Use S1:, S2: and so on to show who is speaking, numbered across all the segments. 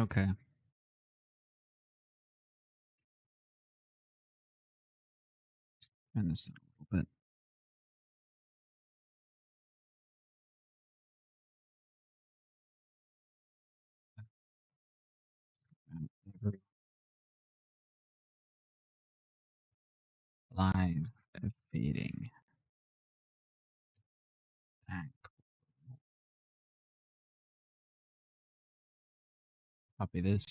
S1: Okay. Turn this down a little bit. Every live feeding back. Copy this.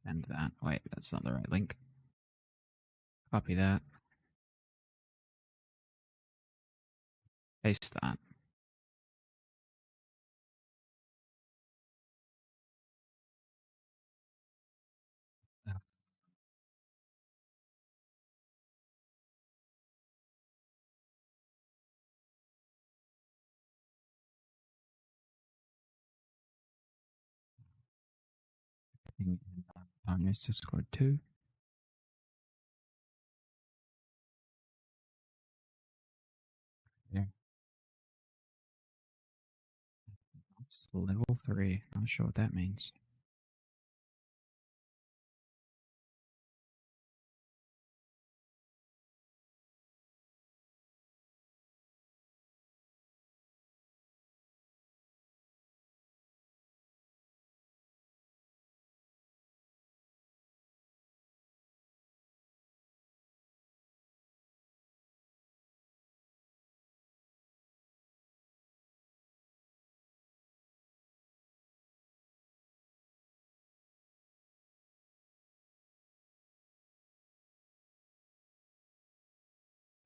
S1: Send that. Wait, that's not the right link. Copy that. Paste that. In Tony's Discord too. There. It's level 3. Not sure what that means.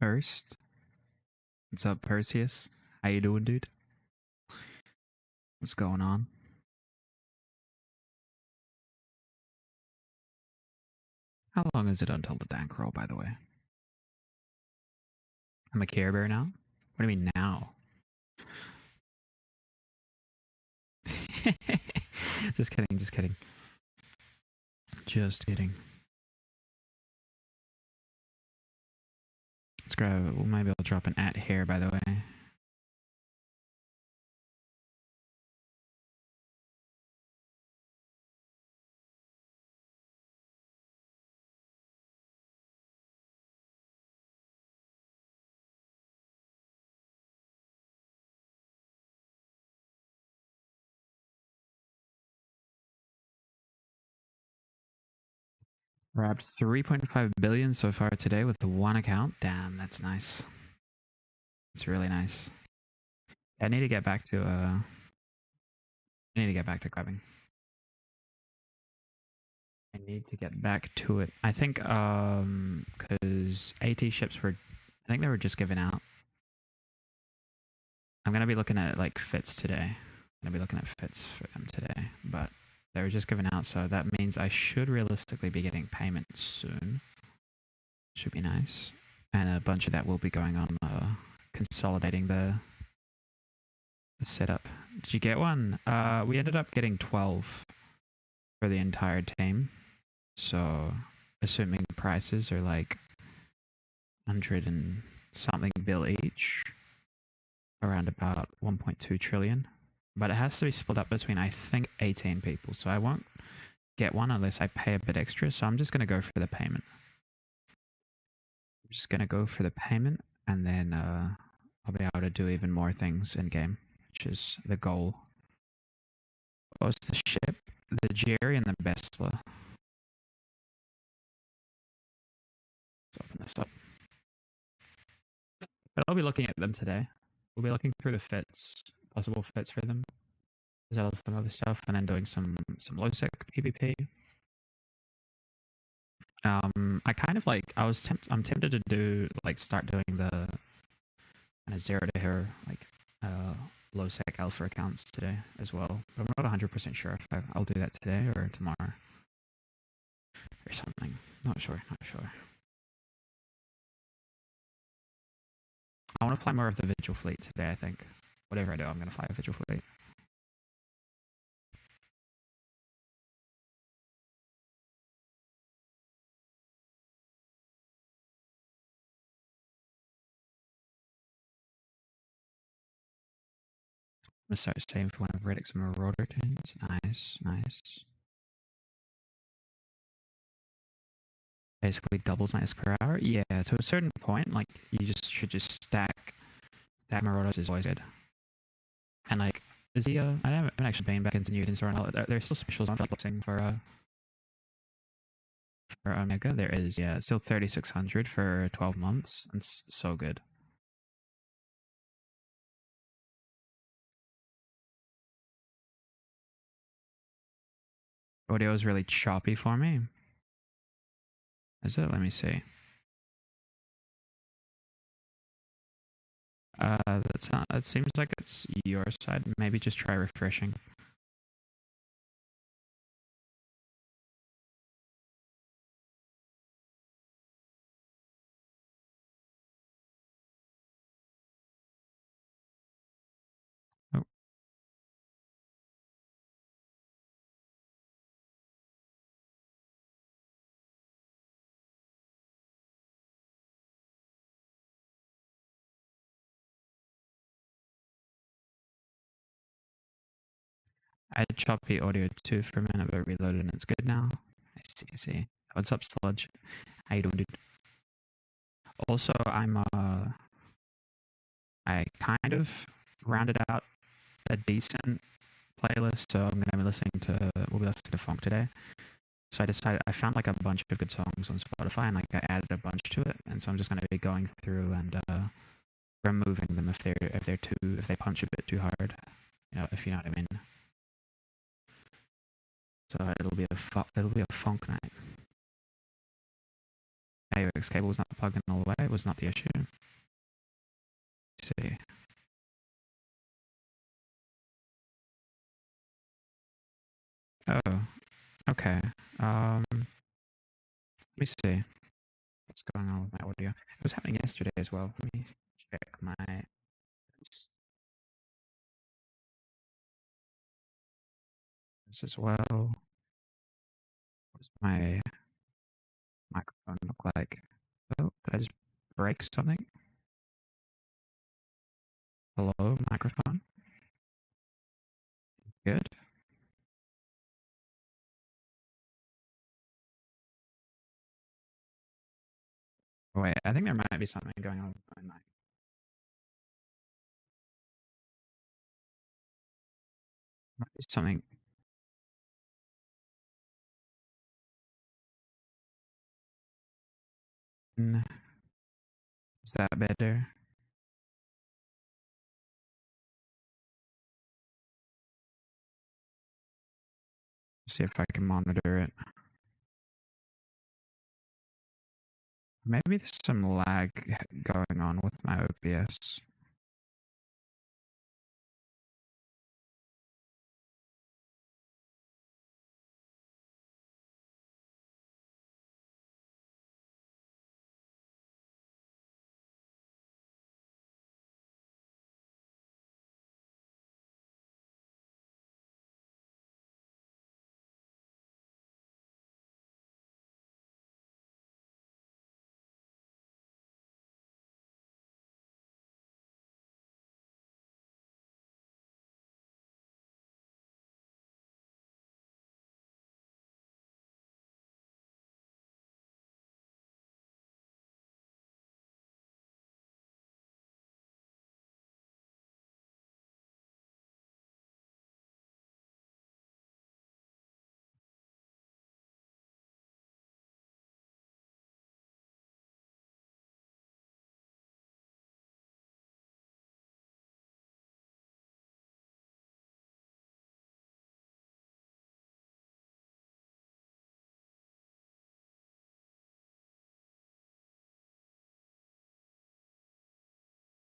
S1: First, what's up, Perseus? How you doing, dude? What's going on? How long is it until the dank roll, by the way? I'm a Care Bear now? What do you mean now? Just kidding, just kidding. Just kidding. Let's grab, well, maybe I'll drop an @ here, by the way. Wrapped 3.5 billion so far today with the one account. Damn, that's nice. It's really nice. I need to get back to grabbing. I need to get back to it. I think because AT ships were, I think they were just given out. I'm gonna be looking at like fits today. I'm gonna be looking at fits for them today, but they were just given out, so that means I should realistically be getting payment soon. Should be nice, and a bunch of that will be going on consolidating the setup. Did you get one? We ended up getting 12 for the entire team. So, assuming the prices are like 100 and something bill each, around about 1.2 trillion. But it has to be split up between, I think, 18 people. So I won't get one unless I pay a bit extra. So I'm just going to go for the payment. I'm just going to go for the payment, and then I'll be able to do even more things in game, which is the goal. What was the ship? The Geri and the Bestla. Let's open this up. But I'll be looking at them today. We'll be looking through the fits, possible fits for them, as well as some other stuff, and then doing some low sec PvP. I kind of like I'm tempted to do like start doing the kind of 0 to hero like low sec alpha accounts today as well. But I'm not 100% sure if I'll do that today or tomorrow or something. Not sure. I want to fly more of the Vigil fleet today. I think whatever I do, I'm gonna fly a Vigil fleet. gonna start saving for one of Riddick's Marauder tunes. Nice, nice. Basically doubles my S per hour. Yeah, to a certain point, like you just should just stack Marauders is always good. And like is the I haven't actually been back into Newton's or there's still specials on flexing for Omega. There is, yeah, still 3600 for 12 months. It's so good. Audio is really choppy for me. Is it? Let me see. That's not. It seems like it's your side. Maybe just try refreshing. Oh, I had choppy audio too for a minute, but reloaded and it's good now. I see. I see. What's up, Sludge? How you doing, dude? Also, I kind of rounded out a decent playlist, so I'm gonna be listening to. We'll be listening to funk today. So I decided I found like a bunch of good songs on Spotify, and like I added a bunch to it, and so I'm just gonna be going through and removing them if they punch a bit too hard, if you know what I mean. So it'll be a funk night. AUX cable was not plugged in all the way. It was not the issue. Let's see. Oh, okay. Let me see what's going on with my audio. It was happening yesterday as well. Let me check my this as well. What does my microphone look like? Oh, did I just break something? Hello, microphone. Good. Wait, I think there might be something going on with my mic. Might be something. Is that better? See if I can monitor it. Maybe there's some lag going on with my OBS.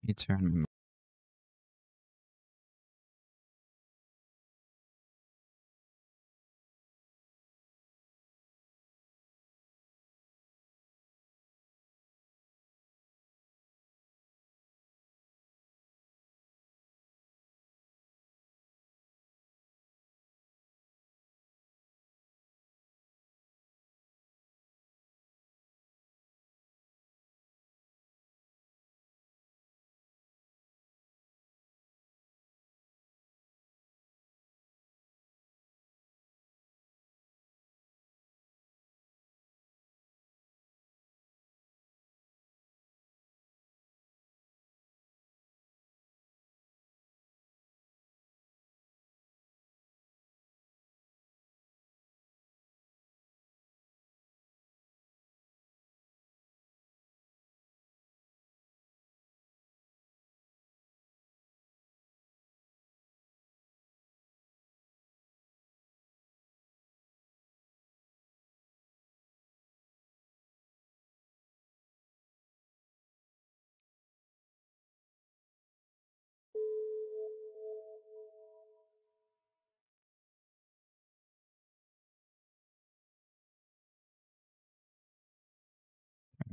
S1: Let me turn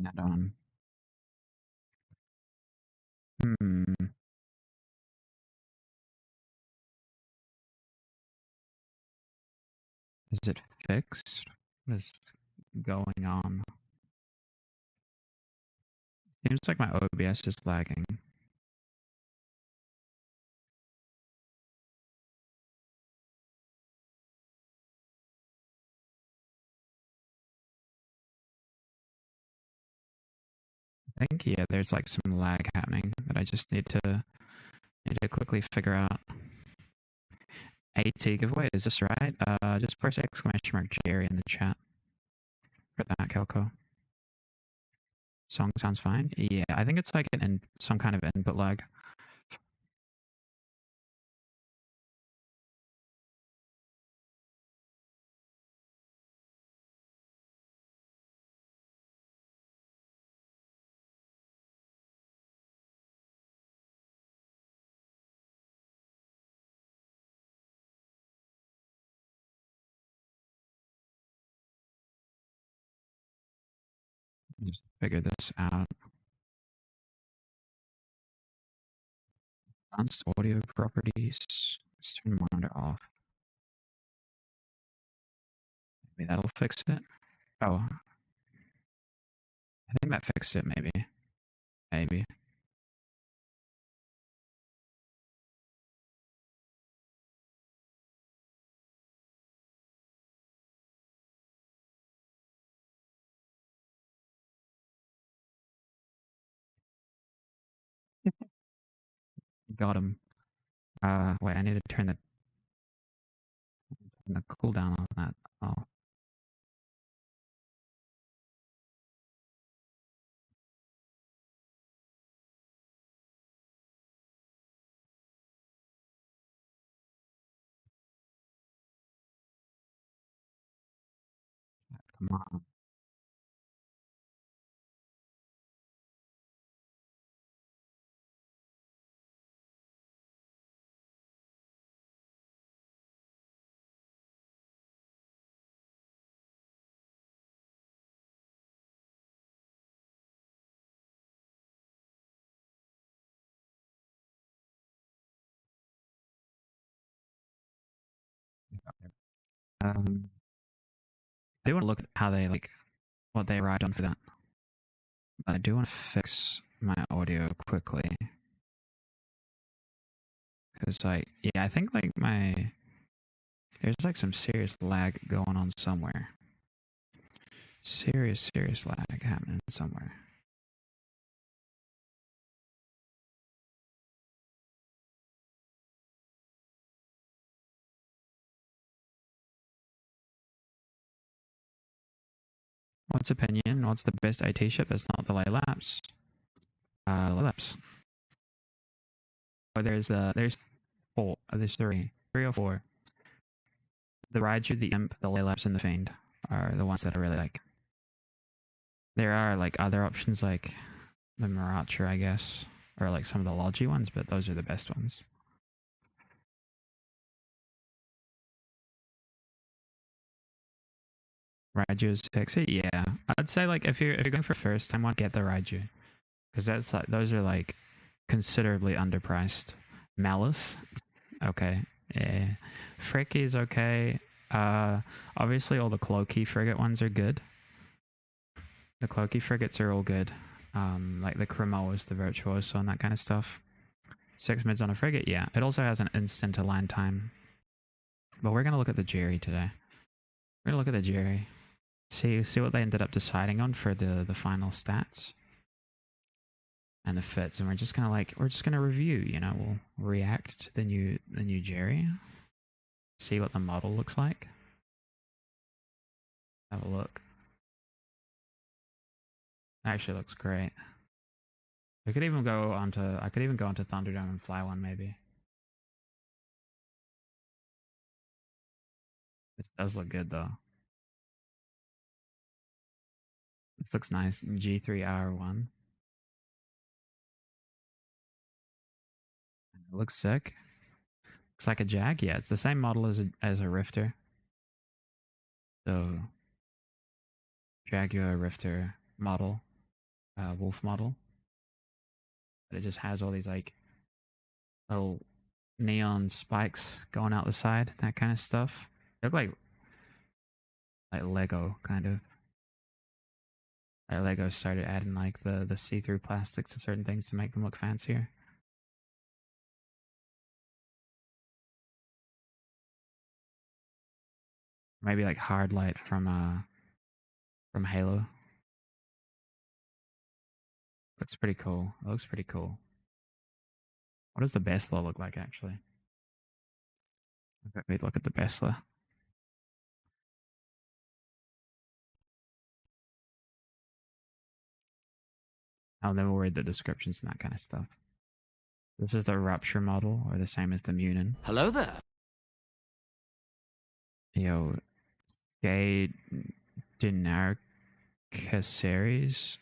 S1: that on. Hmm. Is it fixed? What is going on? Seems like my OBS is lagging. I think yeah, there's like some lag happening that I just need to quickly figure out. AT giveaway, is this right? Just press exclamation mark Jerry in the chat for that, Kelco. Song sounds fine. Yeah, I think it's like some kind of input lag. Just figure this out. Advanced audio properties. Let's turn monitor off. Maybe that'll fix it. Oh, I think that fixed it. Maybe. Got him. Wait, I need to turn the cooldown on that. Oh, come on. Um, I do want to look at how they like what they arrived on for that. But I do want to fix my audio quickly because, like, yeah, I think like there's like some serious lag going on somewhere. Serious lag happening somewhere. What's opinion? What's the best IT chip that's not the Laps? Laps. Oh, there's four. There's three or four. The Raiju, the Imp, the Laps, and the Fiend are the ones that I really like. There are like other options like the Miracha, I guess, or like some of the Logi ones, but those are the best ones. Raiju is sexy, yeah. I'd say like if you're going for first time one, get the Raiju because that's like those are like considerably underpriced. Malice, okay, yeah. Frick is okay. Obviously all the Cloaky frigate ones are good. The Cloaky frigates are all good. Like the Cremoas, the Virtuoso, and that kind of stuff. 6 mids on a frigate, yeah. It also has an instant align time. But we're gonna look at the Jerry today. We're gonna look at the Jerry. See what they ended up deciding on for the final stats and the fits, and we're just gonna review. You know, we'll react to the new Jerry. See what the model looks like. Have a look. It actually looks great. I could even go onto Thunderdome and fly one maybe. This does look good though. This looks nice. G3R1. It looks sick. Looks like a Jag. Yeah, it's the same model as a Rifter. So Jaguar Rifter model. wolf model. But it just has all these like little neon spikes going out the side, that kind of stuff. They look like Lego kind of. Like Lego started adding like the see-through plastics to certain things to make them look fancier. Maybe like hard light from Halo. Looks pretty cool. It looks pretty cool. What does the Besla look like actually? Okay, wait, look at the Besla. I'll never read the descriptions and that kind of stuff. This is the Rupture model, or the same as the Munin.
S2: Hello there.
S1: Yo, gay Dinarca series.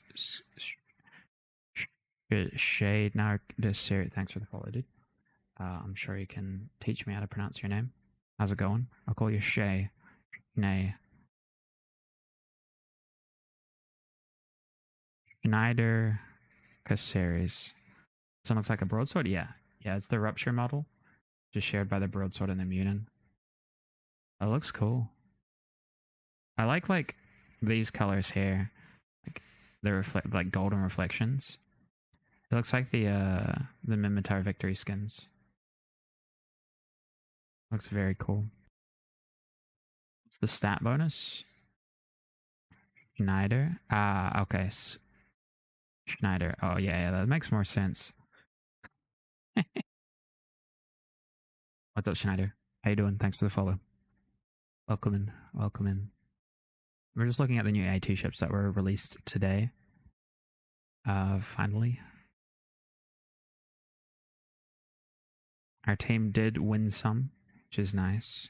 S1: Shade Narc series. Thanks for the follow, dude. I'm sure you can teach me how to pronounce your name. How's it going? I'll call you Shay. Nay. Schneider Caceres. This one looks like a broadsword? Yeah. Yeah, it's the Rupture model. Just shared by the broadsword and the Munin. That looks cool. I like these colors here. Like the reflect like golden reflections. It looks like the Mimitar Victory skins. Looks very cool. What's the stat bonus? Schneider. Ah, okay. Schneider. Oh yeah, that makes more sense. What's up, Schneider? How you doing? Thanks for the follow. Welcome in. Welcome in. We're just looking at the new AT ships that were released today. Finally. Our team did win some, which is nice.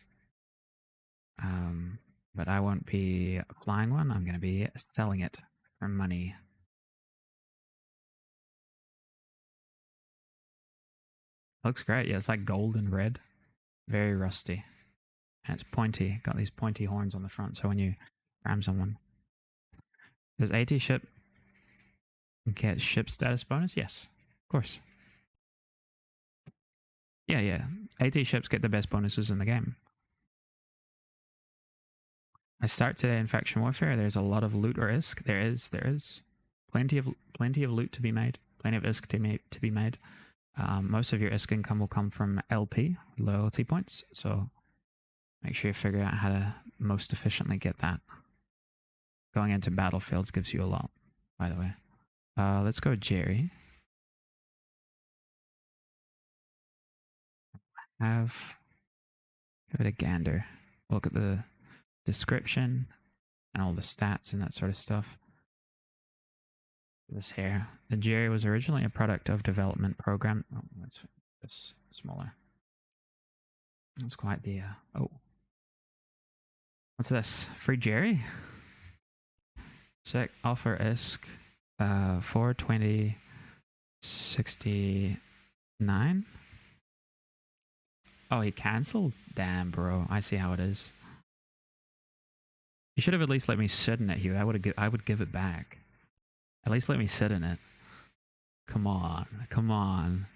S1: But I won't be flying one. I'm going to be selling it for money. Looks great. Yeah, it's like gold and red. Very rusty. And it's pointy. Got these pointy horns on the front, so when you ram someone. Does AT ship get ship status bonus? Yes, of course. Yeah. AT ships get the best bonuses in the game. I start today in Faction Warfare. There's a lot of loot or ISK. There is. Plenty of loot to be made. Plenty of ISK to be made. Most of your ISK income will come from LP, loyalty points. So make sure you figure out how to most efficiently get that. Going into battlefields gives you a lot, by the way. Let's go Jerry. Give it a gander. Look at the description and all the stats and that sort of stuff. This here. The Jerry was originally a product of development program. Oh, that's this smaller. That's quite the oh. What's this? Free Jerry? Sick. Offer ISK 420.69. Oh, he cancelled? Damn, bro. I see how it is. You should have at least let me sit in it, Hugh. I would give it back. At least let me sit in it. Come on.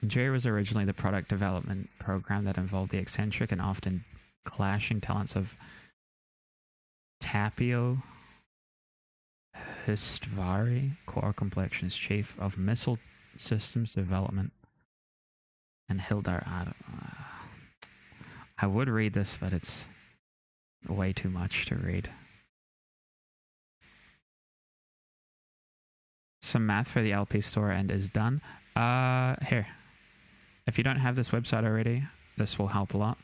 S1: Jerry was originally the product development program that involved the eccentric and often clashing talents of Tapio Histvari, core complexions chief of missile systems development, and Hildar Adam. I would read this, but it's way too much to read. Some math for the LP store and is done. Here. If you don't have this website already, this will help a lot.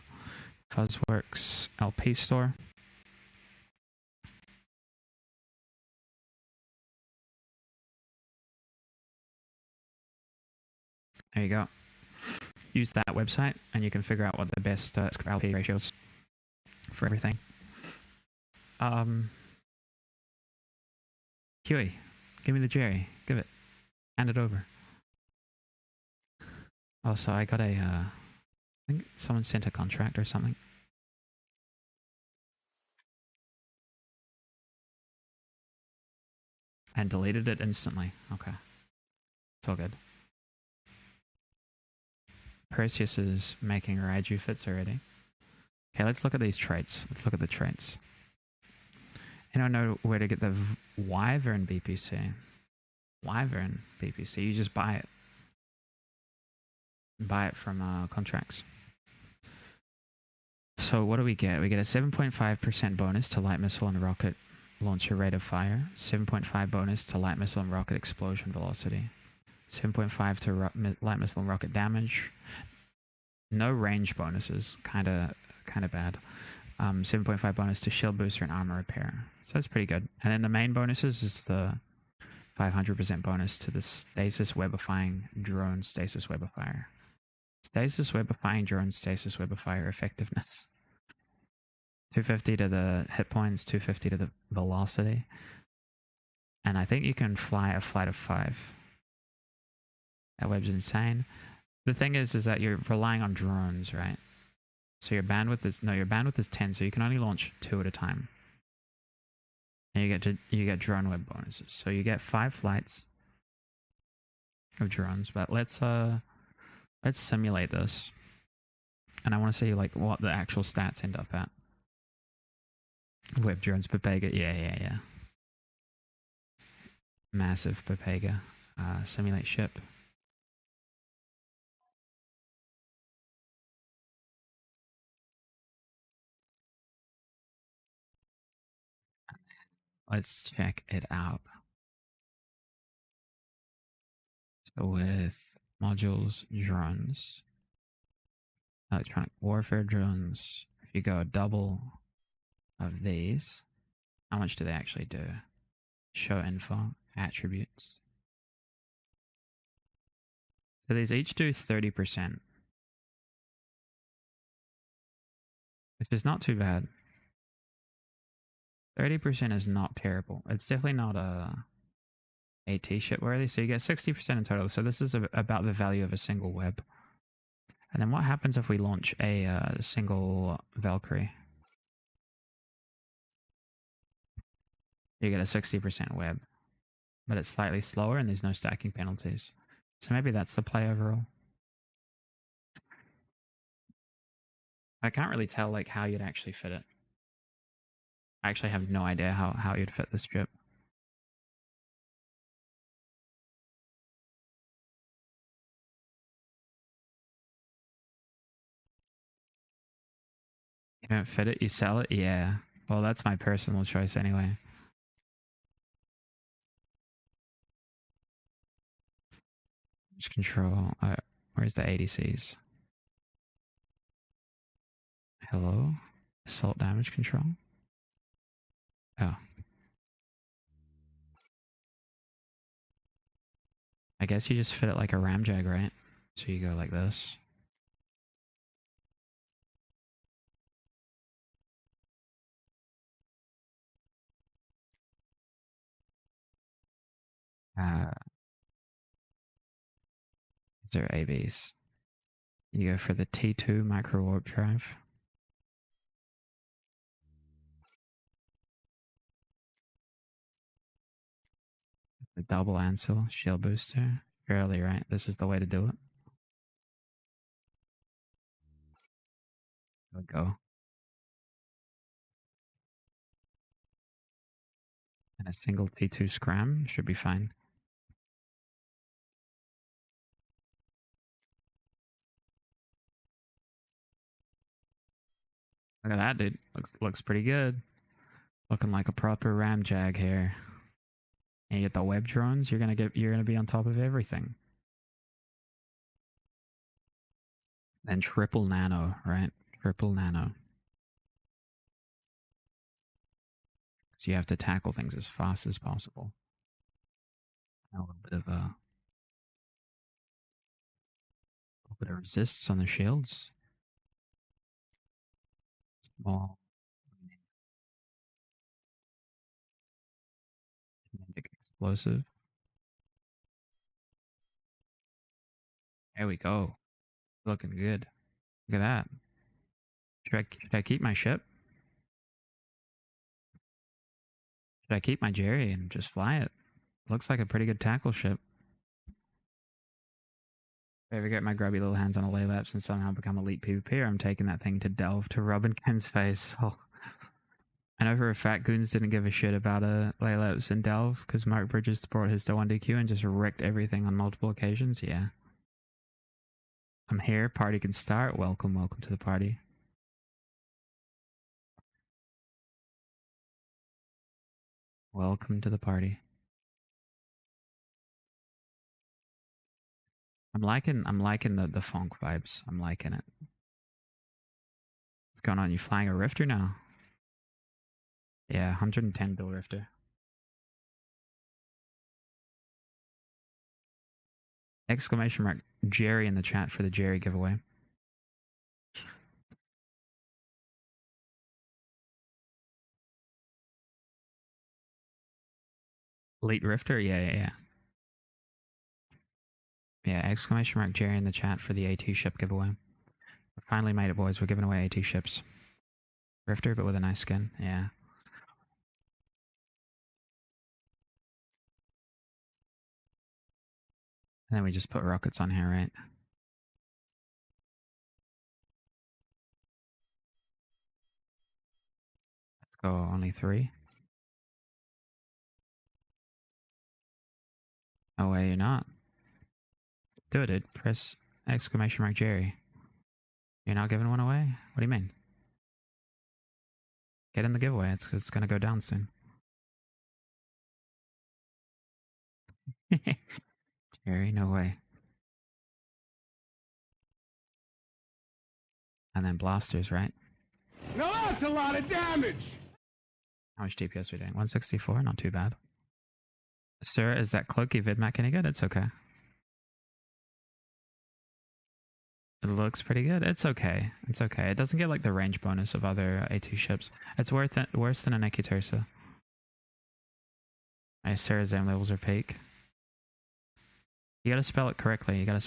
S1: Fuzzworks LP store. There you go. Use that website and you can figure out what the best LP ratios for everything. Huey, give me the Jerry. Give it. Hand it over. Also, I got a, I think someone sent a contract or something. And deleted it instantly. Okay. It's all good. Perseus is making Raiju fits already. Okay, let's look at these traits. Let's look at the traits. Anyone know where to get the Wyvern BPC? Wyvern BPC. You just buy it. Buy it from contracts. So what do we get? We get a 7.5% bonus to light missile and rocket launcher rate of fire. 7.5 bonus to light missile and rocket explosion velocity. 7.5 to light missile and rocket damage. No range bonuses. Kind of bad. 7.5 bonus to shield booster and armor repair. So that's pretty good. And then the main bonuses is the 500% bonus to the stasis webifying drone stasis webifier. Stasis webifying drone stasis webifier effectiveness. 250 to the hit points, 250 to the velocity. And I think you can fly a flight of 5. That web's insane. The thing is that you're relying on drones, right? So your bandwidth is 10, so you can only launch 2 at a time. And you get drone web bonuses. So you get 5 flights of drones, but let's simulate this. And I want to see like what the actual stats end up at. Web drones, Pepega, yeah. Massive Pepega. Simulate ship. Let's check it out. So with modules, drones, electronic warfare drones, if you go double of these, how much do they actually do? Show info, attributes. So these each do 30%, which is not too bad. 30% is not terrible. It's definitely not a AT ship worthy. So you get 60% in total. So this is about the value of a single web. And then what happens if we launch a single Valkyrie? You get a 60% web, but it's slightly slower and there's no stacking penalties. So maybe that's the play overall. I can't really tell like how you'd actually fit it. I actually have no idea how you'd fit this ship. You don't fit it, you sell it? Yeah. Well, that's my personal choice anyway. Damage control. Where's the ADCs? Hello? Assault damage control? Oh. I guess you just fit it like a ramjag, right? So you go like this. Is there ABs? You go for the T2 micro warp drive. The double Ansel shield booster. Fairly right. This is the way to do it. There we go. And a single T2 scram should be fine. Look at that, dude. Looks pretty good. Looking like a proper ramjag here. And you get the web drones, you're gonna be on top of everything. And triple nano, right? Triple nano. So you have to tackle things as fast as possible. A little bit of resists on the shields. Small kinetic explosive. There we go. Looking good. Look at that. Should I keep my ship? Should I keep my Jerry and just fly it? Looks like a pretty good tackle ship. If I ever get my grubby little hands on a Laylaps and somehow become elite PvP, I'm taking that thing to Delve to rub in Ken's face. Oh. I know for a fact Goons didn't give a shit about a Laylaps in Delve because Mark Bridges brought his to 1DQ and just wrecked everything on multiple occasions. Yeah. I'm here. Party can start. Welcome, welcome to the party. Welcome to the party. I'm liking the funk vibes. I'm liking it. What's going on? You flying a Rifter now? Yeah, 110 bill Rifter. Exclamation mark Jerry in the chat for the Jerry giveaway. Late Rifter? Yeah. Yeah, exclamation mark Jerry in the chat for the AT ship giveaway. We finally made it, boys. We're giving away AT ships. Rifter, but with a nice skin. Yeah. And then we just put rockets on here, right? Let's go. Only 3. Oh, wait, you're not. Do it, dude. Press exclamation mark Jerry. You're not giving one away? What do you mean? Get in the giveaway. It's going to go down soon. Jerry, no way. And then blasters, right?
S2: Now that's a lot of damage!
S1: How much DPS are we doing? 164? Not too bad. Sir, is that cloaky vidmap any good? It's okay. It looks pretty good. It's okay. It's okay. It doesn't get like the range bonus of other A2 ships. It's worse than an Ekitursa. My Sarah's aim levels are peak. You gotta spell it correctly. What's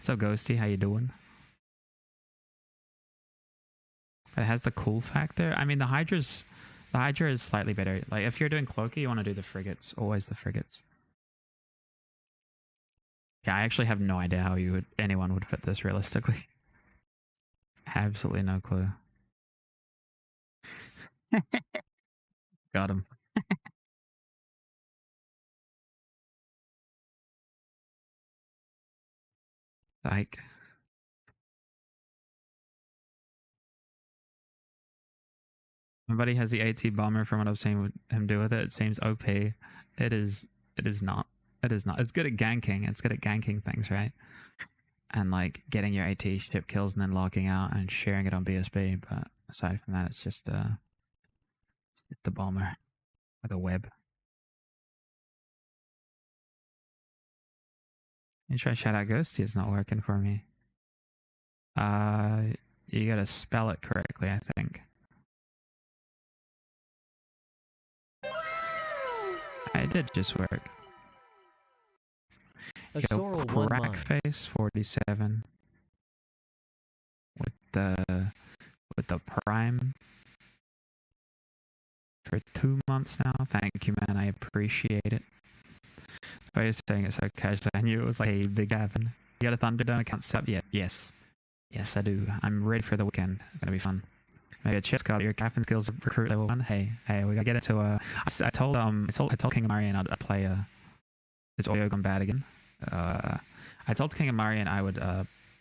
S1: up, Ghosty? How you doing? It has the cool factor. I mean, the Hydra is slightly better. Like, if you're doing cloaky, you want to do the frigates. Always the frigates. Yeah, I actually have no idea how anyone would fit this realistically. Absolutely no clue. Got him. Like, my buddy has the AT bomber. From what I've seen him do with it, it seems OP. It is not. It is not. It's good at ganking. It's good at ganking things, right? And like getting your AT ship kills and then logging out and sharing it on BSB. But aside from that, it's just it's the bomber with a web. You try to shout out Ghosty, it's not working for me. You gotta spell it correctly, I think. It did just work.
S3: A Sorrel
S1: Crack face 47 with the prime for 2 months now. Thank you, man. I appreciate it. Why are you saying it so casually? I knew it was like a big Gavin. You got a Thunderdome account set up yet? Yes. Yes, I do. I'm ready for the weekend. It's gonna be fun. Maybe a chess card. Your Captain skills recruit level 1. Hey, we gotta get into I told King of Marion I'd play Is audio gone bad again? I told King of Marion I would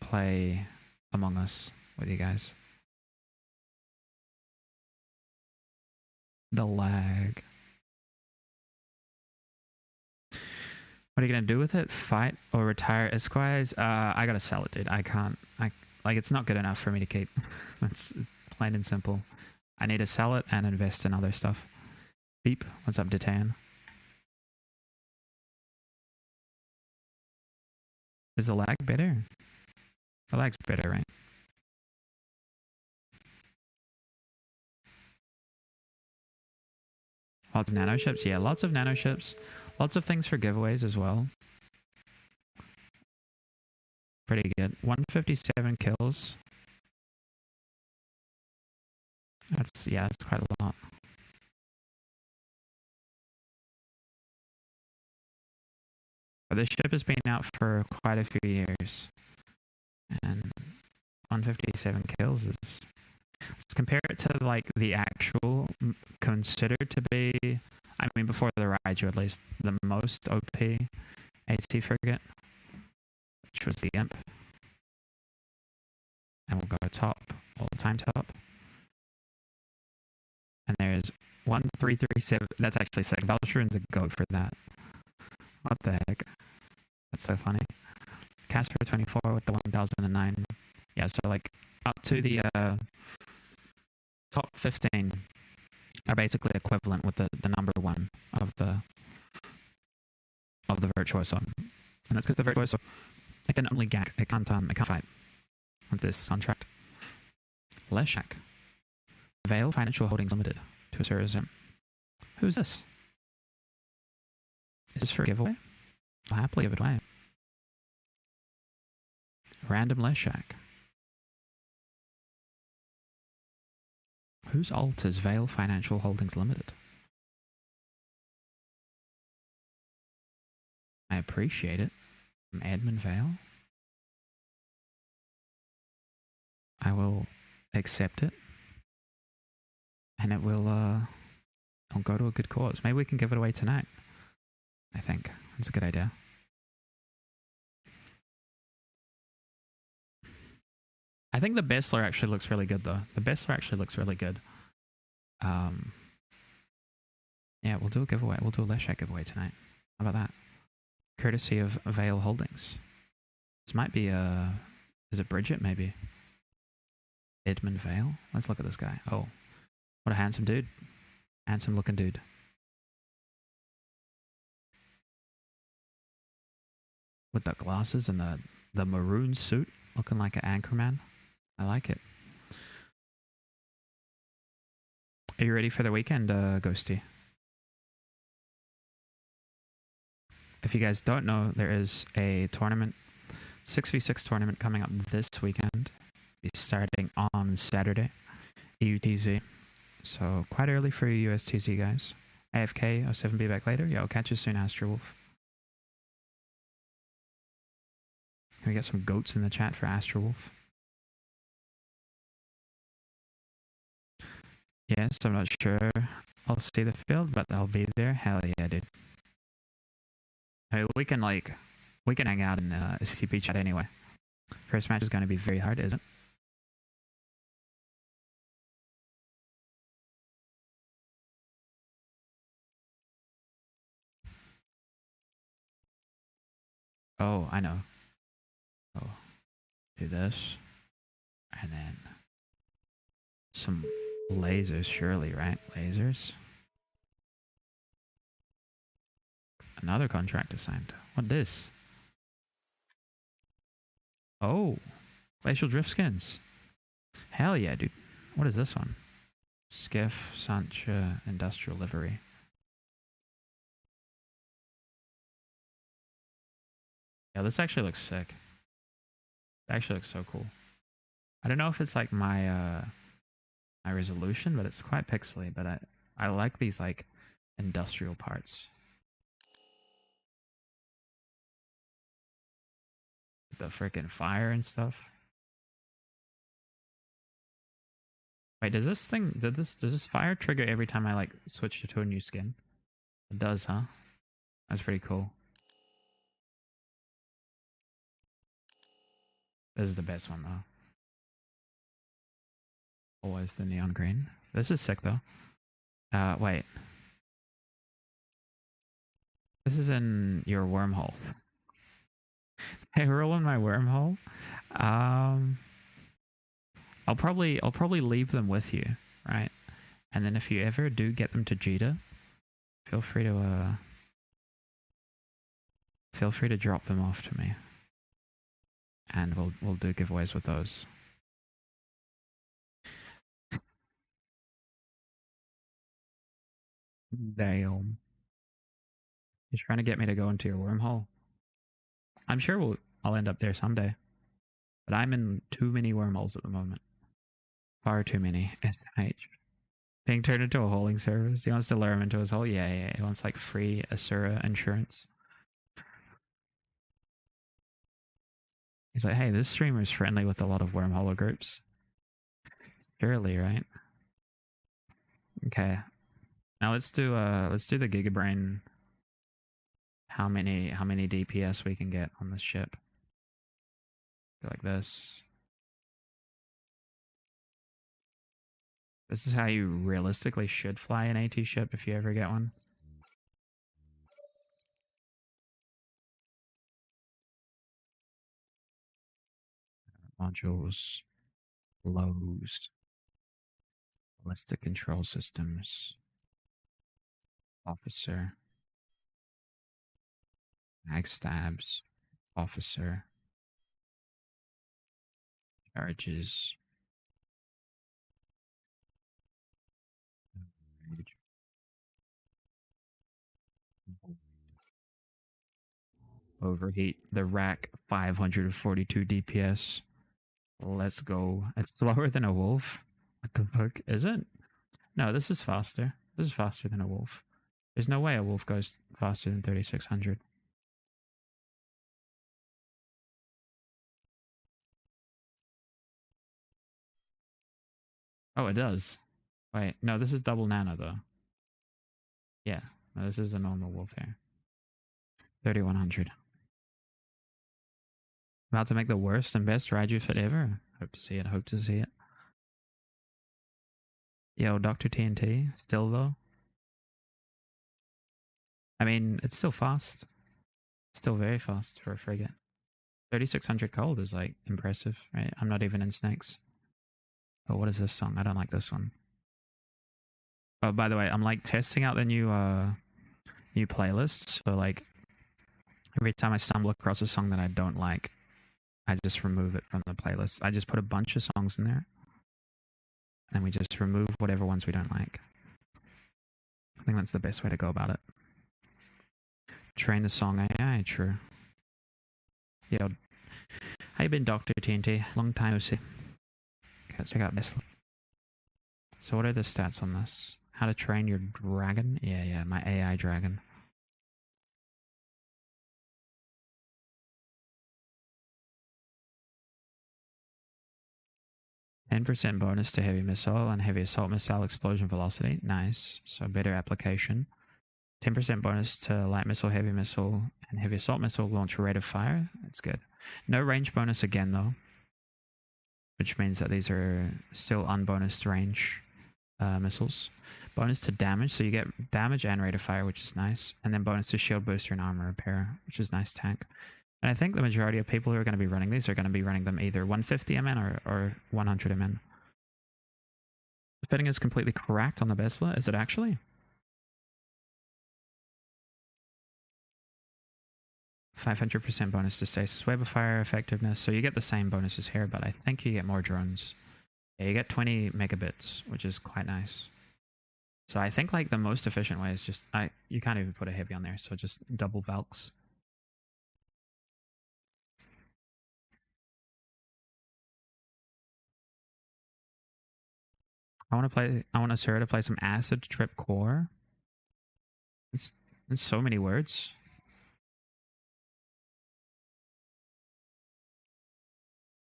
S1: play Among Us with you guys. The lag. What are you gonna do with it? Fight or retire Esquires? I gotta sell it, dude. I can't. Like, it's not good enough for me to keep. That's plain and simple. I need to sell it and invest in other stuff. Beep. What's up, Detan? Is the lag better? The lag's better, right? Lots of nano ships? Yeah, lots of nano ships. Lots of things for giveaways as well. Pretty good. 157 kills. That's quite a lot. But this ship has been out for quite a few years, and 157 kills is. Let's compare it to like the actual considered to be. I mean, before the Raiju, at least the most OP AT frigate, which was the Imp, and we'll go top, all time top. And there's 1337. That's actually sick. Valshuren's a goat for that. What the heck? That's so funny. Casper 24 with the 1009. Yeah, so like up to the top 15 are basically equivalent with the number one of the Virtuoso. And that's because the Virtuoso, it can only gank, it can't fight with this contract. Leshak. Vale Financial Holdings Limited to Asurism. Who's this? Is this for a giveaway? I'll happily give it away. Random Leshak. Whose alt is Vale Financial Holdings Limited? I appreciate it. From Edmund Vale. I will accept it. And it will I'll go to a good cause. Maybe we can give it away tonight. I think. That's a good idea. I think the Bessler actually looks really good, though. The Bessler actually looks really good. Yeah, we'll do a giveaway. We'll do a Leshak giveaway tonight. How about that? Courtesy of Vale Holdings. This might be is it Bridget, maybe? Edmund Vale? Let's look at this guy. Oh, what a handsome dude. Handsome looking dude. With the glasses and the maroon suit, looking like an anchorman. I like it. Are you ready for the weekend, Ghosty? If you guys don't know, there is a tournament, 6v6 tournament coming up this weekend. It's starting on Saturday, EUTZ. So quite early for you USTZ guys. AFK, 07B back later. Yeah, I'll catch you soon, Astrowolf. Can we get some goats in the chat for Astrowolf? Yes, I'm not sure I'll see the field, but I'll be there. Hell yeah, dude. Hey, we can hang out in CCP chat anyway. First match is going to be very hard, isn't it? Oh, I know. Oh, do this. And then some lasers, surely, right? Lasers. Another contract assigned. What this? Oh, glacial drift skins. Hell yeah, dude. What is this one? Skiff, Sancha, industrial livery. Yeah, this actually looks sick. It actually looks so cool. I don't know if it's like my my resolution, but it's quite pixely. But I like these like industrial parts. The freaking fire and stuff. Wait, does this fire trigger every time I like switch to a new skin? It does, huh? That's pretty cool. This is the best one though. Always the neon green. This is sick though. Wait. This is in your wormhole. Hey, roll in my wormhole. I'll probably leave them with you, right? And then if you ever do get them to Jita, feel free to drop them off to me. And we'll do giveaways with those. Damn. You're trying to get me to go into your wormhole. I'm sure I'll end up there someday. But I'm in too many wormholes at the moment. Far too many. SMH. Being turned into a holding service. He wants to lure him into his hole. Yeah. He wants like free Asura insurance. He's like, hey, this streamer is friendly with a lot of wormhole groups. Surely, right? Okay. Now let's do the Gigabrain. How many DPS we can get on this ship? Go like this. This is how you realistically should fly an AT ship if you ever get one. Modules, lows, ballistic control systems, officer, mag stabs, officer, charges, overheat, the rack 542 DPS. Let's go. It's slower than a wolf. What the fuck? Is it? No, this is faster. This is faster than a wolf. There's no way a wolf goes faster than 3600. Oh, it does. Wait, no, this is double nano though. Yeah, no, this is a normal wolf here. 3100. About to make the worst and best Raiju fit ever. Hope to see it. Hope to see it. Yo, Dr. TNT, still though. I mean, it's still fast. Still very fast for a frigate. 3600 cold is like impressive, right? I'm not even in snakes. Oh, what is this song? I don't like this one. Oh, by the way, I'm like testing out the new playlists. So like every time I stumble across a song that I don't like, I just remove it from the playlist. I just put a bunch of songs in there, and we just remove whatever ones we don't like. I think that's the best way to go about it. Train the song AI, true. Yo, how you been, Dr. TNT? Long time no see. Okay, let's check out this. So what are the stats on this? How to train your dragon? Yeah, my AI dragon. %10 bonus to heavy missile and heavy assault missile explosion velocity. Nice. So better application. 10% bonus to light missile, heavy missile, and heavy assault missile launch rate of fire. That's good. No range bonus again though, which means that these are still unbonused range missiles. Bonus to damage, so you get damage and rate of fire, which is nice. And then bonus to shield booster and armor repair, which is nice tank. And I think the majority of people who are going to be running these are going to be running them either 150 MN or 100 MN. The fitting is completely correct on the Besla. Is it actually? 500% bonus to stasis, web of fire effectiveness. So you get the same bonuses here, but I think you get more drones. Yeah, you get 20 megabits, which is quite nice. So I think like the most efficient way is just you can't even put a heavy on there, so just double Valks. I want Asura to play some acid trip core. It's so many words.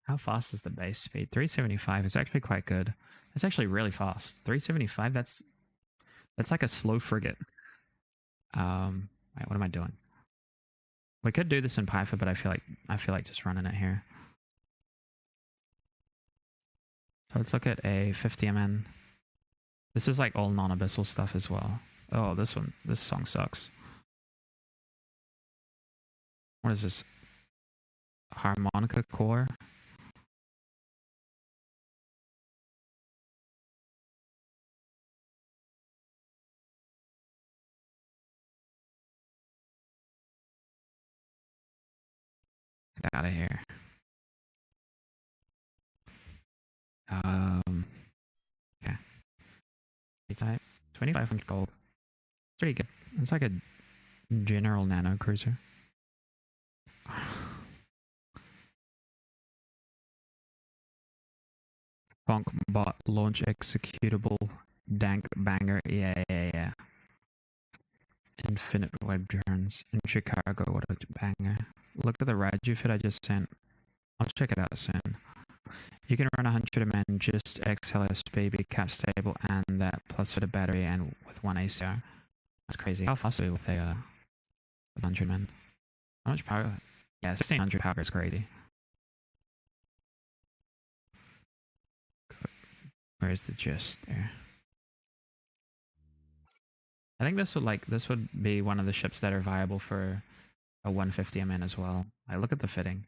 S1: How fast is the base speed? 375 is actually quite good. It's actually really fast. 375, that's like a slow frigate. Wait, what am I doing? We could do this in Python, but I feel like just running it here. So let's look at a 50 MN. This is like all non-abyssal stuff as well. Oh, this song sucks. What is this? Harmonica core? Get out of here. Okay. Type 2500 gold. Pretty good. It's like a general nano cruiser. Bonk bot launch executable dank banger. Yeah. Infinite web turns in Chicago. What a banger. Look at the Raiju fit I just sent. I'll check it out soon. You can run 100 men, just XLSB, be cap stable, and that plus for the battery and with one ACR. That's crazy. How fast are we with a 100 men? How much power? Yeah, 1600 power is crazy. Where's the gist there? I think this would be one of the ships that are viable for a 150 MN as well. I look at the fitting.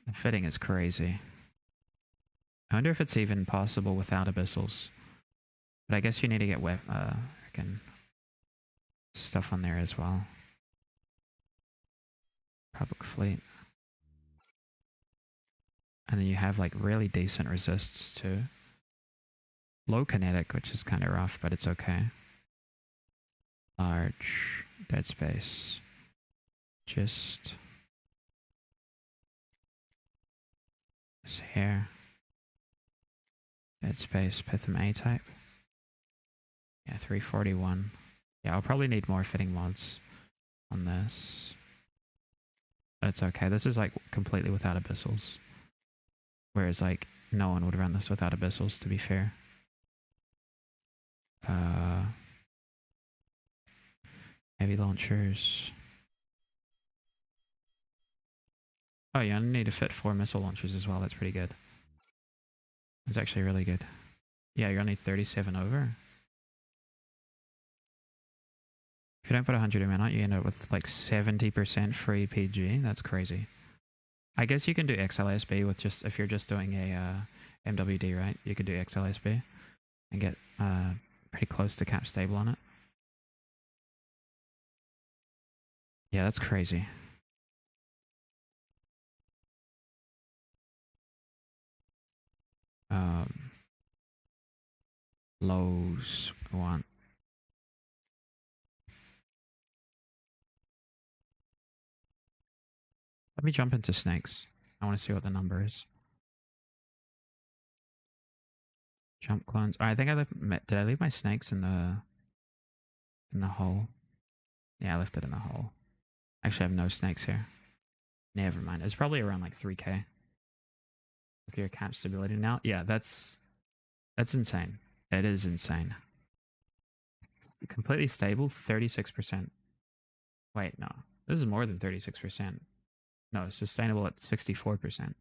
S1: The fitting is crazy. I wonder if it's even possible without abyssals. But I guess you need to get freaking stuff on there as well. Public fleet. And then you have like really decent resists too. Low kinetic, which is kind of rough, but it's okay. Large dead space. Just this here. Dead space, Pitham A type. Yeah, 341. Yeah, I'll probably need more fitting mods on this. But it's okay. This is like completely without abyssals. Whereas like no one would run this without abyssals, to be fair. Heavy launchers. Oh, you only need to fit 4 missile launchers as well. That's pretty good. It's actually really good. Yeah, you're only 37 over. If you don't put 100 in on it, you end up with like 70% free PG. That's crazy. I guess you can do XLSB with just, if you're just doing a MWD, right? You could do XLSB and get pretty close to cap stable on it. Yeah, that's crazy. Lows one. Let me jump into snakes. I want to see what the number is. Jump clones. Oh, I think did I leave my snakes in the hole? Yeah, I left it in the hole. Actually, I have no snakes here. Never mind. It's probably around like 3k. Look at your cap stability now. Yeah, that's insane. It is insane. Completely stable, 36%. Wait, no. This is more than 36%. No, sustainable at 64%.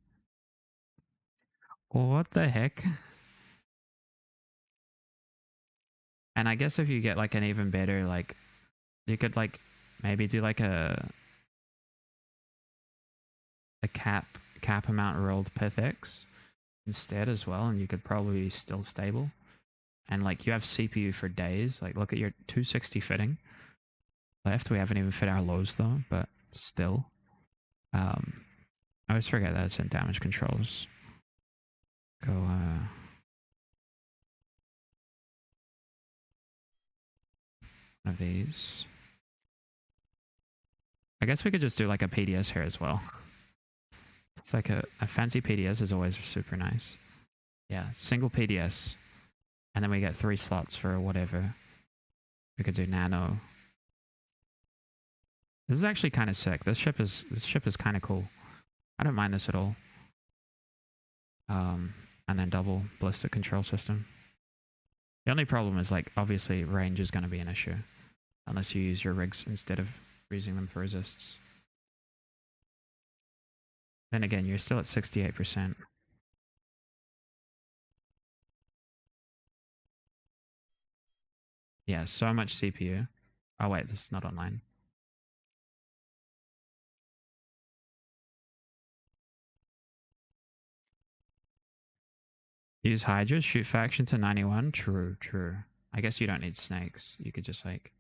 S1: What the heck? And I guess if you get like an even better, like, you could like maybe do like a cap amount rolled Pith-X instead as well, and you could probably be still stable. And like you have CPU for days. Like look at your 260 fitting left. We haven't even fit our lows though, but still. I always forget that it's in damage controls. Go one of these. I guess we could just do like a PDS here as well. It's like a fancy PDS is always super nice. Yeah, single PDS. And then we get 3 slots for whatever. We could do nano. This is actually kind of sick. This ship is kind of cool. I don't mind this at all. And then double ballistic control system. The only problem is like obviously range is going to be an issue unless you use your rigs instead of using them for resists. Then again, you're still at 68%. Yeah, so much CPU. Oh wait, this is not online. Use Hydra, shoot faction to 91. True, true. I guess you don't need snakes. You could just like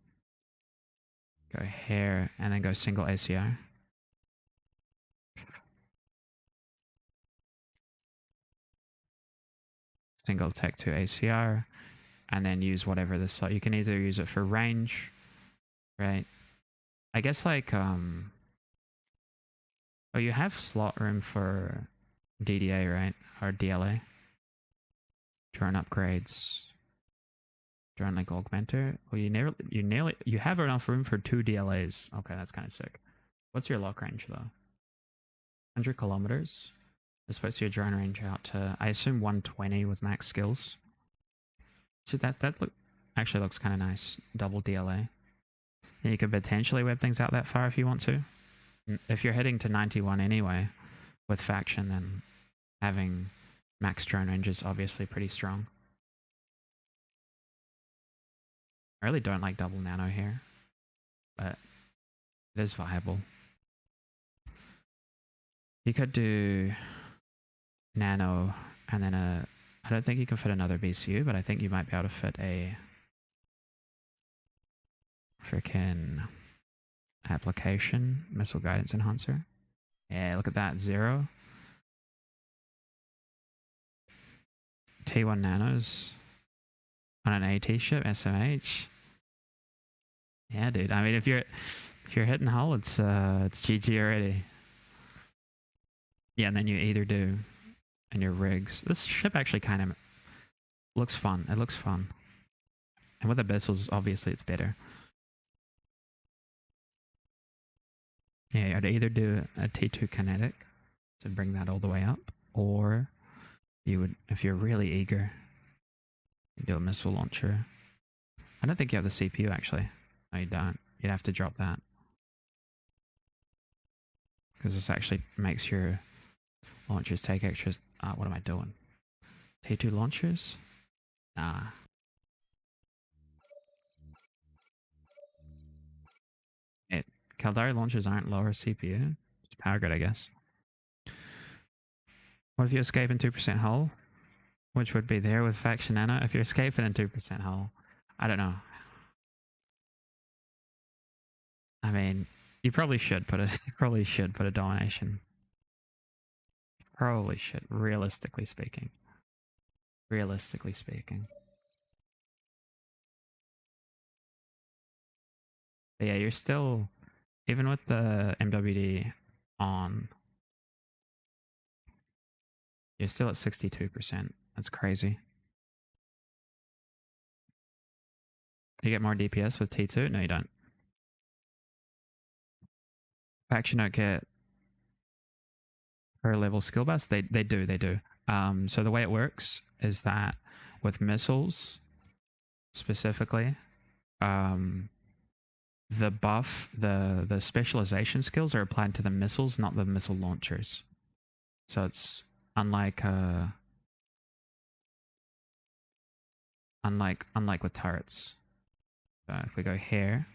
S1: go hair and then go single ACR. Single tech to ACR. And then use whatever the slot. You can either use it for range, right? I guess like oh, you have slot room for DDA, right? Or DLA. Drone upgrades. Drone like augmenter. Well, you have enough room for 2 DLAs. Okay, that's kind of sick. What's your lock range though? 100 kilometers. This puts your drone range out to, I assume, 120 with max skills. So that actually looks kind of nice. Double DLA. And you could potentially web things out that far if you want to. If you're heading to 91 anyway with faction, then having max drone range is obviously pretty strong. I really don't like double nano here, but it is viable. You could do nano and then I don't think you can fit another BCU, but I think you might be able to fit a freaking application missile guidance enhancer. Yeah, look at that, 0. T1 nanos on an AT ship, SMH. Yeah, dude. I mean, if you're hitting hull, it's GG already. Yeah, and then you either do and your rigs. This ship actually kind of looks fun. It looks fun. And with the missiles, obviously it's better. Yeah, I'd either do a T2 kinetic to bring that all the way up, or you would, if you're really eager, you do a missile launcher. I don't think you have the CPU actually. No, you don't. You'd have to drop that. Because this actually makes your launchers take extra. What am I doing? T2 launchers? Nah. Caldari launchers aren't lower CPU. It's power grid, I guess. What if you escape in 2% hull? Which would be there with faction nano. If you're escaping in 2% hull, I don't know. I mean, you probably should put a domination. Probably should, realistically speaking. Realistically speaking. But yeah, you're still, even with the MWD on, you're still at 62%. That's crazy. You get more DPS with T2? No, you don't. Faction don't get per level skill boost. They do. So the way it works is that with missiles specifically, the buff, the specialization skills are applied to the missiles, not the missile launchers. So it's unlike with turrets. So if we go here,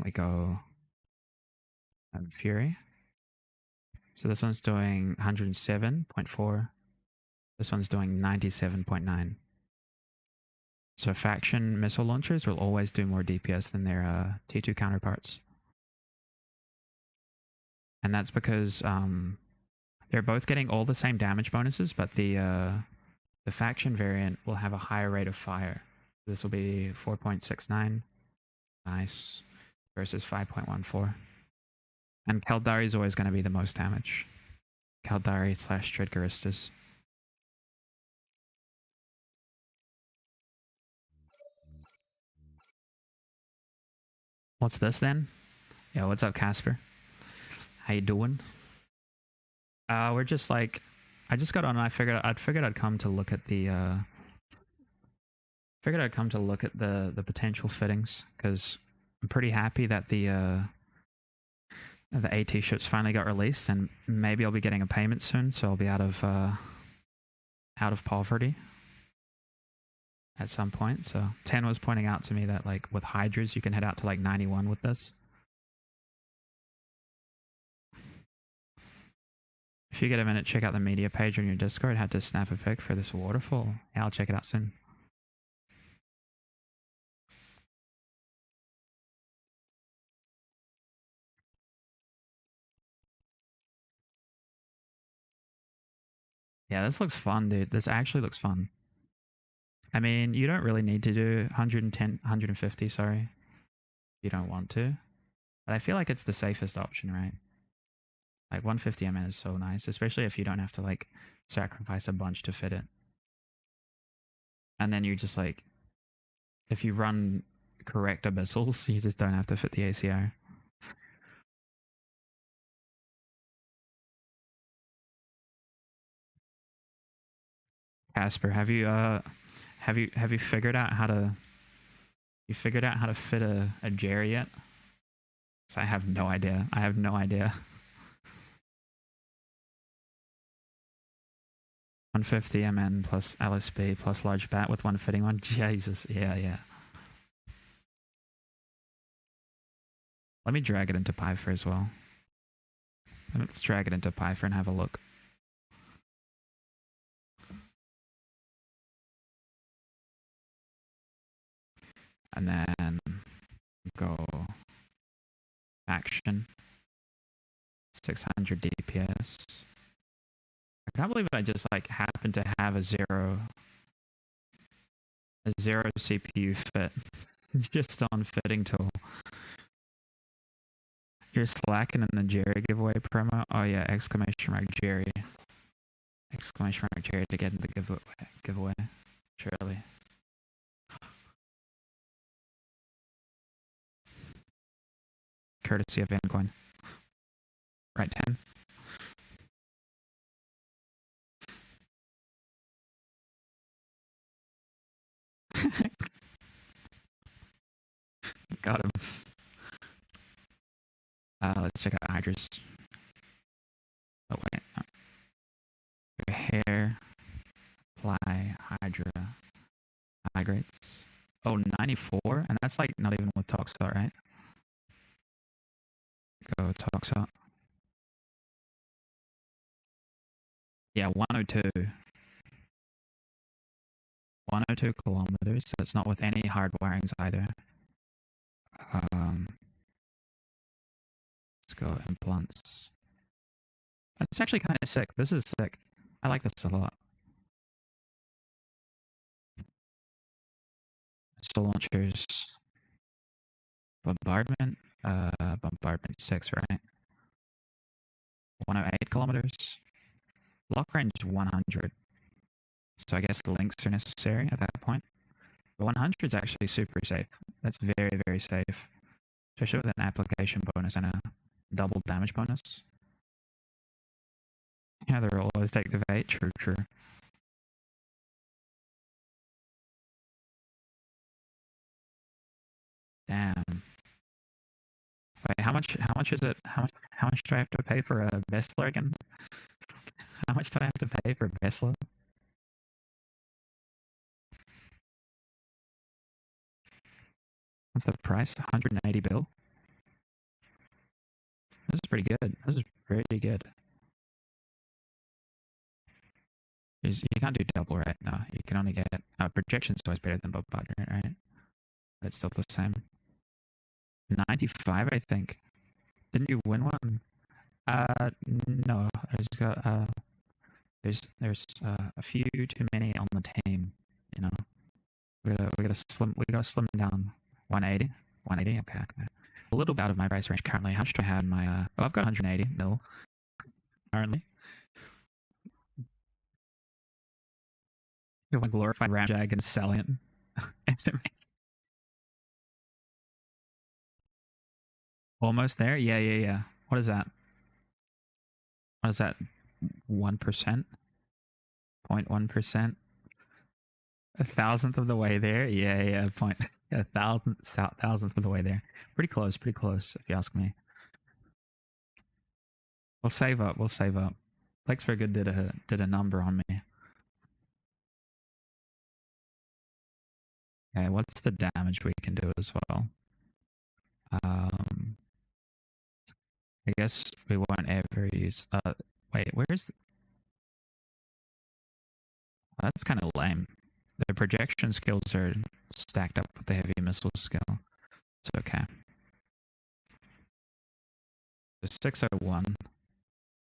S1: we go Fury. So this one's doing 107.4. This one's doing 97.9. So faction missile launchers will always do more DPS than their T2 counterparts. And that's because they're both getting all the same damage bonuses, but the faction variant will have a higher rate of fire. This will be 4.69. Nice. Versus 5.14. And Caldari is always going to be the most damage. Caldari / Stridgaristas. What's this then? Yo, what's up, Casper? How you doing? We're just like, I just got on and I figured I'd come to look at the potential fittings, because I'm pretty happy that the AT ships finally got released, and maybe I'll be getting a payment soon, so I'll be out of poverty at some point. So 10 was pointing out to me that like with Hydras you can head out to like 91 with this. If you get a minute, check out the media page on your Discord. Had to snap a pic for this waterfall. Yeah, I'll check it out soon. Yeah, this looks fun, dude. This actually looks fun. I mean, you don't really need to do 110, 150, sorry. You don't want to. But I feel like it's the safest option, right? Like 150 MN is so nice, especially if you don't have to like sacrifice a bunch to fit it. And then you just like, if you run correct abyssals, you just don't have to fit the ACR. Casper, have you figured out how to fit a geri yet? 'Cause I have no idea. I have no idea. 150 MN plus LSB plus large bat with one fitting one. Jesus, yeah. Let me drag it into Pyfer as well. Let's drag it into Pyfer and have a look. And then go action. 600 DPS. I can't believe I just like happened to have a zero CPU fit just on fitting tool. You're slacking in the Jerry giveaway promo. Oh yeah, exclamation mark Jerry. Exclamation mark Jerry to get in the giveaway. Surely. Courtesy of Vancoin. Right, 10. Got him. Let's check out Hydra's. Oh wait. Your hair. Apply Hydra. Migrates. Oh, 94? And that's like not even with Toxot, right? Go Toxot. Yeah, 102. 102 kilometers. That's not with any hard wirings either. Let's go implants. That's actually kind of sick. This is sick. I like this a lot. Missile launchers. Bombardment. Bombardment 6, right? 108 kilometers. Lock range 100. So I guess links are necessary at that point. But 100 is actually super safe. That's very, very safe. Especially with an application bonus and a double damage bonus. Yeah, they'll always take the bait. True. Damn. Wait, how much is it? How much do I have to pay for a Vessler again? How much do I have to pay for a Vessler? What's the price? 180 bill? This is pretty good. This is pretty good. You can't do double, right? No, you can only get... projection's always better than bombardment, right? But it's still the same. 95, I think. Didn't you win one? No. There's a few too many on the team, you know. We gotta slim down. 180? 180? Okay. A little bit out of my price range currently. How much do I have in my I've got 180 mil currently. You have a glorified Ramjag and selling it. Almost there? Yeah. What is that? 1%? 0.1%? A thousandth of the way there? Yeah. A thousandth of the way there. Pretty close, if you ask me. We'll save up. Lex for Good did a number on me. Okay, what's the damage we can do as well? I guess we won't ever use... wait, where's... That's kind of lame. The projection skills are stacked up with the heavy missile skill. It's okay. The 601.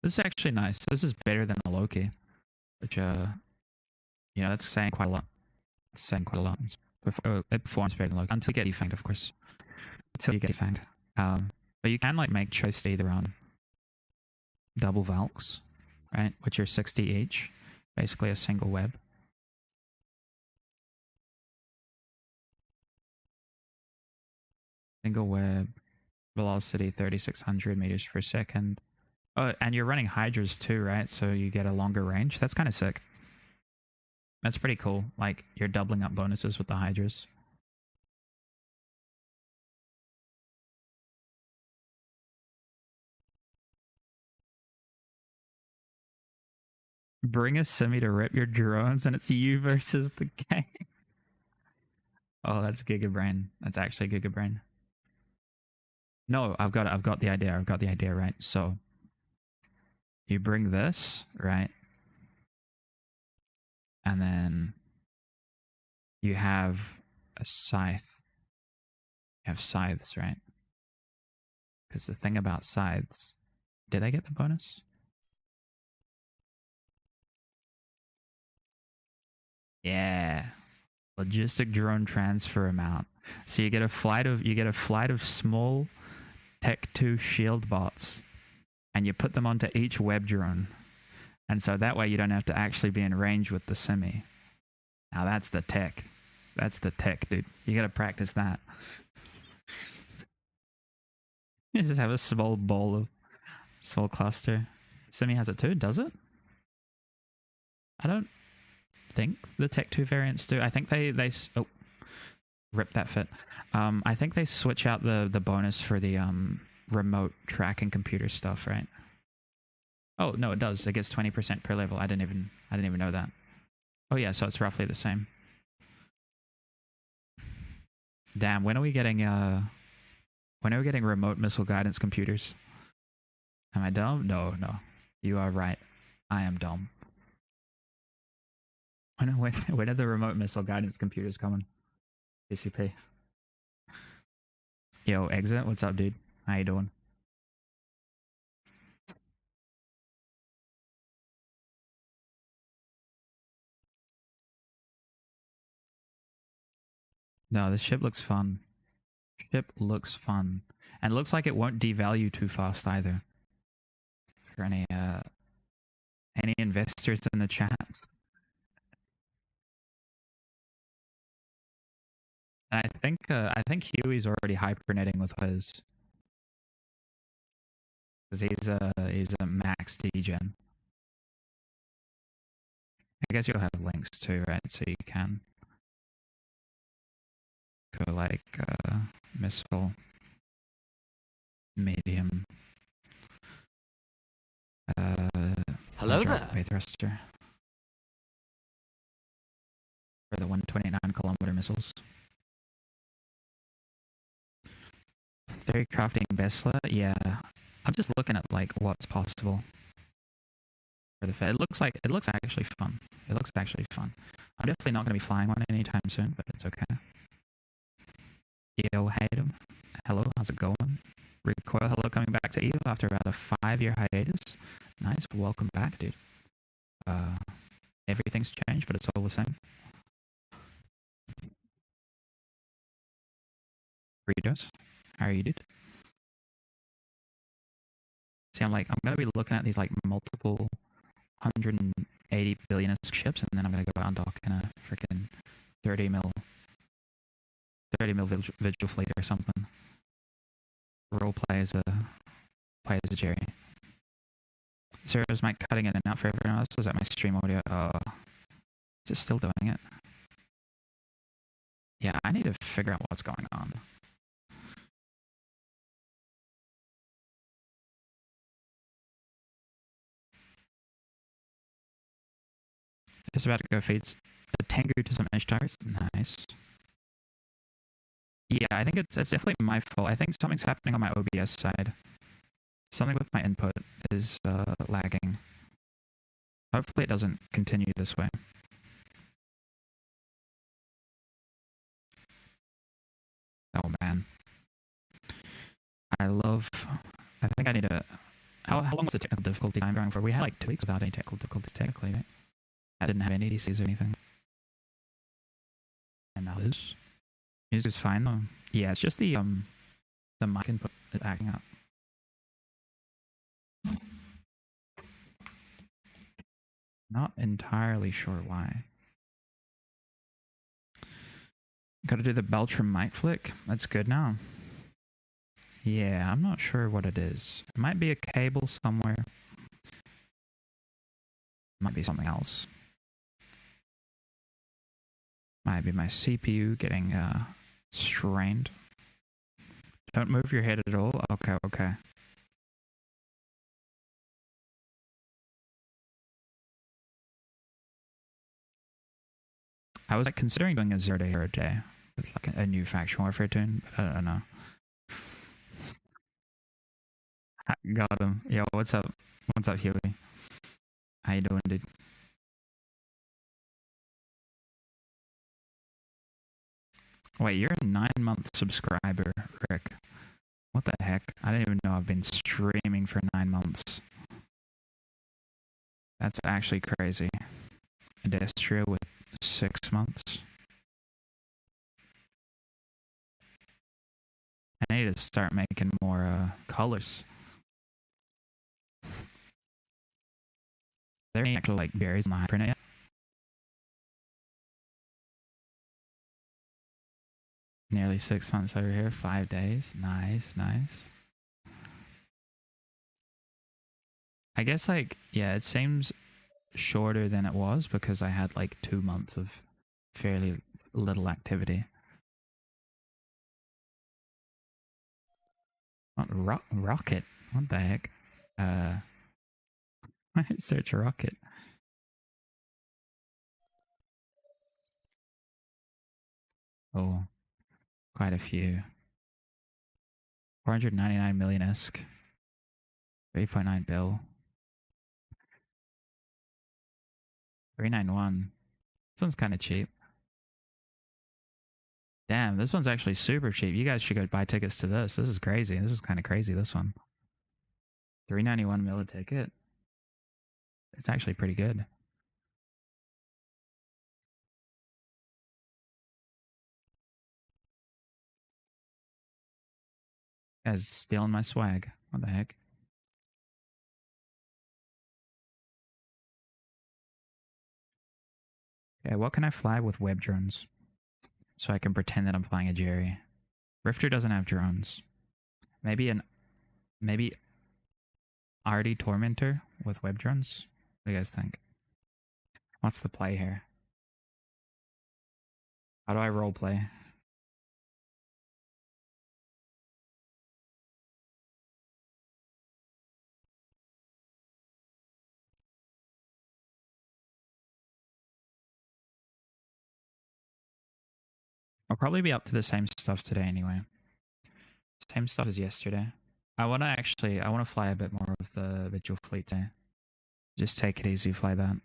S1: This is actually nice. This is better than a Loki. Which, that's saying quite a lot. It performs better than Loki. Until you get defanged, of course. But you can, make choice either on double Valks, right? Which are 60 each. Basically a single web. Single web, velocity 3,600 meters per second. Oh, and you're running Hydras too, right? So you get a longer range. That's kind of sick. That's pretty cool. Like, you're doubling up bonuses with the Hydras. Bring a semi to rip your drones, and it's you versus the gang. Oh, that's Giga Brain. That's actually Giga Brain. No, I've got it. I've got the idea. I've got the idea, right? So you bring this, right? And then you have a scythe. You have scythes, right? Because the thing about scythes, did I get the bonus? Yeah. Logistic drone transfer amount. So you get a flight of small Tech 2 shield bots, and you put them onto each web drone. And so that way you don't have to actually be in range with the semi. Now that's the tech. That's the tech, dude. You gotta practice that. You just have a small cluster. Semi has it too, does it? I don't think the Tech 2 variants do. I think they oh, rip that fit. I think they switch out the bonus for the remote tracking computer stuff, right? Oh no, it does. It gets 20% per level. I didn't even know that. Oh yeah, so it's roughly the same. Damn, when are we getting remote missile guidance computers? Am I dumb? No. You are right. I am dumb. When are the remote missile guidance computers coming? PCP. Yo, Exit, what's up, dude? How you doing? No, this ship looks fun. Ship looks fun. And looks like it won't devalue too fast either. For any investors in the chat. And I think Huey's already hypernetting with his. Because he's a max degen. I guess you'll have links too, right? So you can go like missile, medium,
S3: hello there.
S1: Way thruster for the 129-kilometer missiles. Theory crafting Besla, yeah. I'm just looking at like what's possible for the Fed. It looks actually fun. It looks actually fun. I'm definitely not going to be flying one anytime soon, but it's okay. Yo, Hayden. Hello, how's it going? Recoil, hello, coming back to Eve after about a 5-year hiatus. Nice, welcome back, dude. Everything's changed, but it's all the same. Readers, how are you, dude? See, I'm gonna be looking at these like multiple 180 billion ships, and then I'm gonna go out and dock in a freaking 30 mil vigil fleet or something. Role play as a Jerry. So is Mike cutting in and out for everyone else? Was that my stream audio? Is it still doing it? Yeah, I need to figure out what's going on. Just about to go feeds a Tengu to some Ishtars. Nice. Yeah, I think it's definitely my fault. I think something's happening on my OBS side. Something with my input is lagging. Hopefully it doesn't continue this way. Oh man. I think I need to... How long was the technical difficulty time going for? We had like 2 weeks without any technical difficulties technically, right? I didn't have any ADCs or anything. And now this is fine though. Yeah, it's just the mic input is acting up. Not entirely sure why. Gotta do the Beltram mic flick. That's good now. Yeah, I'm not sure what it is. It might be a cable somewhere. Might be something else. Might be my CPU getting strained. Don't move your head at all. Okay, okay. I was like considering doing a 0 to hero day with like a new faction warfare tune, but I don't know. Got him. Yo, what's up? What's up, Huey? How you doing, dude? Wait, you're a 9-month subscriber, Rick. What the heck? I didn't even know I've been streaming for 9 months. That's actually crazy. Adestria with 6 months. I need to start making more colors. There ain't actually like berries in the hypernet yet. Nearly 6 months over here, 5 days. Nice, nice. I guess like, yeah, it seems shorter than it was because I had like 2 months of fairly little activity. Rocket? What the heck? Search rocket. Oh, quite a few. 499 million esque. 3.9 bill. 391. This one's kind of cheap. Damn, this one's actually super cheap. You guys should go buy tickets to this. This is crazy. This is kind of crazy, this one. 391 mil a ticket. It's actually pretty good. Guys stealing my swag. What the heck? Okay, what can I fly with web drones? So I can pretend that I'm flying a Jerry. Rifter doesn't have drones. Maybe Artie Tormentor with web drones? What do you guys think? What's the play here? How do I roleplay? I'll probably be up to the same stuff today anyway. Same stuff as yesterday. I want to fly a bit more with the Vigil Fleet today. Just take it easy, fly that.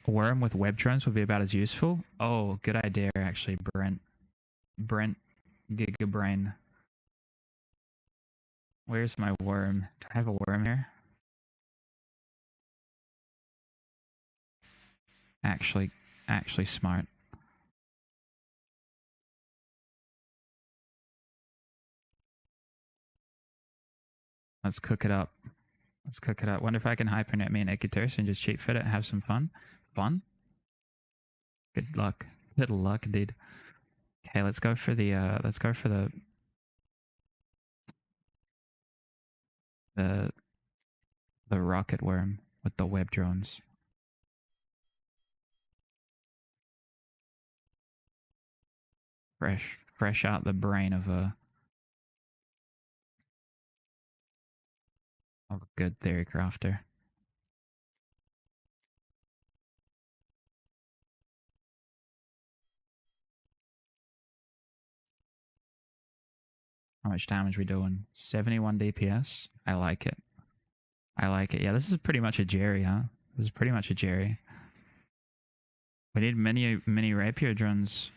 S1: A worm with web drones would be about as useful. Oh, good idea, actually, Brent. Gigabrain. Where's my worm? Do I have a worm here? Actually smart. Let's cook it up. Let's cook it up. Wonder if I can hypernet me an Ikaterse and just cheat fit it and have some fun. Fun? Good luck. Good luck, dude. Okay, let's go for the the rocket worm with the web drones. Fresh out the brain of a good theory crafter. How much damage we doing? 71 DPS. I like it. I like it. Yeah, this is pretty much a Jerry, huh? This is pretty much a Jerry. We need many rapier drones.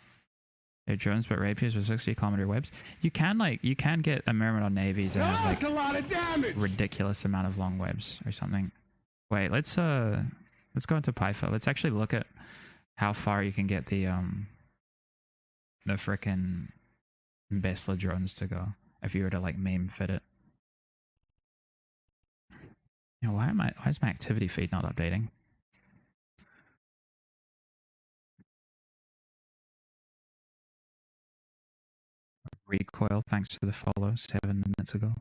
S1: They're drones, but rapiers with 60-kilometer webs. You can get a Myrmidon Navy to have like
S2: a lot of damage.
S1: Ridiculous amount of long webs or something. Wait, let's go into Python. Let's actually look at how far you can get the frickin' Besla drones to go if you were to like meme fit it. You know, why is my activity feed not updating? Recoil, thanks for the follow 7 minutes ago.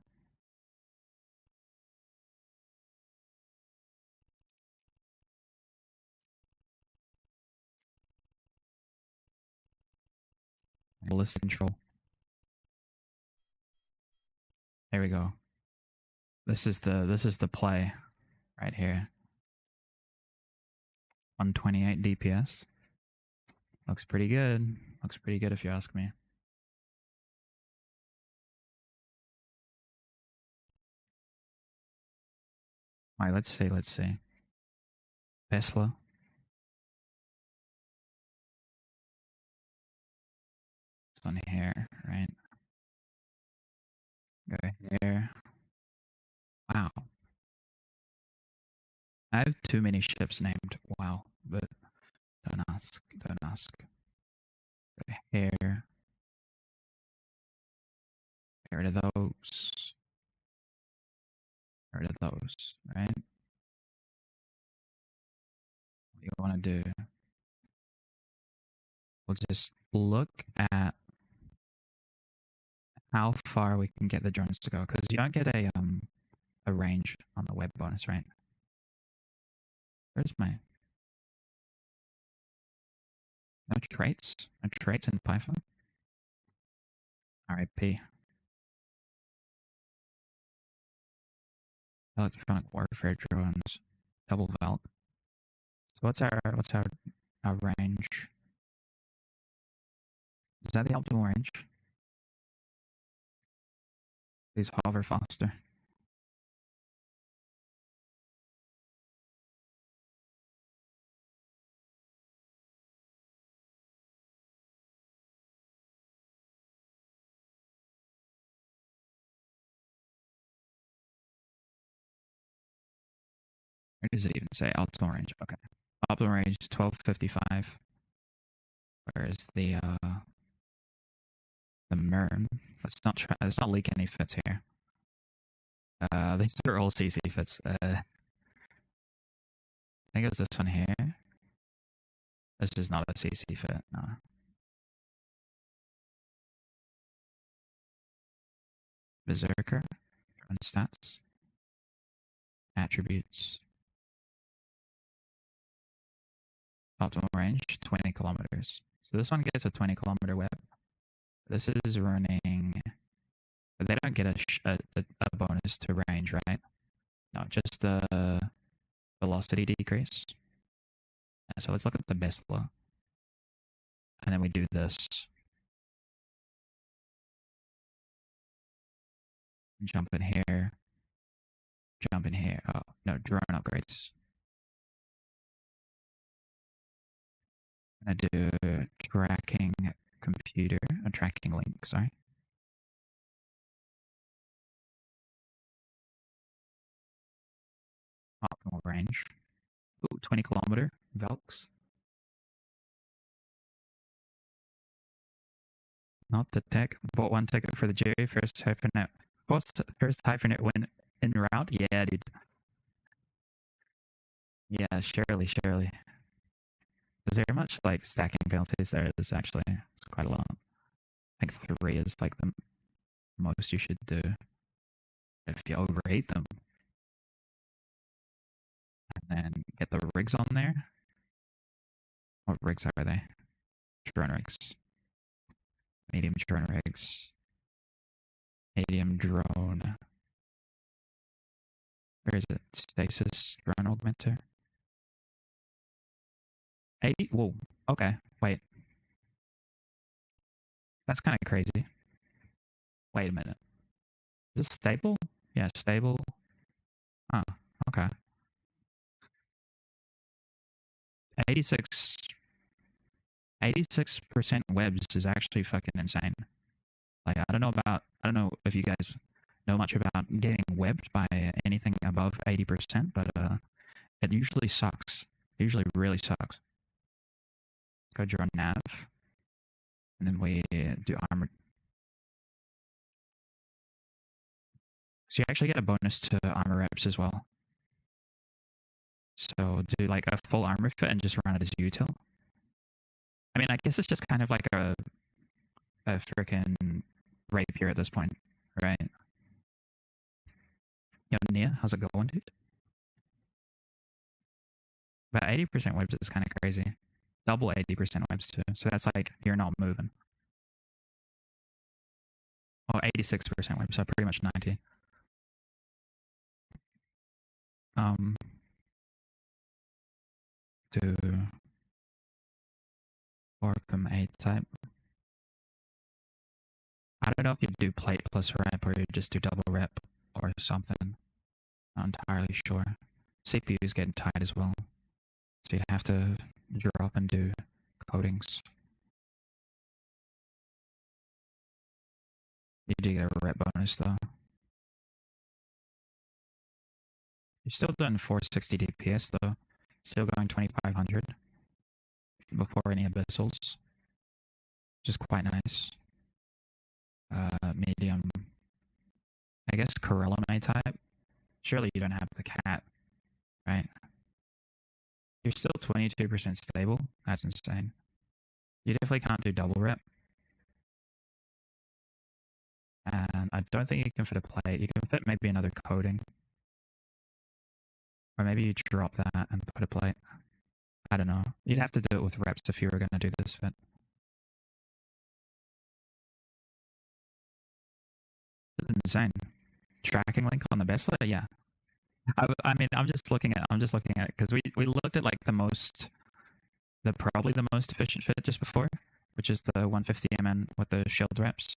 S1: Ballistic control. There we go. This is the play right here. 128 DPS. Looks pretty good. Looks pretty good if you ask me. Alright, let's see. Tesla. This one here, right? Go here. Wow. I have too many ships named wow, but don't ask. Go here. Get rid of those. Get rid of those, right? What you want to do? We'll just look at how far we can get the drones to go, because you don't get a range on the web bonus, right? Where's my no traits? No traits in Python? RIP. Electronic warfare drones. Double Valk. So what's our range? Is that the optimal range? Please hover faster. Where does it even say optimal range? Okay. Optimal range is 1255. Whereas the MERM, let's not leak any fits here. These are all CC fits. I think it was this one here. This is not a CC fit, no. Berserker, drone stats, attributes, optimal range, 20 kilometers. So this one gets a 20-kilometer web. This is running, but they don't get a bonus to range, right? No, just the velocity decrease. So let's look at the best low. And then we do this. Jump in here. Jump in here. Oh, no, drone upgrades. I'm gonna do tracking computer, or tracking link, sorry. Optimal range. Ooh, 20-kilometer Valks. Not the tech. Bought one ticket for the Jerry first hypernet. What's the first hypernet win in route? Yeah, dude. Yeah, surely. Is there much like stacking penalties? There is actually. It's quite a lot. I think 3 is like the most you should do. If you overrate them. And then get the rigs on there. What rigs are they? Drone rigs. Medium drone rigs. Medium drone. Where is it? Stasis drone augmenter. 80? Whoa. Okay. Wait. That's kind of crazy. Wait a minute. Is this stable? Yeah, stable. Oh, okay. 86% webs is actually fucking insane. Like, I don't know if you guys know much about getting webbed by anything above 80%, but it usually sucks. It usually really sucks. Go draw nav, and then we do armor. So you actually get a bonus to armor reps as well. So do like a full armor fit and just run it as util. I mean, I guess it's just kind of like a freaking rapier at this point, right? Yo, Nia, how's it going, dude? But 80% webs is kind of crazy. Double 80% webs too. So that's like, you're not moving.
S4: or 86% whip, so pretty much 90. Do Orcam 8 type. I don't know if you do plate plus rep or you just do double rep or something. Not entirely sure. CPU is getting tight as well, so you'd have to drop and do coatings. You do get a rep bonus though. You're still doing 460 DPS though. Still going 2500 before any abyssals, which is quite nice. Medium, I guess Corella May type. Surely you don't have the cat, right? You're still 22% stable. That's insane. You definitely can't do double rep. And I don't think you can fit a plate. You can fit maybe another coating. Or maybe you drop that and put a plate. I don't know. You'd have to do it with reps if you were going to do this fit. It's insane. Tracking link on the best layer? Yeah. I mean, I'm just looking at it because we looked at like probably the most efficient fit just before, which is the 150 MN with the shield reps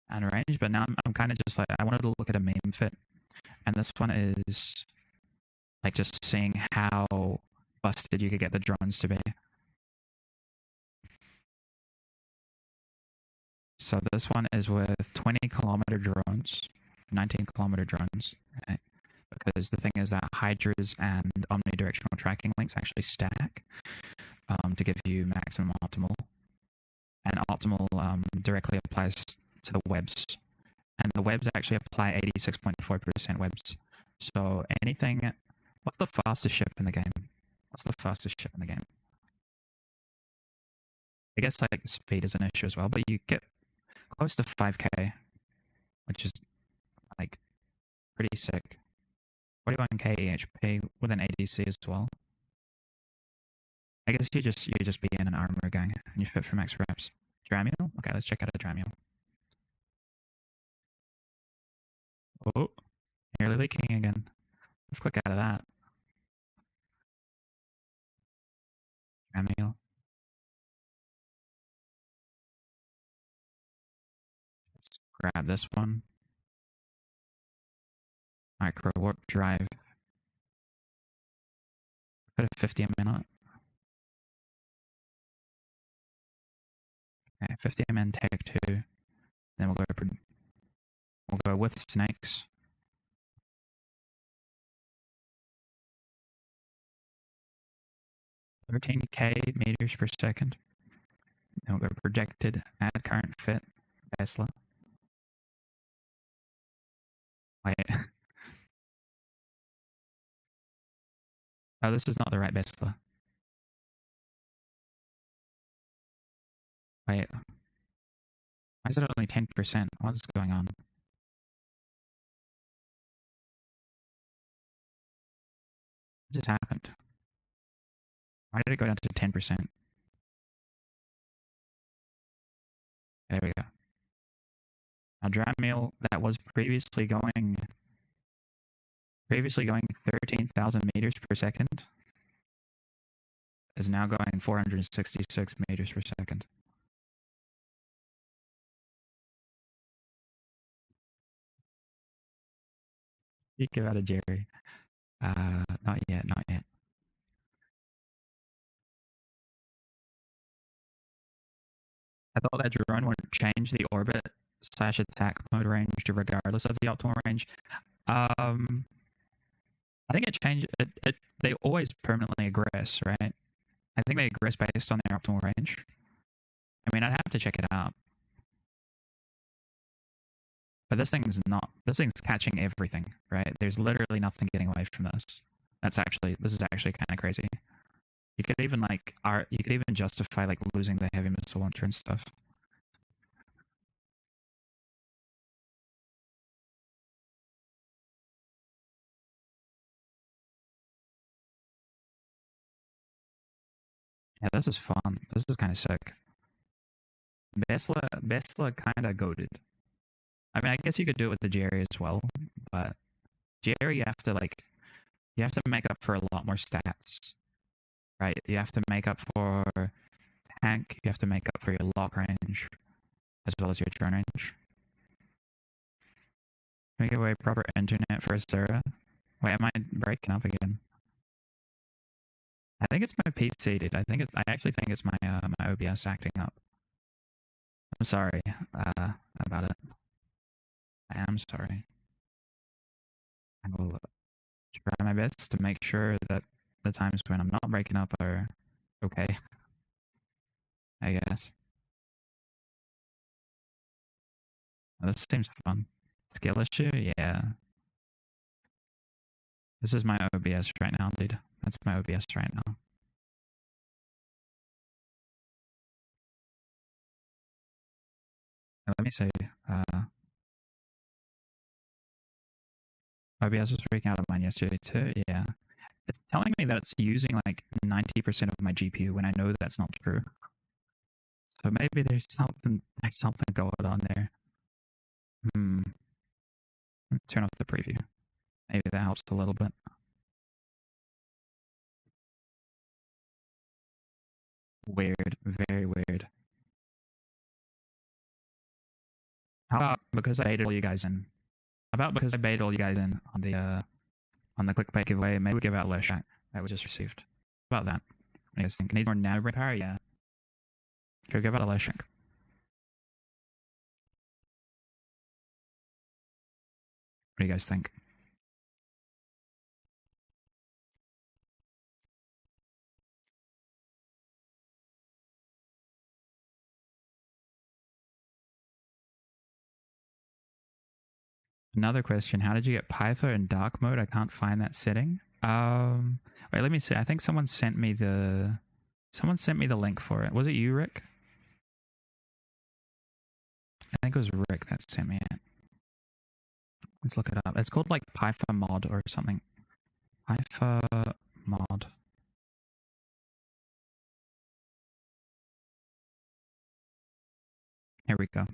S4: and range. But now I'm kind of just like, I wanted to look at a meme fit, and this one is like just seeing how busted you could get the drones to be. So this one is with 20-kilometer drones, 19-kilometer drones, right? Because the thing is that Hydras and omnidirectional tracking links actually stack to give you maximum optimal. And optimal directly applies to the webs. And the webs actually apply 86.4% webs. So anything... What's the fastest ship in the game? What's the fastest ship in the game? I guess like speed is an issue as well, but you get close to 5k, which is like pretty sick. 41k HP with an ADC as well. I guess you just be in an armor gang and you fit for max reps. Dramiel? Okay, let's check out a Dramiel. Oh, nearly leaking again. Let's click out of that. Dramiel. Let's grab this one. Micro warp drive. Put a 50 MN on it. Okay, 50 MN tag 2. Then we'll go with snakes. 13k meters per second. Then we'll go projected, add current fit, Tesla. Wait. Oh, this is not the right Tesla. Wait. Why is it only 10%? What's going on? What just happened? Why did it go down to 10%? There we go. Now Dramiel that was previously going 13,000 meters per second is now going 466 meters per second. You give out a Jerry. Not yet, not yet. I thought that drone would change the orbit / attack mode range regardless of the optimal range. I think it changed. They always permanently aggress, right? I think they aggress based on their optimal range. I mean, I'd have to check it out. But this thing's catching everything, right? There's literally nothing getting away from this. This is actually kind of crazy. You could even justify like losing the heavy missile launcher and stuff. Yeah, this is fun. This is kind of sick. Besla kind of goated. I mean, I guess you could do it with the Jerry as well, but Jerry, you have to make up for a lot more stats, right? You have to make up for tank, you have to make up for your lock range, as well as your drone range. Can we give away proper internet for Asura? Wait, am I breaking up again? I think it's my PC, dude. I actually think it's my my OBS acting up. I'm sorry about it. I am sorry. I will try my best to make sure that the times when I'm not breaking up are okay, I guess. This seems fun. Skill issue? Yeah. This is my OBS right now, dude. That's my OBS right now. Let me see. OBS was freaking out on mine yesterday too. Yeah. It's telling me that it's using like 90% of my GPU when I know that's not true. So maybe there's something going on there. Turn off the preview. Maybe that helps a little bit. Weird. Very weird. How about because I baited all you guys in? Because I baited all you guys in on the clickbait giveaway, maybe we give out less shot that we just received. How about that? What do you guys think? Needs more nano brain power? Yeah. Should we give out a less shank? What do you guys think? Another question: how did you get Python in dark mode? I can't find that setting. Wait, let me see. I think someone sent me the link for it. Was it you, Rick? I think it was Rick that sent me it. Let's look it up. It's called like Python mod or something. Python mod. Here we go.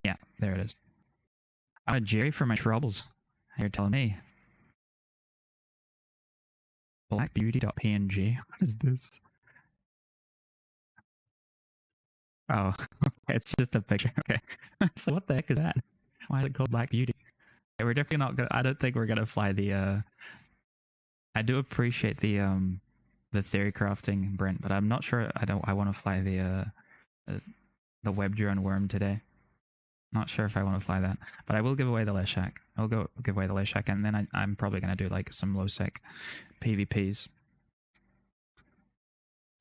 S4: Yeah, there it is. I'm a Jerry for my troubles. You're telling me. Blackbeauty.png. What is this? Oh, it's just a picture. Okay. So what the heck is that? Why is it called Black Beauty? Okay, we're definitely not gonna, I don't think we're gonna fly the I do appreciate the theory crafting, Brent, but I'm not sure I wanna fly the web drone worm today. Not sure if I want to fly that, but I will give away the Leshak. I'll give away the Leshak, and then I'm probably gonna do like some low sec PvPs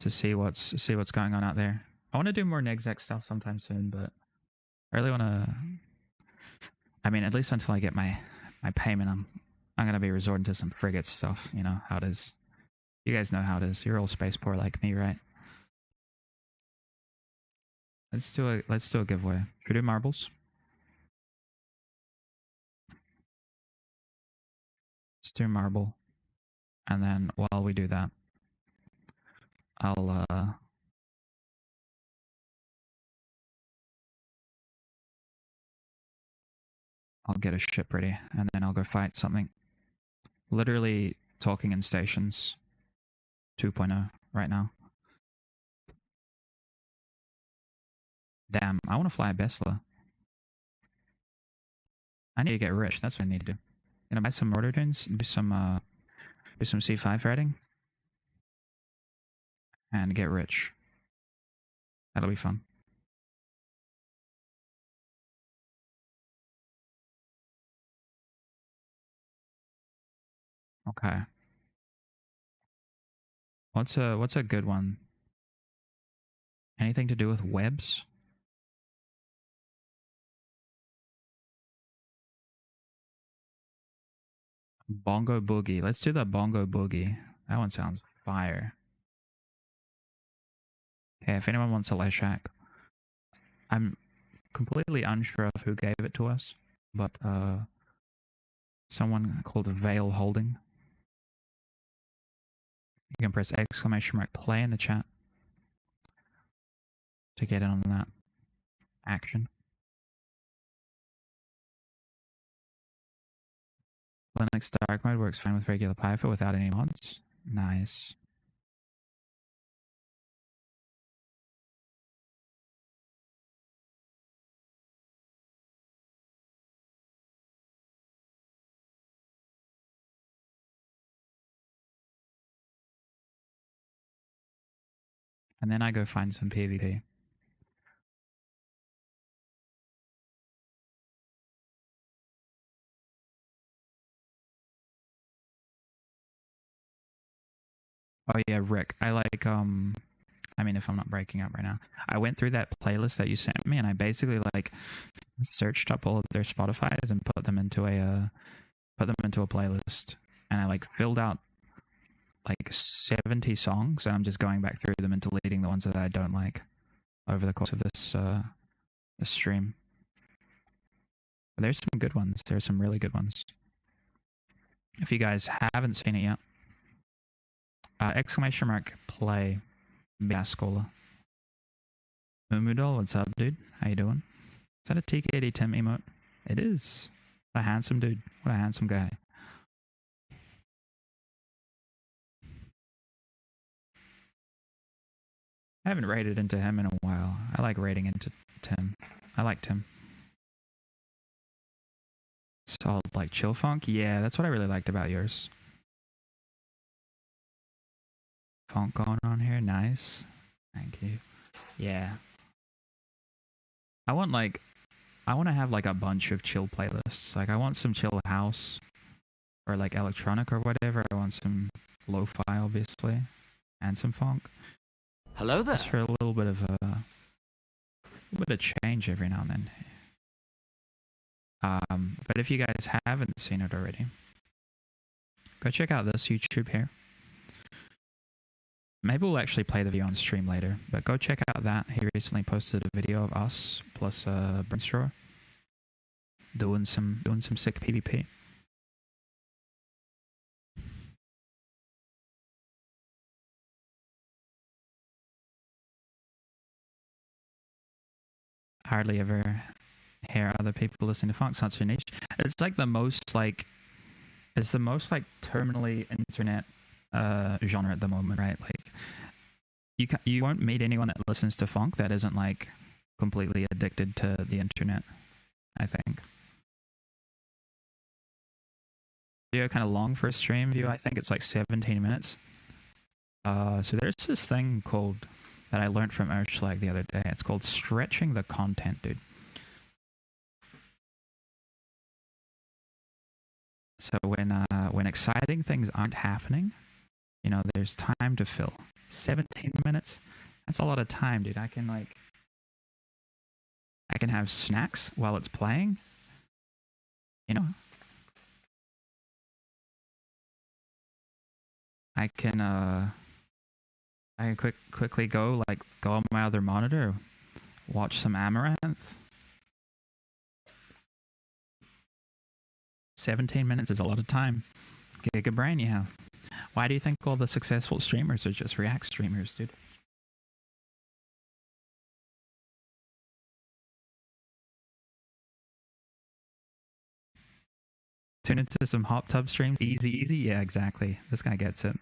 S4: to see what's going on out there. I want to do more Nexec stuff sometime soon, but I really want to. I mean, at least until I get my payment, I'm gonna be resorting to some frigate stuff. You know how it is. You guys know how it is. You're all space poor like me, right? Let's do a giveaway. Should we do marbles? Let's do marble, and then while we do that, I'll get a ship ready, and then I'll go fight something. Literally talking in stations 2.0 right now. Damn, I want to fly a Besla. I need to get rich. That's what I need to do. Gonna buy some mortar tunes, do some C5 riding, and get rich. That'll be fun. Okay. What's a good one? Anything to do with webs? Bongo Boogie. Let's do the Bongo Boogie. That one sounds fire. Okay, if anyone wants a Leshak, I'm completely unsure of who gave it to us, but someone called Vale Holding. You can press exclamation mark play in the chat. to get in on that action. Linux dark mode works fine with regular Python without any mods. Nice. And then I go find some PvP. Oh yeah, Rick. I like I mean if I'm not breaking up right now. I went through that playlist that you sent me and I basically like searched up all of their Spotify's and put them into a playlist. And I like filled out like 70 songs and I'm just going back through them and deleting the ones that I don't like over the course of this stream. But there's some good ones. There's some really good ones. If you guys haven't seen it yet, exclamation mark play Biascola. Mumudol, what's up, dude? How you doing? Is that a TKD Tim emote? It is. What a handsome dude. What a handsome guy. I haven't raided into him in a while. I like raiding into Tim. I like Tim. Solid, like chill funk? Yeah, that's what I really liked about yours. Funk going on here, nice. Thank you. Yeah. I want to have like a bunch of chill playlists. Like I want some chill house or like electronic or whatever. I want some lo-fi obviously and some funk.
S3: Hello there.
S4: Just for a little bit of change every now and then. But if you guys haven't seen it already, go check out this YouTube here. Maybe we'll actually play the video on stream later, but go check out that. He recently posted a video of us plus Brainstorm doing some sick PvP. Hardly ever hear other people listening to funk. It's not so niche. It's like the most like terminally internet genre at the moment, right? Like you won't meet anyone that listens to funk that isn't like completely addicted to the internet, I think. Video kind of long for a stream view. I think it's like 17 minutes. So there's this thing called that I learned from Urschlag the other day. It's called stretching the content, dude. So when exciting things aren't happening, you know, there's time to fill. 17 minutes? That's a lot of time, dude. I can have snacks while it's playing. You know? I can quickly go on my other monitor, watch some Amaranth. 17 minutes is a lot of time. Giga brain you have. Why do you think all the successful streamers are just React streamers, dude? Tune into some hot tub streams. Easy. Yeah, exactly. This guy gets it.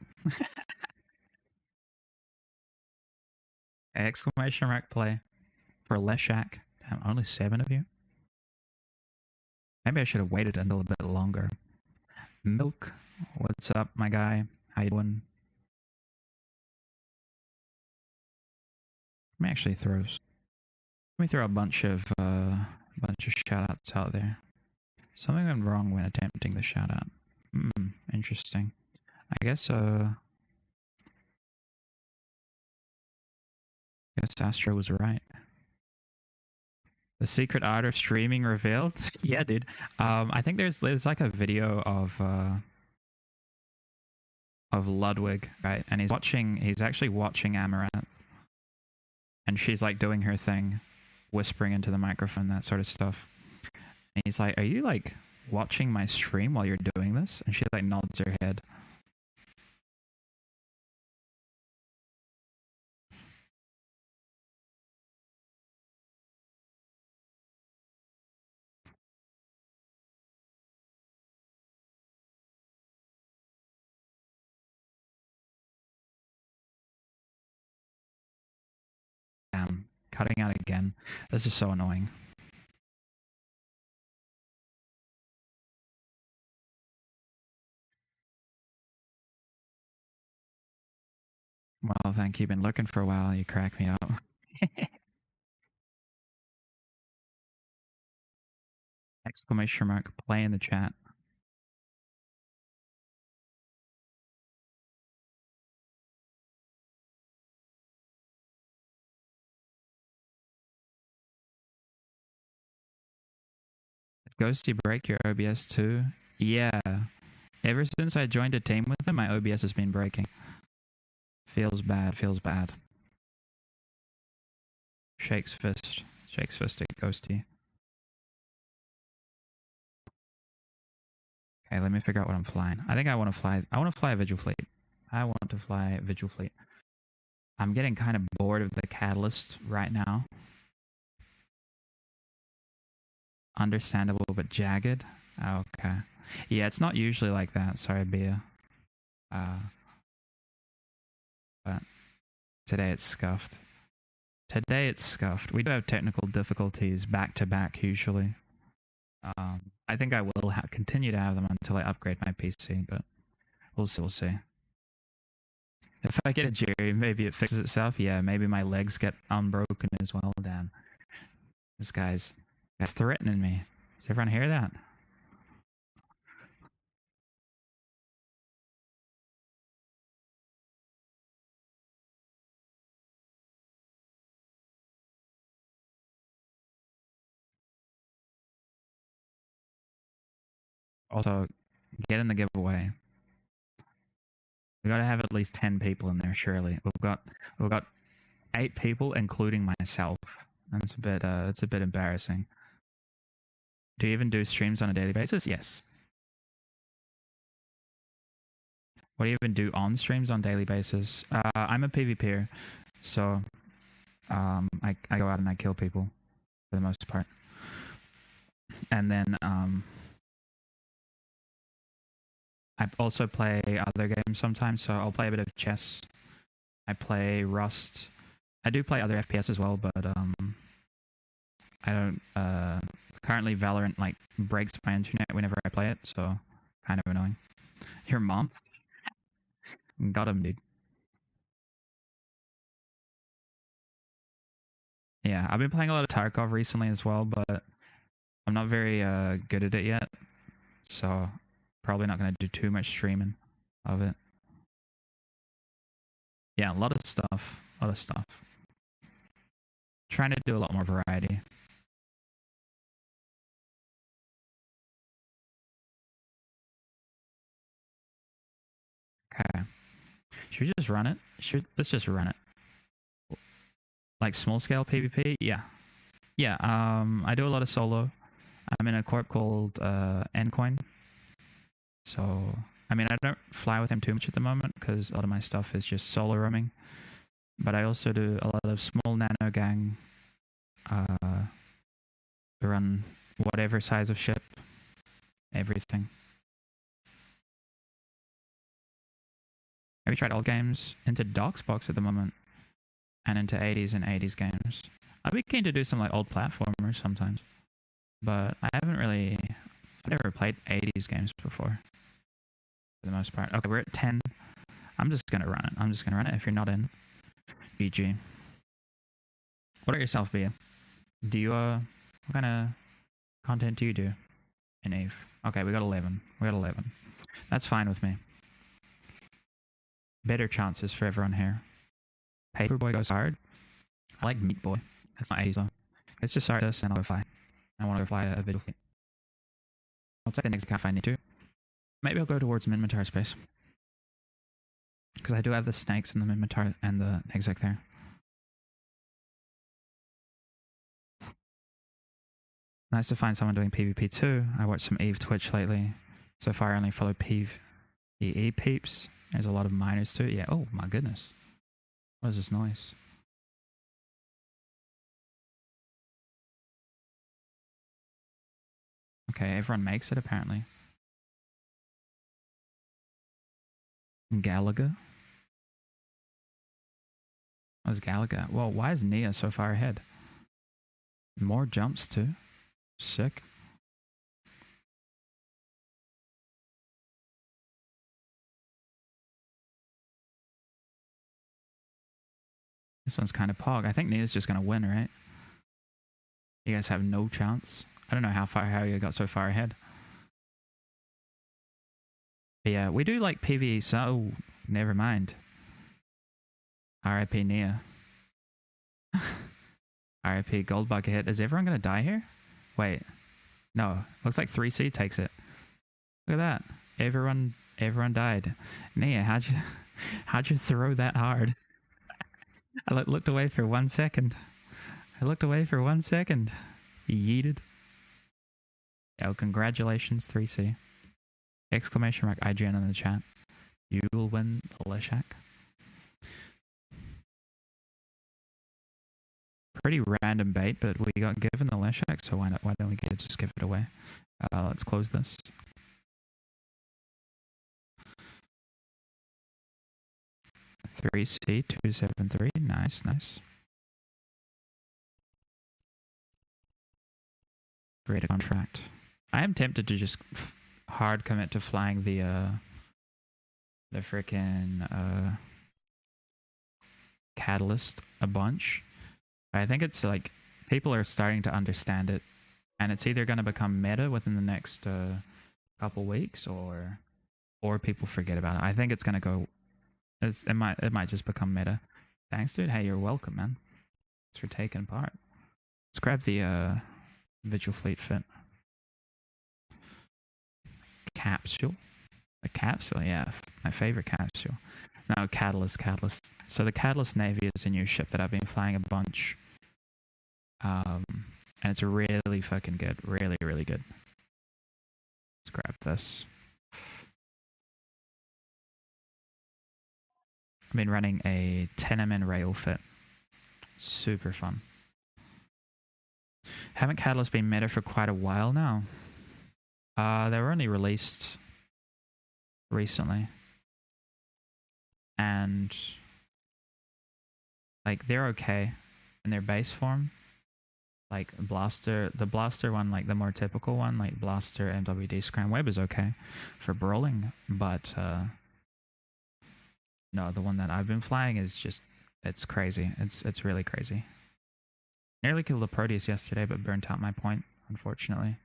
S4: Exclamation mark play for Leshak. Damn, only 7 of you? Maybe I should have waited until a bit longer. Milk, what's up, my guy? How you doing? Let me actually throw a bunch of shout outs out there. Something went wrong when attempting the shout out. Interesting. I guess Astro was right. The secret art of streaming revealed? Yeah, dude. I think there's like a video of Ludwig, right? And he's actually watching Amaranth. And she's like doing her thing, whispering into the microphone, that sort of stuff. And he's like, "Are you like watching my stream while you're doing this?" And she like nods her head. cutting out again. This is so annoying. Well, thank you. Been looking for a while. You crack me up. Exclamation mark, play in the chat. Ghosty break your OBS too? Yeah. Ever since I joined a team with him, my OBS has been breaking. Feels bad, feels bad. Shakes fist. Shakes fist at Ghosty. Okay, let me figure out what I'm flying. I think I want to fly a Vigil Fleet. I want to fly Vigil Fleet. I'm getting kind of bored of the Catalyst right now. Understandable, but jagged? Okay. Yeah, it's not usually like that. Sorry, Bia. But today it's scuffed. Today it's scuffed. We do have technical difficulties back to back usually. I think I will continue to have them until I upgrade my PC, but we'll see. We'll see. If I get a Jerry, maybe it fixes itself. Yeah, maybe my legs get unbroken as well. Damn. This guy's threatening me. Does everyone hear that? Also, get in the giveaway. We gotta have at least 10 people in there, surely. We've got 8 people, including myself. That's a bit embarrassing. Do you even do streams on a daily basis? Yes. What do you even do on streams on a daily basis? I'm a PvPer, so I go out and I kill people for the most part. And then I also play other games sometimes, so I'll play a bit of chess. I play Rust. I do play other FPS as well, but I don't. Currently, Valorant like breaks my internet whenever I play it, so kind of annoying. Your mom? Got him, dude. Yeah, I've been playing a lot of Tarkov recently as well, but I'm not very good at it yet, so probably not going to do too much streaming of it. Yeah, a lot of stuff. A lot of stuff. Trying to do a lot more variety. Okay. Should we just run it? Let's just run it. Like small scale PvP? Yeah. Yeah, I do a lot of solo. I'm in a corp called Ncoin. So, I mean, I don't fly with him too much at the moment because a lot of my stuff is just solo roaming. But I also do a lot of small nano gang. Run whatever size of ship. Everything. Have you tried old games? Into Doxbox at the moment. And into 80s and 80s games. I'd be keen to do some like old platformers sometimes. But I've never played 80s games before. For the most part. Okay, we're at 10. I'm just gonna run it. If you're not in, GG. What about yourself, Bia? Do you what kind of content do you do in Eve? Okay, we got 11. That's fine with me. Better chances for everyone here. Paperboy goes hard. I like Meat Boy. That's not 80s though. Let's just start this and I'll go fly. I want to go fly a Vigil Fleet. I'll take the next if I need to. Maybe I'll go towards Minmatar space. Because I do have the snakes and the Minmatar and the exec there. Nice to find someone doing PvP too. I watched some Eve Twitch lately. So far I only follow PvE peeps. There's a lot of miners too. Yeah, oh my goodness. What is this noise? Okay, everyone makes it apparently. Galaga? Was Gallagher? Well, why is Nia so far ahead? More jumps too. Sick. This one's kind of pog. I think Nia's just gonna win, right? You guys have no chance. I don't know how you got so far ahead. But yeah, we do like PvE, so never mind. RIP Nia. RIP Gold Bucket hit. Is everyone gonna die here? Wait. No. Looks like 3C takes it. Look at that. Everyone died. Nia, how'd you throw that hard? I looked away for 1 second. Yeeted. Oh, congratulations, 3C. Exclamation mark IGN in the chat. You will win the Leshak. Pretty random bait, but we got given the Leshak, so why don't we just give it away? Let's close this. Three C 273. Nice. Great contract. I am tempted to just hard commit to flying the frickin' catalyst a bunch. I think it's like people are starting to understand it, and it's either going to become meta within the next couple weeks, or people forget about it. I think it's going to go. It might just become meta. Thanks, dude. Hey, you're welcome, man. Thanks for taking part. Let's grab the Vigil Fleet Fit capsule. The capsule, yeah, my favorite capsule. No, Catalyst. So the Catalyst Navy is a new ship that I've been flying a bunch. And it's really fucking good. Really, really good. Let's grab this. I've been running a 10MN rail fit. Super fun. Haven't Catalyst been meta for quite a while now? They were only released recently. And like they're okay in their base form. Like the Blaster one, like the more typical one, like Blaster, MWD, Scram Web is okay for brawling, but no, the one that I've been flying is just, it's crazy. It's really crazy. Nearly killed the Proteus yesterday, but burnt out my point, unfortunately.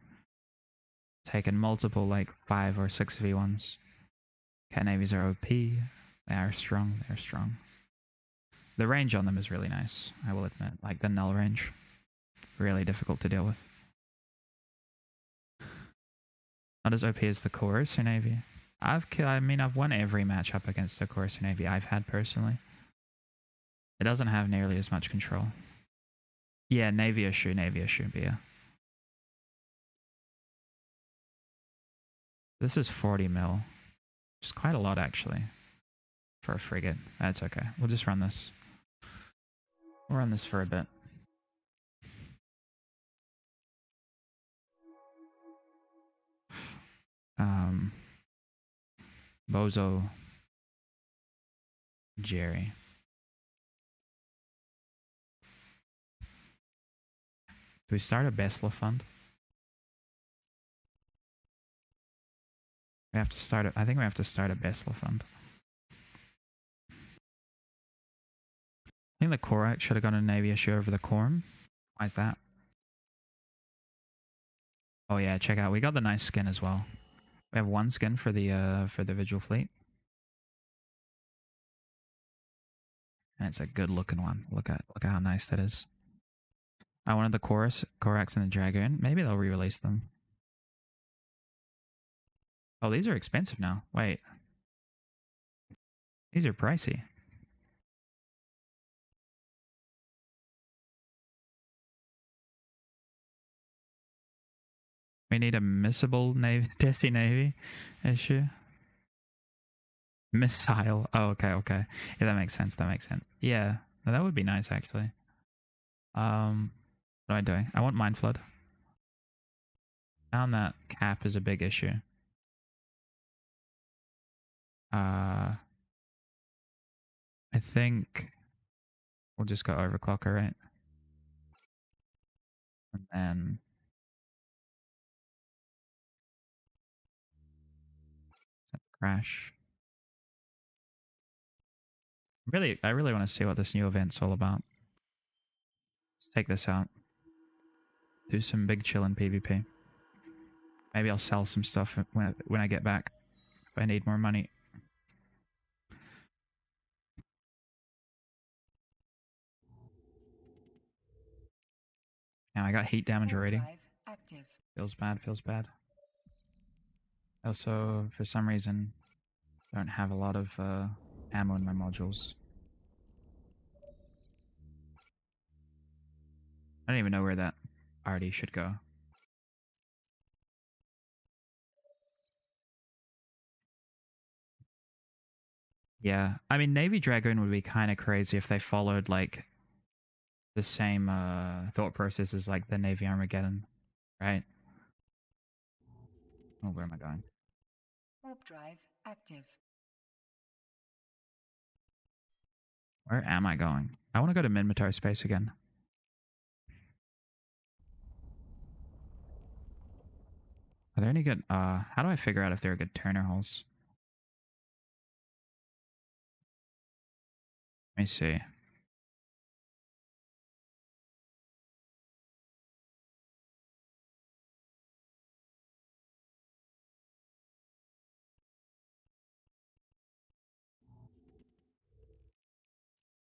S4: Taken multiple like 5 or 6 V1s. Cat navies are OP. They are strong. The range on them is really nice, I will admit. Like the null range. Really difficult to deal with. Not as OP as the Courser Navy. I've won every matchup against the Courser Navy I've had personally. It doesn't have nearly as much control. Yeah, Navy issue, but yeah. This is 40 mil. It's quite a lot actually. For a frigate. That's okay. We'll just run this. We'll run this for a bit. Bozo. Geri. Do we start a Besla fund? We have to start I think we have to start a Besla fund. I think the Korak should have gone a Navy issue over the Korm. Why is that? Oh yeah, check out. We got the nice skin as well. We have one skin for the Vigil Fleet. And it's a good looking one. Look at how nice that is. I wanted the Koraks and the Dragoon. Maybe they'll re-release them. Oh, these are expensive now. Wait. These are pricey. We need a missable Navy, Desi Navy issue. Missile. Oh, okay. Yeah, that makes sense. Yeah, no, that would be nice actually. What am I doing? I want Mind Flood. Found that cap is a big issue. I think We'll just go overclocker, right? And then crash. I really want to see what this new event's all about. Let's take this out. Do some big chill in PvP. Maybe I'll sell some stuff when I get back. If I need more money. Now I got heat damage already. Feels bad, feels bad. Also, for some reason, don't have a lot of ammo in my modules. I don't even know where that arty should go. Yeah, I mean, Navy Dragoon would be kind of crazy if they followed, like, the same thought process as, like, the Navy Armageddon, right? Oh, where am I going?
S5: Warp drive active.
S4: Where am I going? I want to go to Minmatar space again. Are there any good, how do I figure out if there are good Turner holes? Let me see.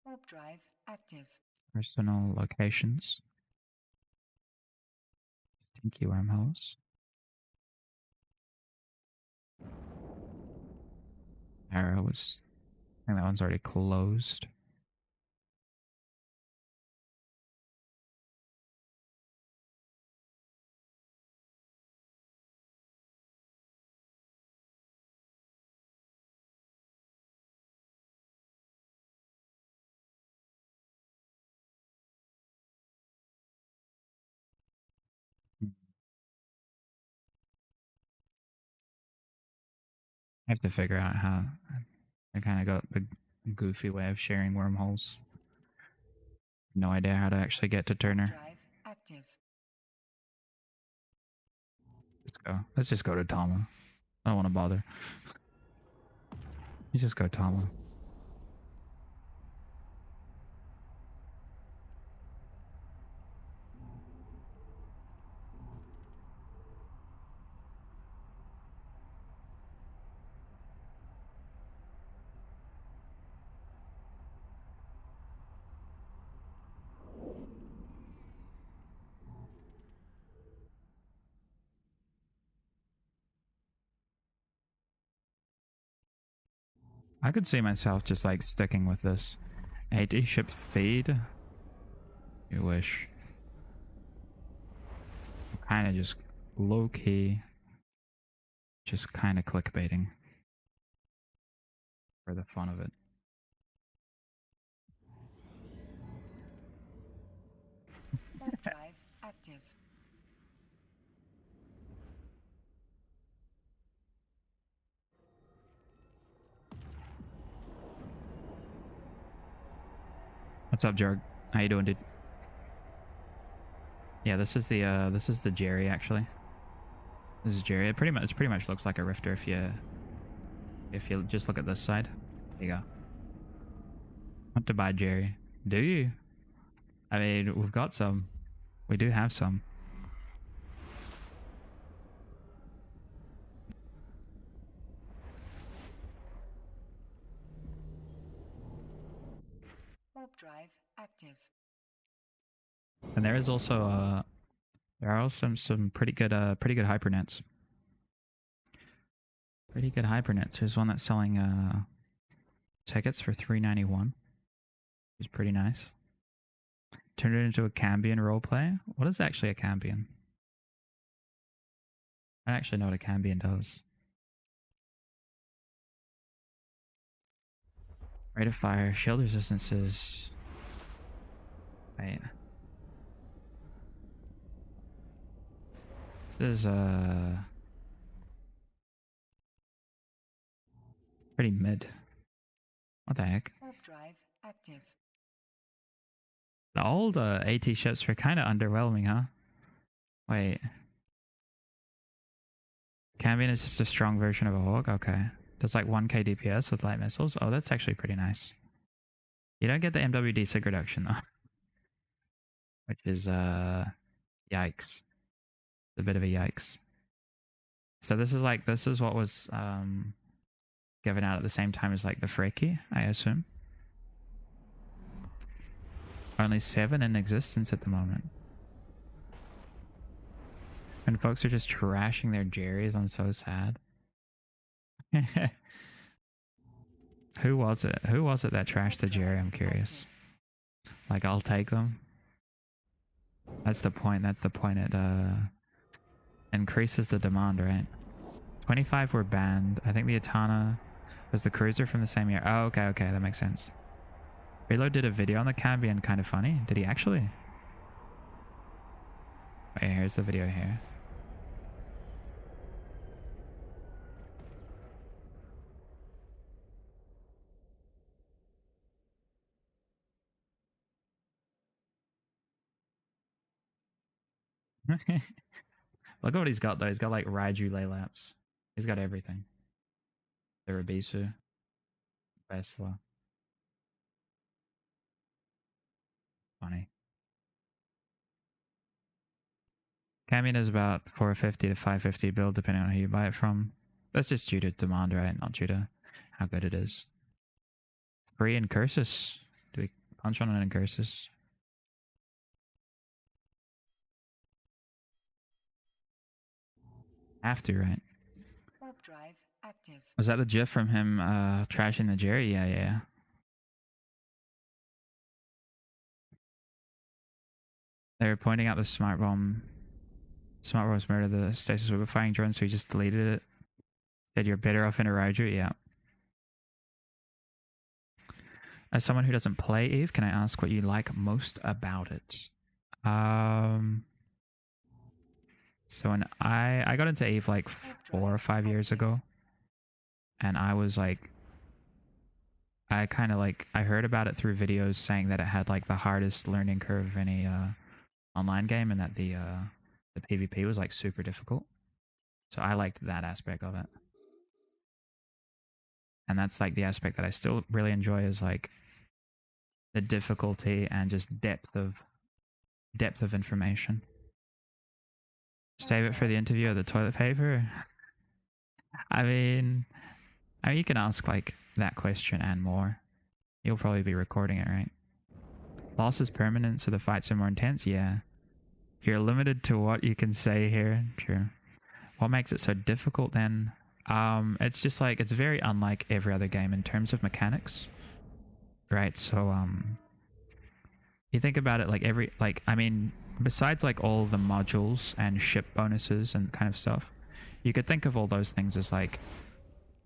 S5: Warp drive active.
S4: Personal locations. Stinky wormholes. Arrow was... I think that one's already closed. I have to figure out how... I kind of got the goofy way of sharing wormholes. No idea how to actually get to Turner.
S5: Drive active.
S4: Let's go. Let's just go to Tama. I don't want to bother. You just go Tama. I could see myself just like sticking with this 80 ship feed. You wish. Kind of just low key, just kind of clickbaiting for the fun of it.
S5: Warp drive active.
S4: What's up, Jorg? How you doing, dude? Yeah, this is the Geri actually. This is Geri. It pretty much looks like a Rifter if you just look at this side. There you go. Want to buy Geri? Do you? I mean, we've got some. We do have some.
S5: Warp drive active.
S4: And there is also there are also some pretty good hypernets. Pretty good hypernets. There's one that's selling tickets for $3.91. Which is pretty nice. Turn it into a Cambion roleplay. What is actually a Cambion? I don't actually know what a Cambion does. Rate of fire, shield resistances. Wait. This is pretty mid. What the heck?
S5: Warp drive active.
S4: The old AT ships were kind of underwhelming, huh? Wait. Cambion is just a strong version of a Hawk? Okay. Does like 1k DPS with light missiles? Oh, that's actually pretty nice. You don't get the MWD sig reduction though. Which is, yikes. It's a bit of a yikes. So this is what was, given out at the same time as like the Freaky, I assume. Only 7 in existence at the moment. And folks are just trashing their Jerrys, I'm so sad. Who was it? Who was it that trashed the Jerry? I'm curious. Like, I'll take them. That's the point. That's the point. It increases the demand, right? 25 were banned. I think the Atana was the cruiser from the same year. Oh, okay, okay. That makes sense. Reload did a video on the Cambion, kind of funny. Did he actually? Wait, here's the video here. Look at what he's got though. He's got like Raiju Laylaps. He's got everything. The Rabisu. Vesla. Funny. Cambion is about 450 to 550 build depending on who you buy it from. That's just due to demand, right? Not due to how good it is. Free Incursus. Do we punch on an Incursus? Have to, right?
S5: Warp drive active.
S4: Was that the GIF from him trashing the Jerry? Yeah, yeah. They were pointing out the smart bomb. Smart bomb's murdered the stasis whipifying drone, so he just deleted it. Said you're better off in a Raiju? Yeah. As someone who doesn't play Eve, can I ask what you like most about it? So when I got into Eve like 4 or 5 years ago, and I was like, I heard about it through videos saying that it had like the hardest learning curve of any online game, and that the PvP was like super difficult. So I liked that aspect of it, and that's like the aspect that I still really enjoy is like the difficulty and just depth of information. Save it for the interview or the toilet paper. I mean, you can ask like that question and more. You'll probably be recording it, right? Loss is permanent, so the fights are more intense. Yeah, you're limited to what you can say here. Sure. What makes it so difficult then? It's just like it's very unlike every other game in terms of mechanics, right? So you think about it like I mean, besides like all the modules and ship bonuses and kind of stuff, you could think of all those things as like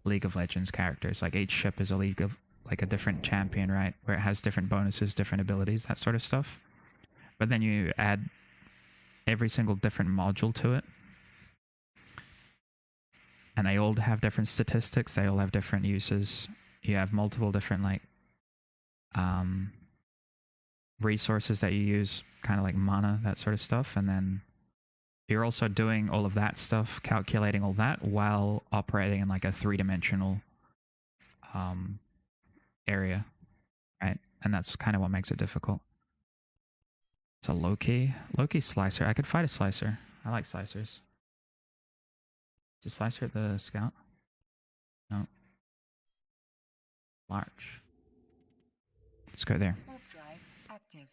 S4: League of Legends characters. Like each ship is a different champion, right? Where it has different bonuses, different abilities, that sort of stuff. But then you add every single different module to it, and they all have different statistics. They all have different uses. You have multiple different like resources that you use, kind of like mana, that sort of stuff. And then you're also doing all of that stuff, calculating all that while operating in like a 3-dimensional area, right? And that's kind of what makes it difficult. It's a low-key slicer. I could fight a slicer. I like slicers. Is a slicer at the scout? No. Large. Let's go there.
S5: Warp drive active.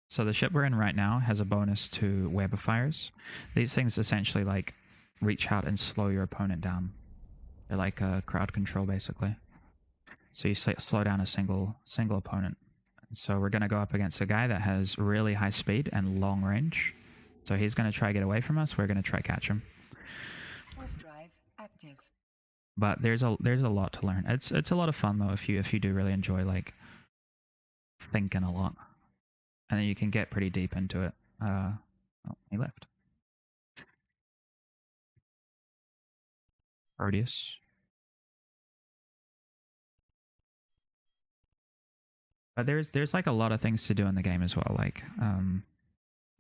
S4: So the ship we're in right now has a bonus to webifiers. These things essentially like reach out and slow your opponent down. They're like crowd control basically. So you slow down a single opponent. So we're going to go up against a guy that has really high speed and long range. So he's going to try to get away from us. We're going to try catch him.
S5: Warp drive active.
S4: But there's a lot to learn. It's a lot of fun though if you do really enjoy like thinking a lot, and then you can get pretty deep into it. Oh, he left. Proteus. But there's like a lot of things to do in the game as well. Like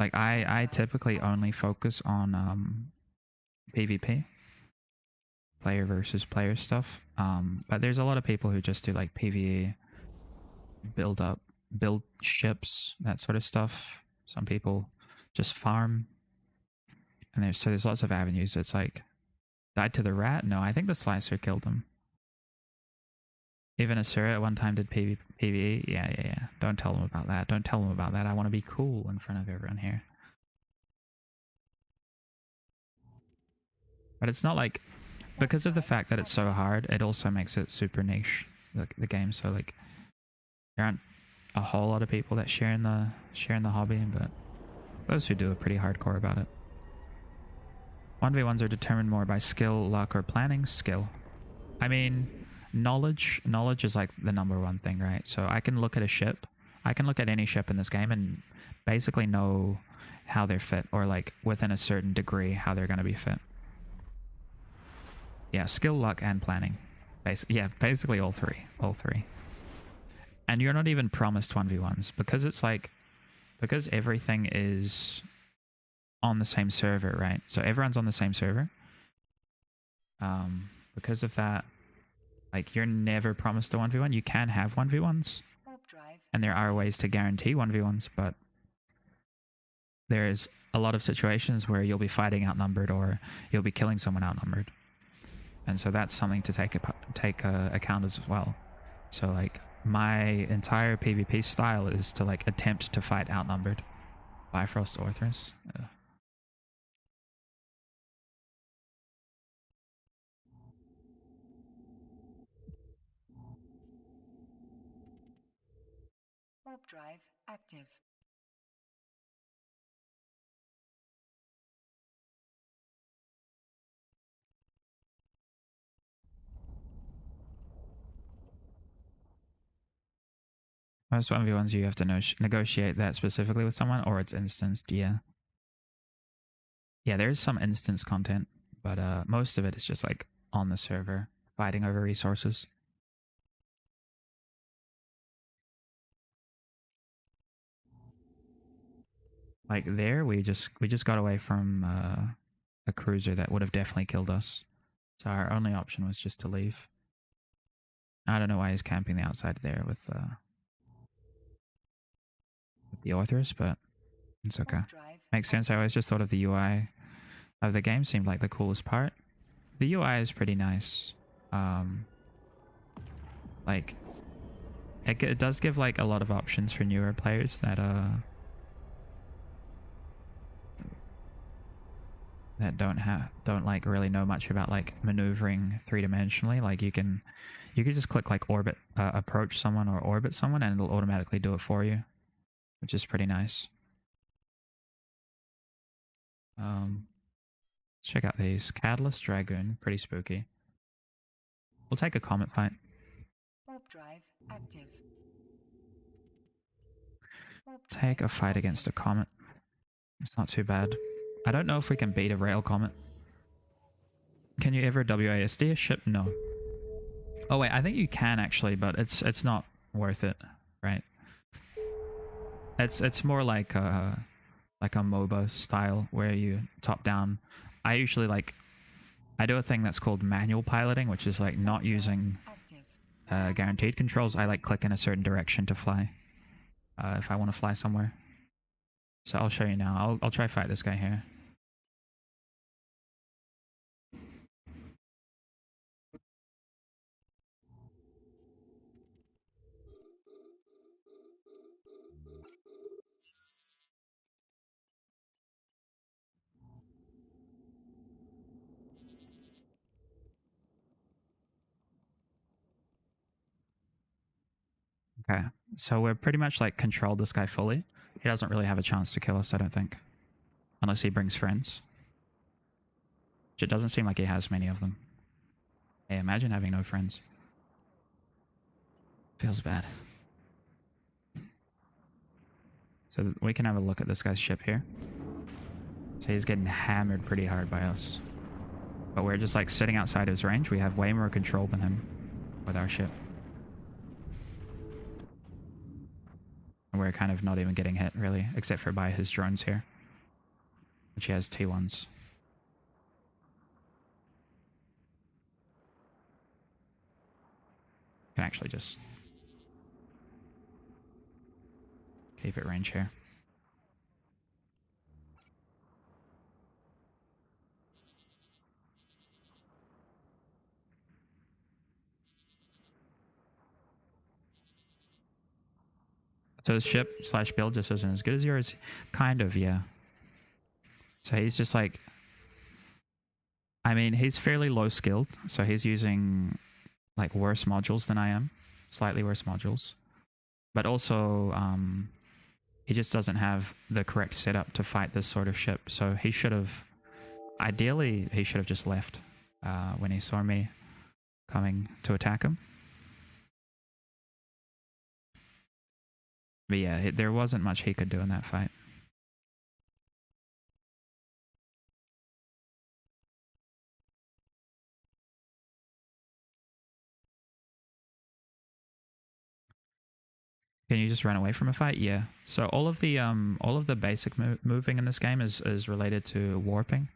S4: I typically only focus on PvP, player versus player stuff. But there's a lot of people who just do like PvE, build ships, that sort of stuff. Some people just farm, and there's lots of avenues. It's like died to the rat. No, I think the slicer killed him. Even Asura at one time did PvE. Yeah. Don't tell them about that. Don't tell them about that. I want to be cool in front of everyone here. But it's not like, because of the fact that it's so hard, it also makes it super niche, the game. So like, there aren't a whole lot of people that share in the hobby, but those who do are pretty hardcore about it. 1v1s are determined more by skill, luck, or planning. Skill. I mean, knowledge is like the number one thing, right? So I can look at a ship, I can look at any ship in this game and basically know how they're fit, or like within a certain degree how they're going to be fit. Yeah, skill, luck, and planning. Basically all three. And you're not even promised 1v1s because it's like, because everything is on the same server, right? So everyone's on the same server. Because of that, like, you're never promised a 1v1. You can have 1v1s, and there are ways to guarantee 1v1s, but there's a lot of situations where you'll be fighting outnumbered, or you'll be killing someone outnumbered. And so that's something to take account as well. So like, my entire PvP style is to like attempt to fight outnumbered. Bifrost Orthrus.
S5: Warp drive active.
S4: Most 1v1s you have to negotiate that specifically with someone, or it's instanced. Yeah, there's some instance content, but most of it is just like on the server fighting over resources. Like there, we just got away from a cruiser that would have definitely killed us, so our only option was just to leave. I don't know why he's camping the outside there with the Orthrus, but it's okay. Makes sense. I always just thought of the UI of the game seemed like the coolest part. The UI is pretty nice. Like it does give like a lot of options for newer players that don't like really know much about like maneuvering three-dimensionally. Like you can just click like orbit, approach someone or orbit someone, and it'll automatically do it for you, which is pretty nice. Check out these. Catalyst Dragoon, pretty spooky. We'll take a comet fight.
S5: Warp drive active.
S4: Take a fight against a comet. It's not too bad. I don't know if we can beat a rail comet. Can you ever WASD a ship? No. Oh wait, I think you can actually, but it's not worth it, right? It's more like a MOBA style where you top down. I usually I do a thing that's called manual piloting, which is like not using guaranteed controls. I like click in a certain direction to fly if I want to fly somewhere. So I'll show you now. I'll try fight this guy here. Okay, so we're pretty much like controlled this guy fully. He doesn't really have a chance to kill us, I don't think. Unless he brings friends. Which it doesn't seem like he has many of them. Hey, imagine having no friends. Feels bad. So we can have a look at this guy's ship here. So he's getting hammered pretty hard by us. But we're just like sitting outside his range. We have way more control than him with our ship. We're kind of not even getting hit, really, except for by his drones here. Which he has T1s. Can actually just keep it range here. So his ship slash build just isn't as good as yours? Kind of, yeah. So he's just like... I mean, he's fairly low skilled, so he's using like worse modules than I am. Slightly worse modules. But also, he just doesn't have the correct setup to fight this sort of ship. So he should have... Ideally, he should have just left when he saw me coming to attack him. But yeah, there wasn't much he could do in that fight. Can you just run away from a fight? Yeah. So all of the basic moving in this game is related to warping.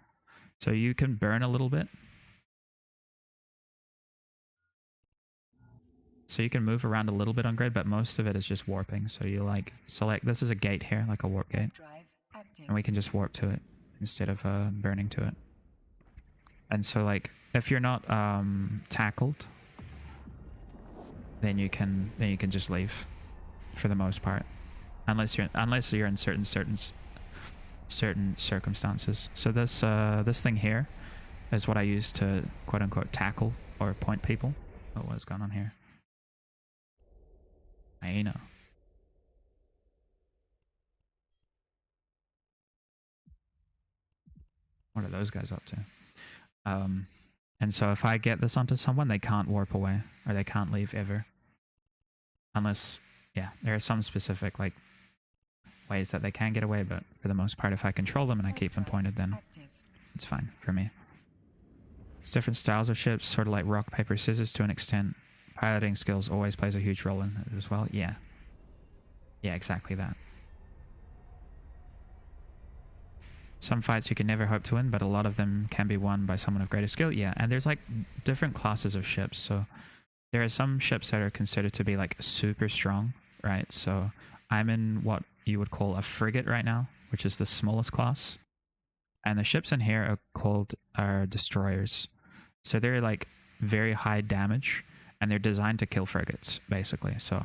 S4: So you can burn a little bit. So you can move around a little bit on grid, but most of it is just warping. So you like select, this is a gate here, like a warp gate. And we can just warp to it instead of burning to it. And so like, if you're not tackled, then you can just leave for the most part. Unless you're in certain circumstances. So this thing here is what I use to quote unquote tackle or point people. Oh, what is going on here? I know. What are those guys up to? And so if I get this onto someone, they can't warp away or they can't leave ever. Unless, yeah, there are some specific like ways that they can get away, but for the most part, if I control them and I keep them pointed, then it's fine for me. It's different styles of ships, sort of like rock, paper, scissors to an extent. Piloting skills always plays a huge role in it as well. Yeah. Yeah, exactly that. Some fights you can never hope to win, but a lot of them can be won by someone of greater skill. Yeah, and there's like different classes of ships. So there are some ships that are considered to be like super strong, right? So I'm in what you would call a frigate right now, which is the smallest class. And the ships in here are destroyers. So they're like very high damage, and they're designed to kill frigates, basically. So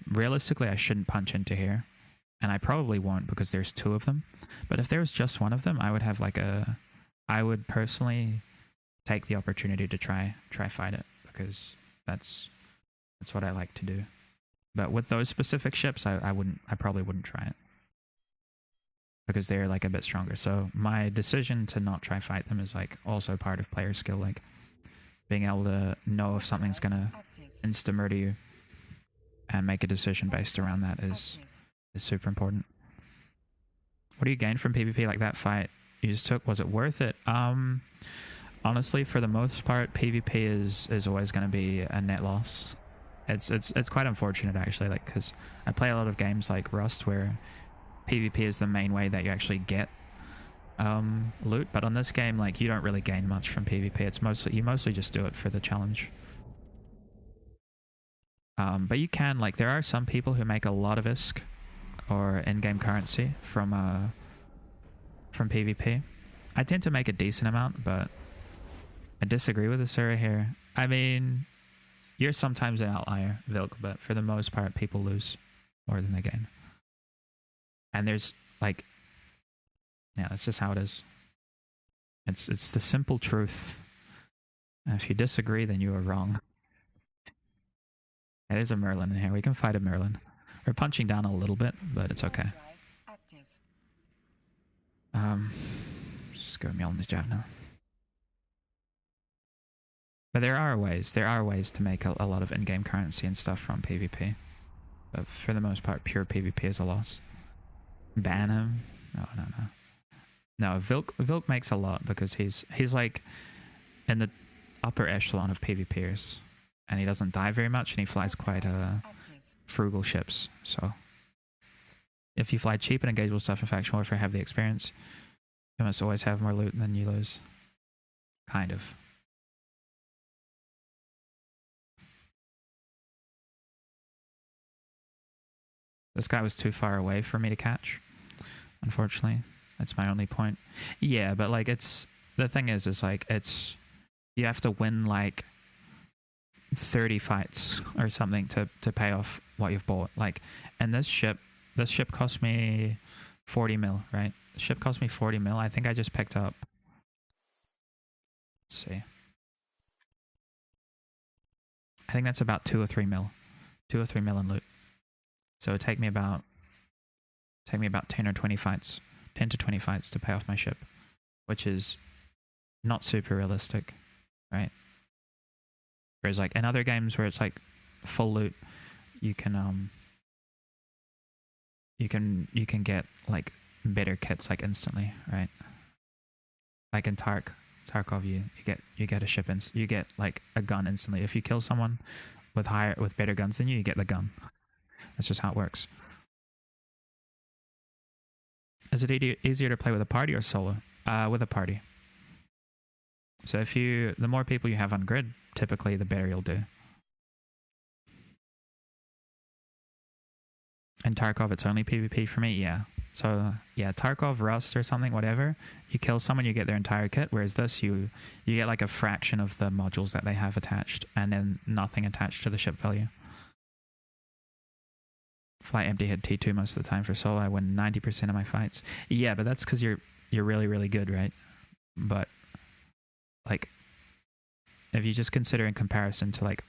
S4: realistically, I shouldn't punch into here. And I probably won't because there's two of them. But if there was just one of them, I would have like I would personally take the opportunity to try fight it, because that's what I like to do. But with those specific ships, I probably wouldn't try it, because they're like a bit stronger. So my decision to not try fight them is like also part of player skill, like being able to know if something's gonna insta murder you and make a decision based around that is super important. What do you gain from PvP like that fight you just took? Was it worth it? Honestly, for the most part, PvP is always going to be a net loss. It's quite unfortunate actually, like, because I play a lot of games like Rust where PvP is the main way that you actually get loot, but on this game, like, you don't really gain much from PvP. You mostly just do it for the challenge. But you can, like, there are some people who make a lot of ISK or in-game currency from PvP. I tend to make a decent amount, but I disagree with this area here. I mean, you're sometimes an outlier, Vilk, but for the most part, people lose more than they gain. And there's, like, yeah, that's just how it is. It's the simple truth. And if you disagree, then you are wrong. There's a Merlin in here. We can fight a Merlin. We're punching down a little bit, but it's okay. Just go meal on this job now. But there are ways to make a lot of in-game currency and stuff from PvP. But for the most part, pure PvP is a loss. Ban him? No. No, Vilk makes a lot because he's like in the upper echelon of PvPers. And he doesn't die very much, and he flies quite frugal ships, so if you fly cheap and engage with stuff in faction warfare, have the experience, you must always have more loot than you lose. Kind of. This guy was too far away for me to catch, unfortunately. That's my only point. Yeah, but like the thing is like you have to win like 30 fights or something to pay off what you've bought. Like, and this ship cost me 40 mil, right? The ship cost me 40 mil. I think I just picked up, let's see. I think that's about 2 or 3 mil. 2 or 3 mil in loot. So it'd take me about 10 or 20 fights. 10 to 20 fights to pay off my ship, which is not super realistic, right? Whereas like in other games where it's like full loot, you can get like better kits like instantly, right? Like in Tarkov, you get a ship you get like a gun instantly. If you kill someone with better guns than you get the gun. That's just how it works. Is it easier to play with a party or solo? With a party. So the more people you have on grid, typically the better you'll do. In Tarkov, it's only PvP for me, yeah. So yeah, Tarkov, Rust or something, whatever. You kill someone, you get their entire kit. Whereas this, you get like a fraction of the modules that they have attached, and then nothing attached to the ship value. Fly empty head T2 most of the time for solo. I win 90% of my fights. Yeah, but that's because you're really, really good, right? But like, if you just consider in comparison to like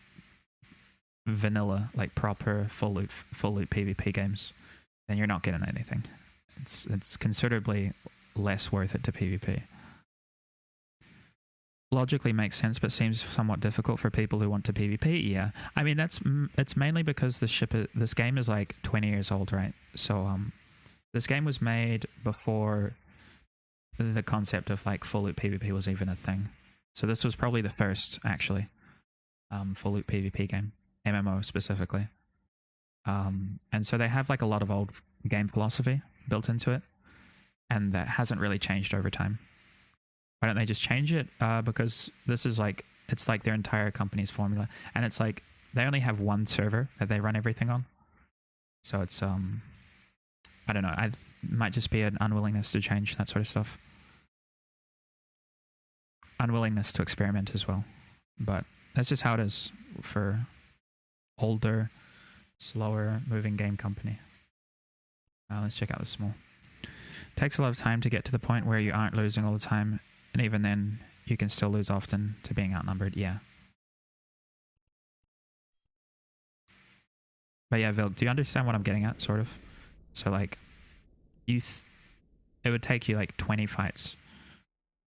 S4: vanilla, like proper full loot PvP games, then you're not getting anything. It's considerably less worth it to PvP. Logically makes sense, but seems somewhat difficult for people who want to PvP. Yeah, I mean it's mainly because this game is like 20 years old, right? So this game was made before the concept of like full loot PvP was even a thing. So this was probably the first actually full loot PvP game, MMO specifically. And so they have like a lot of old game philosophy built into it, and that hasn't really changed over time. Why don't they just change it? Because this is like, it's like their entire company's formula. And it's like, they only have one server that they run everything on. So it's, I don't know, it might just be an unwillingness to change that sort of stuff. Unwillingness to experiment as well. But that's just how it is for older, slower moving game company. Let's check out the small. Takes a lot of time to get to the point where you aren't losing all the time. And even then, you can still lose often to being outnumbered, yeah. But yeah, Vilk, do you understand what I'm getting at, sort of? So, like, it would take you, like, 20 fights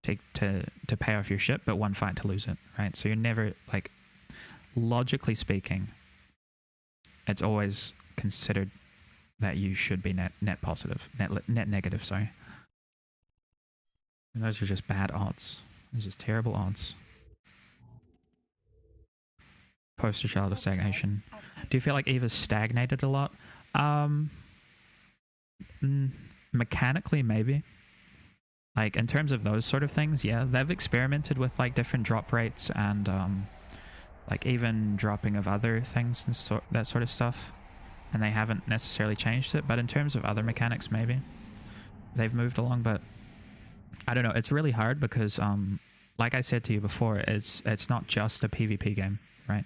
S4: to pay off your ship, but 1 fight to lose it, right? So you're never, like, logically speaking, it's always considered that you should be net positive, net negative, sorry. And those are just bad odds. Those are just terrible odds. Poster child of stagnation. Do you feel like Eva's stagnated a lot? Mechanically, maybe. Like, in terms of those sort of things, yeah. They've experimented with, like, different drop rates and, like, even dropping of other things and that sort of stuff. And they haven't necessarily changed it. But in terms of other mechanics, maybe. They've moved along, but I don't know. It's really hard because, like I said to you before, it's not just a PvP game, right?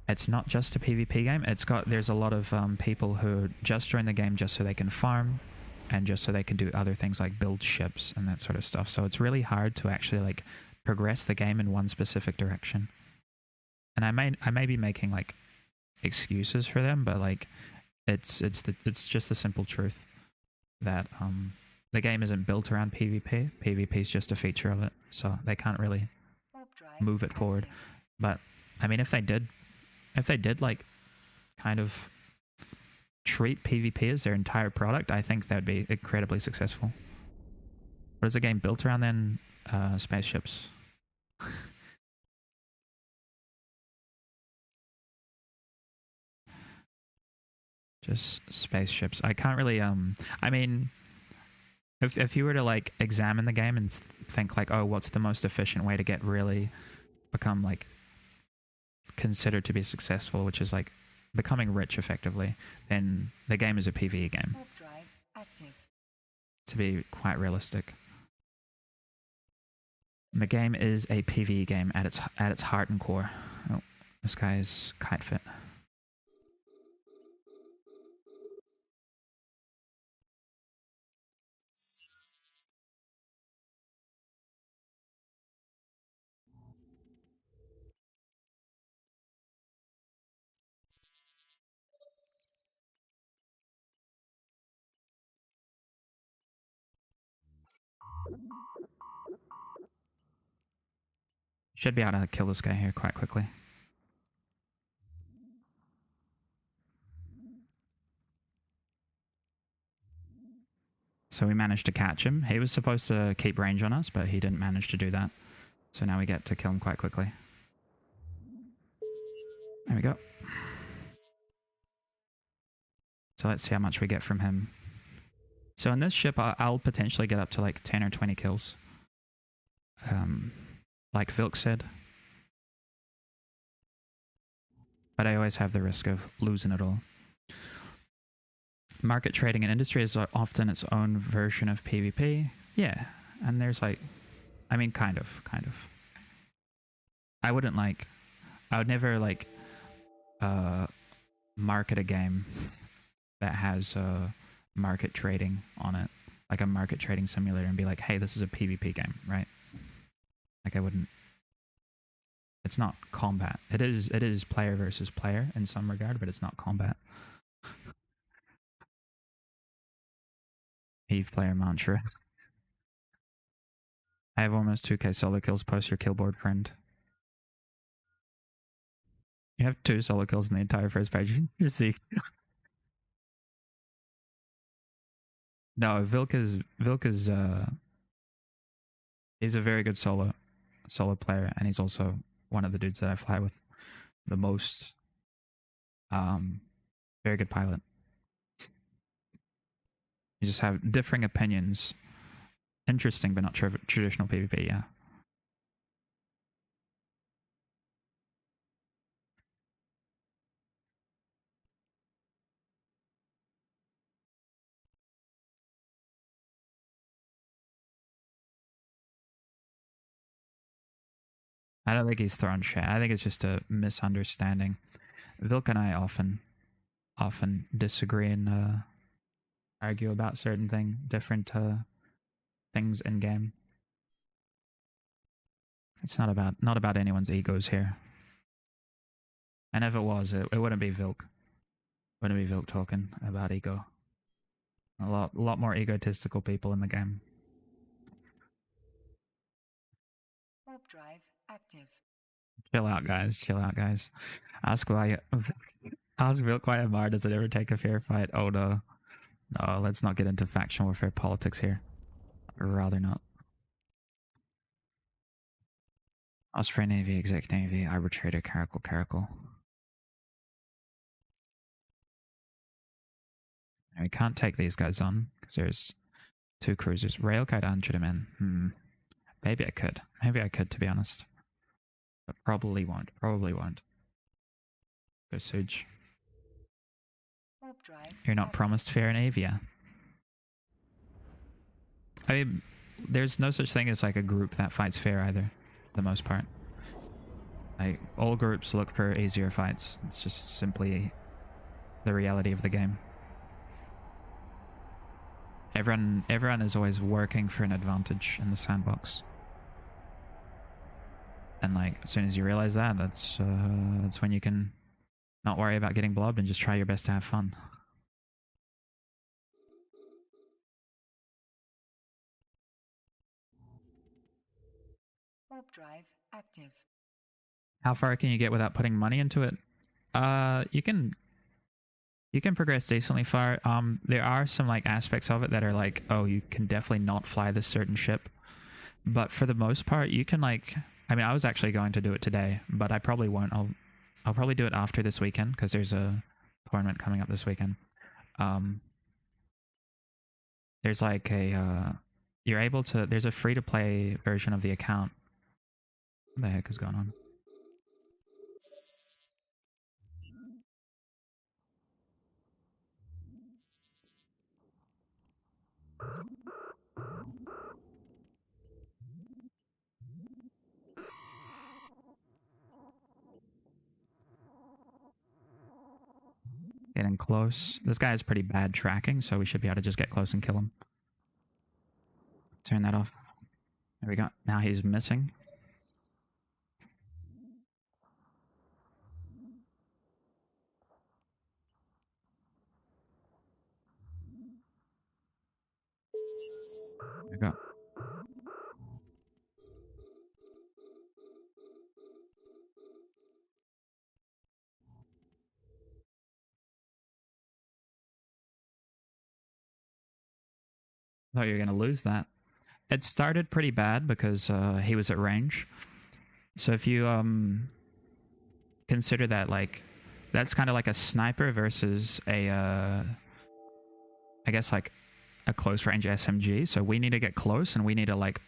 S4: It's not just a PvP game. There's a lot of people who just join the game just so they can farm, and just so they can do other things like build ships and that sort of stuff. So it's really hard to actually like progress the game in one specific direction. And I may be making like excuses for them, but like it's just the simple truth that the game isn't built around PvP. PvP is just a feature of it, so they can't really move it forward. But I mean, if they did like kind of treat PvP as their entire product, I think that'd be incredibly successful. What is the game built around then? Spaceships. Just spaceships. I can't really I mean, if you were to like examine the game and think like, oh, what's the most efficient way to get really become like considered to be successful, which is like becoming rich effectively, then the game is a PvE game.
S5: Warp drive active.
S4: To be quite realistic. The game is a PvE game at its heart and core. Oh, this guy is kite fit. Should be able to kill this guy here quite quickly. So we managed to catch him. He was supposed to keep range on us, but he didn't manage to do that. So now we get to kill him quite quickly. There we go. So let's see how much we get from him. So in this ship, I'll potentially get up to like 10 or 20 kills. Like Vilk said. But I always have the risk of losing it all. Market trading and industry is often its own version of PvP. Yeah, and there's like, I mean, kind of. I would never like market a game that has market trading on it, like a market trading simulator, and be like, hey, this is a PvP game, right? Like I wouldn't. It's not combat. It is player versus player in some regard, but it's not combat. Eve player mantra. I have almost 2k solo kills. Post your killboard, friend. You have 2 solo kills in the entire first page. You see. No, Vilk is he's a very good solo player, and he's also one of the dudes that I fly with the most. Very good pilot. You just have differing opinions. Interesting, but not traditional PvP, yeah. I don't think he's throwing shit. I think it's just a misunderstanding. Vilk and I often disagree and argue about certain different things in game. It's not about anyone's egos here. And if it was, it wouldn't be Vilk. Wouldn't be Vilk talking about ego. A lot more egotistical people in the game.
S5: Warp drive active.
S4: Chill out, guys. Chill out, guys. Ask Vilk why Amar does it ever take a fair fight. Oh no. No, let's not get into faction warfare politics here. I'd rather not. Osprey Navy, Exec Navy, Arbitrator, Caracal. And we can't take these guys on, because there's 2 cruisers. Railguide and Judaman. Maybe I could. To be honest. But probably won't. Go Suge.
S5: Warp drive
S4: You're not
S5: active.
S4: promised fair in Avia. I mean, there's no such thing as like a group that fights fair either, for the most part. Like, all groups look for easier fights. It's just simply the reality of the game. Everyone is always working for an advantage in the sandbox. And like, as soon as you realize that, that's when you can not worry about getting blobbed and just try your best to have fun.
S5: Warp drive active.
S4: How far can you get without putting money into it? You can progress decently far. There are some like aspects of it that are like, oh, you can definitely not fly this certain ship. But for the most part, you can like, I mean, I was actually going to do it today, but I probably won't. I'll probably do it after this weekend, because there's a tournament coming up this weekend. there's like a you're able to. There's a free to play version of the account. What the heck is going on? Getting close. This guy has pretty bad tracking, so we should be able to just get close and kill him. Turn that off. There we go. Now he's missing. There we go. Thought you were going to lose that. It started pretty bad because he was at range. So if you consider that like that's kind of like a sniper versus a I guess like a close range SMG. So we need to get close and we need to like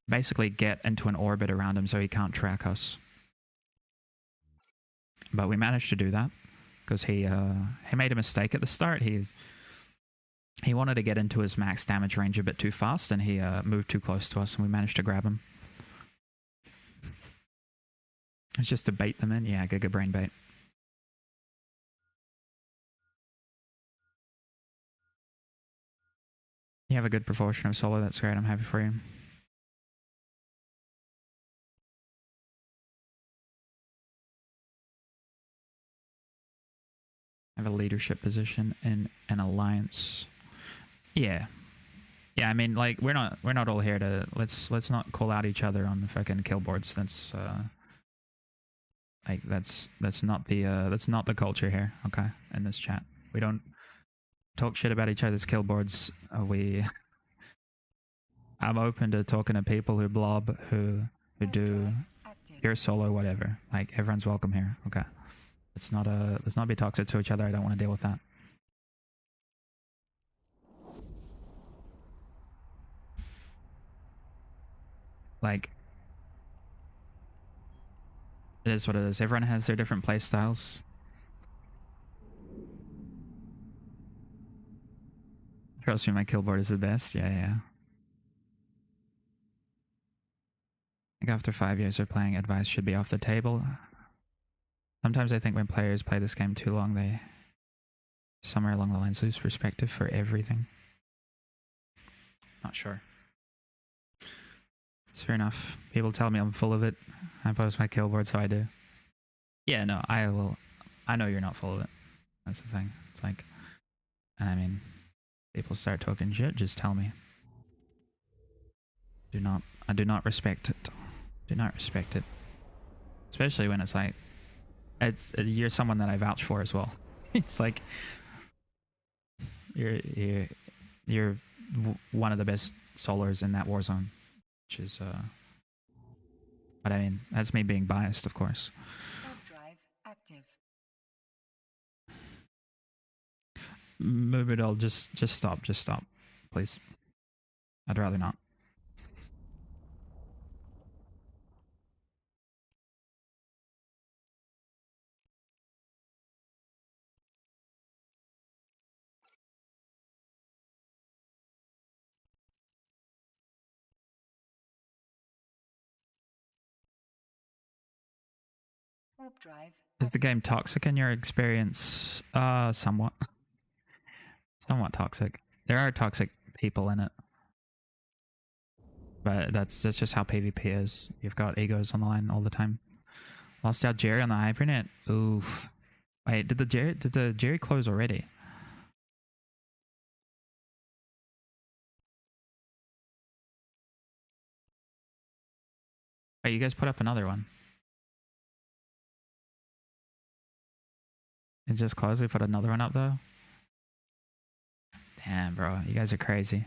S4: basically get into an orbit around him so he can't track us. But we managed to do that because he made a mistake at the start. He wanted to get into his max damage range a bit too fast, and he moved too close to us, and we managed to grab him. It's just to bait them in. Yeah, Giga Brain bait. You have a good proportion of solo. That's great. I'm happy for you. I have a leadership position in an alliance. Yeah. Yeah, I mean, like we're not all here to let's not call out each other on the fucking kill boards. That's like that's not the culture here. Okay, in this chat, we don't talk shit about each other's kill boards. I'm open to talking to people who blob, who do pure solo, whatever. Like everyone's welcome here. Okay, let's not be toxic to each other. I don't want to deal with that. Like, it is what it is. Everyone has their different play styles. Trust me, my kill board is the best. Yeah. I think after 5 years of playing, advice should be off the table. Sometimes I think when players play this game too long, they somewhere along the lines lose perspective for everything. Not sure. It's fair enough. People tell me I'm full of it. I post my kill board, so I do. Yeah, no, I will. I know you're not full of it. That's the thing. It's like, and I mean, people start talking shit, just tell me. I do not respect it. Do not respect it. Especially when it's like, you're someone that I vouch for as well. It's like, you're one of the best solars in that war zone. Which is, but I mean, that's me being biased, of course.
S5: Drive active.
S4: Move it all. Just stop, please. I'd rather not.
S5: Warp drive.
S4: Is the game toxic in your experience? Somewhat. Somewhat toxic. There are toxic people in it. But that's just how PvP is. You've got egos on the line all the time. Lost out Jerry on the hypernet. Oof. Wait, did the Jerry close already? Wait, you guys put up another one. It just closed. We put another one up though. Damn, bro, you guys are crazy.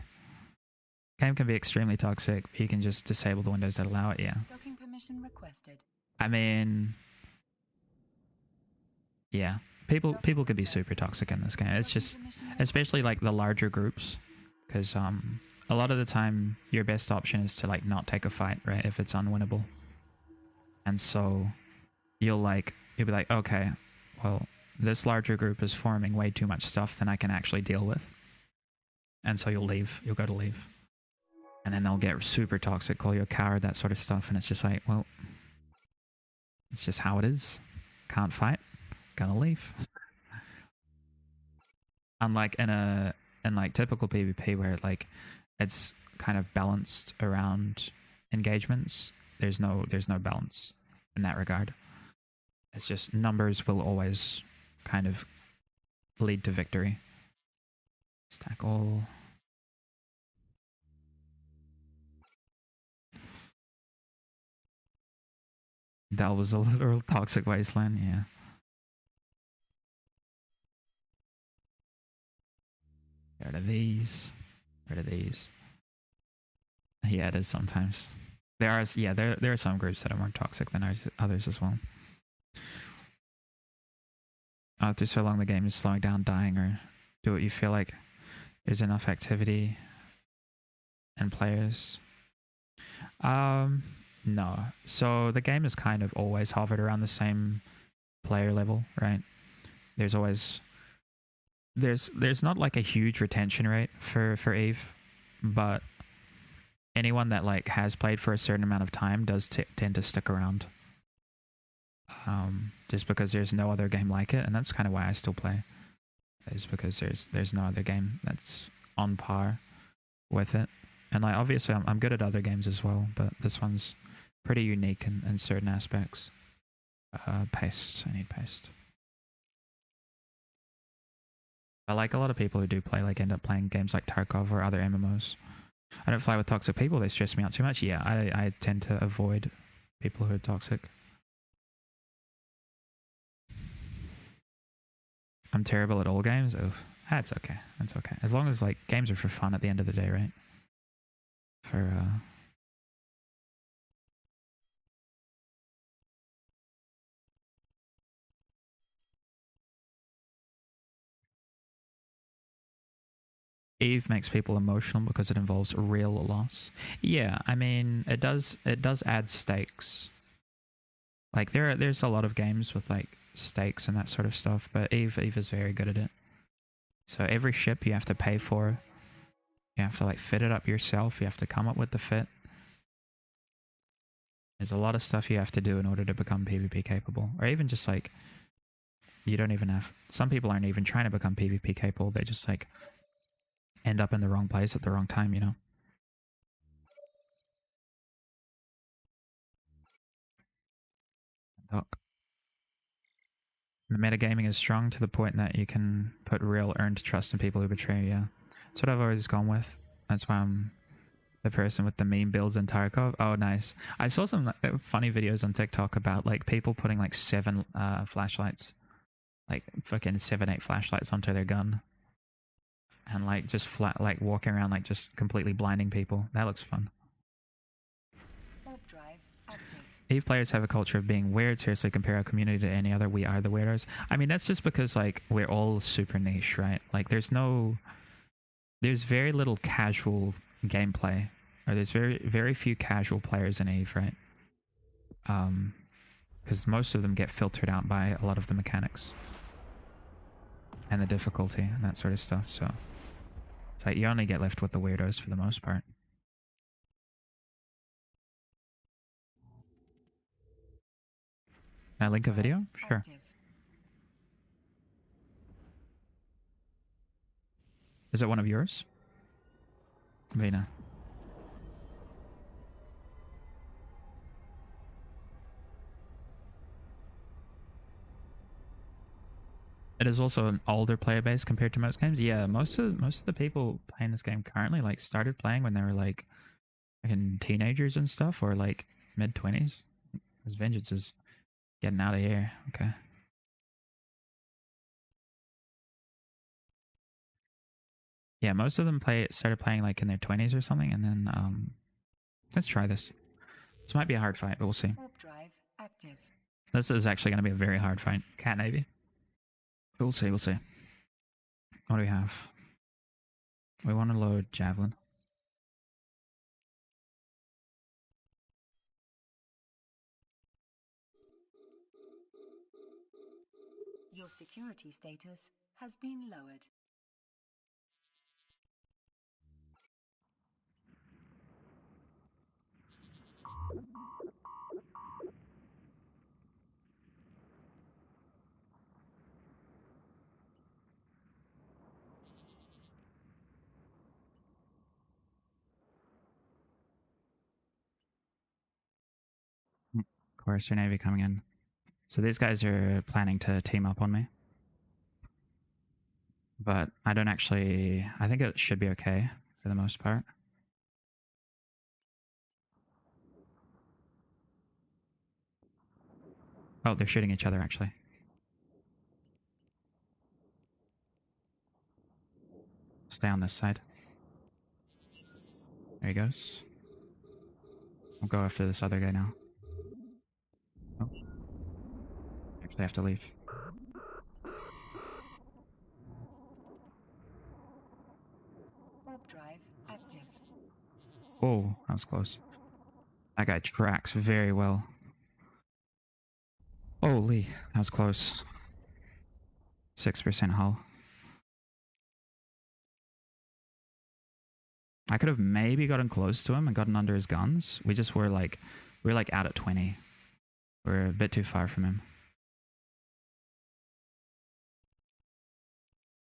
S4: Game can be extremely toxic. But you can just disable the windows that allow it. Yeah.
S5: Docking permission requested.
S4: I mean, yeah, people could be super toxic in this game. It's just, especially like the larger groups, because a lot of the time your best option is to like not take a fight, right? If it's unwinnable, and so you'll be like, okay, well, this larger group is forming way too much stuff than I can actually deal with, and so you'll leave. You'll go to leave, and then they'll get super toxic, call you a coward, that sort of stuff, and it's just like, well, it's just how it is. Can't fight. Gonna leave. Unlike in like typical PvP where like it's kind of balanced around engagements, there's no balance in that regard. It's just numbers will always kind of lead to victory. Stack all. That was a literal toxic wasteland, yeah. Get rid of these. Rid of these. Yeah, it is sometimes. There are some groups that are more toxic than others as well. After so long the game is slowing down, dying, or do it, you feel like there's enough activity and players? No. So the game is kind of always hovered around the same player level, right? There's always there's not like a huge retention rate for Eve, but anyone that like has played for a certain amount of time does tend to stick around. Just because there's no other game like it, and that's kind of why I still play. Is because there's no other game that's on par with it. And like obviously I'm good at other games as well, but this one's pretty unique in certain aspects. Paste. I need paste. I like a lot of people who do play, like end up playing games like Tarkov or other MMOs. I don't fly with toxic people, they stress me out too much. Yeah, I tend to avoid people who are toxic. I'm terrible at all games. Oh, that's okay. That's okay. As long as like games are for fun at the end of the day, right? Eve makes people emotional because it involves real loss. Yeah, I mean, it does add stakes. Like there's a lot of games with like stakes and that sort of stuff, but Eve is very good at it. So every ship you have to pay for. You have to like fit it up yourself. You have to come up with the fit. There's a lot of stuff you have to do in order to become PvP capable, or even just like you don't even have. Some people aren't even trying to become PvP capable. They just like end up in the wrong place at the wrong time, you know? Doc. The metagaming is strong to the point that you can put real earned trust in people who betray you. Yeah. That's what I've always gone with. That's why I'm the person with the meme builds in Tarkov. Oh, nice. I saw some funny videos on TikTok about like people putting like 7 flashlights, like fucking 7, 8 flashlights onto their gun. And like just like walking around like just completely blinding people. That looks fun. Eve players have a culture of being weird. Seriously, compare our community to any other. We are the weirdos. I mean, that's just because like we're all super niche, right? Like there's very little casual gameplay, or there's very few casual players in Eve, right? Because most of them get filtered out by a lot of the mechanics and the difficulty and that sort of stuff. So it's like you only get left with the weirdos for the most part. Can I link a video? Sure. Is it one of yours? Vena. It is also an older player base compared to most games. Yeah, most of the people playing this game currently like started playing when they were like in teenagers and stuff, or like mid-20s. This Vengeance is getting out of here. Okay. Yeah, most of them started playing like in their 20s or something, and then let's try this. This might be a hard fight, but we'll see. This is actually going to be a very hard fight. Cat Navy. We'll see, we'll see. What do we have? We want to load Javelin.
S5: Your security status has been lowered.
S4: Courser Navy coming in. So these guys are planning to team up on me. But I don't actually... I think it should be okay for the most part. Oh, they're shooting each other, actually. Stay on this side. There he goes. We'll go after this other guy now. Oh. Actually, I have to leave.
S5: Warp drive active.
S4: Oh, that was close. That guy tracks very well. Holy, that was close. 6% hull. I could have maybe gotten close to him and gotten under his guns. We just were like out at 20. We're a bit too far from him.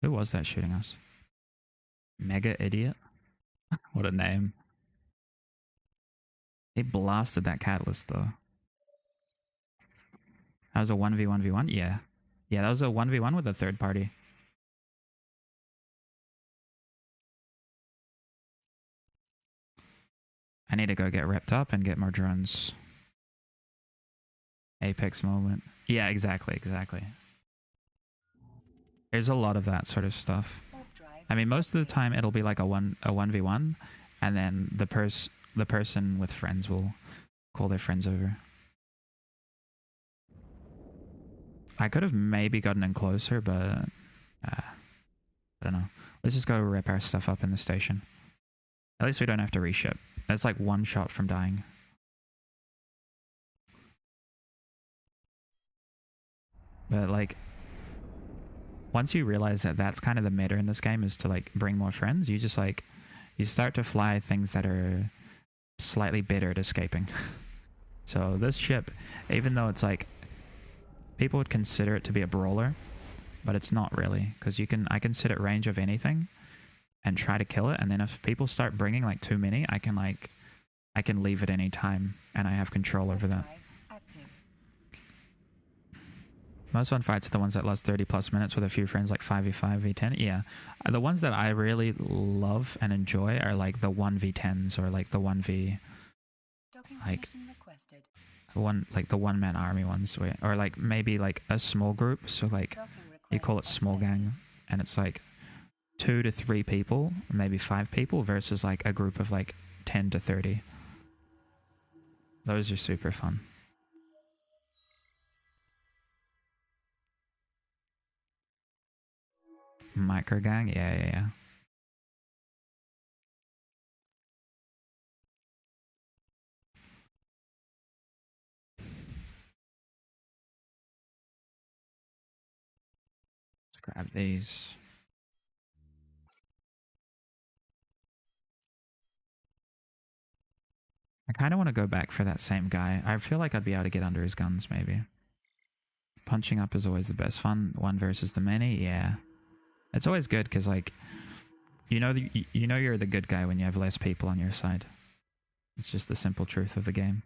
S4: Who was that shooting us? Mega Idiot? What a name. He blasted that catalyst though. That was a 1v1v1? Yeah. Yeah, that was a 1v1 with a third party. I need to go get repped up and get more drones. Apex moment. Yeah, exactly. There's a lot of that sort of stuff. I mean, most of the time it'll be like a 1v1, and then the person with friends will call their friends over. I could have maybe gotten in closer, but I don't know. Let's just go rip our stuff up in the station. At least we don't have to reship. That's like one shot from dying. But like, once you realize that that's kind of the meta in this game, is to like bring more friends, you just like, you start to fly things that are slightly better at escaping. So this ship, even though it's like, people would consider it to be a brawler, but it's not really, because I can sit at range of anything and try to kill it, and then if people start bringing like too many, I can leave at any time, and I have control over that. Most fun fights are the ones that last 30 plus minutes with a few friends, like 5v5, v10. Yeah. The ones that I really love and enjoy are like the 1v10s or like the 1v... like the one-man army ones. Or like maybe like a small group. So like you call it small gang. And it's like 2 to 3 people, maybe 5 people versus like a group of like 10 to 30. Those are super fun. Micro gang? Yeah. Let's grab these. I kind of want to go back for that same guy. I feel like I'd be able to get under his guns, maybe. Punching up is always the best fun. One versus the many, yeah. It's always good because, like, you know you're the good guy when you have less people on your side. It's just the simple truth of the game.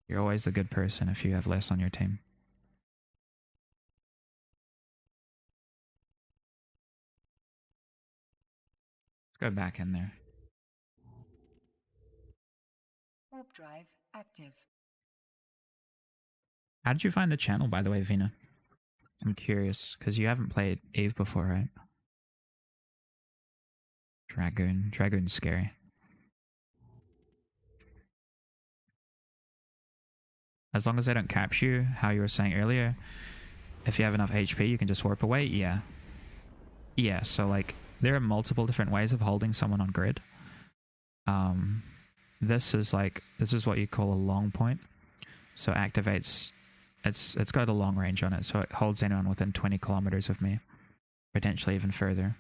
S4: You're always the good person if you have less on your team. Let's go back in there.
S5: Warp drive active.
S4: How did you find the channel, by the way, Vina? I'm curious, because you haven't played Eve before, right? Dragoon's scary. As long as they don't capture you, how you were saying earlier, if you have enough HP, you can just warp away. Yeah. Yeah, so like there are multiple different ways of holding someone on grid. This is what you call a long point. So activates, it's got a long range on it, so it holds anyone within 20 kilometers of me, potentially even further.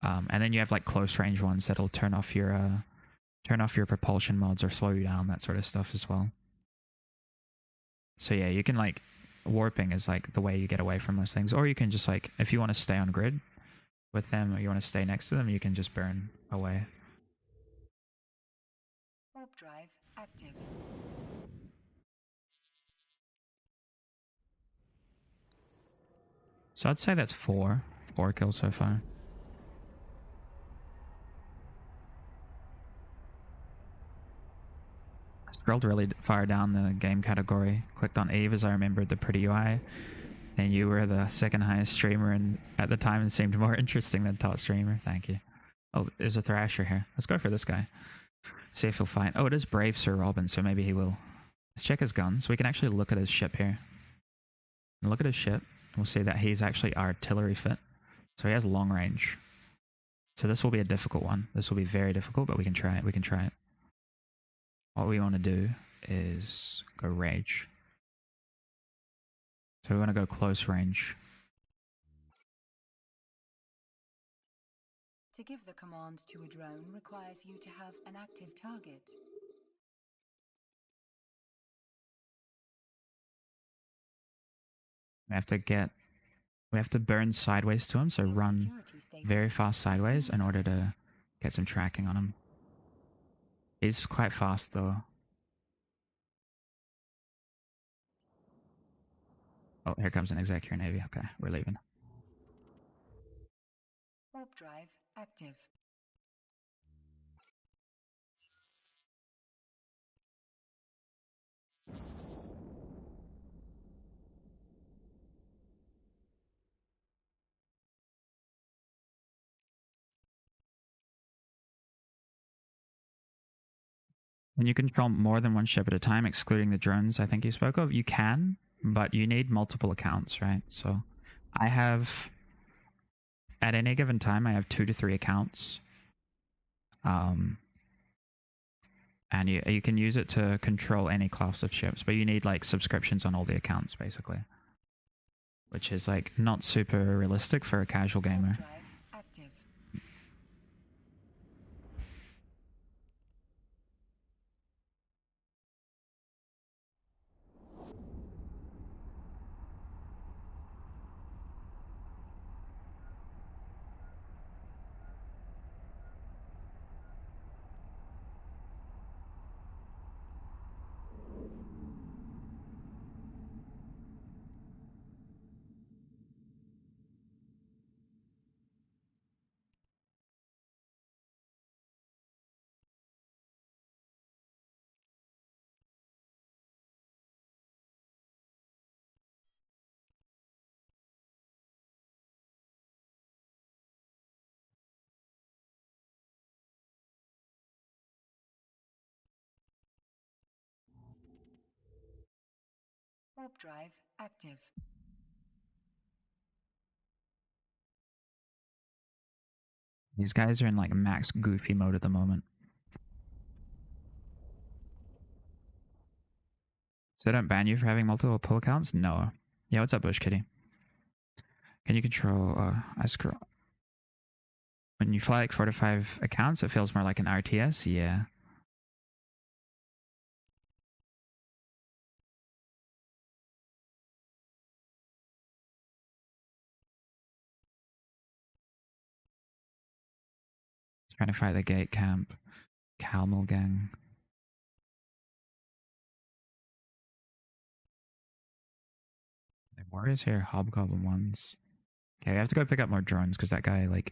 S4: And then you have like close range ones that'll turn off your propulsion mods or slow you down, that sort of stuff as well. So yeah, you can like, warping is like the way you get away from those things, or you can just like, if you want to stay on grid with them or you want to stay next to them, you can just burn away.
S5: Warp drive active.
S4: So I'd say that's four kills so far. I scrolled really far down the game category, clicked on Eve as I remembered the pretty UI, and you were the second highest streamer, and at the time it seemed more interesting than top streamer. Thank you. Oh, there's a Thrasher here. Let's go for this guy. See if he'll fight. Oh, it is Brave Sir Robin, so maybe he will. Let's check his guns. We can actually look at his ship here. Look at his ship. We'll see that he's actually artillery fit. So he has long range. So this will be a difficult one. This will be very difficult, but we can try it. We can try it. What we want to do is go rage. So we want to go close range.
S5: To give the command to a drone requires you to have an active target.
S4: We have to burn sideways to him, so run very fast sideways in order to get some tracking on him. He's quite fast though. Oh, here comes an exec here, Navy. Okay, we're leaving.
S5: Warp drive active.
S4: When you control more than one ship at a time, excluding the drones I think you spoke of, you can, but you need multiple accounts, right? So I have, at any given time, I have 2 to 3 accounts. And you can use it to control any class of ships, but you need like subscriptions on all the accounts, basically. Which is like not super realistic for a casual gamer.
S5: Warp drive active. Warp drive active.
S4: These guys are in like max goofy mode at the moment. So they don't ban you for having multiple pull accounts? No. Yeah, what's up, Bush Kitty? Can you control, I scroll. When you fly like 4 to 5 accounts, it feels more like an RTS? Yeah. Trying to fight the gate camp. Calmal gang. The warriors here, hobgoblin ones. Okay, we have to go pick up more drones because that guy, like,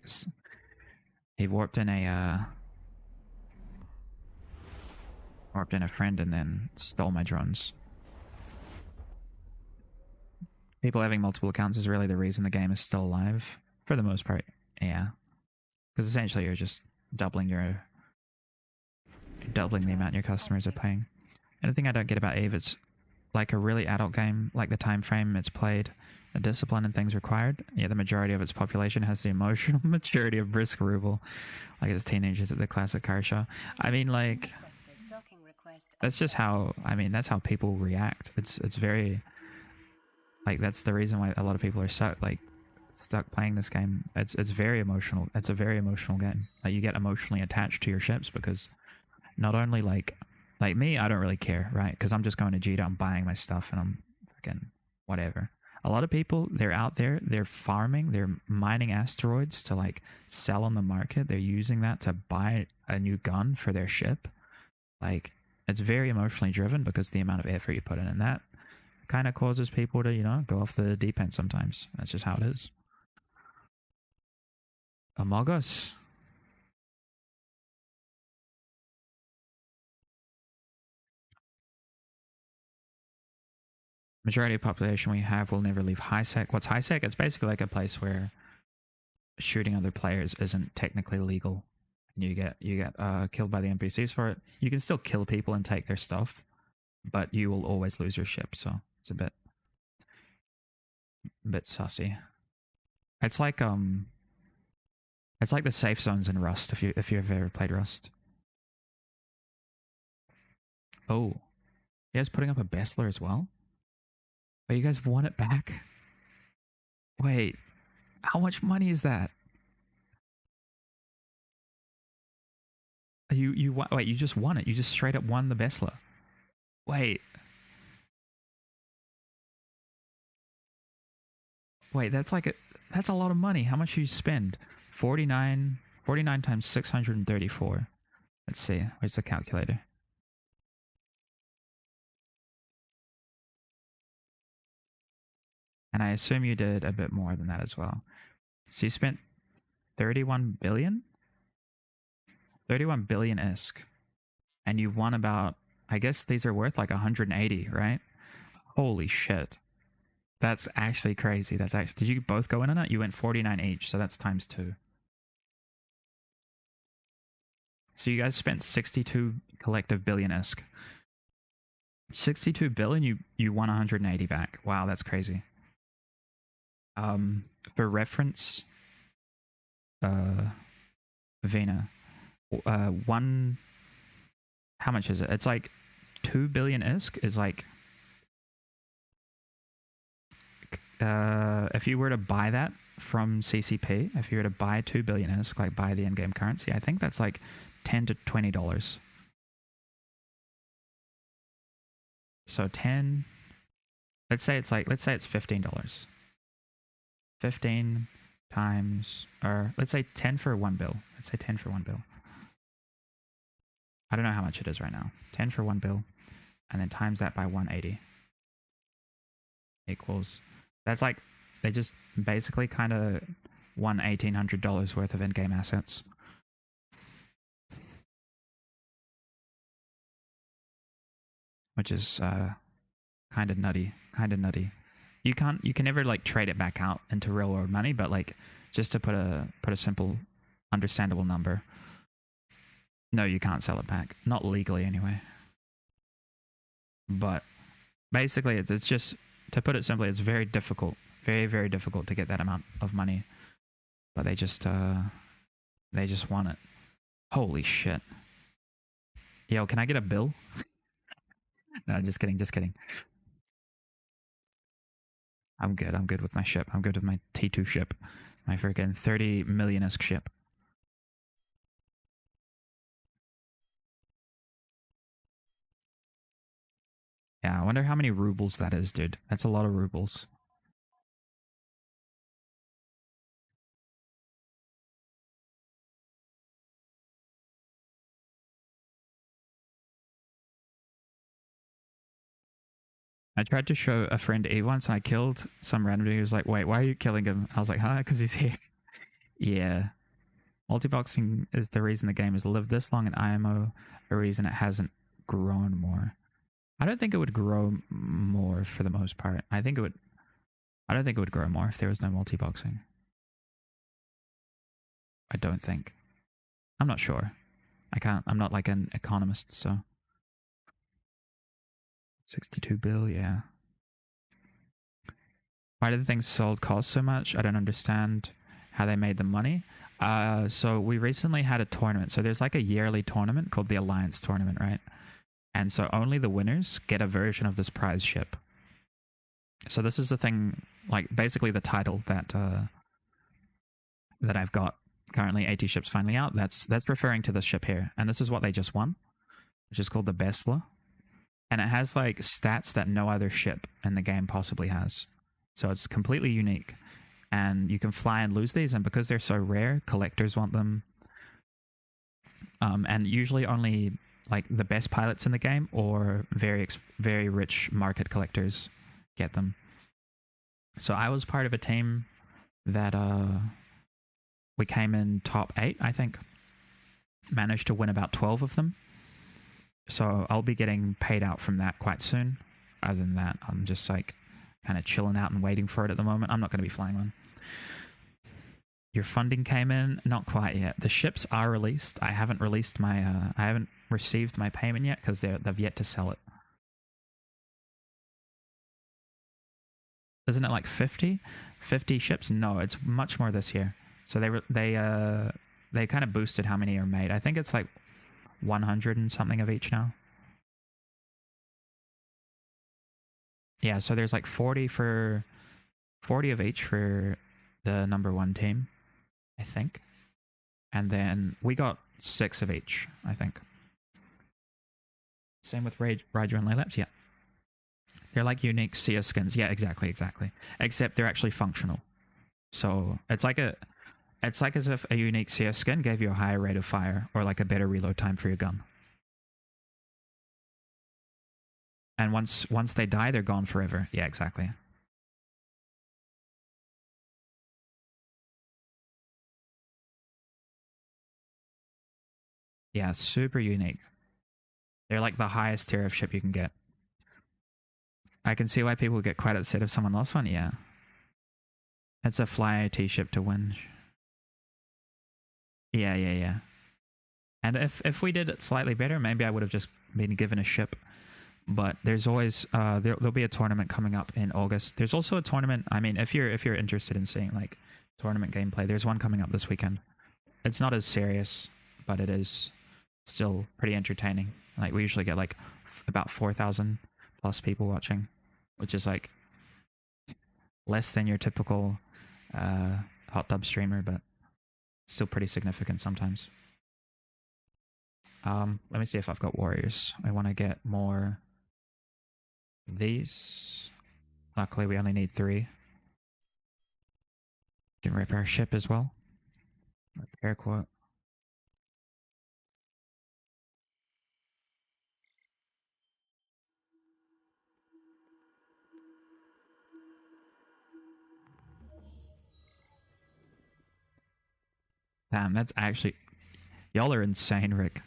S4: he warped in a friend and then stole my drones. People having multiple accounts is really the reason the game is still alive. For the most part, yeah. Because essentially you're just doubling the amount your customers are paying. And the thing I don't get about Eve, it's like a really adult game, like the time frame it's played. The discipline and things required. Yeah, the majority of its population has the emotional maturity of brisk ruble, like it's teenagers at the classic car show. I mean, like, that's just how. I mean, that's how people react. It's very like that's the reason why a lot of people are stuck playing this game. It's very emotional. It's a very emotional game. Like you get emotionally attached to your ships because not only like me, I don't really care, right? Because I'm just going to Jita, I'm buying my stuff, and I'm freaking whatever. A lot of people, they're out there, they're farming, they're mining asteroids to like sell on the market. They're using that to buy a new gun for their ship. Like it's very emotionally driven because the amount of effort you put in, and that kind of causes people to, you know, go off the deep end sometimes. That's just how it is. Among Us. Majority of population we have will never leave high sec. What's high sec? It's basically like a place where shooting other players isn't technically legal. And you get killed by the NPCs for it. You can still kill people and take their stuff, but you will always lose your ship. So it's a bit sussy. It's like the safe zones in Rust. If you've ever played Rust. Oh, you guys putting up a Bessler as well? Oh, you guys won it back? Wait, how much money is that? Wait, you just won it. You just straight up won the Bessler. Wait, that's a lot of money. How much you spend? 49 times 634. Let's see. Where's the calculator? And I assume you did a bit more than that as well. So you spent 31 billion? 31 billion-esque. And you won about, I guess these are worth like 180, right? Holy shit. That's actually crazy. Did you both go in on it? You went 49 each, so that's times 2. So you guys spent 62 collective billion-esque. 62 billion, you won 180 back. Wow, that's crazy. For reference, Vena, how much is it? It's like 2 billion-esque is like, if you were to buy that from CCP, if you were to buy 2 billion-esque, like buy the in-game currency, I think that's like $10 to $20. So 10, let's say it's $15. 15 times, or let's say 10 for 1 bill. Let's say 10 for 1 bill. I don't know how much it is right now. 10 for 1 bill, and then times that by 180 equals. That's like they just basically kind of won $1,800 worth of in-game assets. Which is kind of nutty. You can never like trade it back out into real world money, but like just to put a simple, understandable number. No, you can't sell it back. Not legally anyway. But basically it's just, to put it simply, it's very difficult. Very, very difficult to get that amount of money. But they just want it. Holy shit. Yo, can I get a bill? No, just kidding. I'm good with my ship. I'm good with my T2 ship. My freaking 30 million-esque ship. Yeah, I wonder how many rubles that is, dude. That's a lot of rubles. I tried to show a friend Eve once, and I killed some random dude. He was like, wait, why are you killing him? I was like, huh? Because he's here. Yeah. Multiboxing is the reason the game has lived this long, and IMO a reason it hasn't grown more. I don't think it would grow more for the most part. I don't think it would grow more if there was no multiboxing. I don't think. I'm not sure. I'm not like an economist, so. 62 bill, yeah. Why did the things sold cost so much? I don't understand how they made the money. So we recently had a tournament. So there's like a yearly tournament called the Alliance Tournament, right? And so only the winners get a version of this prize ship. So this is the thing, like basically the title that that I've got currently. 80 ships finally out. That's referring to this ship here, and this is what they just won, which is called the Besla, and it has like stats that no other ship in the game possibly has. So it's completely unique, and you can fly and lose these, and because they're so rare, collectors want them. And usually only like the best pilots in the game or very rich market collectors get them. So I was part of a team that we came in top 8, I think. Managed to win about 12 of them. So I'll be getting paid out from that quite soon. Other than that, I'm just like kind of chilling out and waiting for it at the moment. I'm not going to be flying one. Your funding came in? Not quite yet. The ships are released. I haven't released my I haven't received my payment yet because they've yet to sell it. Isn't it like 50 ships? No, it's much more this year. So they kind of boosted how many are made. I think it's like 100 and something of each now. Yeah, so there's like 40 of each for the number 1 team, I think. And then we got 6 of each, I think. Same with Ranger and Laylaps, yeah. They're like unique Seer skins. Yeah, exactly. Except they're actually functional. So it's like as if a unique Seer skin gave you a higher rate of fire or like a better reload time for your gun. And once they die, they're gone forever. Yeah, exactly. Yeah, super unique. They're like the highest tier of ship you can get. I can see why people get quite upset if someone lost one. Yeah. It's a fly IT ship to win. Yeah. And if we did it slightly better, maybe I would have just been given a ship. But there's always there'll be a tournament coming up in August. There's also a tournament. I mean, if you're interested in seeing like tournament gameplay, there's one coming up this weekend. It's not as serious, but it is still pretty entertaining. Like we usually get like about 4,000 plus people watching, which is like less than your typical hot tub streamer, but still pretty significant sometimes. Let me see if I've got warriors. I want to get more of these. Luckily, we only need 3. Can repair ship as well. Repair quote. Damn, that's actually... Y'all are insane, Rick.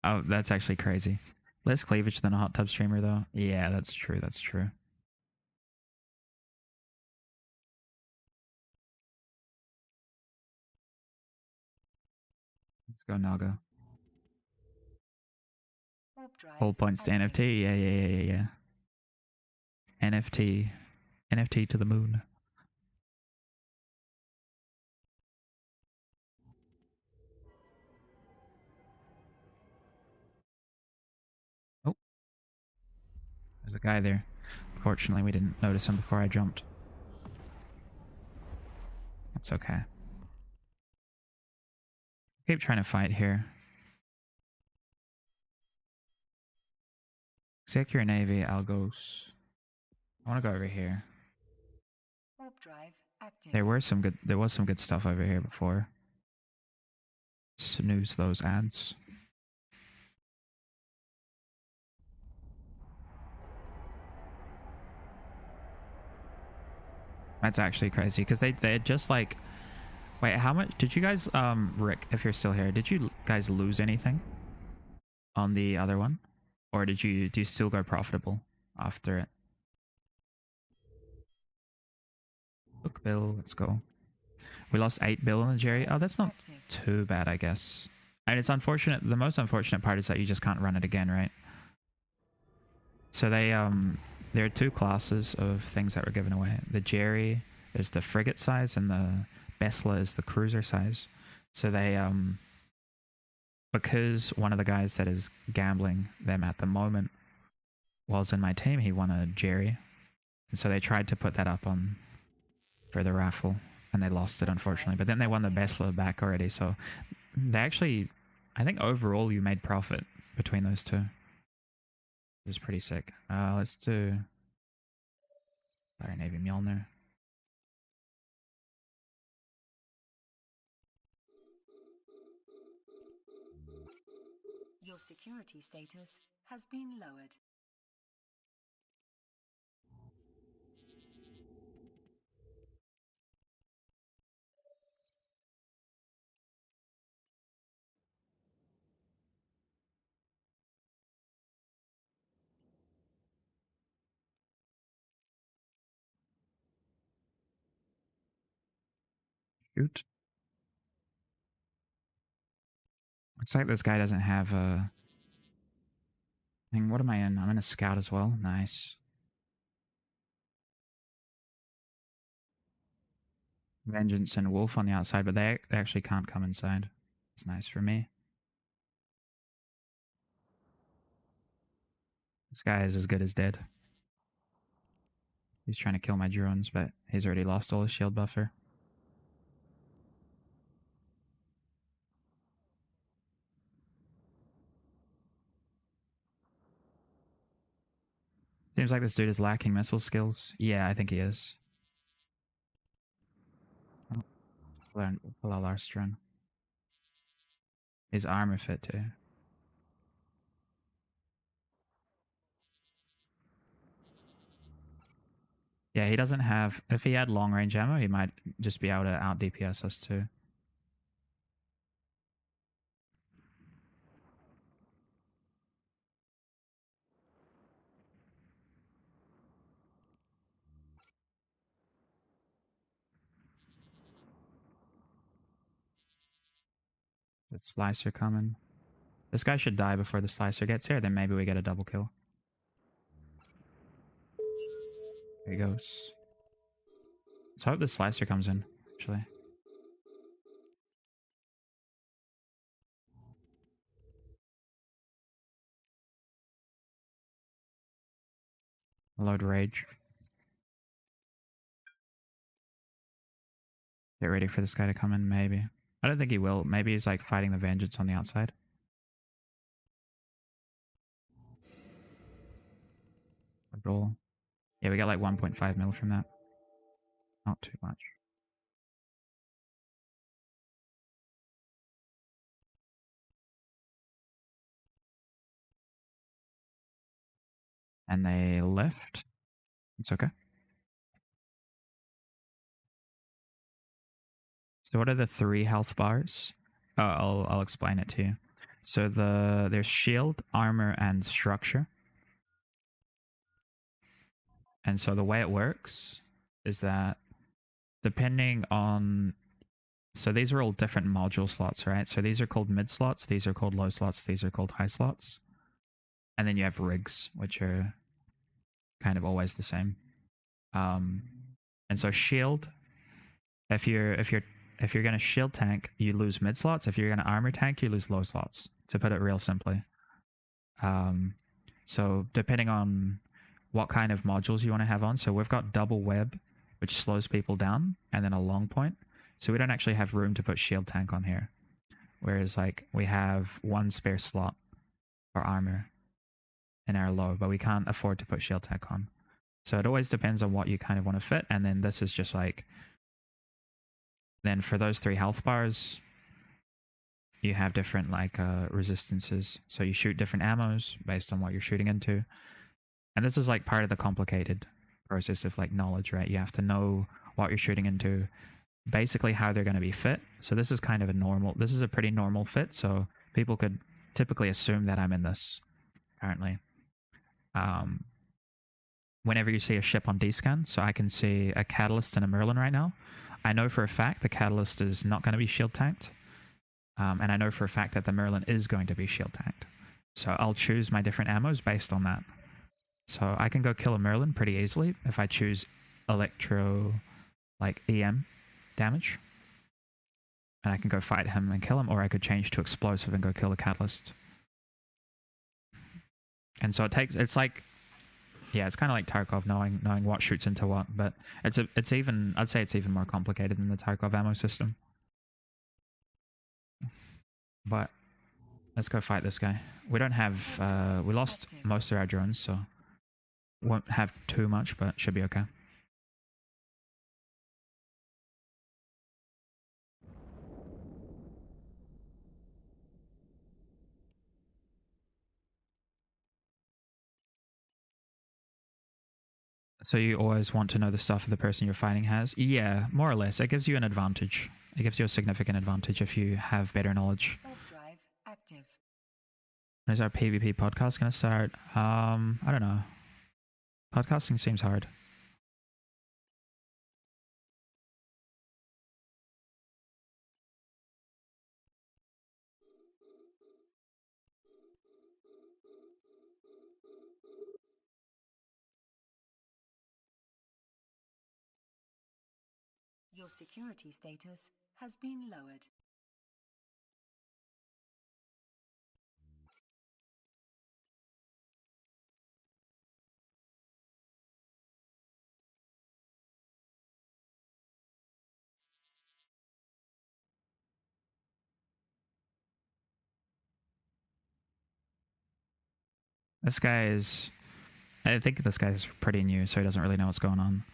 S4: Oh, that's actually crazy. Less cleavage than a hot tub streamer, though. Yeah, that's true. Let's go, Naga. Hold points to NFT. Yeah. NFT to the moon. Oh. There's a guy there. Fortunately, we didn't notice him before I jumped. That's okay. Keep trying to fight here. Secure Navy, Algos. I want to go over here. There was some good stuff over here before. Snooze those ads. That's actually crazy because they had just like, wait, how much did you guys Rick, if you're still here, did you guys lose anything on the other one, or do you still go profitable after it? Book bill, let's go. We lost 8 bill on the Jerry. Oh, that's not too bad, I guess. And it's unfortunate. The most unfortunate part is that you just can't run it again, right? So they there are two classes of things that were given away. The Geri is the frigate size, and the Besla is the cruiser size. So they, because one of the guys that is gambling them at the moment was in my team, he won a Geri. And so they tried to put that up on for the raffle, and they lost it, unfortunately. But then they won the Besla back already, so they actually, I think overall you made profit between those two. It was pretty sick. Let's do Fire Navy Mjolnir.
S5: Your security status has been lowered.
S4: Shoot. Looks like this guy doesn't have a... What am I in? I'm in a scout as well. Nice. Vengeance and Wolf on the outside, but they actually can't come inside. It's nice for me. This guy is as good as dead. He's trying to kill my drones, but he's already lost all his shield buffer. Seems like this dude is lacking missile skills. Yeah, I think he is. Oh, pull out Larstron. His armor fit too. Yeah, he doesn't have... If he had long range ammo, he might just be able to out DPS us too. The Slicer coming. This guy should die before the Slicer gets here, then maybe we get a double kill. There he goes. Let's hope the Slicer comes in, actually. Load Rage. Get ready for this guy to come in, maybe. I don't think he will. Maybe he's like fighting the Vengeance on the outside. Roll. Yeah, we got like 1.5 mil from that. Not too much. And they left. It's okay. So what are the 3 health bars? Oh, I'll explain it to you. So there's shield, armor, and structure. And so the way it works is that depending on... So these are all different module slots, right? So these are called mid slots, these are called low slots, these are called high slots. And then you have rigs, which are kind of always the same. And so shield, if you're gonna shield tank, you lose mid slots. If you're gonna armor tank, you lose low slots. To put it real simply. So depending on what kind of modules you want to have on, so we've got double web, which slows people down, and then a long point. So we don't actually have room to put shield tank on here. Whereas like we have 1 spare slot for armor in our low, but we can't afford to put shield tank on. So it always depends on what you kind of want to fit, and then this is just like... Then for those 3 health bars, you have different like resistances. So you shoot different ammos based on what you're shooting into. And this is like part of the complicated process of like knowledge, right? You have to know what you're shooting into, basically how they're going to be fit. So this is kind of this is a pretty normal fit. So people could typically assume that I'm in this currently. Whenever you see a ship on D-scan, so I can see a Catalyst and a Merlin right now. I know for a fact the Catalyst is not going to be shield tanked. And I know for a fact that the Merlin is going to be shield tanked. So I'll choose my different ammos based on that. So I can go kill a Merlin pretty easily if I choose electro, like EM damage. And I can go fight him and kill him, or I could change to explosive and go kill the catalyst. And so it's like, yeah, it's kind of like Tarkov, knowing what shoots into what, but I'd say it's even more complicated than the Tarkov ammo system. But let's go fight this guy. We don't have, we lost most of our drones, so won't have too much, but should be okay. So you always want to know the stuff the person you're fighting has? Yeah, more or less. It gives you an advantage. It gives you a significant advantage if you have better knowledge.
S5: Drive active.
S4: When is our PvP podcast going to start? I don't know. Podcasting seems hard.
S5: Your security status has been lowered.
S4: This guy is... I think this guy's pretty new, so he doesn't really know what's going on.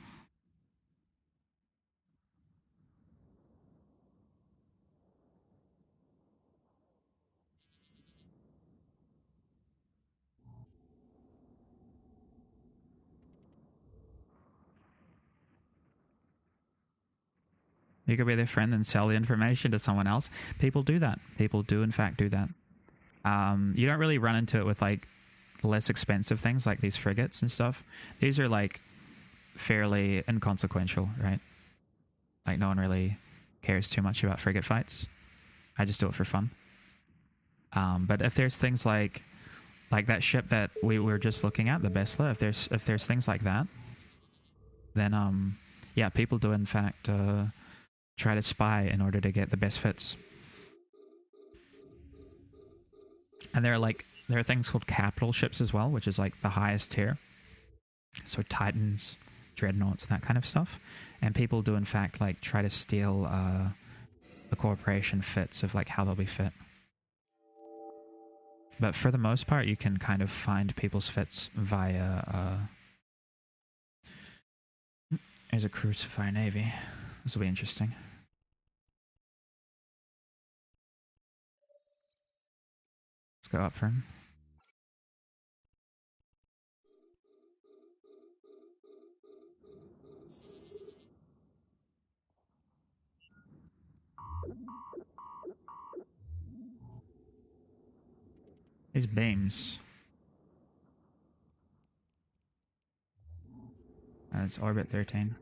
S4: You could be their friend and sell the information to someone else. People do that. People do, in fact, do that. You don't really run into it with, like, less expensive things like these frigates and stuff. These are, like, fairly inconsequential, right? Like, no one really cares too much about frigate fights. I just do it for fun. But if there's things like that ship that we were just looking at, the Besla, if there's things like that, then yeah, people do in fact try to spy in order to get the best fits. And there are things called capital ships as well, which is like the highest tier. So Titans, Dreadnoughts, that kind of stuff. And people do in fact like try to steal the corporation fits of like how they'll be fit. But for the most part, you can kind of find people's fits via... There's a Crucifier Navy. This will be interesting. Let's go up for him. These beams. It's orbit 13.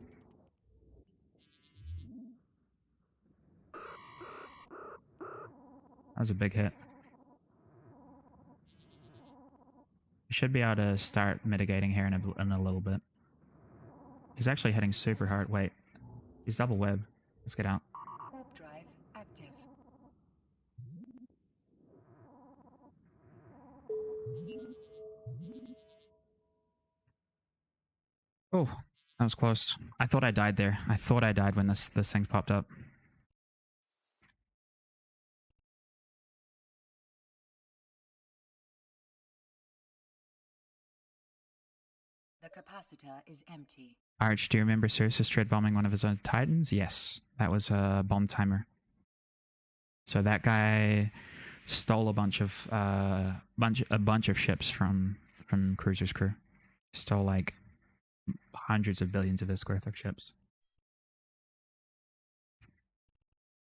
S4: That was a big hit. We should be able to start mitigating here in a little bit. He's actually hitting super hard. Wait. He's double web. Let's get out.
S5: Warp drive active.
S4: Oh, that was close. I thought I died there. I thought I died when this thing popped up.
S5: The capacitor is empty.
S4: Arch, do you remember Cirrus dread bombing one of his own Titans? Yes, that was a bomb timer. So that guy stole a bunch of ships from Cruiser's crew. Stole like hundreds of billions of ISK worth of ships.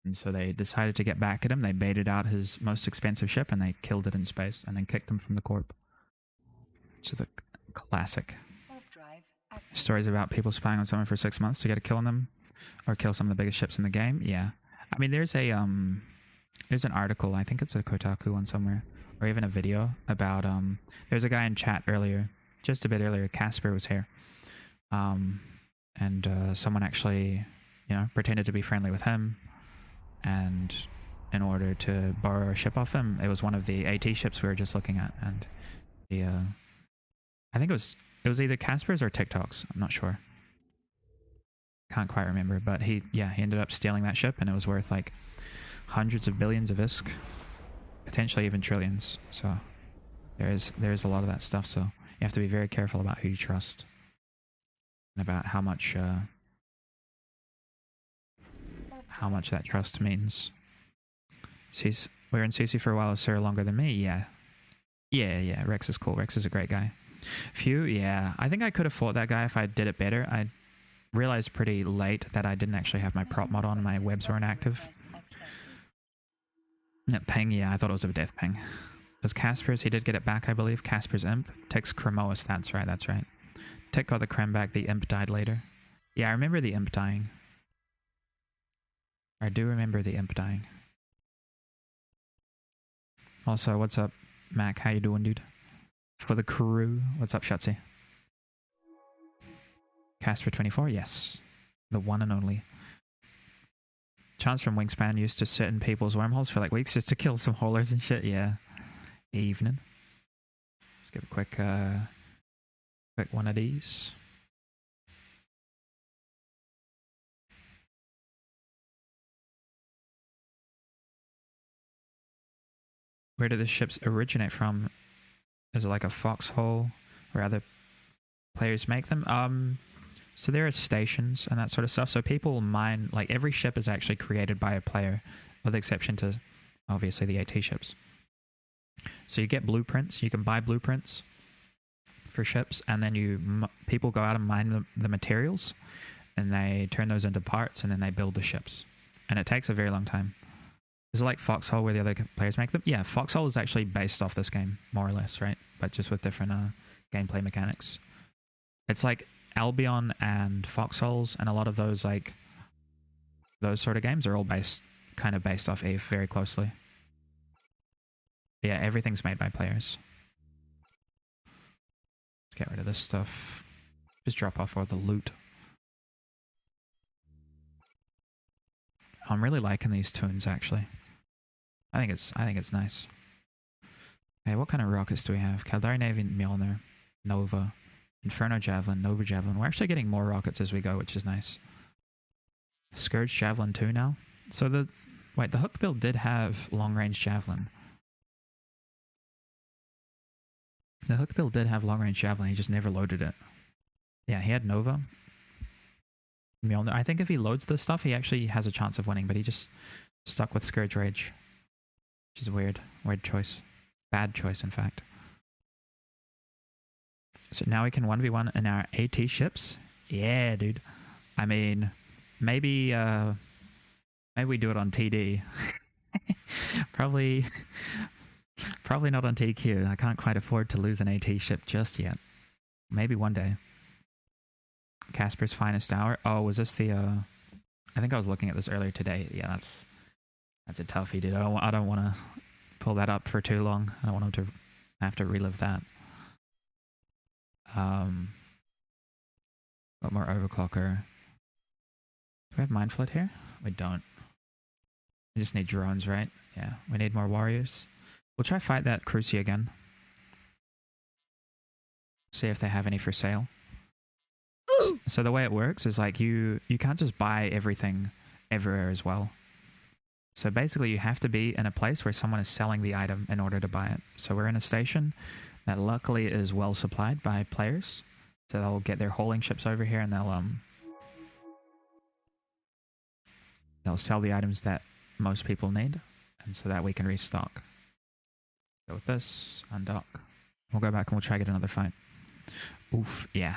S4: And so they decided to get back at him. They baited out his most expensive ship and they killed it in space and then kicked him from the corp. Which is a classic. Stories about people spying on someone for 6 months to get a kill on them or kill some of the biggest ships in the game. Yeah. I mean, there's an article, I think it's a Kotaku one somewhere, or even a video about, there's a guy in chat earlier, just a bit earlier, Casper was here. And someone actually, pretended to be friendly with him. And in order to borrow a ship off him, it was one of the AT ships we were just looking at. And I think it was either Casper's or TikTok's. I'm not sure. Can't quite remember. But he ended up stealing that ship, and it was worth like hundreds of billions of ISK. Potentially even trillions. So there's a lot of that stuff. So you have to be very careful about who you trust. And about how much that trust means. We were in CC for a while, sir, longer than me. Yeah. Rex is cool. Rex is a great guy. Few, yeah. I think I could have fought that guy if I did it better. I realized pretty late that I didn't actually have my prop mod on and my webs weren't active. That ping, yeah, I thought it was a death ping. It was Casper's. He did get it back, I believe. Casper's imp. Tick's Cremois. That's right. Tick got the creme back. The imp died later. Yeah, I remember the imp dying. I do remember the imp dying. Also, what's up, Mac? How you doing, dude? For the crew. What's up, Shutzy? Casper 24? Yes. The one and only. Chance from Wingspan used to sit in people's wormholes for like weeks just to kill some haulers and shit. Yeah. Evening. Let's give a quick one of these. Where do the ships originate from? Is it like a foxhole where other players make them? So there are stations and that sort of stuff. So people mine, like every ship is actually created by a player, with the exception to obviously the AT ships. So you get blueprints. You can buy blueprints for ships, and then people go out and mine the materials, and they turn those into parts, and then they build the ships. And it takes a very long time. Is it like Foxhole where the other players make them? Yeah, Foxhole is actually based off this game, more or less, right? But just with different gameplay mechanics. It's like Albion and Foxholes, and a lot of those those sort of games are all kind of based off EVE very closely. Yeah, everything's made by players. Let's get rid of this stuff. Just drop off all the loot. I'm really liking these tunes, actually. I think it's nice. Okay, what kind of rockets do we have? Caldari Navy, Mjolnir, Nova, Inferno Javelin, Nova Javelin. We're actually getting more rockets as we go, which is nice. Scourge Javelin 2 now. So the Hook build did have long-range Javelin. The Hook build did have long-range Javelin, he just never loaded it. Yeah, he had Nova. Mjolnir. I think if he loads this stuff, he actually has a chance of winning, but he just stuck with Scourge Rage. Which is weird. Weird choice. Bad choice, in fact. So now we can 1v1 in our AT ships. Yeah, dude. I mean, maybe we do it on TD. Probably not on TQ. I can't quite afford to lose an AT ship just yet. Maybe one day. Casper's Finest Hour. Oh, was this the I think I was looking at this earlier today. Yeah, that's a toughie, dude. I don't want to pull that up for too long. I don't want him to have to relive that. Got more overclocker. Do we have Mind Flood here? We don't. We just need drones, right? Yeah, we need more warriors. We'll try fight that Cruci again. See if they have any for sale. So the way it works is like you can't just buy everything everywhere as well. So basically you have to be in a place where someone is selling the item in order to buy it. So we're in a station that luckily is well supplied by players. So they'll get their hauling ships over here and they'll sell the items that most people need, and so that we can restock. Go with this, undock. We'll go back and we'll try to get another fight. Oof, yeah.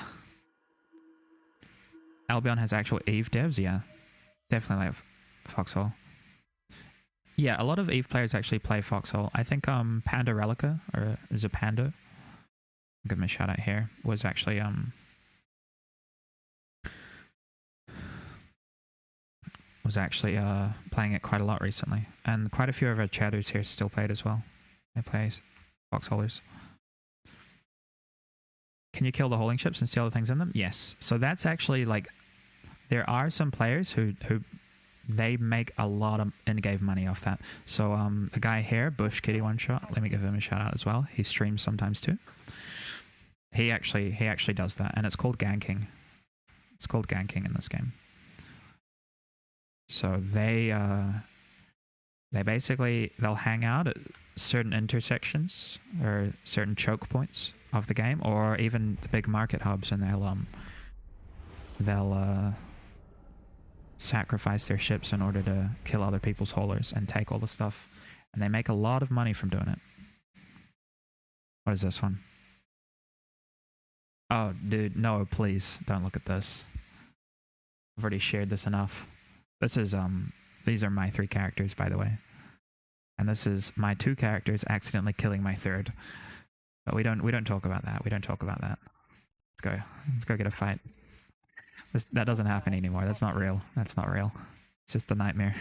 S4: Albion has actual EVE devs, yeah. Definitely like Foxhole. Yeah, a lot of EVE players actually play Foxhole. I think Panda Relica, or is it Panda? I'll give him a shout out here. Was actually playing it quite a lot recently. And quite a few of our chatters here still play it as well. They play Foxholers. can you kill the holding ships and steal the things in them? Yes. So that's actually like, there are some players who they make a lot of in-game money off that. So a guy here, Bush Kitty One Shot, let me give him a shout out as well. He streams sometimes too. He actually does that, and it's called ganking. It's called ganking in this game. So they'll hang out at certain intersections or certain choke points of the game, or even the big market hubs, and they'll sacrifice their ships in order to kill other people's haulers and take all the stuff, and they make a lot of money from doing it. What is this one? Oh, dude, no, please don't look at this. I've already shared this enough. This is these are my 3 characters, by the way, and this is my 2 characters accidentally killing my 3rd. But we don't talk about that. We don't talk about that. Let's go get a fight. That doesn't happen anymore. That's not real. That's not real. It's just a nightmare.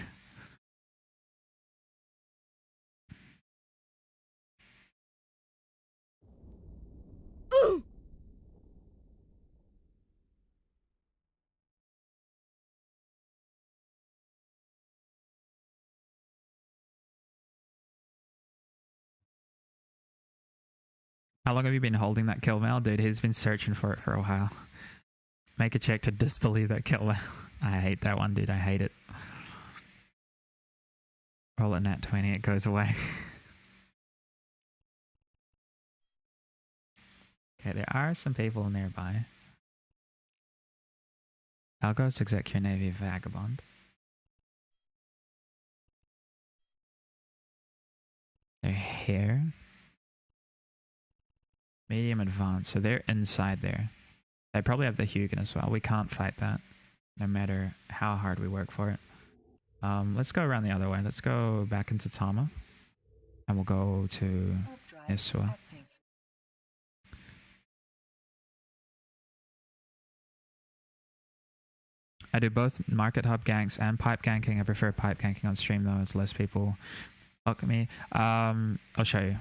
S4: How long have you been holding that kill mail? Dude, he's been searching for it for a while. Make a check to disbelieve that kill mail. I hate that one, dude. I hate it. Roll a nat 20, it goes away. Okay, there are some people nearby. Algos, exec your navy, vagabond. They're here. Medium advanced, so they're inside there. They probably have the Hugin as well. We can't fight that, no matter how hard we work for it. Let's go around the other way. Let's go back into Tama, and we'll go to Iswa. I do both market hub ganks and pipe ganking. I prefer pipe ganking on stream though, as less people look at me. I'll show you.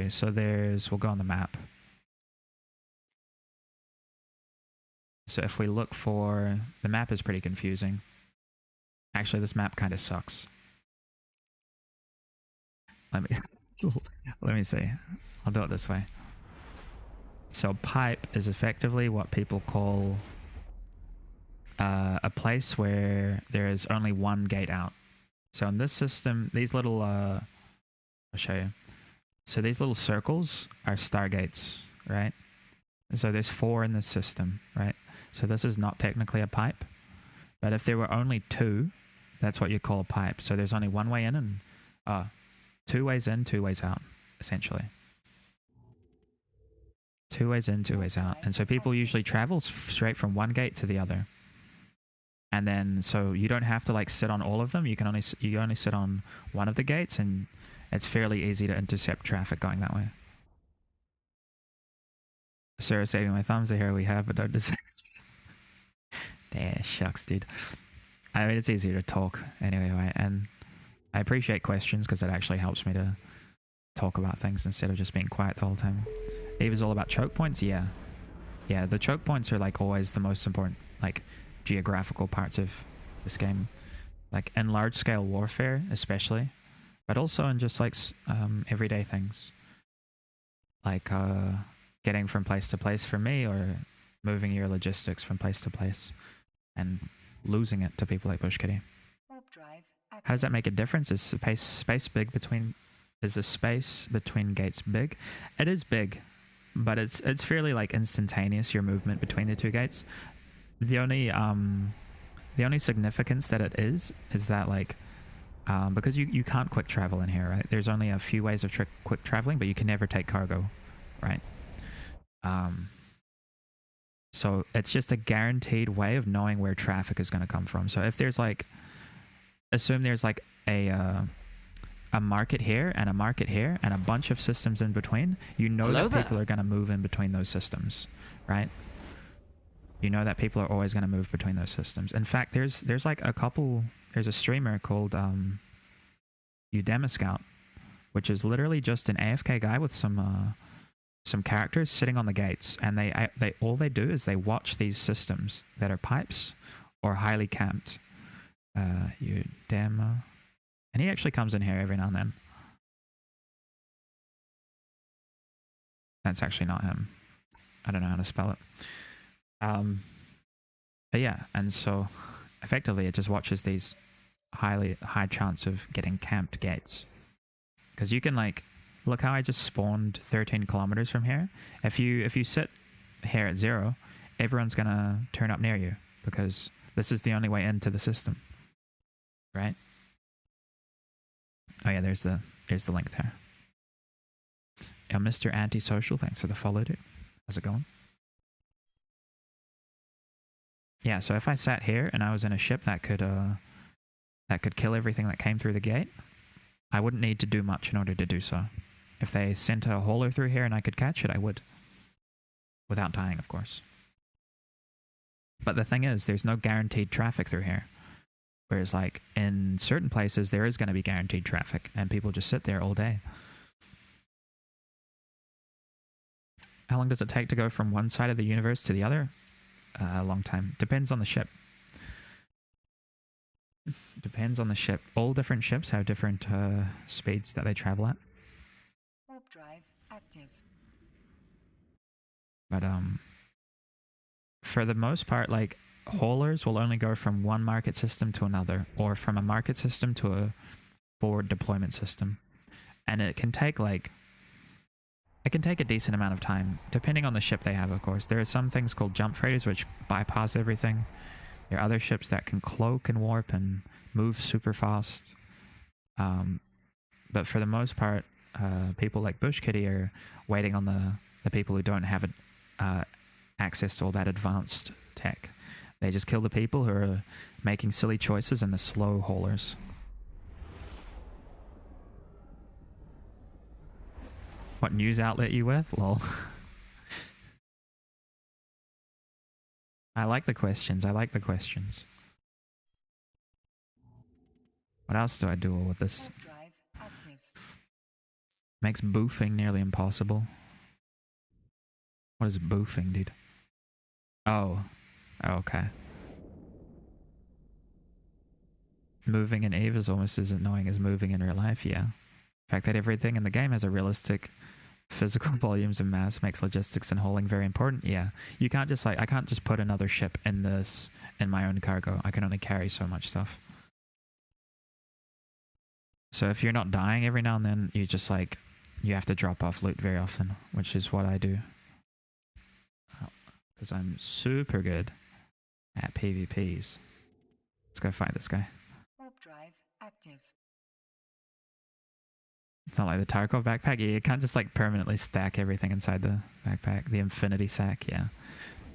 S4: So we'll go on the map. So if we look for, the map is pretty confusing. Actually, this map kind of sucks. Let me see. I'll do it this way. So pipe is effectively what people call a place where there is only one gate out. So in this system, these little, I'll show you. So these little circles are stargates, right? So there's 4 in this system, right? So this is not technically a pipe, but if there were only 2, that's what you call a pipe. So there's only one way in and 2 ways in, 2 ways out, essentially. 2 ways in, 2 ways out. And so people usually travel straight from one gate to the other. And then, so you don't have to like sit on all of them. You only sit on one of the gates, and it's fairly easy to intercept traffic going that way. Sarah saving my thumbs. The hair we have, but don't just. Damn, shucks, dude. I mean, it's easier to talk anyway, right? And I appreciate questions because it actually helps me to talk about things instead of just being quiet the whole time. Eva's all about choke points. Yeah, the choke points are like always the most important, like geographical parts of this game, like in large scale warfare especially, but also in just like everyday things, like getting from place to place for me, or moving your logistics from place to place and losing it to people like Bush Kitty. How does that make a difference? Is space big between? Is the space between gates big? It is big, but it's fairly like instantaneous, your movement between the 2 gates. The only significance that it is that like because you can't quick travel in here, right? There's only a few ways of quick traveling, but you can never take cargo, right? So it's just a guaranteed way of knowing where traffic is going to come from. So if there's like, assume there's like a market here and a market here and a bunch of systems in between, you know that people are going to move in between those systems, right? You know that people are always going to move between those systems. In fact, there's like there's a streamer called Udemy Scout, which is literally just an AFK guy with some some characters sitting on the gates, and they all they do is they watch these systems that are pipes or highly camped. You damn. And he actually comes in here every now and then. That's actually not him. I don't know how to spell it. But yeah, and so effectively it just watches these high chance of getting camped gates. Because you can like, look how I just spawned 13 kilometers from here. If you sit here at 0, everyone's gonna turn up near you because this is the only way into the system, right? Oh yeah, there's the link there. Mr. Antisocial, thanks for the follow, dude. How's it going? Yeah, so if I sat here and I was in a ship that could kill everything that came through the gate, I wouldn't need to do much in order to do so. If they sent a hauler through here and I could catch it, I would. Without dying, of course. But the thing is, there's no guaranteed traffic through here. Whereas, like, in certain places, there is going to be guaranteed traffic, and people just sit there all day. How long does it take to go from one side of the universe to the other? A long time. Depends on the ship. Depends on the ship. All different ships have different speeds that they travel at.
S5: Warp drive active.
S4: But for the most part, like, haulers will only go from one market system to another, or from a market system to a forward deployment system. And it can take a decent amount of time, depending on the ship they have, of course. There are some things called jump freighters, which bypass everything. There are other ships that can cloak and warp and move super fast. But for the most part, people like Bush Kitty are waiting on the people who don't have access to all that advanced tech. They just kill the people who are making silly choices and the slow haulers. What news outlet you with? Lol. I like the questions. I like the questions. What else do I do with this?
S5: Warp drive active.
S4: Makes boofing nearly impossible. What is boofing, dude? Oh. Okay. Moving in Eve is almost as annoying as moving in real life, yeah. The fact that everything in the game has a realistic physical volumes and mass makes logistics and hauling very important, yeah. You can't just I can't just put another ship in my own cargo. I can only carry so much stuff. So if you're not dying every now and then, you just you have to drop off loot very often, which is what I do. Because I'm super good at PvPs. Let's go fight this guy.
S5: Warp drive active.
S4: It's not like the Tarkov backpack. Yeah, you can't just permanently stack everything inside the backpack. The infinity sack, yeah.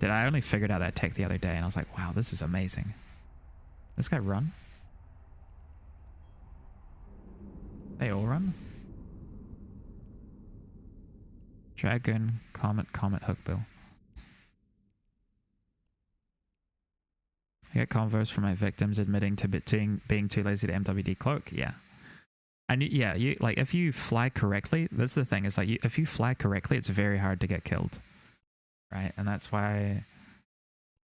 S4: I only figured out that tech the other day and I was like, wow, this is amazing. This guy run? They all run? Dragon, Comet, Hookbill. I get convos from my victims admitting to being too lazy to MWD cloak. Yeah. And yeah, if you fly correctly, that's the thing, is if you fly correctly, it's very hard to get killed. Right? And that's why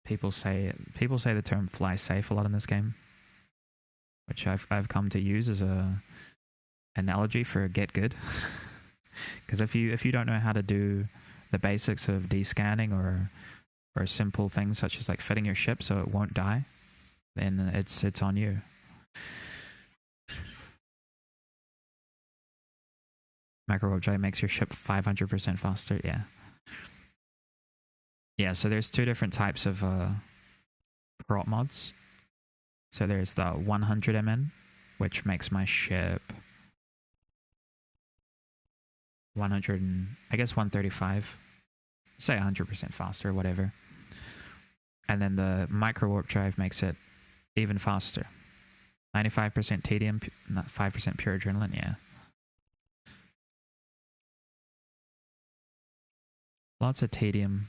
S4: people say the term fly safe a lot in this game. Which I've come to use as a analogy for get good. Because if you don't know how to do the basics of descanning or simple things such as fitting your ship so it won't die, then it's on you. Micro object makes your ship 500% faster, yeah. Yeah, so there's two different types of prop mods. So there's the 100 MN, which makes my ship 100 and, I guess 135. Say 100% faster, whatever. And then the micro warp drive makes it even faster. 95% tedium, 5% pure adrenaline, yeah. Lots of tedium,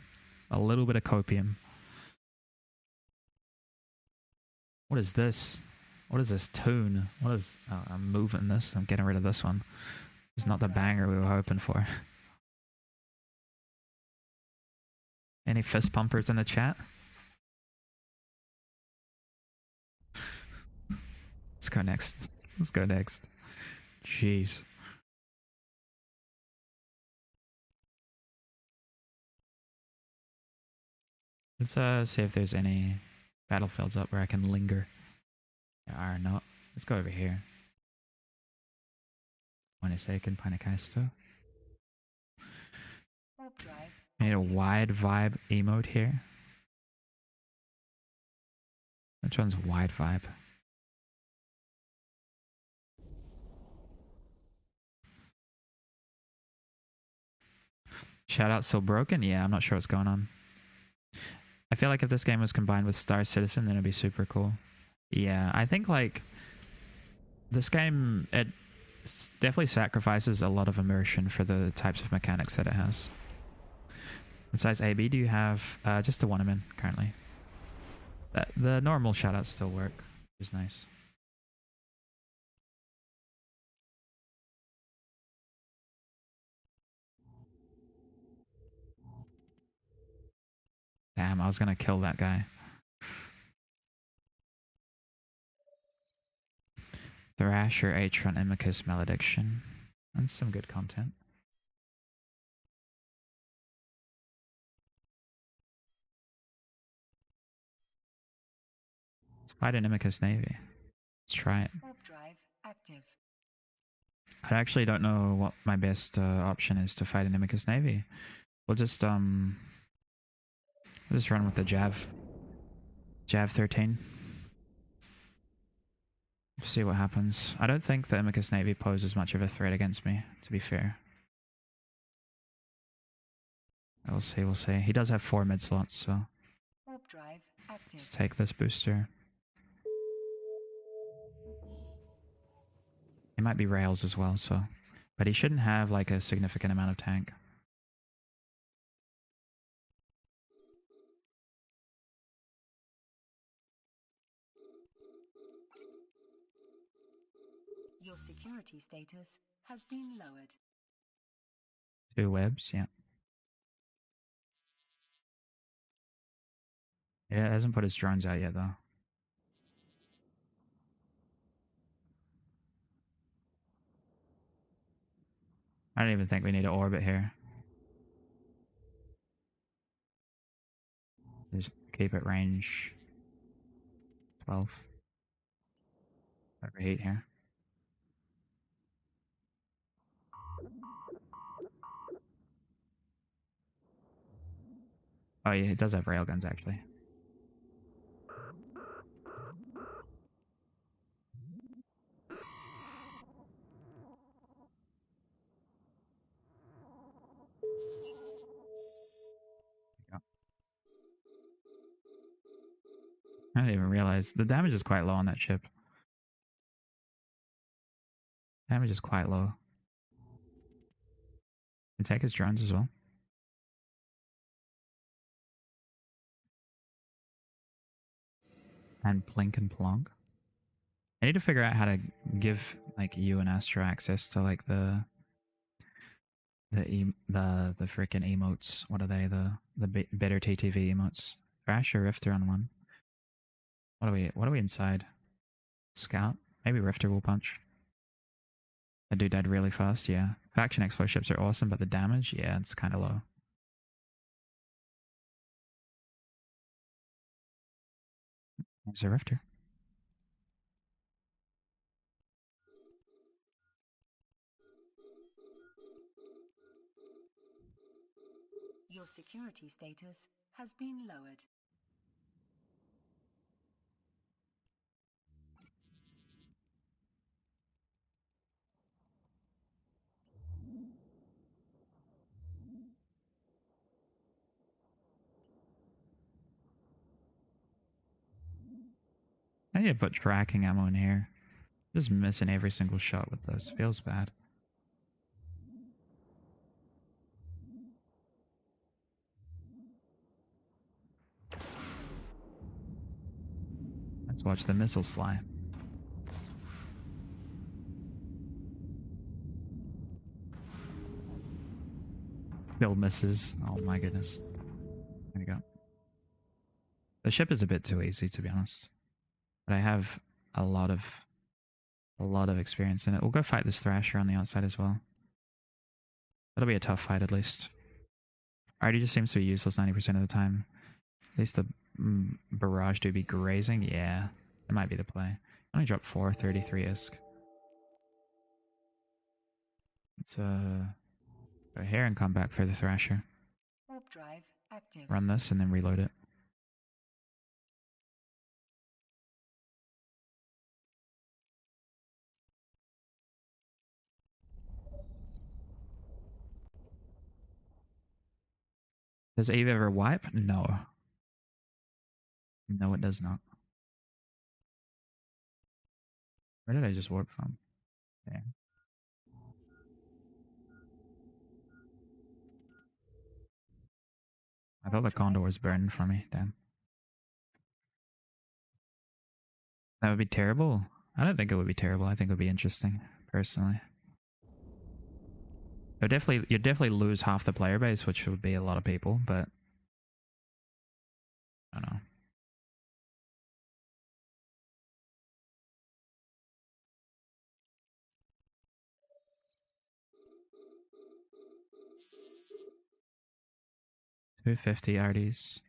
S4: a little bit of copium. What is this? What is this tune? What is... Oh, I'm moving this. I'm getting rid of this one. It's not the banger we were hoping for. Any fist pumpers in the chat? Let's go next. Let's go next. Jeez. Let's see if there's any battlefields up where I can linger. There are not. Let's go over here. One second, Panacasto.
S5: Warp drive.
S4: Need a wide vibe emote here. Which one's wide vibe? Shout out Still Broken? Yeah, I'm not sure what's going on. I feel like if this game was combined with Star Citizen, then it'd be super cool. Yeah, I think like this game, it definitely sacrifices a lot of immersion for the types of mechanics that it has. What size AB do you have? Just the one I'm in currently. The normal shoutouts still work, which is nice. Damn, I was gonna kill that guy. Thrasher, Atron, Imicus, Malediction. That's some good content. Let's fight an Imicus Navy. Let's try it.
S5: Warp drive active.
S4: I actually don't know what my best option is to fight an Imicus Navy. We'll just run with the Jav 13. See what happens. I don't think the Imicus Navy poses much of a threat against me, to be fair. We'll see, we'll see. He does have 4 mid slots, so
S5: Warp drive active.
S4: let's take this booster. He might be rails as well, so... But he shouldn't have, like, a significant amount of tank.
S5: Your security status has been lowered.
S4: 2 webs, yeah. Yeah, it hasn't put his drones out yet, though. I don't even think we need to orbit here. Just keep it range 12. Overheat here. Oh yeah, it does have railguns actually. I didn't even realize the damage is quite low on that ship. Damage is quite low. We take his drones as well. And Plink and Plonk. I need to figure out how to give like you and Astro access to like the freaking emotes. What are they? The better TTV emotes. Thrasher, Rifter on one. What are we inside? Scout? Maybe Rifter will punch. That dude died really fast, yeah. Faction Expo ships are awesome, but the damage, yeah, it's kind of low. There's a Rifter.
S5: Your security status has been lowered.
S4: I need to put tracking ammo in here. Just missing every single shot with this. Feels bad. Let's watch the missiles fly. Still misses. Oh my goodness. There we go. The ship is a bit too easy, to be honest. But I have a lot of experience in it. We'll go fight this Thrasher on the outside as well. That'll be a tough fight at least. Already just seems to be useless 90% of the time. At least the barrage do be grazing. Yeah, it might be the play. Only drop 4, 33-isk. Let's go here and come back for the Thrasher.
S5: Warp drive active.
S4: Run this and then reload it. Does Eve ever wipe? No. No, it does not. Where did I just warp from? There. I thought the condor was burning for me. Damn. That would be terrible. I don't think it would be terrible. I think it would be interesting, personally. You'd definitely lose half the player base, which would be a lot of people, but I don't know. $250 RDs.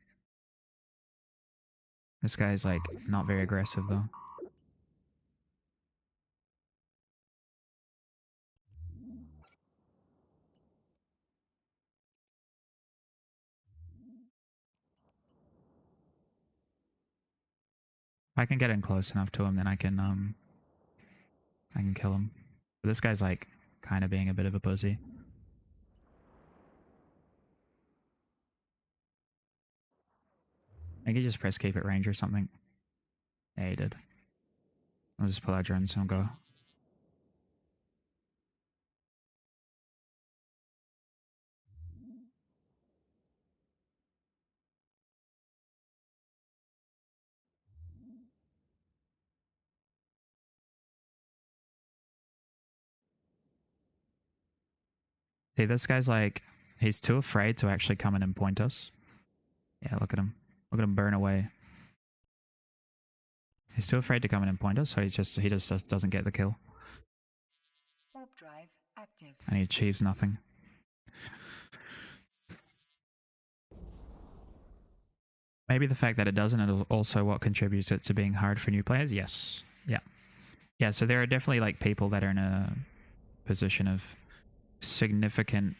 S4: This guy's like not very aggressive though. If I can get in close enough to him, then I can kill him. But this guy's like kind of being a bit of a pussy. I could just press keep at range or something. Yeah, he did. I'll just pull out drones and go. See, this guy's like, he's too afraid to actually come in and point us. Yeah, look at him. Look at him burn away. He's too afraid to come in and point us, so he just doesn't get the kill.
S5: Warp drive active.
S4: And he achieves nothing. Maybe the fact that it doesn't is also what contributes it to being hard for new players. Yes. Yeah. Yeah, so there are definitely like people that are in a position of significant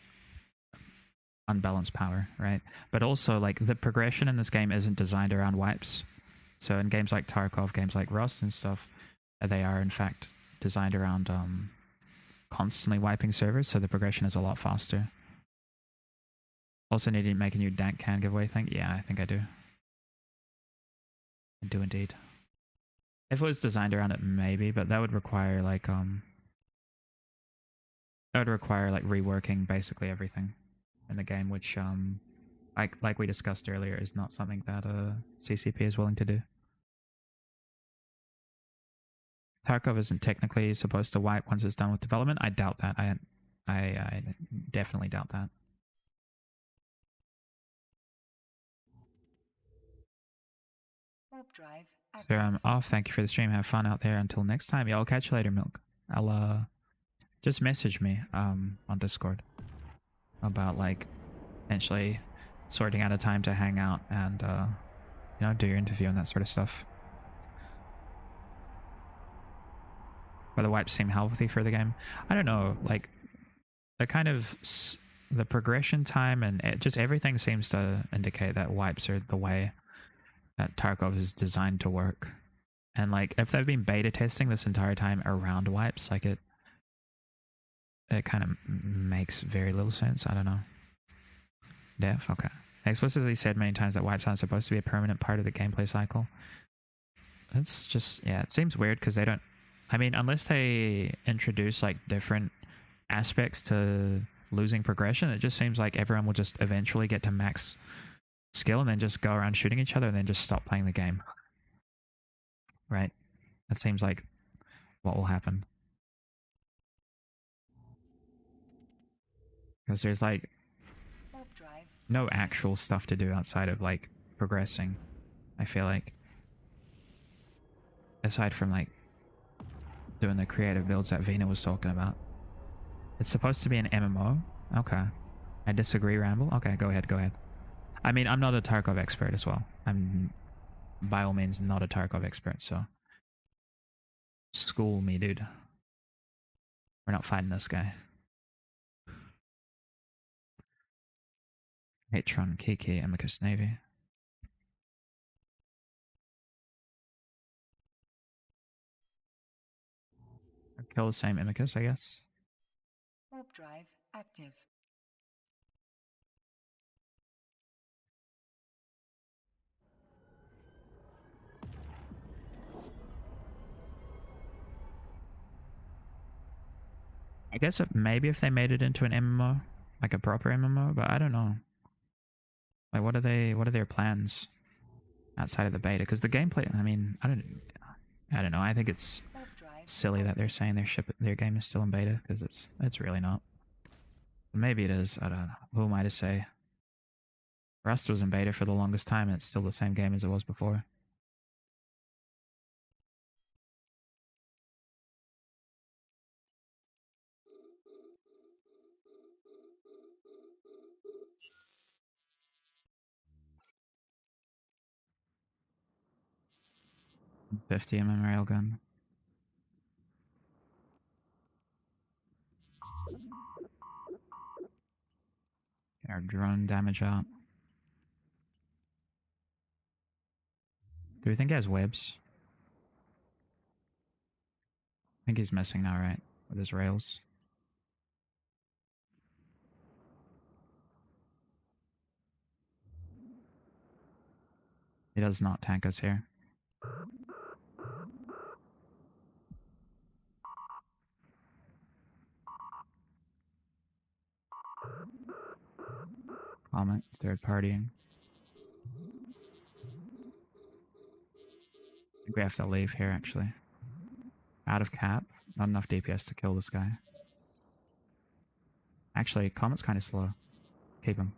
S4: unbalanced power, right? But also like the progression in this game isn't designed around wipes. So in games like Tarkov, games like Rust and stuff, they are in fact designed around constantly wiping servers, so the progression is a lot faster. Also need to make a new dank can giveaway thing. Yeah, I think I do. I do indeed. If it was designed around it, maybe, but that would require like reworking basically everything in the game, which like we discussed earlier, is not something that CCP is willing to do. Tarkov isn't technically supposed to wipe once it's done with development. I doubt that. I definitely doubt that.
S5: Warp drive
S4: So
S5: active.
S4: I'm off. Thank you for the stream. Have fun out there. Until next time. Yeah, I'll catch you later, Milk. I'll just message me on Discord about like potentially sorting out a time to hang out and you know, do your interview and that sort of stuff. But the wipes seem healthy for the game. I don't know, like the kind of the progression time and just everything seems to indicate that wipes are the way that Tarkov is designed to work. And like if they've been beta testing this entire time around wipes, like it kind of makes very little sense. I don't know. Dev? Okay. They explicitly said many times that wipes aren't supposed to be a permanent part of the gameplay cycle. It's just, yeah, it seems weird because they don't, I mean, unless they introduce like different aspects to losing progression, it just seems like everyone will just eventually get to max skill and then just go around shooting each other and then just stop playing the game. Right? That seems like what will happen. Because there's like no actual stuff to do outside of like progressing. I feel like, aside from like doing the creative builds that Vina was talking about. It's supposed to be an MMO? Okay. I disagree, Ramble. Okay, go ahead, go ahead. I mean, I'm not a Tarkov expert as well. I'm, by all means, not a Tarkov expert, so... School me, dude. We're not fighting this guy. Hatron, Kiki, Amicus Navy. Kill the same Amicus, I guess.
S5: Warp drive active.
S4: I guess maybe if they made it into an MMO, like a proper MMO, but I don't know. Like, what are their plans outside of the beta? Because the gameplay, I mean, I don't know. I think it's silly that they're saying their game is still in beta, because it's really not. Maybe it is. I don't know. Who am I to say? Rust was in beta for the longest time, and it's still the same game as it was before. .50 railgun. Get our drone damage out. Do we think he has webs? I think he's missing now, right? With his rails. He does not tank us here. Comment, third partying. I think we have to leave here, actually. Out of cap. Not enough DPS to kill this guy. Actually, Comet's kind of slow. Keep him.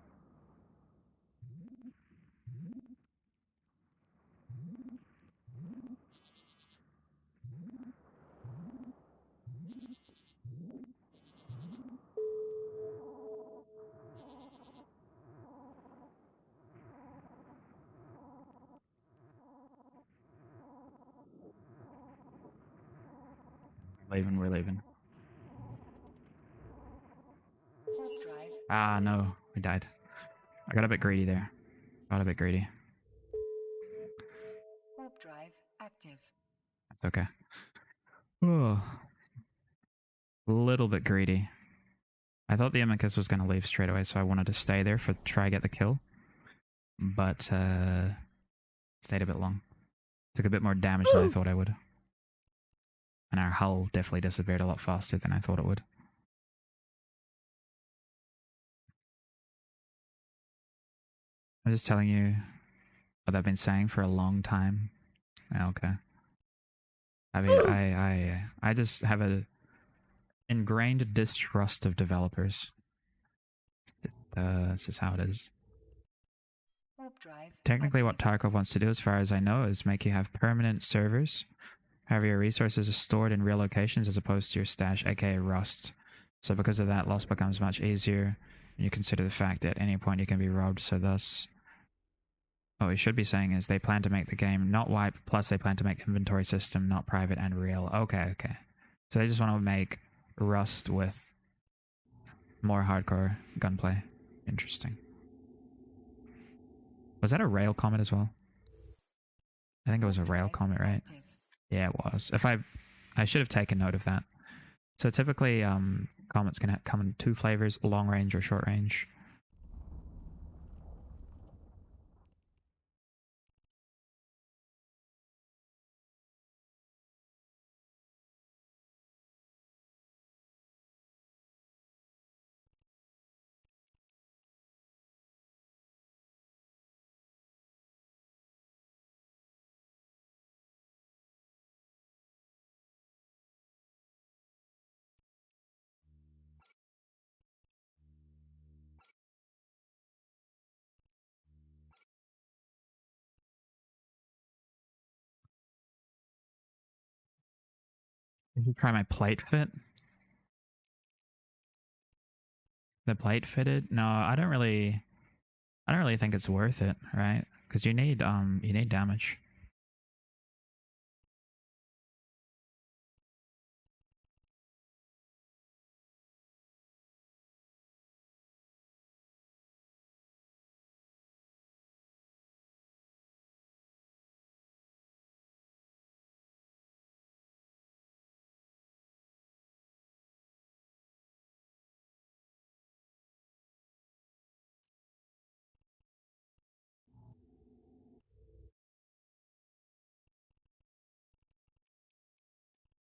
S4: We're leaving. Ah, no. We died. I got a bit greedy there. Got a bit greedy.
S5: Warp drive active.
S4: That's okay. Oh. A little bit greedy. I thought the Amicus was going to leave straight away, so I wanted to stay there for try get the kill. But, stayed a bit long. Took a bit more damage than I thought I would. And our hull definitely disappeared a lot faster than I thought it would. I'm just telling you what I've been saying for a long time. Okay. I mean, I just have a ingrained distrust of developers. This is how it is. Technically, what Tarkov wants to do, as far as I know, is make you have permanent servers. However, your resources are stored in real locations as opposed to your stash, aka Rust. So because of that, loss becomes much easier. And you consider the fact that at any point you can be robbed, so thus... What we should be saying is they plan to make the game not wipe, plus they plan to make inventory system not private and real. Okay. So they just want to make Rust with more hardcore gunplay. Interesting. Was that a rail comment as well? I think it was a rail comment, right? Yeah, it was. I should have taken note of that. So typically, comments can come in two flavors: long range or short range. Did you try my plate fit? The plate fitted? No, I don't really think it's worth it, right? Because you need damage.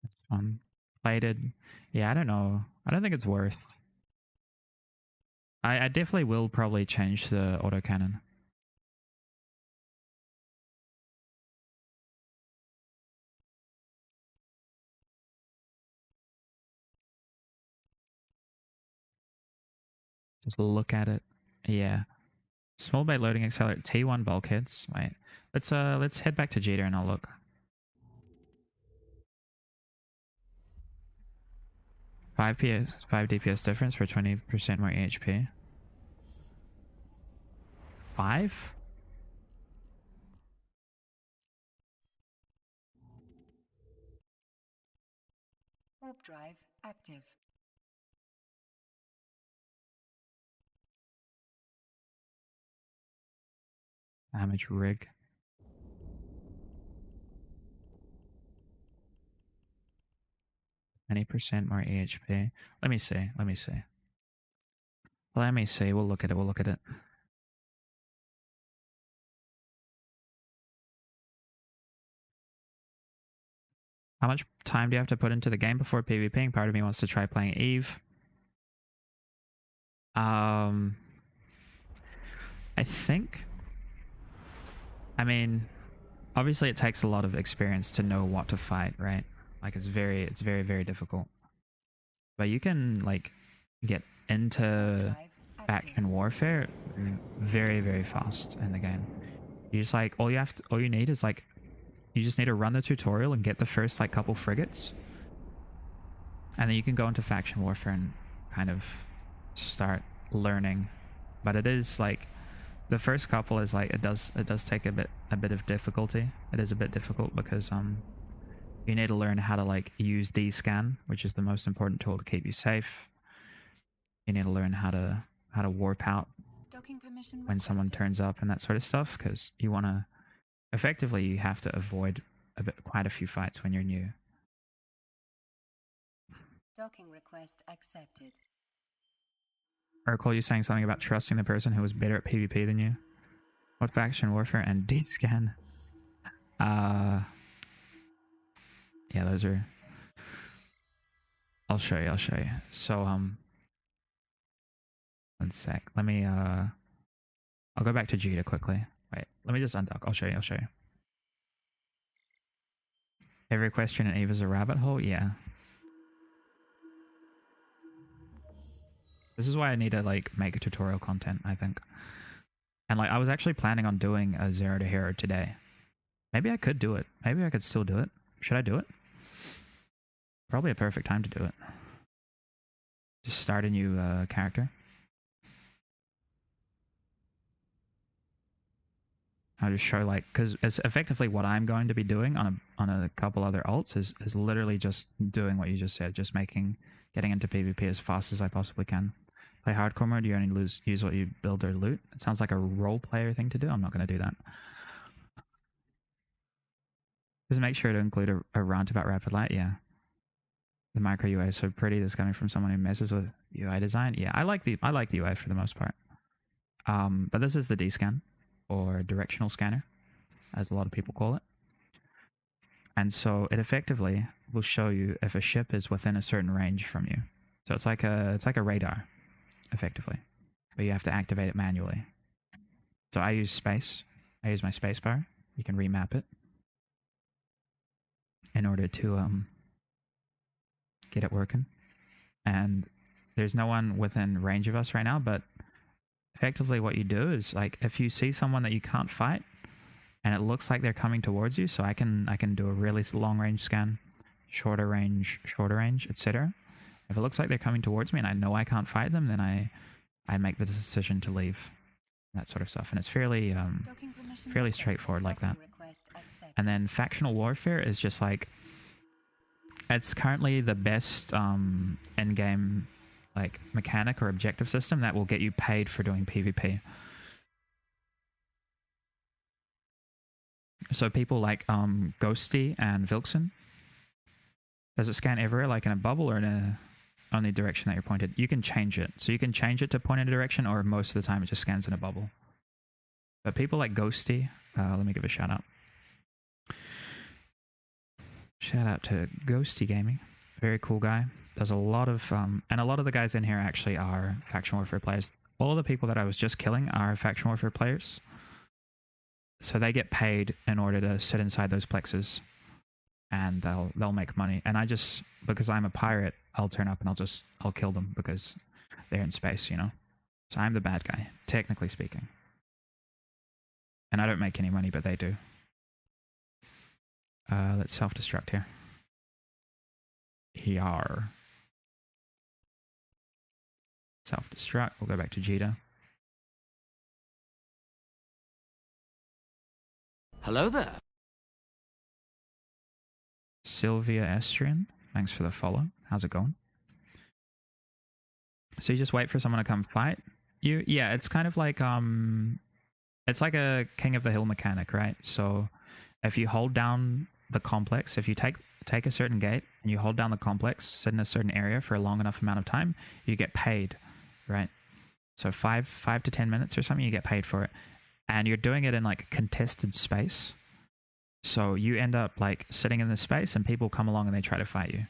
S4: That's fun. Plated. Yeah, I don't know. I don't think it's worth. I definitely will probably change the autocannon. Just look at it. Yeah. Small bay loading accelerator T1 bulkheads. Wait. Let's head back to Jeter and I'll look. 5 DPS difference for 20% more HP. 5?
S5: Warp drive active.
S4: Damage rig. %, more HP. Let me see. We'll look at it. How much time do you have to put into the game before PvPing? Part of me wants to try playing Eve. I think. I mean, obviously it takes a lot of experience to know what to fight, right? Like it's very, very difficult. But you can like get into faction warfare very, very fast in the game. You just like all you need is like you just need to run the tutorial and get the first like couple frigates, and then you can go into faction warfare and kind of start learning. But it is like the first couple is like it does take a bit of difficulty. It is a bit difficult because you need to learn how to like use D-scan, which is the most important tool to keep you safe. You need to learn how to warp out when someone turns up and that sort of stuff, because you want to effectively you have to avoid quite a few fights when you're new.
S5: Docking request accepted.
S4: I recall you saying something about trusting the person who was better at PvP than you. What faction warfare and D-scan? Yeah, those are. I'll show you. So one sec. Let me I'll go back to Jita quickly. Wait, let me just undock. I'll show you. Every question in Eve is a rabbit hole? Yeah. This is why I need to like make a tutorial content, I think. And like I was actually planning on doing a 0 to hero today. Maybe I could do it. Maybe I could still do it. Should I do it? Probably a perfect time to do it. Just start a new character. I'll just show like, because it's effectively what I'm going to be doing on a couple other alts is literally just doing what you just said, just getting into PvP as fast as I possibly can. Play hardcore mode, you only use what you build or loot. It sounds like a role player thing to do. I'm not going to do that. Just make sure to include a rant about rapid light. Yeah. The micro UI is so pretty. This coming from someone who messes with UI design. Yeah, I like the UI for the most part. But this is the D-scan, or directional scanner, as a lot of people call it. And so it effectively will show you if a ship is within a certain range from you. So it's like a radar, effectively, but you have to activate it manually. So I use space. I use my space bar. You can remap it in order to get it working. And there's no one within range of us right now, but effectively what you do is like if you see someone that you can't fight and it looks like they're coming towards you, so I can do a really long range scan, shorter range, etc. If it looks like they're coming towards me and I know I can't fight them, then I make the decision to leave. That sort of stuff. And it's fairly straightforward like that. And then factional warfare is just like, it's currently the best end-game like mechanic or objective system that will get you paid for doing PvP. So people like Ghosty and Vilkson, does it scan everywhere like in a bubble or in a only direction that you're pointed? You can change it. So you can change it to point in a direction, or most of the time it just scans in a bubble. But people like Ghosty, let me give a shout out. Shout out to Ghosty Gaming. Very cool guy. Does a lot of, and a lot of the guys in here actually are faction warfare players. All the people that I was just killing are faction warfare players. So they get paid in order to sit inside those plexes, and they'll make money. And I just, because I'm a pirate, I'll turn up and I'll kill them because they're in space, you know. So I'm the bad guy, technically speaking. And I don't make any money, but they do. Let's self-destruct here. Here. Self-destruct. We'll go back to Jita.
S3: Hello there.
S4: Sylvia Estrian, thanks for the follow. How's it going? So you just wait for someone to come fight you? Yeah, it's kind of like it's like a King of the Hill mechanic, right? So if you hold down the complex, if you take a certain gate and you hold down the complex, sit in a certain area for a long enough amount of time, you get paid, right? So 5 to 10 minutes or something, you get paid for it. And you're doing it in like contested space. So you end up like sitting in this space and people come along and they try to fight you.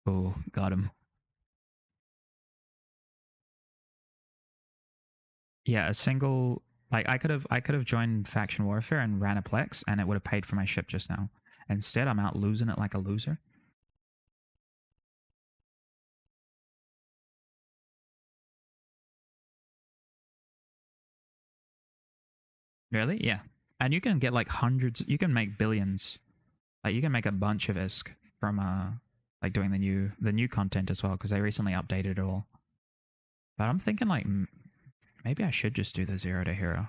S4: Oh, got him. Yeah, a single, like I could have joined faction warfare and ran a plex and it would have paid for my ship just now. Instead, I'm out losing it like a loser. Really? Yeah. And you can get like hundreds, you can make billions. Like you can make a bunch of ISK from like doing the new content as well, because they recently updated it all. But I'm thinking like maybe I should just do the 0 to hero.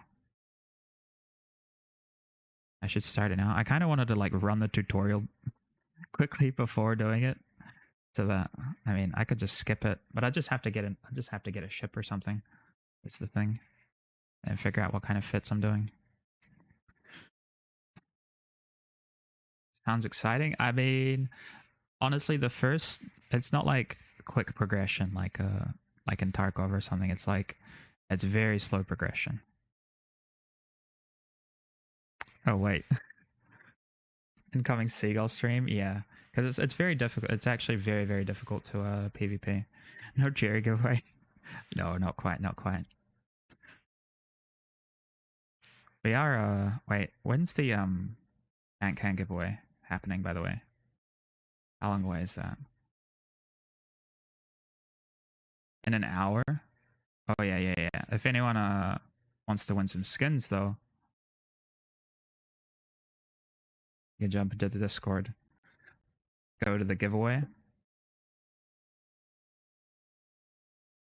S4: I should start it now. I kind of wanted to like run the tutorial quickly before doing it, so that, I mean, I could just skip it, but I just have to get a ship or something. That's the thing, and figure out what kind of fits I'm doing. Sounds exciting. I mean, honestly, it's not like quick progression like in Tarkov or something. It's very slow progression. Oh wait. Incoming Seagull stream? Yeah. Because it's very difficult. It's actually very, very difficult to PvP. No Jerry giveaway. No, not quite, not quite. We are wait, when's the Ant Can giveaway happening, by the way? How long away is that? In an hour? Oh yeah. If anyone wants to win some skins though, you can jump into the Discord. Go to the giveaway.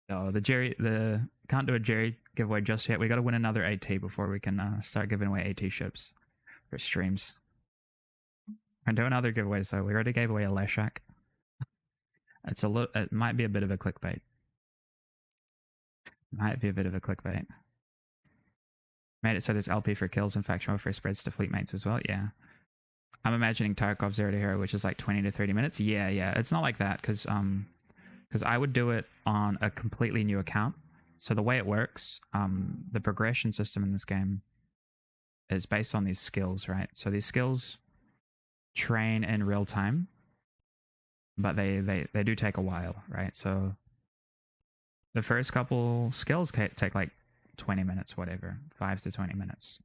S4: No, can't do a Jerry giveaway just yet. We got to win another AT before we can start giving away AT ships for streams. And do another giveaway. So we already gave away a Leshak. It might be a bit of a clickbait. Might be a bit of a clickbait. Made it so there's LP for kills and faction warfare spreads to fleet mates as well. Yeah. I'm imagining Tarkov 0 to hero, which is like 20 to 30 minutes. Yeah. It's not like that because I would do it on a completely new account. So the way it works, the progression system in this game is based on these skills, right? So these skills train in real time, but they do take a while, right? So the first couple skills take like 20 minutes, whatever, 5 to 20 minutes.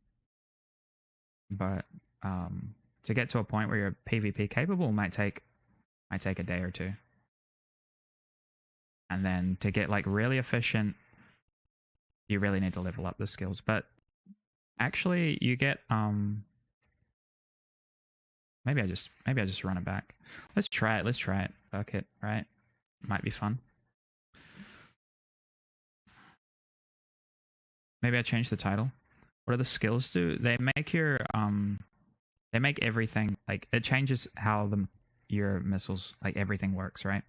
S4: But to get to a point where you're PvP capable might take a day or two. And then to get like really efficient, you really need to level up the skills. But Actually, you get maybe I just run it back. Let's try it. Fuck it, right? Might be fun. Maybe I change the title. What do the skills do? They make your they make everything, like, it changes how your missiles, like, everything works, right?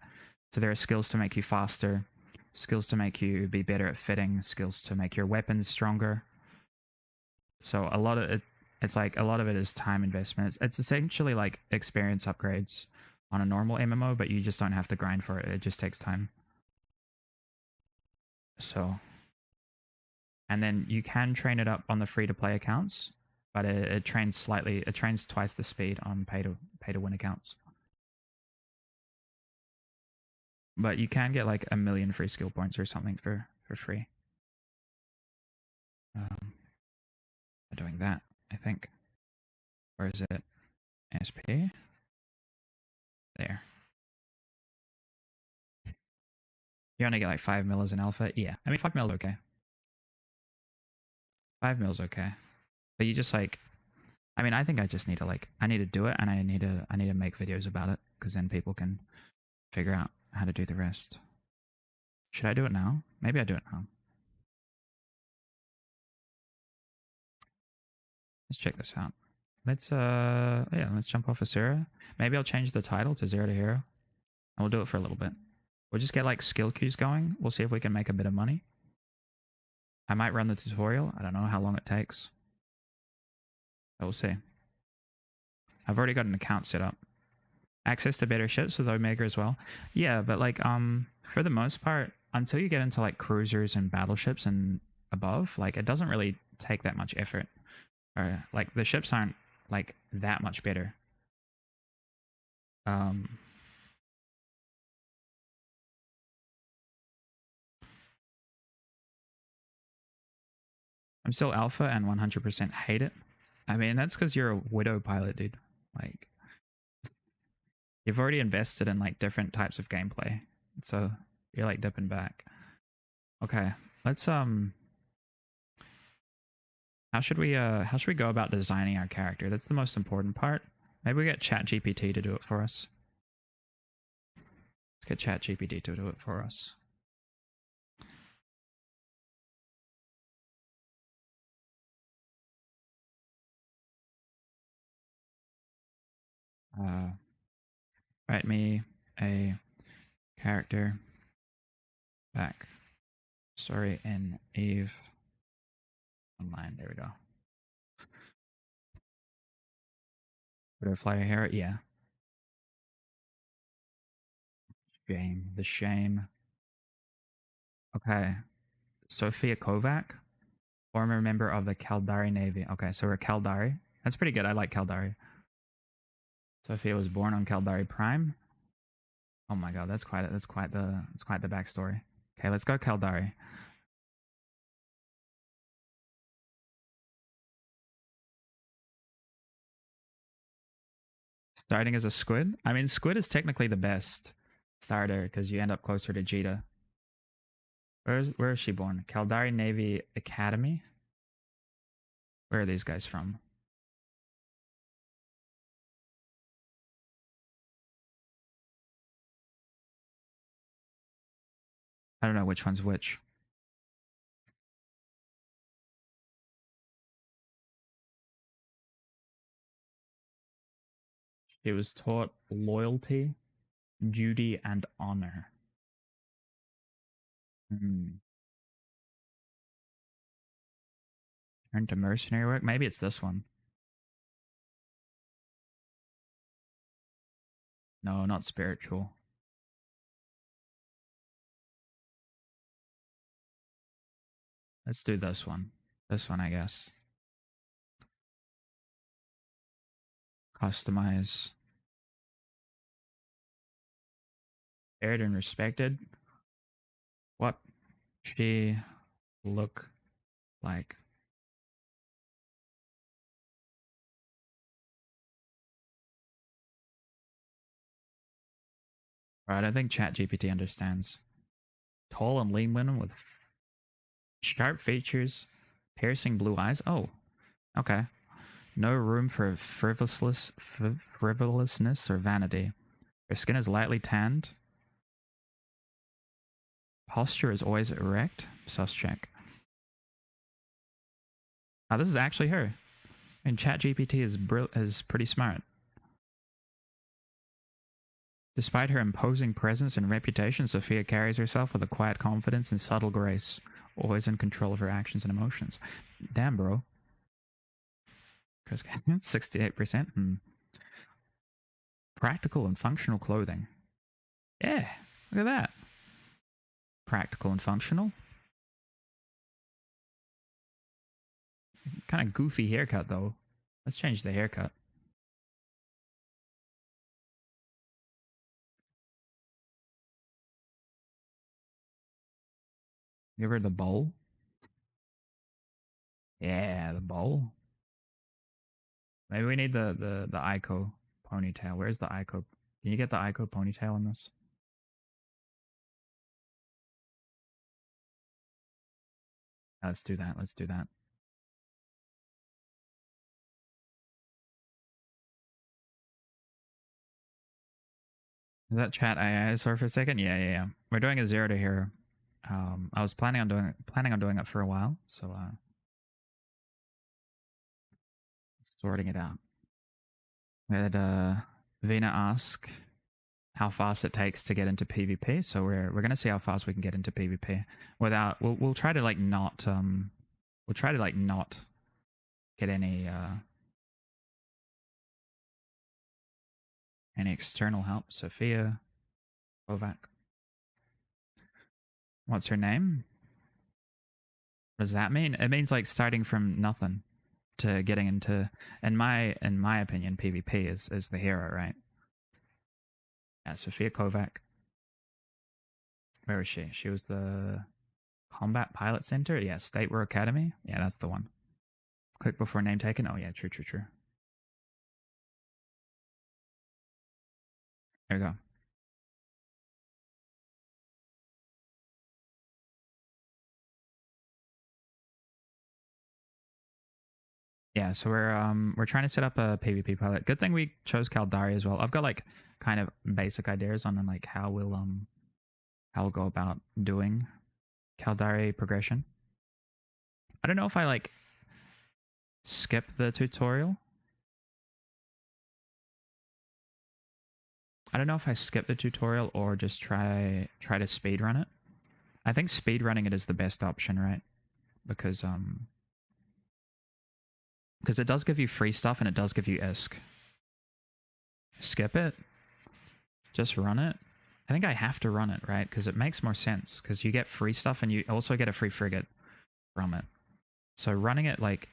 S4: So there are skills to make you faster, skills to make you be better at fitting, skills to make your weapons stronger. So a lot of it, it's like a lot of it is time investment. It's essentially like experience upgrades on a normal MMO, but you just don't have to grind for it. It just takes time. So, and then you can train it up on the free-to-play accounts, but it trains twice the speed on pay-to-win accounts. But you can get like 1 million free skill points or something for free. Doing that, I think. Where is it? SP? There. You only get like 5 mil as an alpha? Yeah. I mean, 5 mil is okay. 5 mil is okay. But you just like, I mean, I think I just need to like, I need to do it, and I need to make videos about it, because then people can figure out how to do the rest. Should I do it now? Maybe I do it now. Let's check this out. Let's jump off of Sarah. Maybe I'll change the title to Zero to Hero, and we'll do it for a little bit. We'll just get like skill queues going. We'll see if we can make a bit of money. I might run the tutorial. I don't know how long it takes, but we'll see. I've already got an account set up. Access to better ships with Omega as well. Yeah, but like for the most part, until you get into like cruisers and battleships and above, like it doesn't really take that much effort. Or like the ships aren't like that much better. I'm still alpha and 100% hate it. I mean, that's because you're a Widow pilot, dude. Like, you've already invested in like different types of gameplay, so you're like dipping back. Okay, let's how should we go about designing our character? That's the most important part. Maybe we get ChatGPT to do it for us. Let's get ChatGPT to do it for us. Write me a character back story in Eve Online. There we go. Butterfly hair, yeah. Shame, the shame. Okay, Sophia Kovac, former member of the Caldari Navy. Okay, so we're Caldari. That's pretty good. I like Caldari. Sophia was born on Caldari Prime. Oh my god, that's quite the backstory. Okay, let's go Caldari. Starting as a squid? I mean, squid is technically the best starter because you end up closer to Jita. Where is she born? Caldari Navy Academy? Where are these guys from? I don't know which one's which. She was taught loyalty, duty, and honor. Turn to mercenary work? Maybe it's this one. No, not spiritual. Let's do this one. This one, I guess. Customize. Aired and respected. What she look like? Right, I think ChatGPT understands. Tall and lean women with sharp features, piercing blue eyes. Oh, Okay. No room for frivolousness or vanity. Your skin is lightly tanned. Posture is always erect. Sus check. Now this is actually her. And ChatGPT is pretty smart. Despite her imposing presence and reputation, Sophia carries herself with a quiet confidence and subtle grace, always in control of her actions and emotions. Damn, bro. 68%. Practical and functional clothing. Yeah, look at that. Practical and functional. Kind of goofy haircut, though. Let's change the haircut. Give her the bowl. Yeah, the bowl. Maybe we need the Ico ponytail. Where's the Ico? Can you get the Ico ponytail in this? Let's do that. Let's do that. Is that chat AI sorry for a second? Yeah. We're doing a 0 to hero. I was planning on doing it for a while, so sorting it out. We had Vina ask how fast it takes to get into PvP, so we're gonna see how fast we can get into PvP without. We'll try to like not get any external help. Sophia Kovac. What's her name? What does that mean? It means like starting from nothing to getting into, in my opinion, PvP is the hero, right? Yeah, Sophia Kovac. Where is she? She was the Combat Pilot Center? Yeah, State War Academy? Yeah, that's the one. Click before name taken? Oh yeah, true. There you go. Yeah, so we're trying to set up a PvP pilot. Good thing we chose Caldari as well. I've got like kind of basic ideas on like how we'll go about doing Caldari progression. I don't know if I like skip the tutorial. I don't know if I skip the tutorial or just try to speedrun it. I think speedrunning it is the best option, right? Because it does give you free stuff and it does give you ISK. Skip it. Just run it. I think I have to run it, right? Because it makes more sense. Because you get free stuff and you also get a free frigate from it. So running it, like,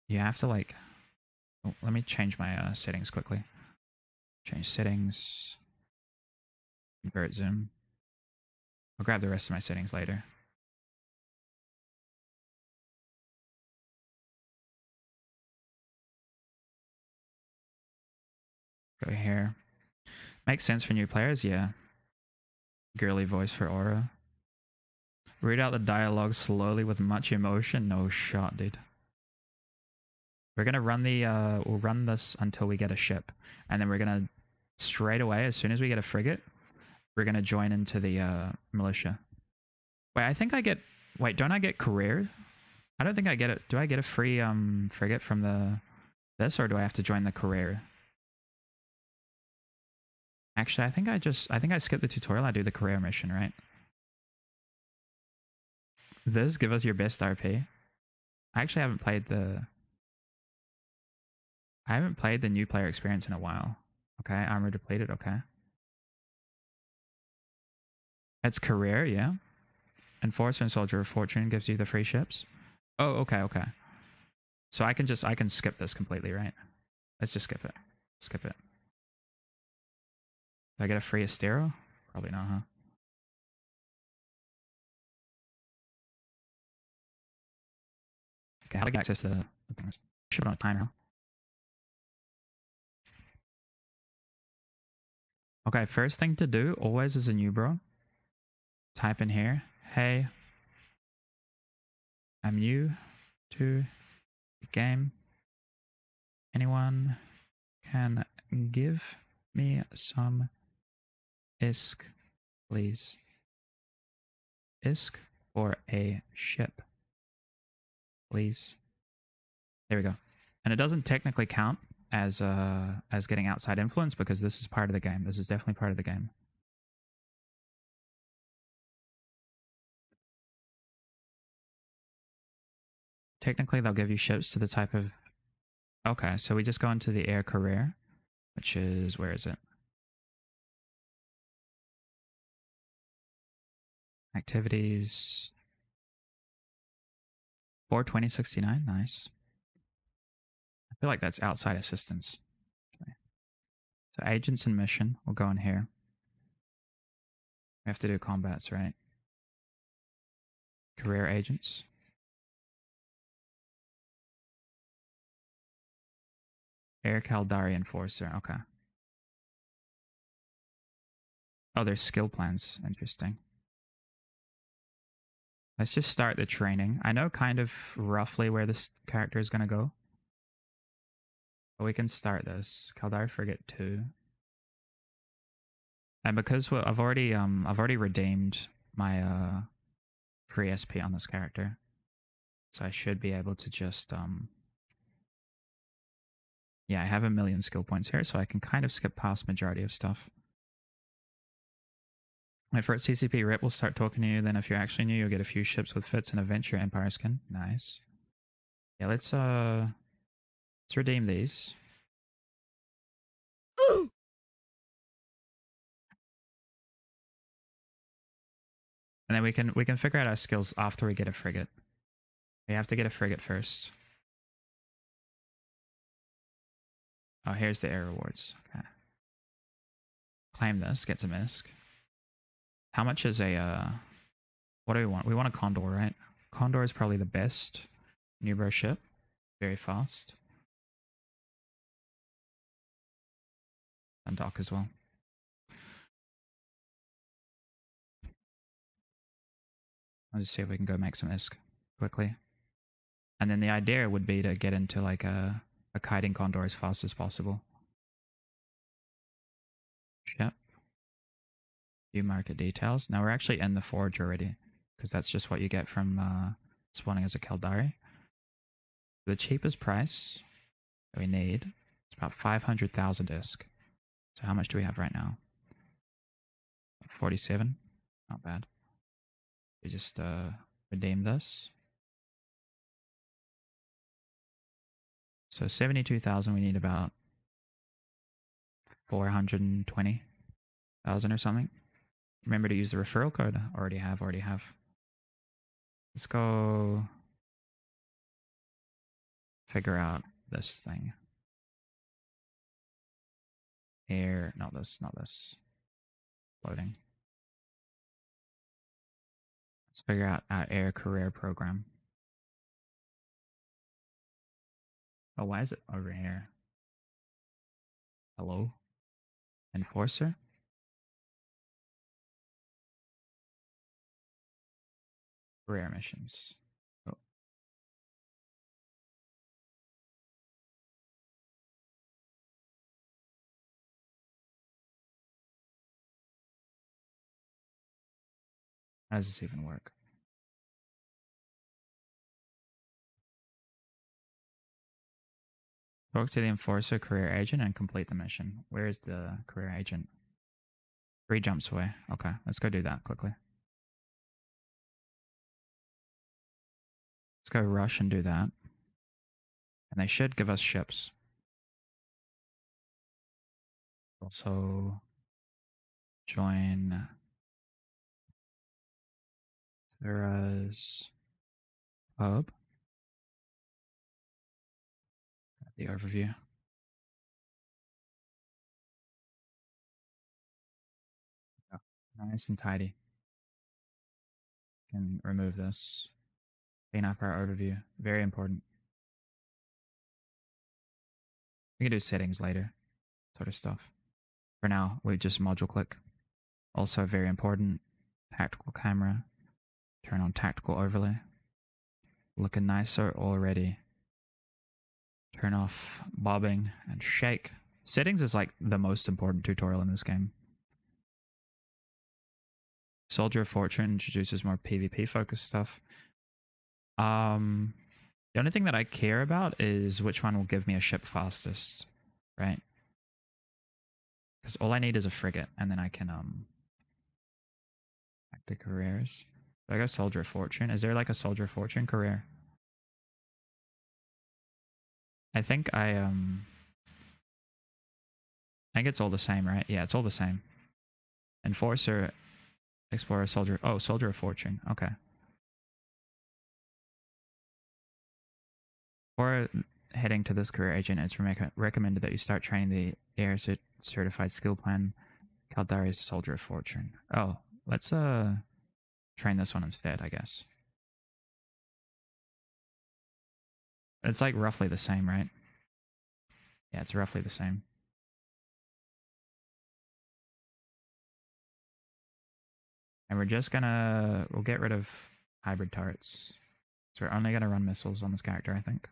S4: you have to like... Oh, let me change my settings quickly. Change settings. Invert zoom. I'll grab the rest of my settings later. Go here. Makes sense for new players, yeah. Girly voice for Aura. Read out the dialogue slowly with much emotion. No shot, dude. We're gonna run we'll run this until we get a ship. And then we're gonna, straight away, as soon as we get a frigate, we're gonna join into the militia. Wait, I think I get, don't I get career? I don't think I get it. Do I get a free frigate from this, or do I have to join the career? Actually, I think I skip the tutorial. I do the career mission, right? This give us your best RP. I actually haven't played the new player experience in a while. Okay, armor depleted. Okay, it's career, yeah. Enforcer and Soldier of Fortune gives you the free ships. Oh, okay. So I can skip this completely, right? Let's just skip it. Skip it. Do I get a free Astero? Probably not, huh? Okay, how do I get access to the things? Should be on a timer. Okay, first thing to do, always as a new bro, type in here, hey, I'm new to game. Anyone can give me some ISK, please? ISK for a ship, please. There we go. And it doesn't technically count as getting outside influence because this is part of the game. This is definitely part of the game. Technically, they'll give you ships to the type of... Okay, so we just go into the air career, which is... Where is it? Activities... 42069, nice. I feel like that's outside assistance. Okay. So agents and mission, we'll go in here. We have to do combats, right? Career agents. Air Caldari Enforcer, okay. Oh, there's skill plans, interesting. Let's just start the training. I know kind of roughly where this character is going to go. But we can start this. Caldari Frigate 2. And because I've already redeemed my free SP on this character. So I should be able to just yeah, I have 1 million skill points here, so I can kind of skip past majority of stuff. My first CCP rep will start talking to you, then if you're actually new, you'll get a few ships with fits and a Venture Empire skin. Nice. Yeah, let's redeem these. And then we can figure out our skills after we get a frigate. We have to get a frigate first. Oh, here's the air rewards. Okay. Claim this, get some ISK. How much is a what do we want? We want a Condor, right? Condor is probably the best Newbro ship. Very fast. And dock as well. I'll just see if we can go make some ISK quickly. And then the idea would be to get into like a kiting Condor as fast as possible. Yep. View market details. Now we're actually in the forge already, because that's just what you get from spawning as a Caldari. The cheapest price that we need is about 500,000 ISK. So how much do we have right now? 47. Not bad. We just redeem this. So 72,000, we need about 420,000 or something. Remember to use the referral code. Already have. Let's go figure out this thing. Air, not this. Loading. Let's figure out our air career program. Oh, why is it over here? Hello? Enforcer? Career missions. Oh. How does this even work? Talk to the Enforcer career agent and complete the mission. Where is the career agent? 3 jumps away. Okay, let's go do that quickly. Let's go rush and do that. And they should give us ships. Also, join Sarah's hub. The overview. Oh, nice and tidy. Can remove this. Clean up our overview. Very important. We can do settings later. Sort of stuff. For now, we just module click. Also very important. Tactical camera. Turn on tactical overlay. Looking nicer already. Turn off bobbing and shake. Settings is like the most important tutorial in this game. Soldier of Fortune introduces more PvP focused stuff. The only thing that I care about is which one will give me a ship fastest, right? Because all I need is a frigate, and then I can back to careers. Do I go Soldier of Fortune? Is there like a Soldier of Fortune career? I think I think it's all the same, right? Yeah, it's all the same. Enforcer, Explorer, Soldier. Oh, Soldier of Fortune. Okay. Before heading to this career agent, it's recommended that you start training the Air Certified Skill Plan, Caldari's Soldier of Fortune. Oh, let's train this one instead, I guess. It's like roughly the same, right? Yeah, it's roughly the same. And we're just we'll get rid of hybrid turrets. So we're only gonna run missiles on this character, I think.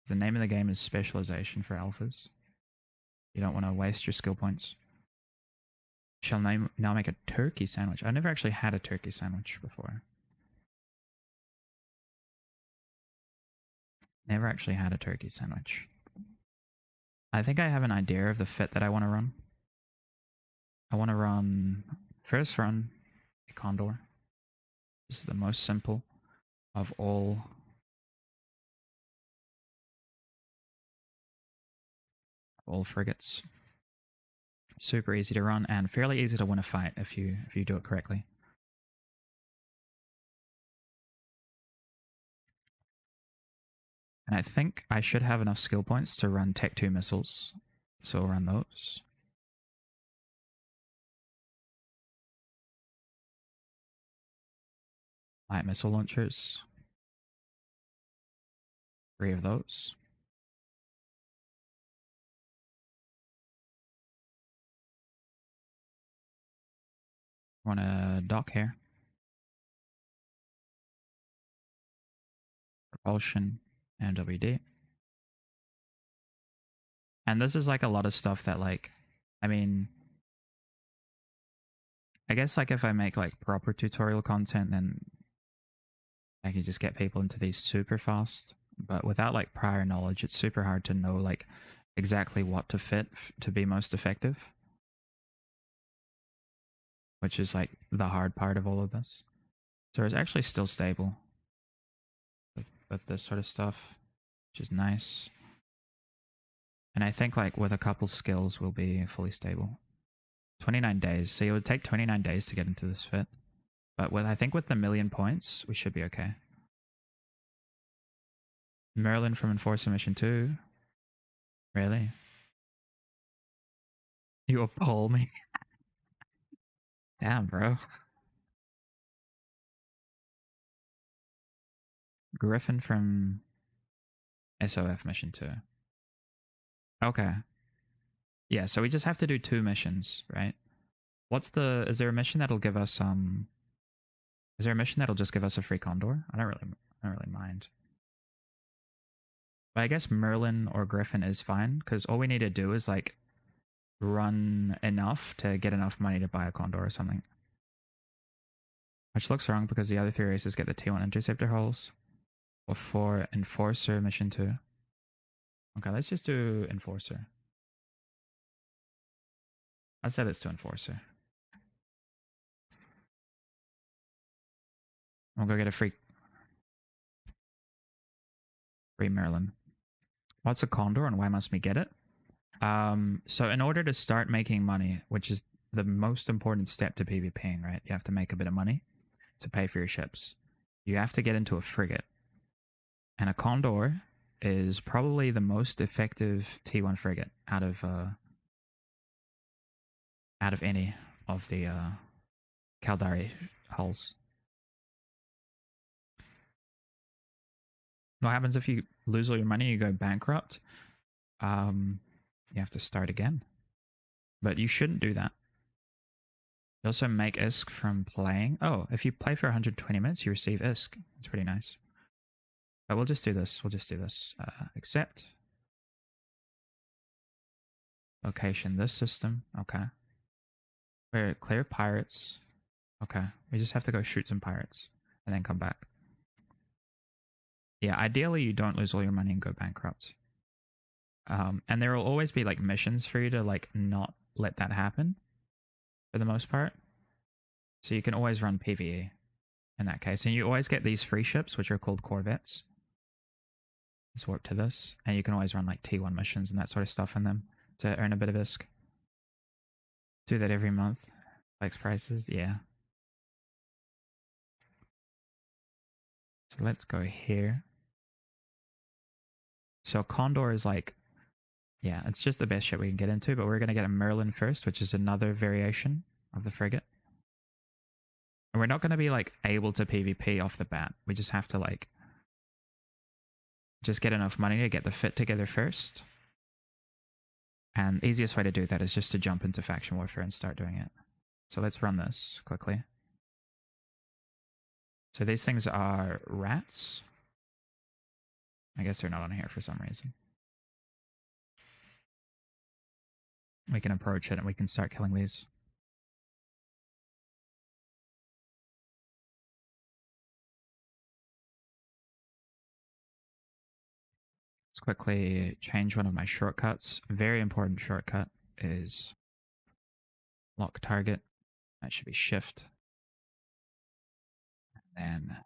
S4: The name of the game is Specialization for Alphas. You don't want to waste your skill points. Shall now make a turkey sandwich. I never actually had a turkey sandwich before. Never actually had a turkey sandwich. I think I have an idea of the fit that I want to run. I want to first run a Condor. This is the most simple of all frigates. Super easy to run and fairly easy to win a fight if you do it correctly. And I think I should have enough skill points to run Tech 2 missiles. So we'll run those. Light missile launchers. 3 of those. Want to dock here. Propulsion and WD. And this is like a lot of stuff that like, I mean, I guess like if I make like proper tutorial content, then I can just get people into these super fast. But without like prior knowledge, it's super hard to know like exactly what to fit to be most effective. Which is like the hard part of all of this. So it's actually still stable with this sort of stuff, which is nice. And I think like with a couple skills we'll be fully stable. 29 days. So it would take 29 days to get into this fit. But I think with the 1,000,000 points, we should be okay. Merlin from Enforcer Mission 2. Really? You appall me. Damn, bro. Griffin from SOF Mission 2. Okay. Yeah, so we just have to do 2 missions, right? Is there a mission that'll give us is there a mission that'll just give us a free Condor? I don't really mind. But I guess Merlin or Griffin is fine, because all we need to do is like run enough to get enough money to buy a Condor or something. Which looks wrong because the other 3 races get the T1 interceptor hulls. Or for Enforcer Mission 2. Okay, let's just do Enforcer. I said it's to Enforcer. We'll go get a free Merlin. What's a Condor and why must we get it? So in order to start making money, which is the most important step to PvPing, right? You have to make a bit of money to pay for your ships. You have to get into a frigate. And a Condor is probably the most effective T1 frigate out of any of the Caldari hulls. What happens if you lose all your money, you go bankrupt? You have to start again. But you shouldn't do that. You also make ISK from playing. Oh, if you play for 120 minutes, you receive ISK. That's pretty nice. But we'll just do this. We'll just do this. Accept. Location, this system. Okay. Clear pirates. Okay. We just have to go shoot some pirates and then come back. Yeah, ideally you don't lose all your money and go bankrupt. And there will always be like missions for you to like not let that happen for the most part. So you can always run PvE in that case. And you always get these free ships, which are called corvettes. Let's warp to this. And you can always run like T1 missions and that sort of stuff in them to earn a bit of ISK. Do that every month. Flex prices, yeah. So let's go here. So Condor is like, yeah, it's just the best ship we can get into, but we're going to get a Merlin first, which is another variation of the frigate. And we're not going to be like able to PvP off the bat. We just have to like just get enough money to get the fit together first. And the easiest way to do that is just to jump into faction warfare and start doing it. So let's run this quickly. So these things are rats. I guess they're not on here for some reason. We can approach it and we can start killing these. Let's quickly change one of my shortcuts. A very important shortcut is lock target. That should be shift. And then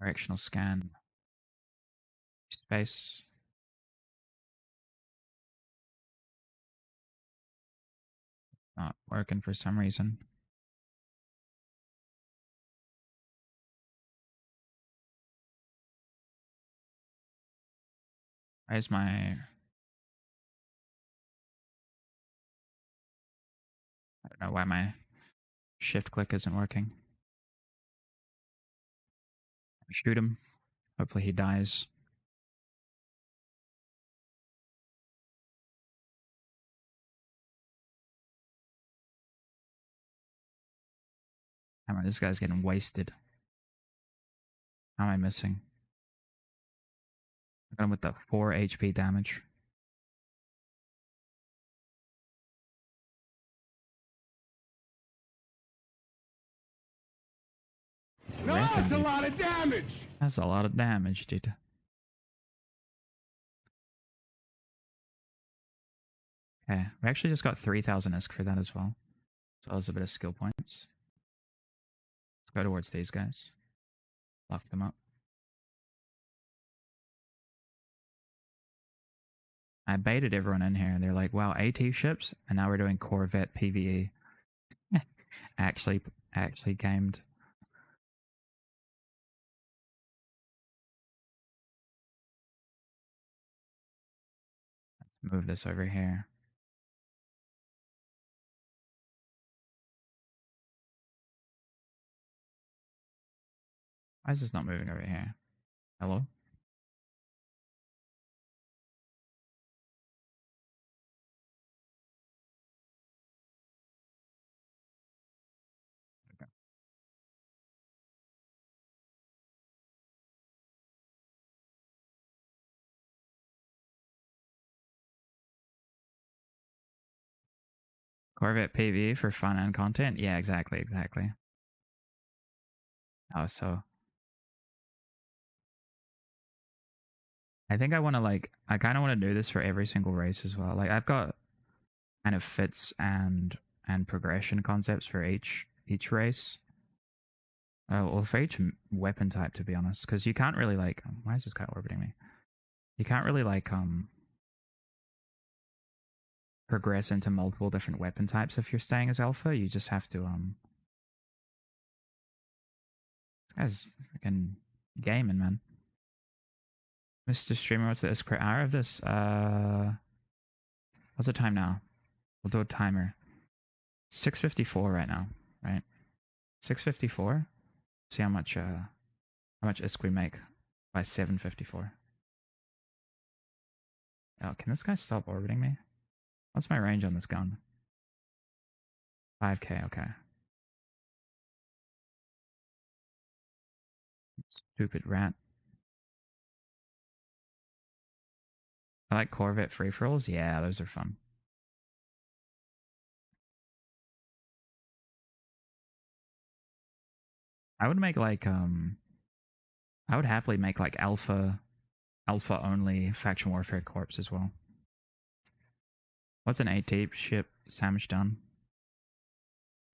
S4: directional scan. Space. Not working for some reason. Where's my... I don't know why my shift click isn't working. We shoot him. Hopefully he dies. Come on, this guy's getting wasted. How am I missing? I got him with the 4 HP damage.
S2: No, that's a lot of damage!
S4: That's a lot of damage, dude. Okay, we actually just got 3,000 ISK for that as well. As well as a bit of skill points. Let's go towards these guys. Lock them up. I baited everyone in here and they're like, wow, AT ships? And now we're doing Corvette PvE. actually gamed. Let's move this over here. Why is this not moving over here? Hello? Okay. Corvette PvE for fun and content? Yeah, exactly. Oh, so... I think I want to like... I kind of want to do this for every single race as well. Like, I've got kind of fits and progression concepts for each race. Well, for each weapon type, to be honest, because you can't really like... Why is this guy orbiting me? You can't really like progress into multiple different weapon types if you're staying as alpha. You just have to This guy's freaking gaming, man. Mr. Streamer, what's the ISK per hour of this? What's the time now? We'll do a timer. 6:54 right now, right? 6:54. See how much ISK we make by 7:54. Oh, can this guy stop orbiting me? What's my range on this gun? 5k, okay. Stupid rat. I like Corvette free-for-alls. Yeah, those are fun. I would make like I would happily make like alpha only faction warfare corps as well. What's an AT ship sandwich done?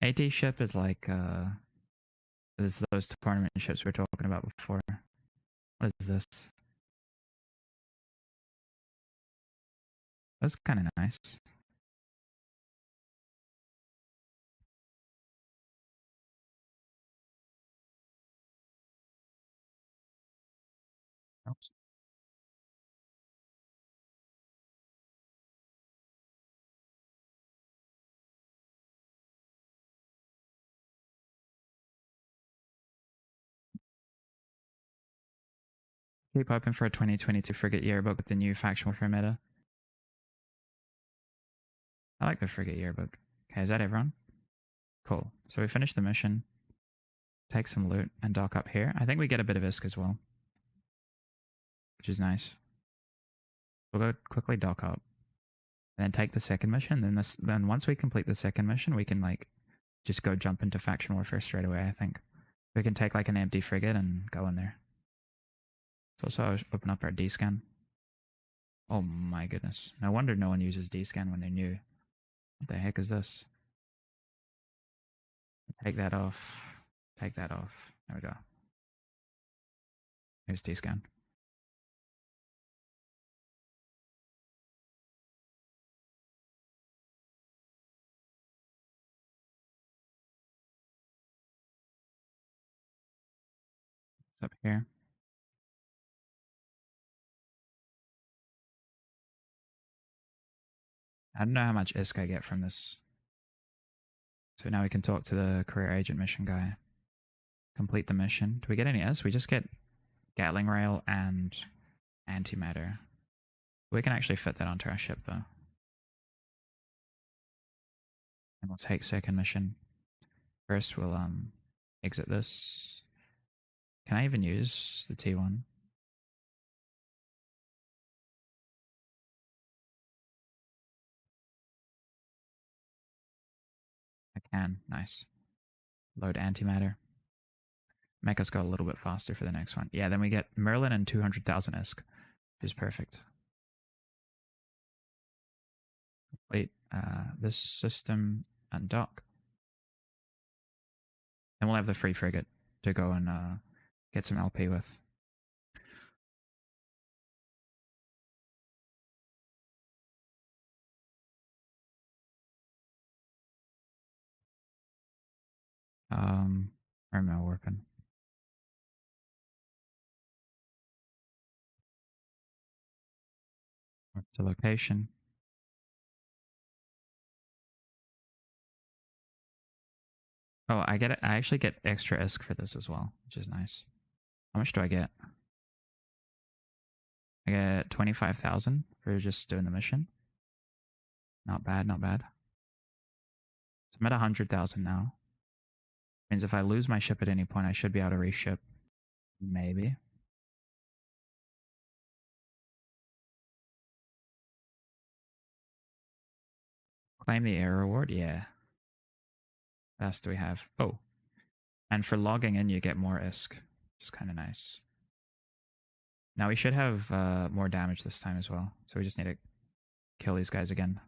S4: AT ship is like this is those tournament ships we were talking about before. What is this? That's kind of nice. Oops. Keep hoping for a 2022 frigate yearbook with the new faction warfare meta. I like the frigate yearbook. Okay, is that everyone? Cool. So we finished the mission. Take some loot and dock up here. I think we get a bit of ISK as well, which is nice. We'll go quickly dock up, and then take the second mission. Then once we complete the second mission, we can like just go jump into faction warfare straight away. I think we can take like an empty frigate and go in there. So also open up our D scan. Oh my goodness! No wonder no one uses D scan when they're new. What the heck is this? Take that off. Take that off. There we go. Here's D scan. It's up here. I don't know how much ISK I get from this. So now we can talk to the career agent mission guy. Complete the mission. Do we get any ISK? We just get Gatling rail and antimatter. We can actually fit that onto our ship though. And we'll take second mission. First we'll exit this. Can I even use the T1? I can. Nice. Load antimatter. Make us go a little bit faster for the next one. Yeah, then we get Merlin and 200,000 ISK, which is perfect. Complete this system and dock. Then we'll have the free frigate to go and get some LP with. Where am I warping? Warp to location. Oh, I get it. I actually get extra ISK for this as well, which is nice. How much do I get? I get 25,000 for just doing the mission. Not bad, not bad. So I'm at 100,000 now. Means if I lose my ship at any point, I should be able to reship. Maybe. Claim the air reward? Yeah. What else do we have? Oh. And for logging in, you get more ISK, which is kind of nice. Now we should have more damage this time as well. So we just need to kill these guys again.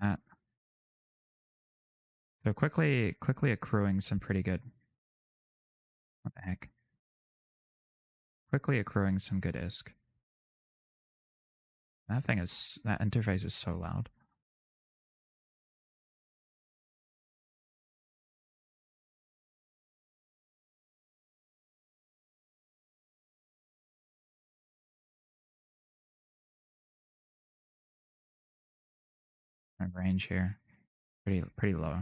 S4: That. So quickly accruing some pretty good. What the heck? Quickly accruing some good ISK. That interface is so loud. My range here, pretty low.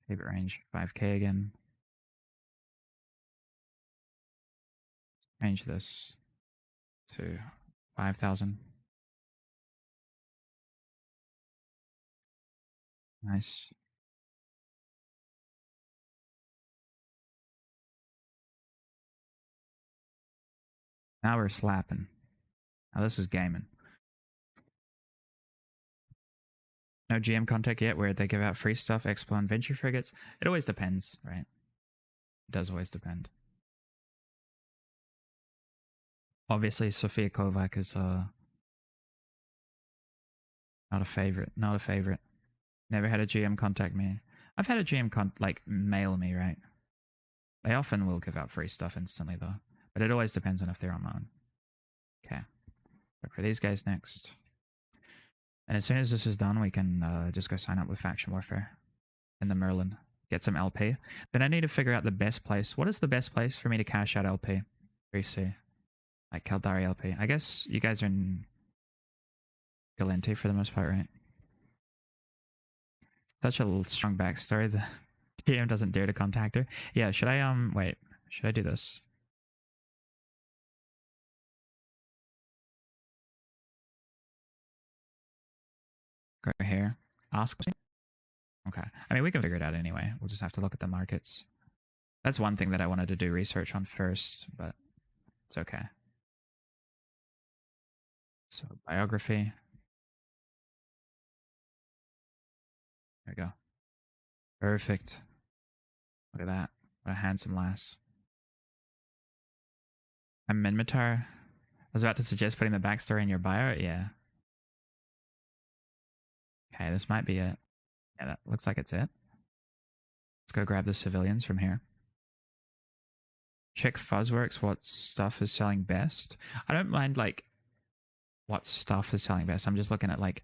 S4: Favorite range, 5K again. Change this to 5,000. Nice. Now we're slapping. Now this is gaming. No GM contact yet where they give out free stuff, Expo and Venture frigates. It always depends, right? It does always depend. Obviously, Sofia Kovac is not a favorite. Not a favorite. Never had a GM contact me. I've had a GM mail me, right? They often will give out free stuff instantly though. But it always depends on if they're online. Okay. Look for these guys next. And as soon as this is done, we can just go sign up with Faction Warfare in the Merlin. Get some LP. Then I need to figure out the best place. What is the best place for me to cash out LP? 3C. Like Caldari LP. I guess you guys are in Galente for the most part, right? Such a strong backstory. The GM doesn't dare to contact her. Yeah, should I, wait. Should I do this? Go here. Ask. Okay. I mean, we can figure it out anyway. We'll just have to look at the markets. That's one thing that I wanted to do research on first, but it's okay. So, biography. There we go. Perfect. Look at that. What a handsome lass. I'm Minmatar. I was about to suggest putting the backstory in your bio. Yeah. Okay, this might be it. Yeah, that looks like it's it. Let's go grab the civilians from here. Check Fuzzworks, what stuff is selling best. I don't mind, like, what stuff is selling best. I'm just looking at, like,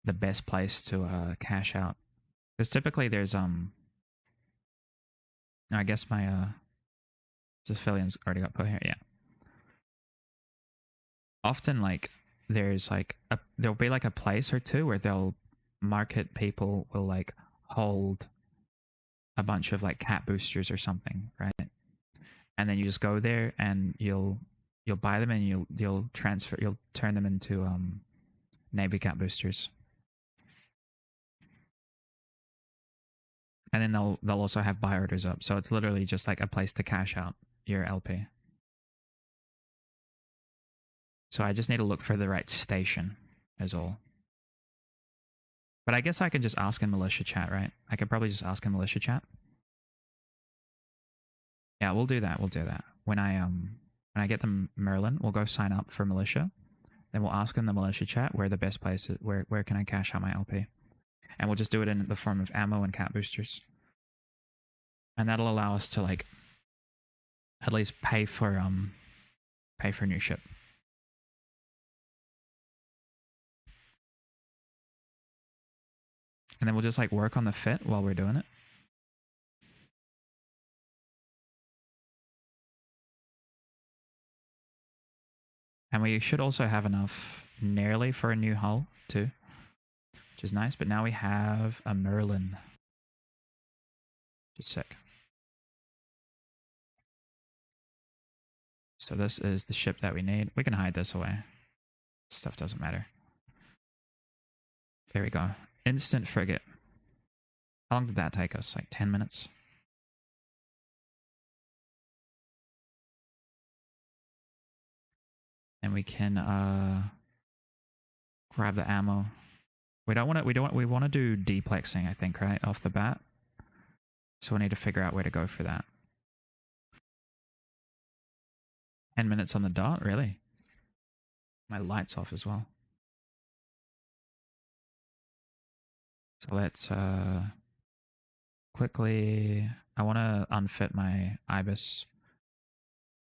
S4: the best place to cash out. Because typically there's, no, I guess my, civilians already got put here, yeah. Often, like, there's, like, there'll be, like, a place or two where they'll market people will, like, hold a bunch of, like, cat boosters or something, right? And then you just go there and you'll buy them and you'll turn them into Navy cat boosters. And then they'll also have buy orders up. So it's literally just like a place to cash out your LP. So I just need to look for the right station is all. But I guess I can just ask in militia chat, right? I could probably just ask in militia chat. Yeah, we'll do that. We'll do that. When I get the Merlin, we'll go sign up for militia. Then we'll ask in the militia chat where the best place is, where can I cash out my LP. And we'll just do it in the form of ammo and cat boosters. And that'll allow us to, like, at least pay for a new ship. And then we'll just, like, work on the fit while we're doing it. And we should also have enough nearly for a new hull too, which is nice. But now we have a Merlin. Just sick. So this is the ship that we need. We can hide this away. Stuff doesn't matter. There we go. Instant frigate. How long did that take us? Like 10 minutes? And we can grab the ammo. We want to do deplexing, I think, right? Off the bat. So we need to figure out where to go for that. 10 minutes on the dot, really? My light's off as well. So let's quickly, I want to unfit my Ibis.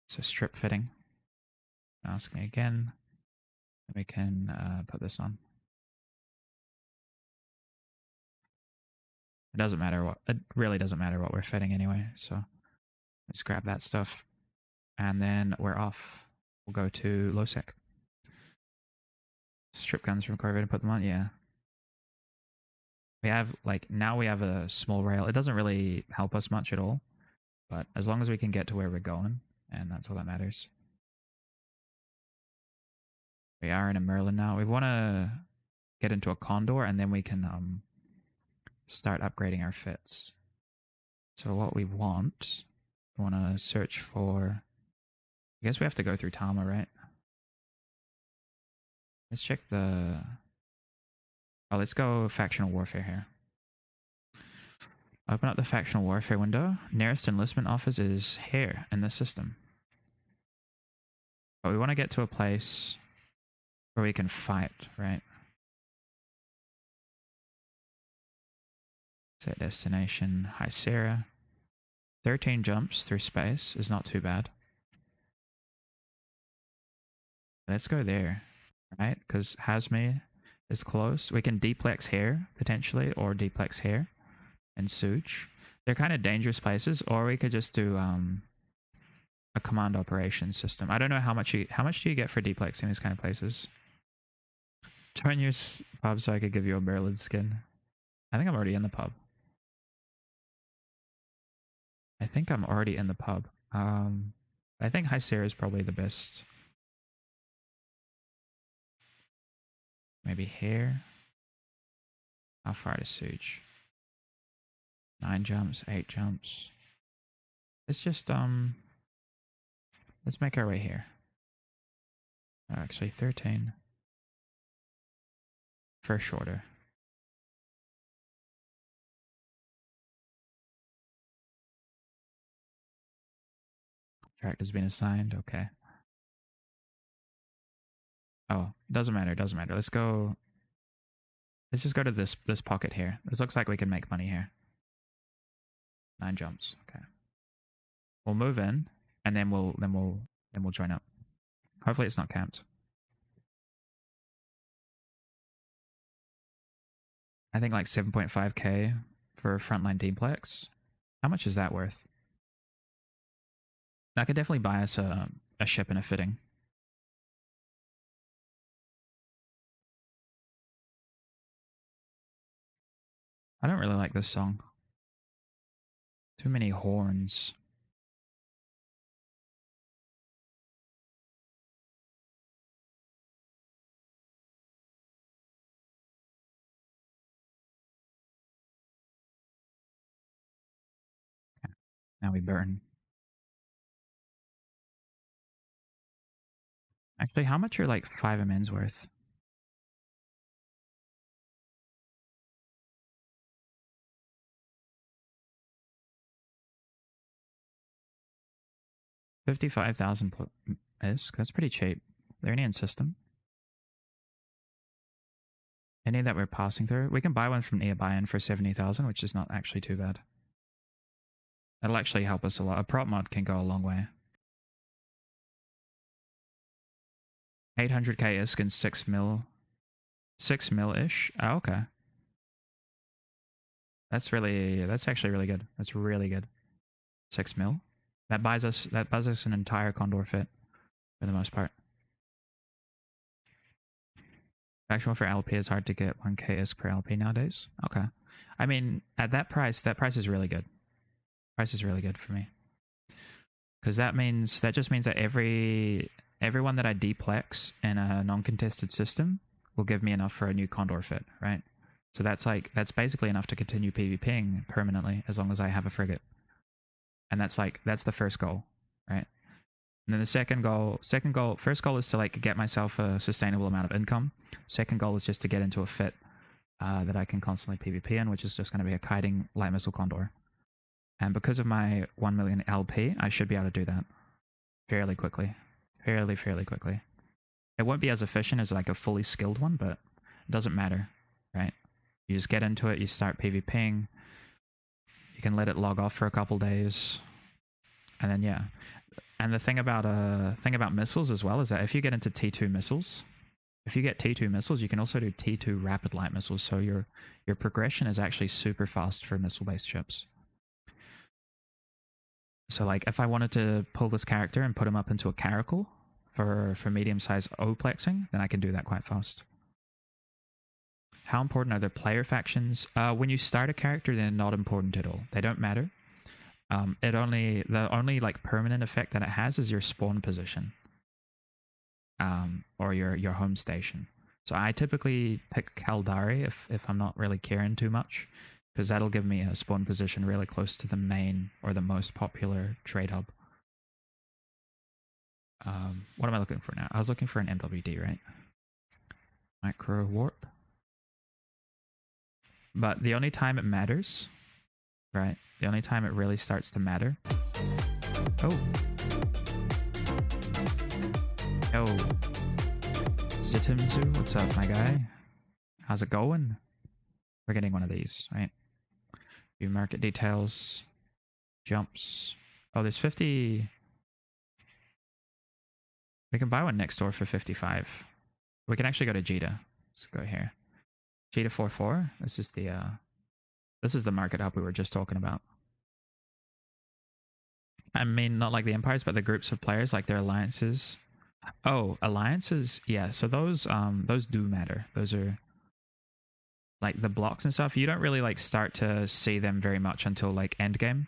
S4: So strip fitting. Ask me again. We can put this on. It doesn't matter what, it really doesn't matter what we're fitting anyway. So let's grab that stuff and then we're off. We'll go to Losec. Strip guns from Corvette and put them on, yeah. We have, like, now we have a small rail. It doesn't really help us much at all, but as long as we can get to where we're going, and that's all that matters. We are in a Merlin now. We want to get into a Condor, and then we can start upgrading our fits. So what we want to search for. I guess we have to go through Tama, right? Let's check the. Oh, let's go factional warfare here. Open up the factional warfare window. Nearest enlistment office is here in the system. But we want to get to a place where we can fight, right? Set destination, Hysera. 13 jumps through space is not too bad. Let's go there, right? Because Hazmi is close. We can deplex here, potentially, or deplex here. And Such. They're kind of dangerous places, or we could just do a command operations system. I don't know how much do you get for deplexing these kind of places. Join your pub so I could give you a Berlin skin. I think I'm already in the pub. I think Hysera is probably the best. Maybe here. How far to Such? 9 jumps, 8 jumps. Let's just let's make our way here. Actually 13. For shorter. Contract has been assigned, okay. Oh, doesn't matter. Let's just go to this pocket here. This looks like we can make money here. 9 jumps. Okay. We'll move in, and then we'll join up. Hopefully it's not camped. I think like 7.5k for a frontline teamplex. How much is that worth? That could definitely buy us a ship and a fitting. I don't really like this song. Too many horns. Okay. Now we burn. Actually, how much are like 5 MNs worth? $55,000 is. That's pretty cheap. They're any in system. Any that we're passing through. We can buy one from nearby for 70,000, which is not actually too bad. That'll actually help us a lot. A prop mod can go a long way. 800k ISK and 6 mil-ish. Oh, okay. That's actually really good. That's really good. 6 mil. That buys us an entire Condor fit for the most part. Actual for LP is hard to get 1k ISK per LP nowadays. Okay. I mean, at that price is really good. Price is really good for me. Because that just means that everyone that I deplex in a non-contested system will give me enough for a new Condor fit, right? So that's basically enough to continue PvPing permanently as long as I have a frigate. And that's the first goal, right? And then the first goal is to like get myself a sustainable amount of income. Second goal is just to get into a fit that I can constantly PvP in, which is just going to be a kiting light missile Condor. And because of my 1 million LP, I should be able to do that fairly quickly. Fairly quickly. It won't be as efficient as like a fully skilled one, but it doesn't matter, right? You just get into it, you start PvPing, you can let it log off for a couple days, and then yeah. And the thing about missiles as well is that if you get into T2 missiles, if you get T2 missiles, you can also do T2 rapid light missiles, so your progression is actually super fast for missile-based ships. So like if I wanted to pull this character and put him up into a caracal for medium-sized O-plexing, then I can do that quite fast. How important are the player factions? When you start a character, they're not important at all. They don't matter. The only like permanent effect that it has is your spawn position, or your home station. So I typically pick Kaldari if I'm not really caring too much, because that'll give me a spawn position really close to the main or the most popular trade hub. What am I looking for now? I was looking for an MWD, right? Micro warp. But the only time it matters, right? The only time it really starts to matter. Oh. Yo. Zitimzu, what's up, my guy? How's it going? We're getting one of these, right? View market details. Jumps. Oh, there's 50... We can buy one next door for 55. We can actually go to Jita. Let's go here. Jita 44. This is the market hub we were just talking about. I mean, not like the empires, but the groups of players, like their alliances. Oh, alliances? Yeah, so those do matter. Those are like the blocks and stuff. You don't really like start to see them very much until like endgame.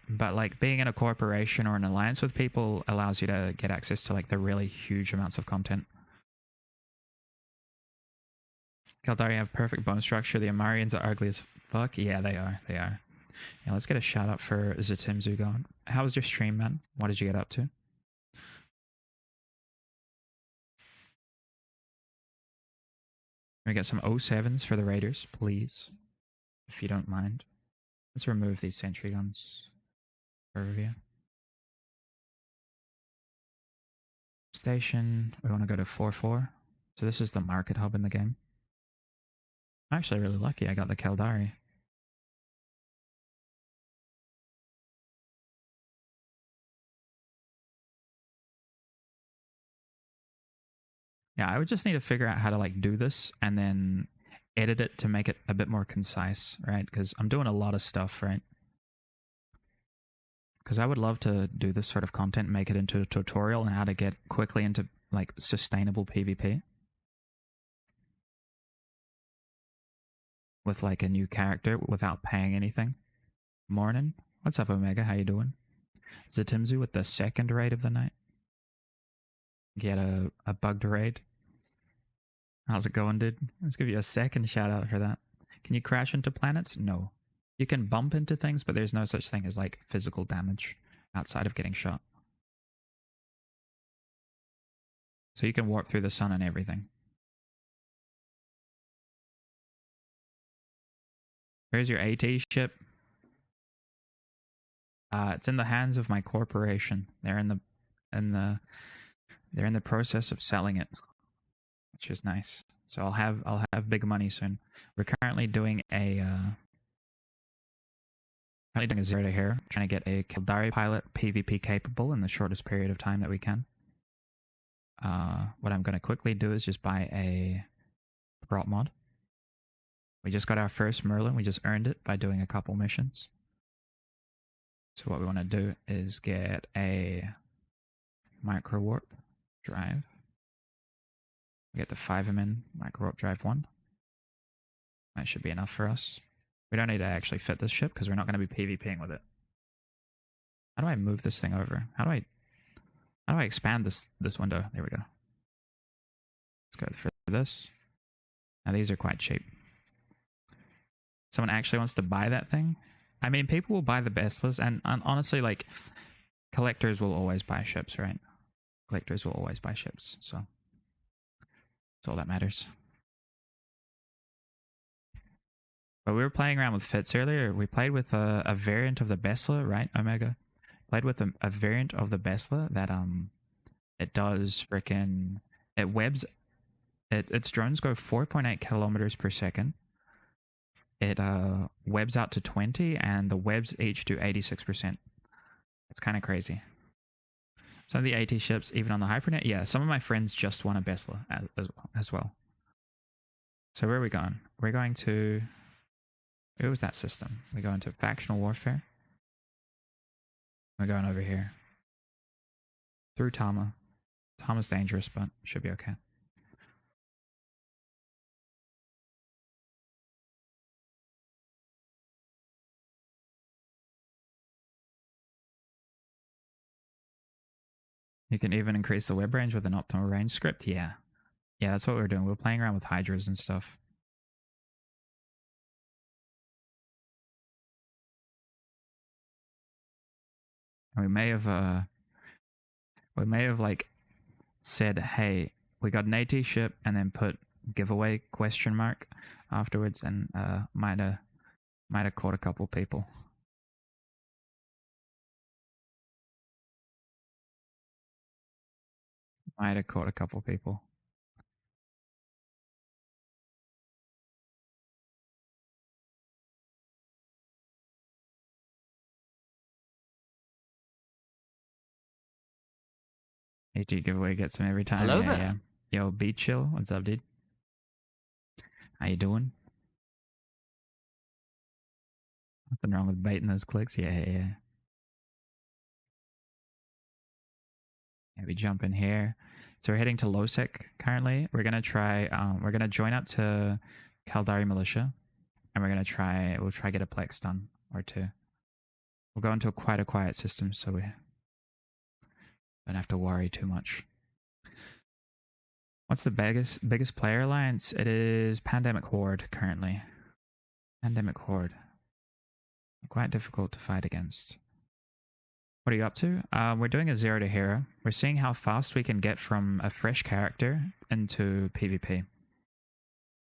S4: But like being in a corporation or an alliance with people allows you to get access to like the really huge amounts of content. Kaldari have perfect bone structure. The Amarians are ugly as fuck. Yeah, they are. They are. Yeah, let's get a shout out for Zatimzu going. How was your stream, man? What did you get up to? Can we get some 07s for the Raiders, please? If you don't mind. Let's remove these sentry guns for review. Station, we want to go to 4-4. So this is the market hub in the game. I'm actually really lucky I got the Kaldari. Yeah, I would just need to figure out how to like do this and then edit it to make it a bit more concise, right? Because I'm doing a lot of stuff, right? Because I would love to do this sort of content, make it into a tutorial on how to get quickly into like sustainable PvP. With like a new character without paying anything. Morning. What's up, Omega? How you doing? Zatimzu with the second raid of the night. Get a bugged raid. How's it going, dude? Let's give you a second shout out for that. Can you crash into planets? No. You can bump into things, but there's no such thing as like physical damage outside of getting shot. So you can warp through the sun and everything. Where's your AT ship? It's in the hands of my corporation. They're in the process of selling it, which is nice. So I'll have big money soon. We're currently doing a zero to hero, trying to get a Kildari pilot PvP capable in the shortest period of time that we can. What I'm going to quickly do is just buy a prop mod. We just got our first Merlin. We just earned it by doing a couple missions. So what we want to do is get a micro warp drive. We get the 5MN micro warp drive 1. That should be enough for us. We don't need to actually fit this ship because we're not going to be PvPing with it. How do I move this thing over? How do I expand this window? There we go. Let's go for this. Now these are quite cheap. Someone actually wants to buy that thing? I mean, people will buy the bestless, and honestly, like, collectors will always buy ships, right? Collectors will always buy ships, so that's all that matters. But we were playing around with fits earlier. We played with a variant of the Besla, right, Omega? Played with a variant of the Besla that it does freaking, it webs, its drones go 4.8 kilometers per second. It webs out to 20, and the webs each do 86%. It's kind of crazy. Some of the AT ships, even on the Hypernet, yeah, some of my friends just want a Besla as well. So where are we going? We're going to, where was that system? We're going to factional warfare. We're going over here. Through Tama. Tama's dangerous, but should be okay. You can even increase the web range with an optimal range script. Yeah. Yeah, that's what we were doing. We were playing around with hydras and stuff. We may have like said, "Hey, we got an AT ship," and then put giveaway question mark afterwards, and might have caught a couple people. Might have caught a couple people. AT giveaway gets them every time.
S3: Hello
S4: yeah,
S3: there.
S4: yeah. Yo, B Chill, what's up, dude? How you doing? Nothing wrong with baiting those clicks. Yeah, yeah, yeah. Yeah, we jump in here. So we're heading to Losec currently. We're gonna try. We're gonna join up to Caldari Militia, and we'll try get a plex done or two. We'll go into quite a quiet system, so we don't have to worry too much. What's the biggest player alliance? It is Pandemic Horde currently. Pandemic Horde. Quite difficult to fight against. What are you up to? We're doing a 0 to hero. We're seeing how fast we can get from a fresh character into PvP.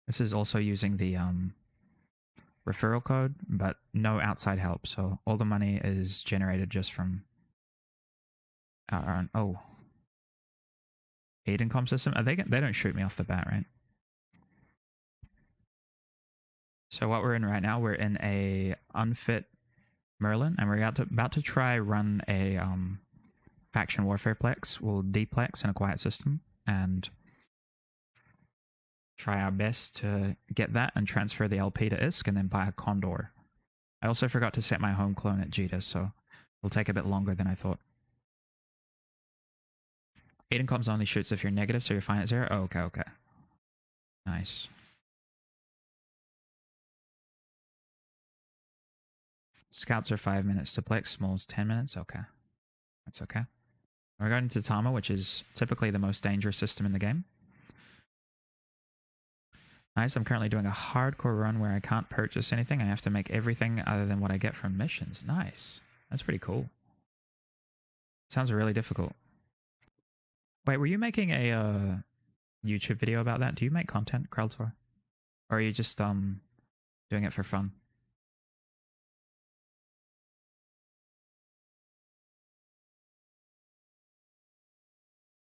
S4: This is also using the referral code, but no outside help. So all the money is generated just from our own. Aiden com system. They don't shoot me off the bat, right? So what we're in right now, we're in a unfit Merlin, and we're about to try run a faction warfare plex. We'll deplex in a quiet system and try our best to get that and transfer the LP to ISK and then buy a Condor. I also forgot to set my home clone at Jita, so it'll take a bit longer than I thought. Aiden comms only shoots if you're negative, so you're fine at 0? Oh, okay, okay. Nice. Scouts are 5 minutes to plex, smalls 10 minutes. Okay. That's okay. We're going to Tama, which is typically the most dangerous system in the game. Nice, I'm currently doing a hardcore run where I can't purchase anything. I have to make everything other than what I get from missions. Nice. That's pretty cool. Sounds really difficult. Wait, were you making a YouTube video about that? Do you make content, Kraltor? Or are you just doing it for fun?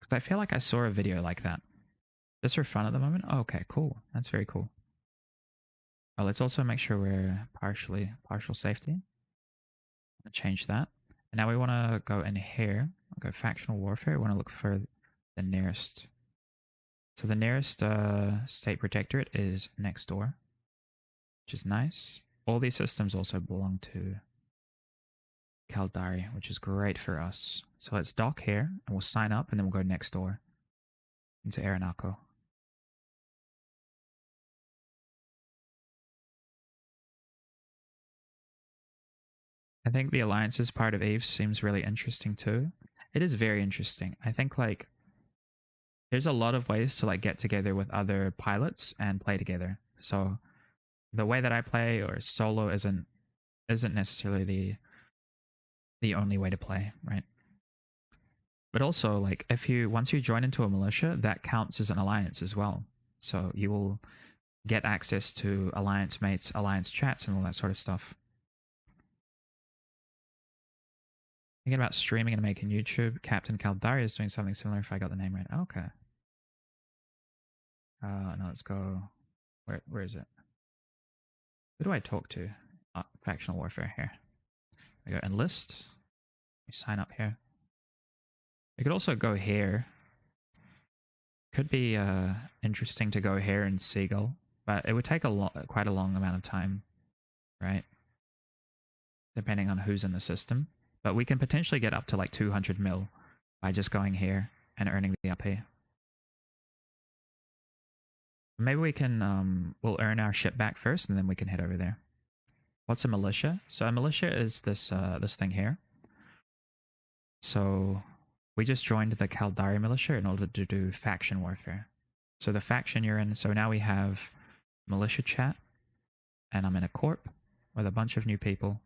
S4: Because I feel like I saw a video like that. Just for fun at the moment? Oh, okay, cool. That's very cool. Oh, let's also make sure we're partial safety. Change that. And now we want to go in here. I'll go factional warfare. We want to look for the nearest. So the nearest state protectorate is next door, which is nice. All these systems also belong to Caldari, which is great for us. So let's dock here, and we'll sign up, and then we'll go next door into Aranako. I think the alliances part of Eve seems really interesting too. It is very interesting. I think like there's a lot of ways to like get together with other pilots and play together. So the way that I play or solo isn't necessarily the only way to play, right? But also like once you join into a militia, that counts as an alliance as well. So you will get access to alliance mates, alliance chats, and all that sort of stuff. Thinking about streaming and making YouTube. Captain Caldari is doing something similar if I got the name right. Okay. No, let's go. Where is it? Who do I talk to? Factional warfare here. We go enlist. We sign up here. We could also go here. Could be interesting to go here in Seagull, but it would take quite a long amount of time, right? Depending on who's in the system. But we can potentially get up to like 200 mil by just going here and earning the LP. Maybe we can, we'll earn our ship back first and then we can head over there. What's a militia? So a militia is this thing here. So we just joined the Caldari militia in order to do faction warfare. So the faction you're in, so now we have militia chat and I'm in a corp with a bunch of new people.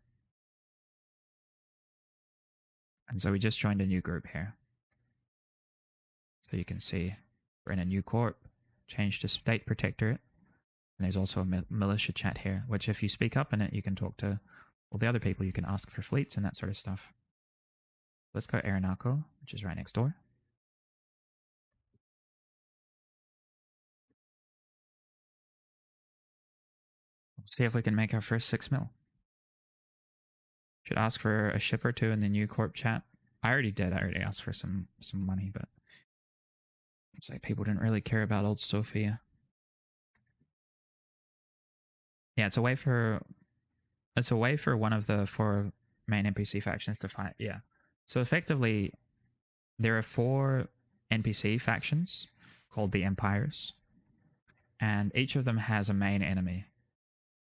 S4: And so we just joined a new group here. So you can see we're in a new corp, changed to State Protectorate, and there's also a militia chat here, which if you speak up in it, you can talk to all the other people, you can ask for fleets and that sort of stuff. Let's go Aranako, which is right next door. We'll see if we can make our first 6 mil. Should ask for a ship or two in the new corp chat. I already did. I already asked for some money, but it's like people didn't really care about old Sophia. Yeah, it's a way for one of the 4 main NPC factions to fight. Yeah. So effectively, there are 4 NPC factions called the Empires, and each of them has a main enemy.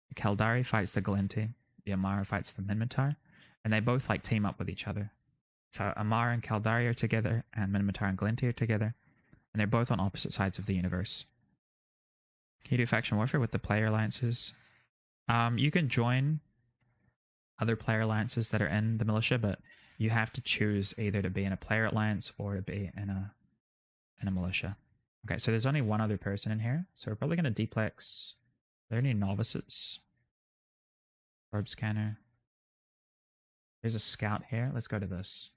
S4: The Kaldari fights the Glinti, the Amara fights the Minmatar, and they both like team up with each other. So Amara and Kaldari are together, and Minmatar and Glinti are together, and they're both on opposite sides of the universe. Can you do faction warfare with the player alliances? You can join other player alliances that are in the militia, but you have to choose either to be in a player alliance or to be in a militia. Okay, so there's only one other person in here, so we're probably going to deplex. Are there any novices? Orb scanner. There's a scout here. Let's go to this.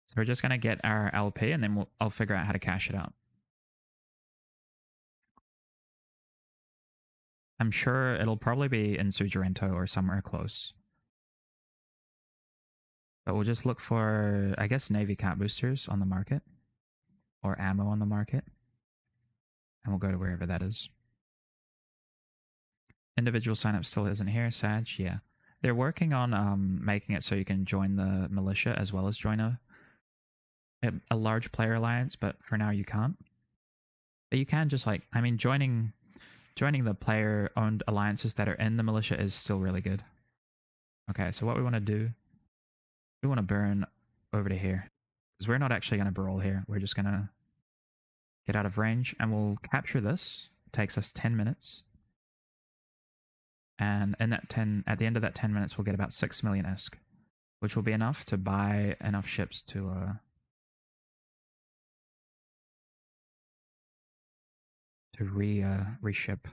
S4: So we're just going to get our LP and then I'll figure out how to cash it out. I'm sure it'll probably be in Suzerainto or somewhere close. But we'll just look for, I guess, Navy Cat boosters on the market. Or ammo on the market. And we'll go to wherever that is. Individual signup still isn't here, Sag, yeah. They're working on making it so you can join the militia as well as join a large player alliance, but for now you can't. But you can just like, I mean, joining the player-owned alliances that are in the militia is still really good. Okay, so what we want to do, we want to burn over to here. Because we're not actually going to brawl here. We're just going to get out of range, and we'll capture this. It takes us 10 minutes. And in that at the end of that 10 minutes, we'll get about 6 million ISK, which will be enough to buy enough ships to reship.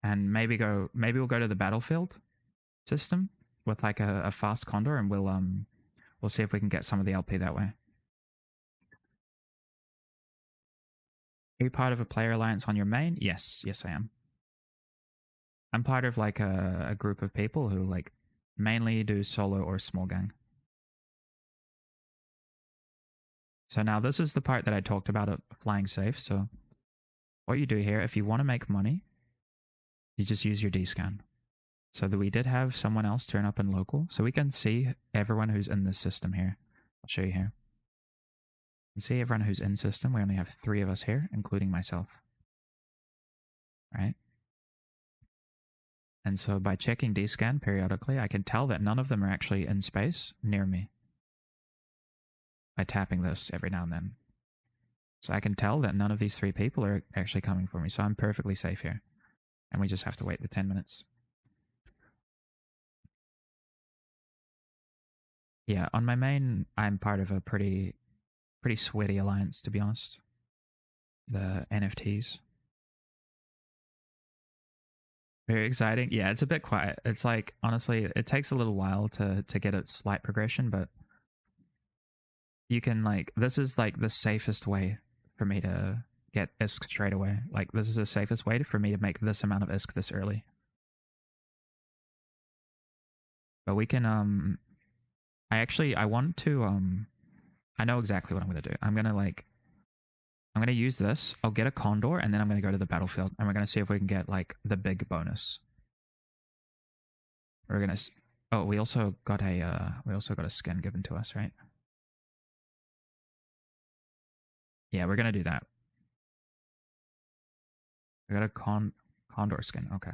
S4: And maybe we'll go to the battlefield system with like a fast condor, and we'll see if we can get some of the LP that way. Are you part of a player alliance on your main? Yes, I am. I'm part of like a group of people who like mainly do solo or small gang. So now this is the part that I talked about of flying safe. So what you do here, if you want to make money, you just use your D-scan. So that we did have someone else turn up in local. So we can see everyone who's in this system here. I'll show you here. You can see everyone who's in system. We only have 3 of us here, including myself. Right? And so by checking D-scan periodically, I can tell that none of them are actually in space near me. By tapping this every now and then. So I can tell that none of these 3 people are actually coming for me. So I'm perfectly safe here. And we just have to wait the 10 minutes. Yeah, on my main, I'm part of a pretty sweaty alliance, to be honest. The NFTs. Very exciting. Yeah, it's a bit quiet. It's like, honestly, it takes a little while to get a slight progression, but you can like, this is like the safest way for me to get ISK straight away. Like, this is the safest way for me to make this amount of ISK this early. But we can, I want to, I know exactly what I'm going to do. I'm going to use this. I'll get a condor, and then I'm going to go to the battlefield, and we're going to see if we can get like the big bonus. We're going to, oh, we also got a skin given to us, right? Yeah, we're going to do that. We got a condor skin. Okay.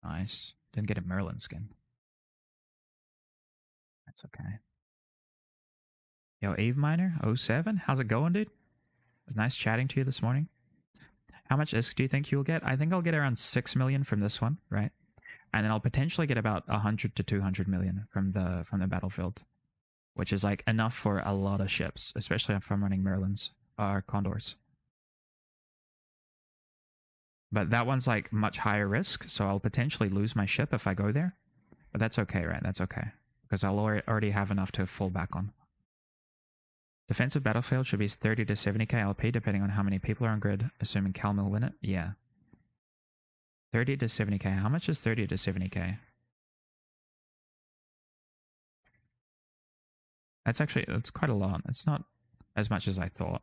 S4: Nice. Didn't get a Merlin skin. That's okay. Yo, Eve Miner 07, how's it going, dude? It was nice chatting to you this morning. How much ISK do you think you'll get? I think I'll get around 6 million from this one, right? And then I'll potentially get about 100 to 200 million from the battlefield, which is like enough for a lot of ships, especially if I'm running Merlins or Condors. But that one's like much higher risk, so I'll potentially lose my ship if I go there. But that's okay, right? That's okay. Because I'll already have enough to fall back on. Defensive battlefield should be 30 to 70k LP, depending on how many people are on grid, assuming Calm will win it. Yeah. 30 to 70k. How much is 30 to 70k? That's quite a lot. It's not as much as I thought.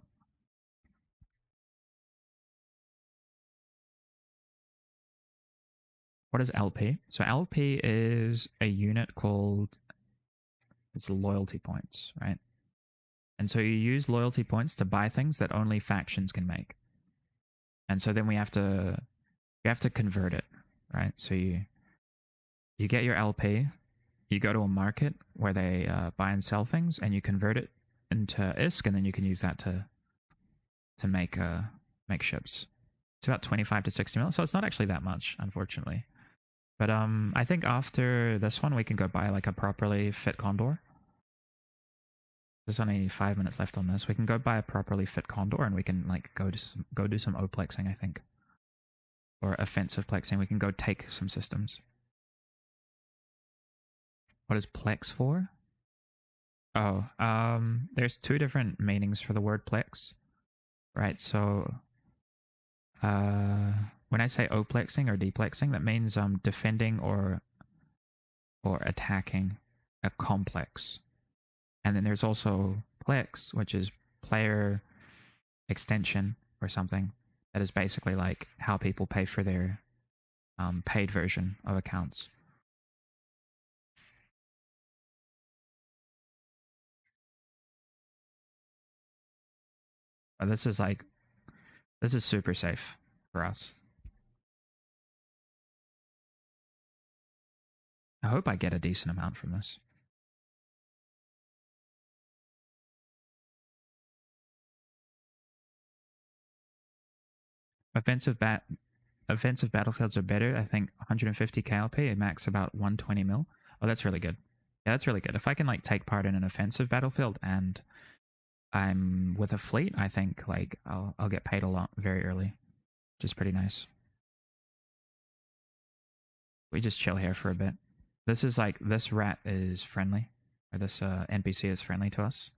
S4: What is LP? So LP is a unit called, it's loyalty points, right? And so you use loyalty points to buy things that only factions can make. And so then you have to convert it, right? So you get your LP, you go to a market where they buy and sell things, and you convert it into ISK, and then you can use that to make ships. It's about 25 to 60 mil, so it's not actually that much, unfortunately. But I think after this one, we can go buy like a properly fit Condor. There's only 5 minutes left on this. We can go buy a properly fit Condor, and we can like go do some O-plexing, I think, or offensive plexing. We can go take some systems. What is plex for? Oh, there's two different meanings for the word plex, right? So, when I say O-plexing or deplexing, that means defending or attacking a complex. And then there's also plex, which is player extension or something. That is basically like how people pay for their paid version of accounts. This is super safe for us. I hope I get a decent amount from this. Offensive battlefields are better. I think 150 KLP and max about 120 mil. Oh, that's really good. Yeah, that's really good. If I can like take part in an offensive battlefield and I'm with a fleet, I think like I'll get paid a lot very early, which is pretty nice. We just chill here for a bit. This rat is friendly, or this NPC is friendly to us,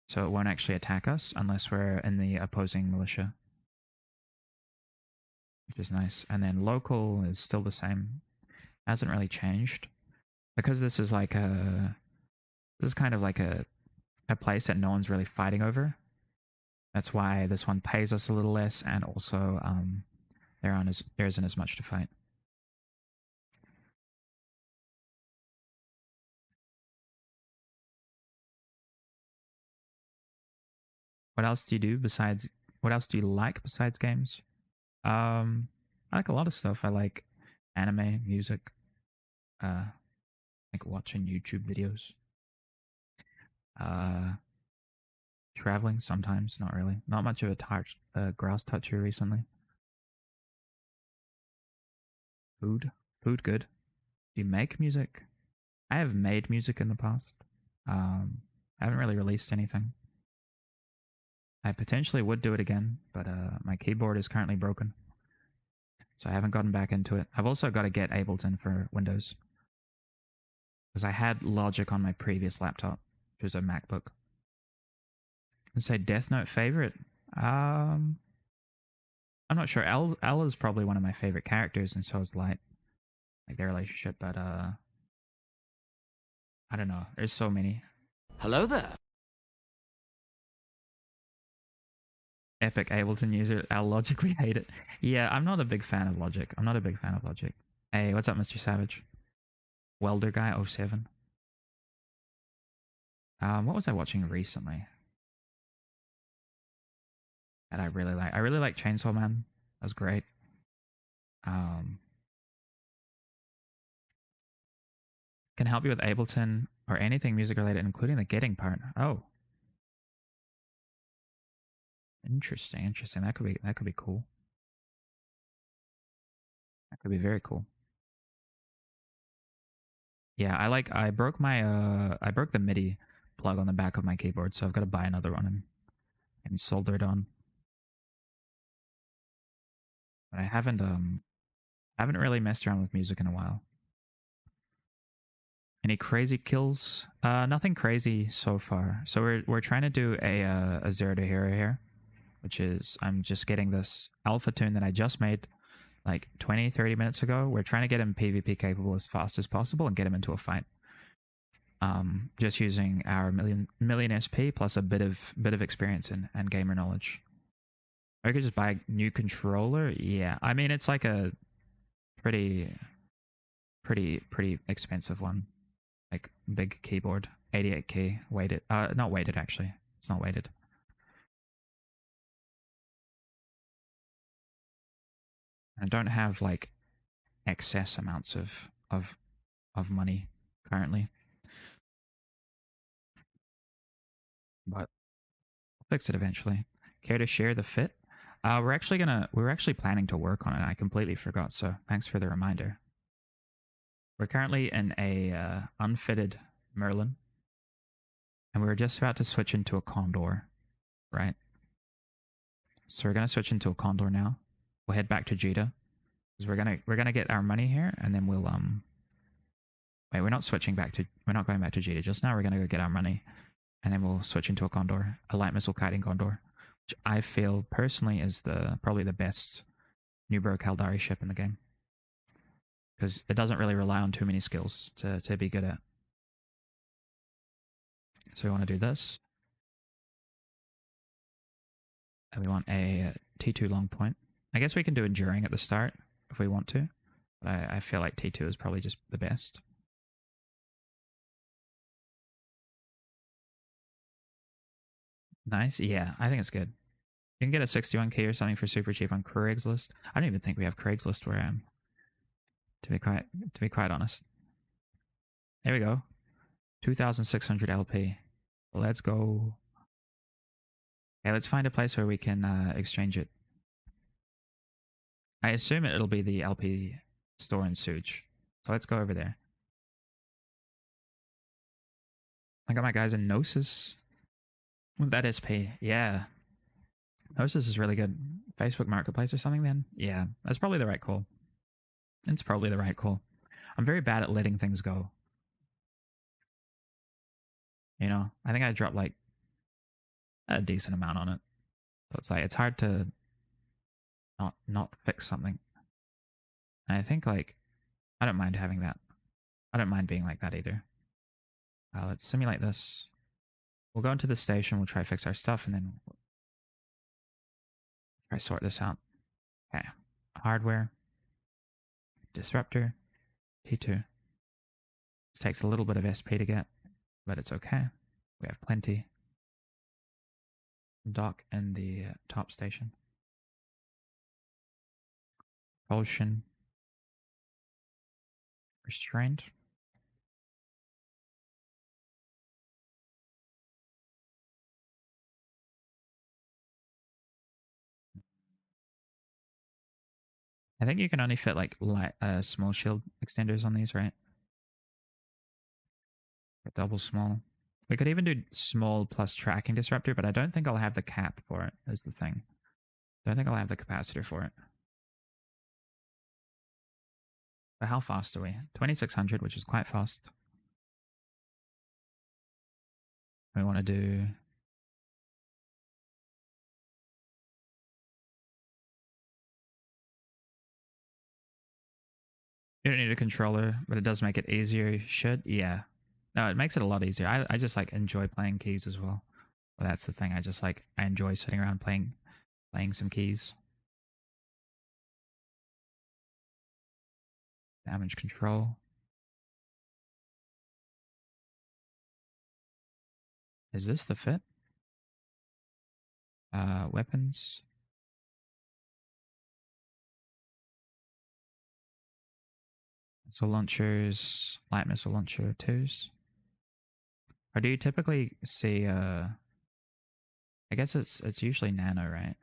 S4: so it won't actually attack us unless we're in the opposing militia, which is nice. And then local is still the same, hasn't really changed, because this is kind of like a place that no one's really fighting over. That's why this one pays us a little less, and also there isn't as much to fight. What else do you like besides games? I like a lot of stuff. I like anime, music, like watching YouTube videos. Traveling sometimes, not really. Not much of a grass toucher recently. Food good. Do you make music? I have made music in the past. I haven't really released anything. I potentially would do it again, but my keyboard is currently broken, so I haven't gotten back into it. I've also got to get Ableton for Windows, because I had Logic on my previous laptop, which was a MacBook. I'd say Death Note favorite. I'm not sure. L is probably one of my favorite characters, and so is Light, like their relationship. But I don't know. There's so many.
S3: Hello there.
S4: Epic Ableton user. Our Logic, we hate it. Yeah, I'm not a big fan of Logic. Hey, what's up, Mr. Savage? Welder Guy 07. What was I watching recently that I really like? I really like Chainsaw Man. That was great. Can help you with Ableton. or anything music related, including the getting part. Oh, interesting, interesting. That could be cool. That could be very cool. Yeah, I broke the MIDI plug on the back of my keyboard, so I've got to buy another one and solder it on. But I haven't really messed around with music in a while. Any crazy kills? Nothing crazy so far. So we're trying to do a zero to hero here, which is I'm just getting this alpha tune that I just made like 20, 30 minutes ago. We're trying to get him PvP capable as fast as possible and get him into a fight. Just using our million SP plus a bit of experience and gamer knowledge. Or I could just buy a new controller. Yeah, I mean it's like a pretty expensive one, like big keyboard, 88 key, weighted. Not weighted actually. It's not weighted. I don't have like excess amounts of money currently, but I'll fix it eventually. Care to share the fit? We're actually planning to work on it. I completely forgot, so thanks for the reminder. We're currently in a unfitted Merlin, and we're just about to switch into a Condor, right? So we're gonna switch into a Condor now. We'll head back to Jita because we're gonna get our money here, and then we'll wait. We're not going back to Jita just now. We're gonna go get our money, and then we'll switch into a Condor, a light missile kiting Condor, which I feel personally is probably the best Nubro Caldari ship in the game because it doesn't really rely on too many skills to be good at. So we want to do this. And we want a T2 long point. I guess we can do enduring at the start if we want to. But I feel like T2 is probably just the best. Nice. Yeah, I think it's good. You can get a 61k or something for super cheap on Craigslist. I don't even think we have Craigslist where I am. To be quite honest. There we go. 2,600 LP. Let's go. Okay, let's find a place where we can exchange it. I assume it'll be the LP store in Suj. So let's go over there. I got my guys in Gnosis. With that SP, yeah. Gnosis is really good. Facebook Marketplace or something then? Yeah, that's probably the right call. It's probably the right call. I'm very bad at letting things go. You know, I think I dropped like a decent amount on it. So it's like, it's hard to not fix something. And I think like, I don't mind having that. I don't mind being like that either. Let's simulate this. We'll go into the station, we'll try to fix our stuff, and then we'll try to sort this out. Okay. Hardware. Disruptor. T2. This takes a little bit of SP to get, but it's okay. We have plenty. Dock in the top station. Propulsion. Restraint. I think you can only fit like small shield extenders on these, right? Double small. We could even do small plus tracking disruptor, but I don't think I'll have the cap for it, is the thing. I don't think I'll have the capacitor for it. But how fast are we? 2600, which is quite fast. We want to do... You don't need a controller, but it does make it easier. You should? Yeah. No, it makes it a lot easier. I just like enjoy playing keys as well. Well, that's the thing. I enjoy sitting around playing some keys. Damage control. Is this the fit? Weapons. Missile launchers, light missile launcher 2s. Or do you typically see I guess it's usually nano, right?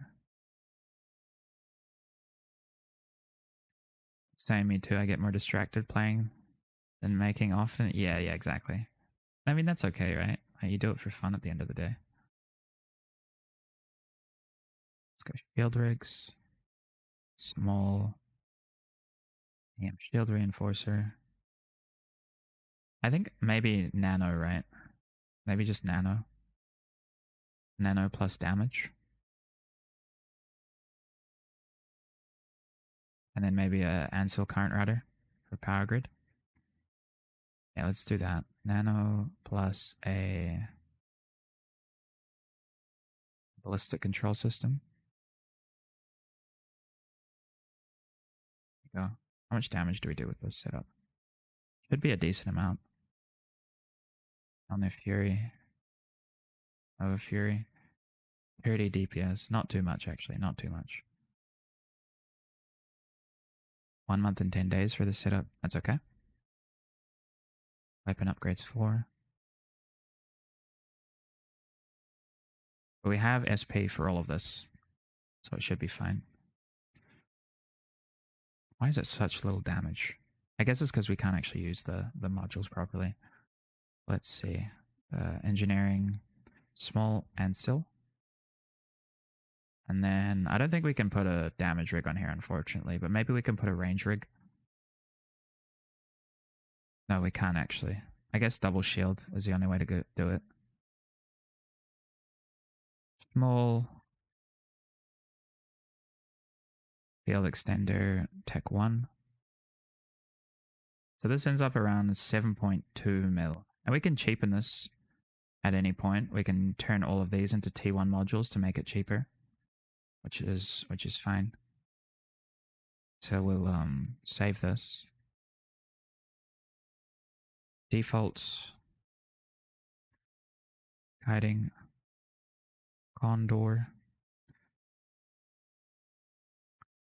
S4: Same, me too. I get more distracted playing than making often. Yeah, exactly. I mean, that's okay, right? Like, you do it for fun at the end of the day. Let's go shield rigs. Small. Yeah, shield reinforcer. I think maybe nano, right? Maybe just nano. Nano plus damage. And then maybe a Ansel current router for power grid. Yeah, let's do that. Nano plus a ballistic control system. There you go. How much damage do we do with this setup? Should be a decent amount. On their Fury. Over Fury. 30 DPS. Not too much, actually. Not too much. 1 month and 10 days for the setup. That's okay. Weapon upgrades 4. But we have SP for all of this. So it should be fine. Why is it such little damage? I guess it's because we can't actually use the modules properly. Let's see. Engineering. Small Ansel. And then I don't think we can put a damage rig on here, unfortunately, but maybe we can put a range rig. No, we can't actually. I guess double shield is the only way to do it. Small field extender, tech 1. So this ends up around 7.2 mil. And we can cheapen this at any point. We can turn all of these into T1 modules to make it cheaper, which is fine. So we'll save this. Defaults. Guiding. Condor.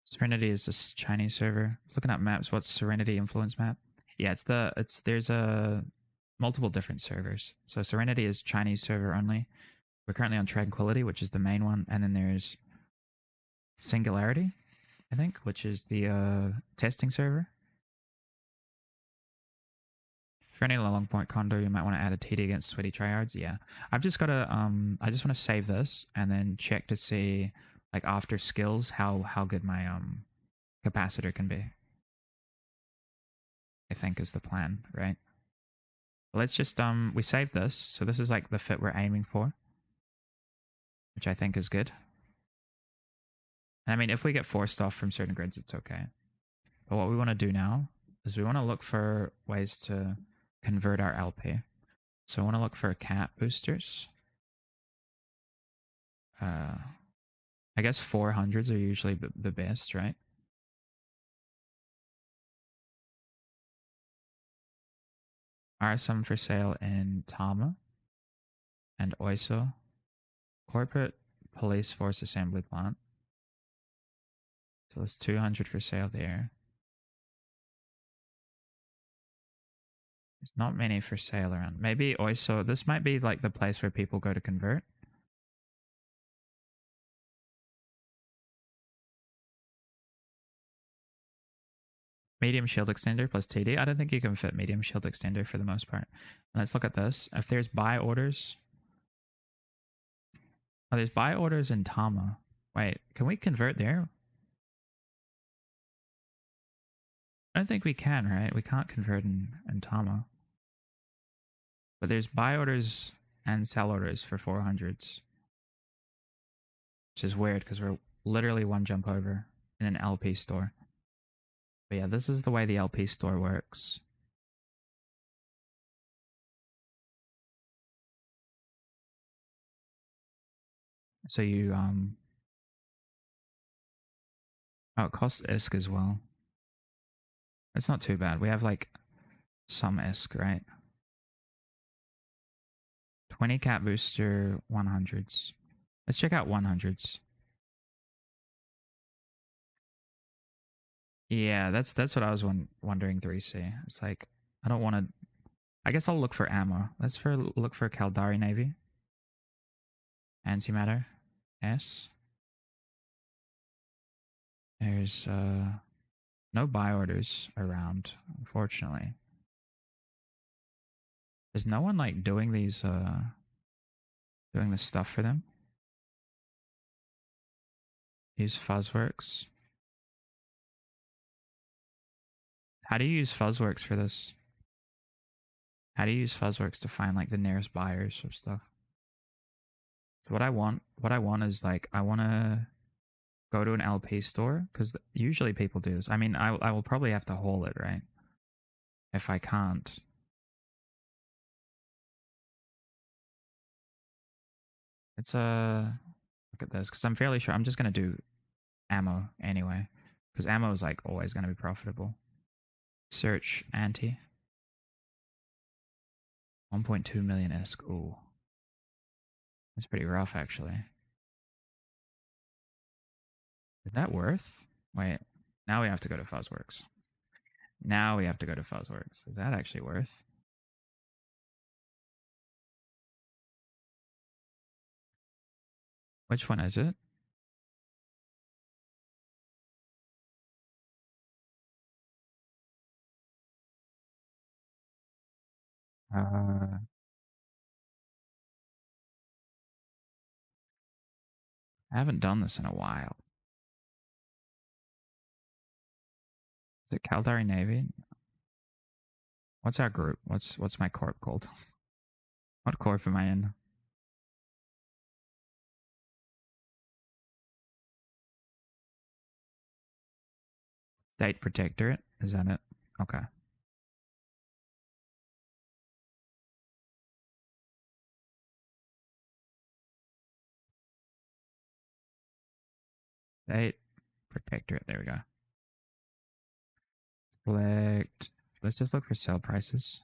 S4: Serenity is this Chinese server. Looking at maps, what's Serenity influence map? Yeah, there's a multiple different servers. So Serenity is Chinese server only. We're currently on Tranquility, which is the main one, and then there's Singularity, I think, which is the testing server. For any long point condo, you might want to add a TD against sweaty tryhards. Yeah, I've just got to I just want to save this and then check to see, like, after skills how good my capacitor can be. I think is the plan, right? Let's just we saved this, so this is like the fit we're aiming for, which I think is good. And I mean, if we get forced off from certain grids, it's okay. But what we want to do now is we want to look for ways to convert our LP. So I want to look for cat boosters. I guess 400s are usually the best, right? Are some for sale in Tama and Oiso. Corporate Police Force Assembly Plant. So it's 200 for sale there. There's not many for sale around. Maybe Oiso. This might be like the place where people go to convert. Medium shield extender plus TD. I don't think you can fit medium shield extender for the most part. Let's look at this. If there's buy orders. Oh, there's buy orders in Tama. Wait, can we convert there? I don't think we can, right? We can't convert in Tama. But there's buy orders and sell orders for 400s. Which is weird because we're literally one jump over in an LP store. But yeah, this is the way the LP store works. So you oh, it costs ISK as well. It's not too bad. We have like some ISK, right? 20 cat booster 100s. Let's check out 100s. Yeah, that's what I was wondering, 3C. It's like I don't want to I guess I'll look for ammo. Let's look for Caldari Navy. Antimatter. S. There's no buy orders around, unfortunately. There's no one like doing these doing this stuff for them. Use Fuzzworks. How do you use Fuzzworks for this? How do you use Fuzzworks to find like the nearest buyers of stuff? So what I want is like I want to go to an LP store because usually people do this. I mean, I will probably have to haul it, right? If I can't. It's look at this because I'm fairly sure I'm just gonna do ammo anyway because ammo is like always gonna be profitable. Search anti. 1.2 million ISK. Ooh, that's pretty rough actually. Is that worth? Wait, now we have to go to Fuzzworks. Now we have to go to Fuzzworks. Is that actually worth? Which one is it? I haven't done this in a while. Is it Caldari Navy? What's our group? What's my corp called? What corp am I in? State Protectorate? Is that it? Okay. State Protectorate. There we go. Select. Let's just look for sell prices.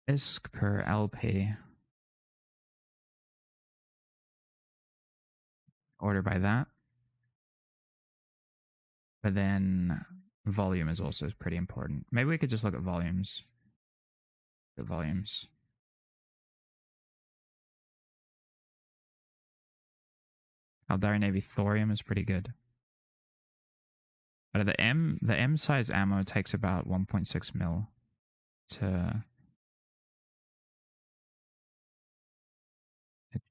S4: ISK per LP. Order by that. But then volume is also pretty important. Maybe we could just look at volumes. The volumes. Aldari Navy Thorium is pretty good. But the M size ammo takes about 1.6 mil to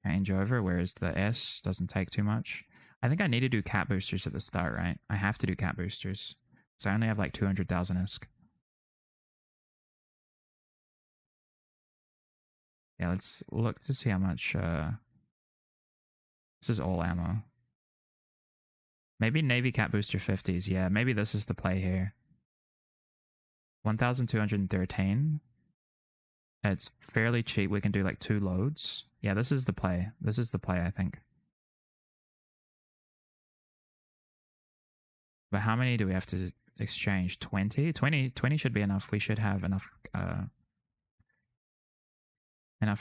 S4: change over, whereas the S doesn't take too much. I think I need to do cat boosters at the start, right? I have to do cat boosters. So I only have like 200,000 ISK. Yeah, let's look to see how much this is all ammo. Maybe Navy Cat Booster 50s. Yeah, maybe this is the play here. 1,213. It's fairly cheap. We can do like 2 loads. Yeah, this is the play. This is the play, I think. But how many do we have to exchange? 20? 20 should be enough. We should have enough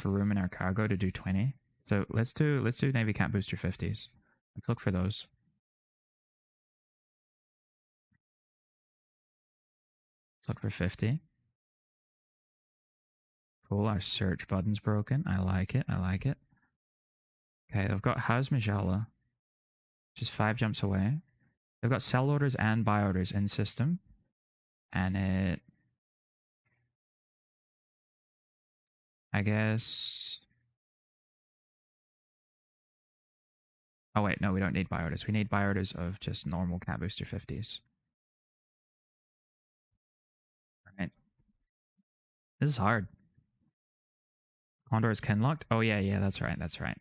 S4: room in our cargo to do 20. So let's do Navy Cat Booster 50s. Let's look for those. Let's look for 50. Cool, our search button's broken. I like it, I like it. Okay, they've got Hazmajala, which is 5 jumps away. They've got sell orders and buy orders in system. And it... I guess... Oh wait, no, we don't need buy orders. We need buy orders of just normal Cat Booster 50s. Alright. This is hard. Condor is kinlocked? Oh yeah, that's right, that's right.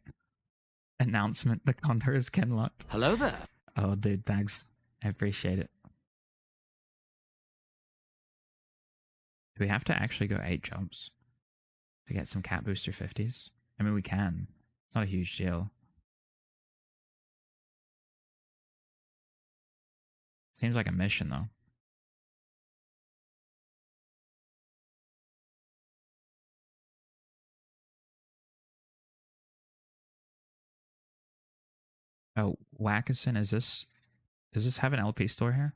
S4: Announcement, the Condor is kinlocked.
S3: Hello there.
S4: Oh dude, thanks. I appreciate it. Do we have to actually go 8 jumps to get some Cat Booster 50s? I mean, we can. It's not a huge deal. Seems like a mission, though. Oh, Wackerson, does this have an LP store here?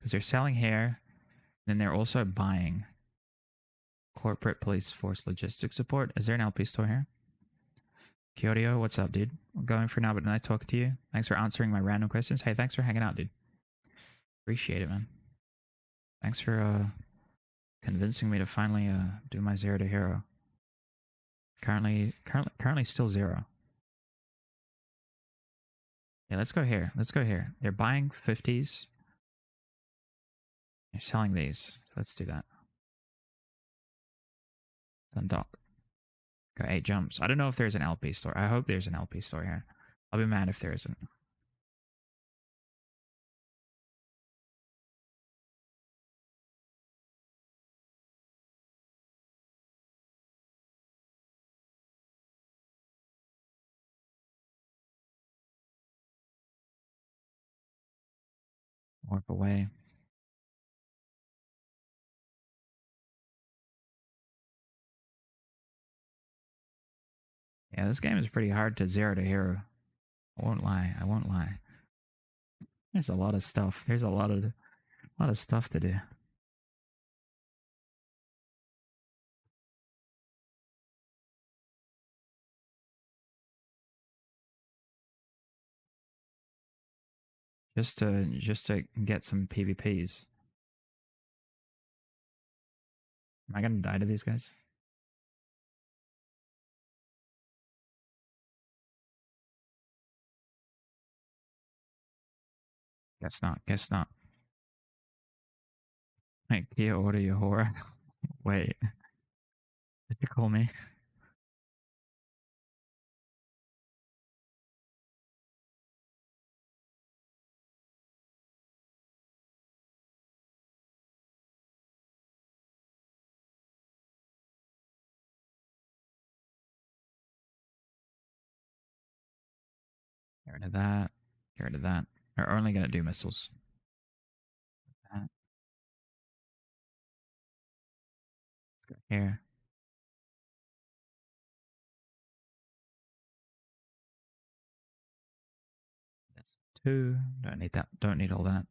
S4: because they're selling here, then they're also buying. Corporate police force logistics support. Is there an LP store here? Kyoto, what's up, dude? I'm going for now, but nice talking to you. Thanks for answering my random questions. Hey, thanks for hanging out, dude. Appreciate it, man. Thanks for convincing me to finally do my 0 to hero. Currently still 0. Yeah, let's go here. Let's go here. They're buying 50s. They're selling these. So let's do that. Undock. Go 8 jumps. I don't know if there's an LP store. I hope there's an LP store here. I'll be mad if there isn't. Warp away. Yeah, this game is pretty hard to 0 to hero. I won't lie. I won't lie. There's a lot of stuff. There's a lot of stuff to do. Just to get some PvPs. Am I gonna die to these guys? Guess not. Guess not. Hey, Kia, order your horror. Wait. Did you call me? Get rid of that. Get rid of that. We're only gonna do missiles. Let's go here. That's 2. Don't need that. Don't need all that.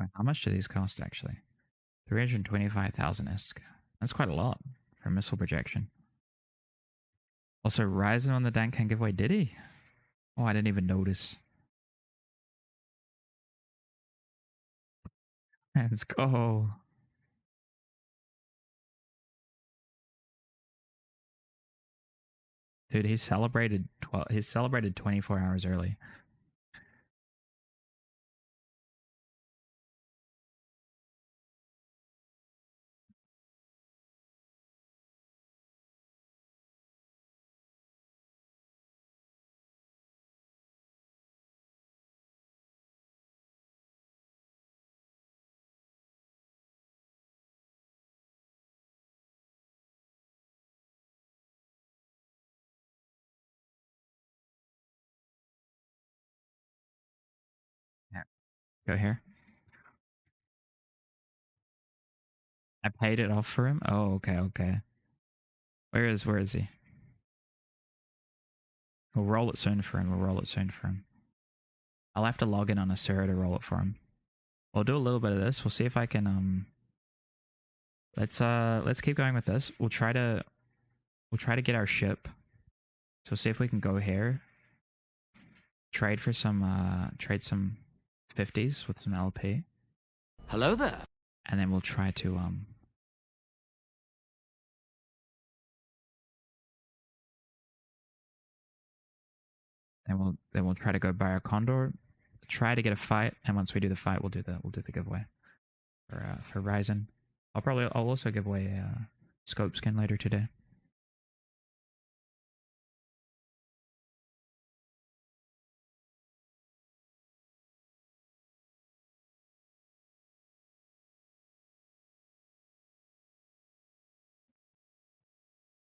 S4: Wait, how much do these cost actually? 325,000 ISK. That's quite a lot for missile projection. Also, Ryzen on the Dan can giveaway, did he? Oh, I didn't even notice. Let's go. Dude, he celebrated 24 hours early. Yeah. Go here. I paid it off for him. Oh, okay, okay. Where is he? We'll roll it soon for him. We'll roll it soon for him. I'll have to log in on a server to roll it for him. We'll do a little bit of this. We'll see if I can let's keep going with this. We'll try to get our ship. So see if we can go here. Trade for some trade some 50s with some LP.
S3: Hello there.
S4: And then we'll try to then we'll try to go buy a Condor, try to get a fight, and once we do the fight, we'll do the giveaway for Ryzen. I'll also give away a scope skin later today.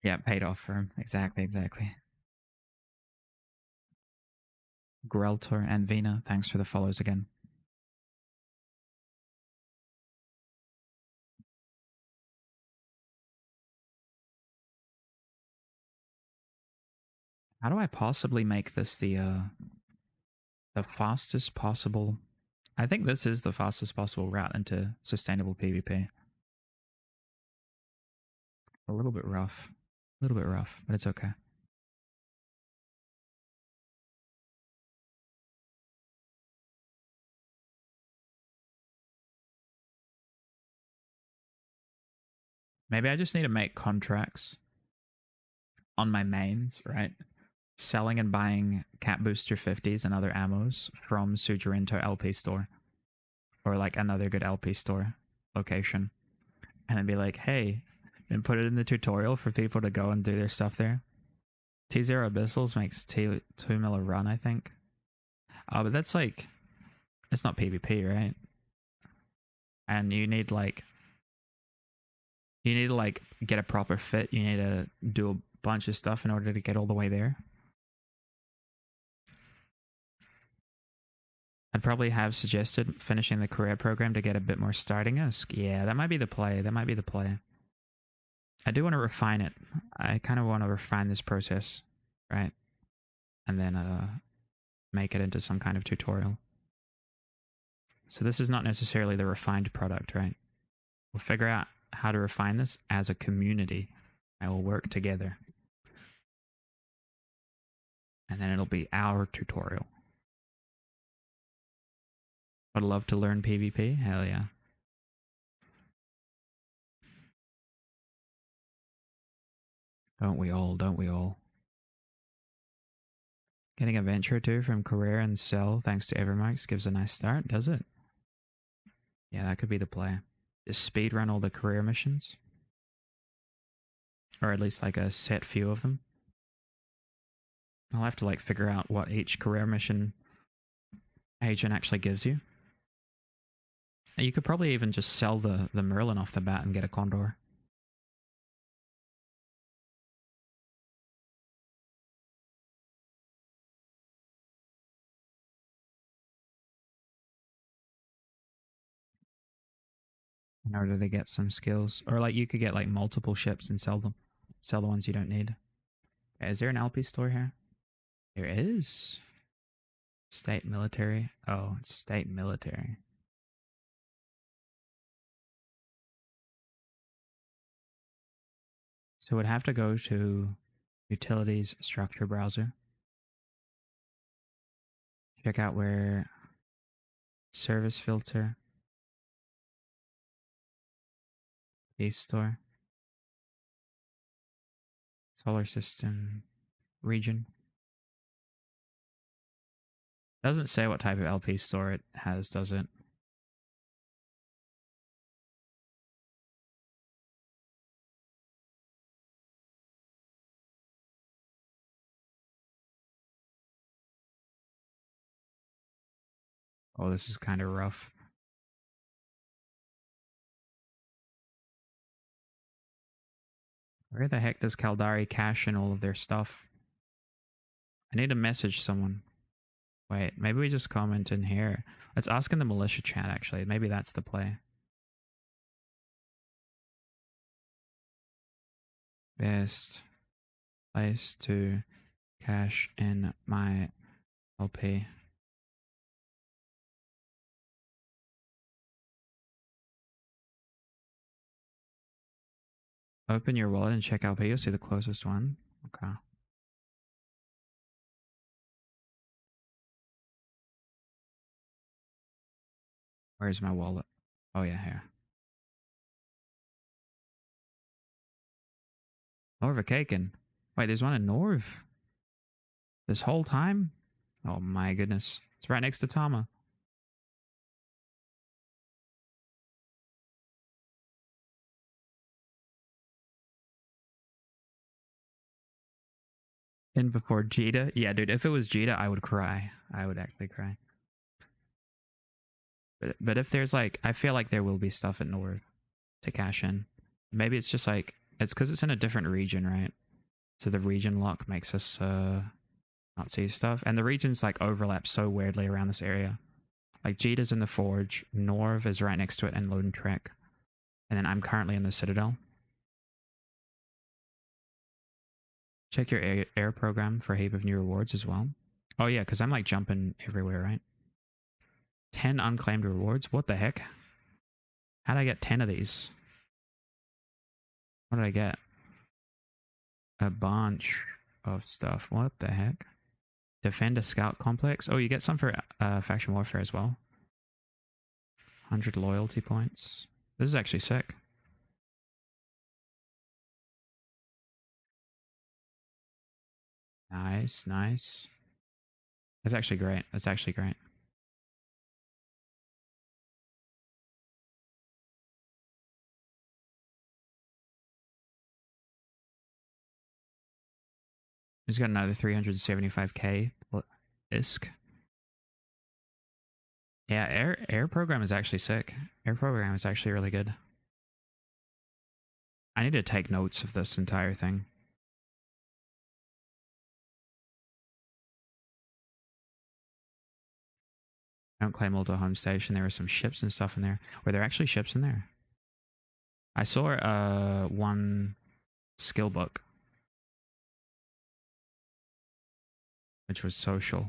S4: Yeah, paid off for him. Exactly. Greltor and Vina, thanks for the follows again. How do I possibly make this the fastest possible? I think this is the fastest possible route into sustainable PvP. A little bit rough. A little bit rough, but it's okay. Maybe I just need to make contracts on my mains, right? Selling and buying Cat Booster 50s and other ammos from Sujerinto LP store. Or like another good LP store location. And then be like, hey, and put it in the tutorial for people to go and do their stuff there. T0 Abyssals makes 2 mil a run, I think. But that's like, it's not PvP, right? And you need to like get a proper fit. You need to do a bunch of stuff in order to get all the way there. I'd probably have suggested finishing the career program to get a bit more starting-esque. Yeah, that might be the play. That might be the play. I do want to refine it. I kind of want to refine this process, right? And then make it into some kind of tutorial. So this is not necessarily the refined product, right? We'll figure out how to refine this as a community. I will work together. And then it'll be our tutorial. I'd love to learn PvP. Hell yeah. Don't we all? Don't we all? Getting a venture or two from career and sell thanks to Evermarks gives a nice start, does it? Yeah, that could be the play. Just speedrun all the career missions. Or at least like a set few of them. I'll have to like figure out what each career mission agent actually gives you. You could probably even just sell the Merlin off the bat and get a Condor. In order to get some skills. Or like you could get like multiple ships and sell them. Sell the ones you don't need. Okay, is there an LP store here? There is. State military. Oh, it's state military. So we'd have to go to utilities structure browser. Check out where service filter. Base store. Solar system region. Doesn't say what type of LP store it has, does it? Oh, this is kind of rough. Where the heck does Caldari cache in all of their stuff? I need to message someone. Wait, maybe we just comment in here. Let's ask in the militia chat, actually. Maybe that's the play. Best place to cache in my LP. Open your wallet and check LP. You'll see the closest one. Okay. Where's my wallet? Oh yeah, here. Norvikaken. Wait, there's one in Norv? This whole time? Oh my goodness. It's right next to Tama. In before Jita? Yeah, dude, if it was Jita, I would cry. I would actually cry. But if there's like, I feel like there will be stuff at North to cash in. Maybe it's just like, it's because it's in a different region, right? So the region lock makes us not see stuff. And the regions like overlap so weirdly around this area. Like Jita's in the Forge, Norv is right next to it, and Lone Trek. And then I'm currently in the Citadel. Check your air program for a heap of new rewards as well. Oh yeah, because I'm like jumping everywhere, right? 10 unclaimed rewards? What the heck? How did I get 10 of these? What did I get? A bunch of stuff. What the heck? Defend a scout complex. Oh, you get some for faction warfare as well. 100 loyalty points. This is actually sick. Nice, nice. That's actually great. That's actually great. He's got another 375k ISK. Yeah, air program is actually sick. Air program is actually really good. I need to take notes of this entire thing. Don't claim Alto Home Station. There were some ships and stuff in there. Were there actually ships in there? I saw one skill book, which was social.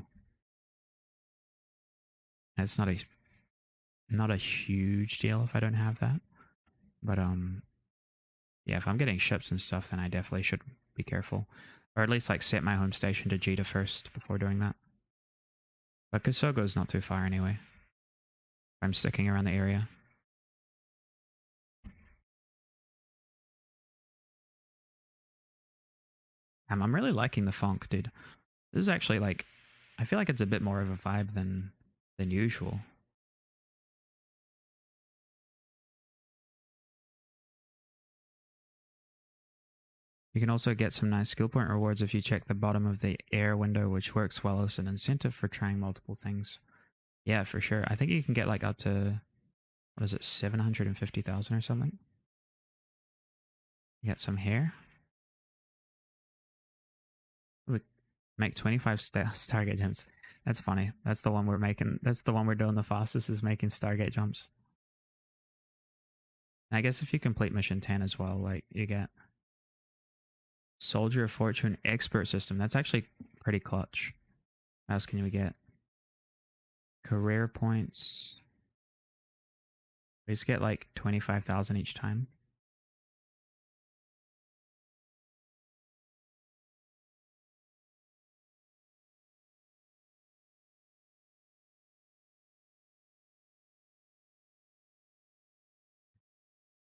S4: It's not a huge deal if I don't have that. But yeah, if I'm getting ships and stuff, then I definitely should be careful. Or at least like set my home station to Jita first before doing that. But Kasogo's not too far anyway. I'm sticking around the area. I'm really liking the funk, dude. This is actually like, I feel like it's a bit more of a vibe than usual. You can also get some nice skill point rewards if you check the bottom of the air window, which works well as an incentive for trying multiple things. Yeah, for sure. I think you can get like up to, what is it, 750,000 or something? Get some hair. Make 25 Stargate jumps. That's funny. That's the one we're making. That's the one we're doing the fastest, is making Stargate jumps. And I guess if you complete mission 10 as well, like you get Soldier of Fortune Expert System. That's actually pretty clutch. What else can we get? Career points. We just get like 25,000 each time.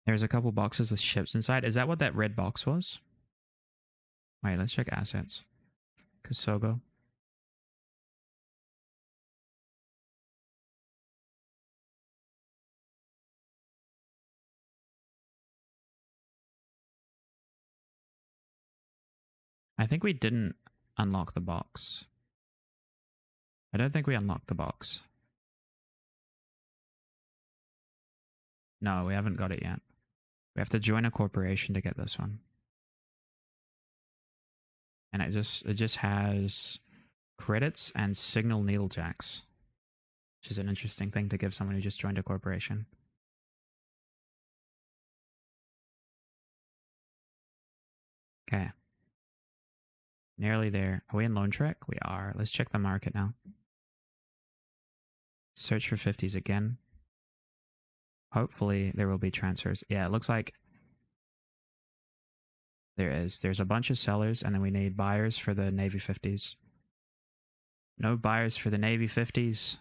S4: There's a couple boxes with ships inside. Is that what that red box was? Wait, let's check assets. Kasogo. I think we didn't unlock the box. I don't think we unlocked the box. No, we haven't got it yet. We have to join a corporation to get this one. And it just has credits and signal needlejacks, which is an interesting thing to give someone who just joined a corporation. Okay. Nearly there. Are we in Lone Trek? We are. Let's check the market now. Search for 50s again. Hopefully there will be transfers. Yeah, it looks like there is. There's a bunch of sellers, and then we need buyers for the Navy 50s. No buyers for the Navy 50s.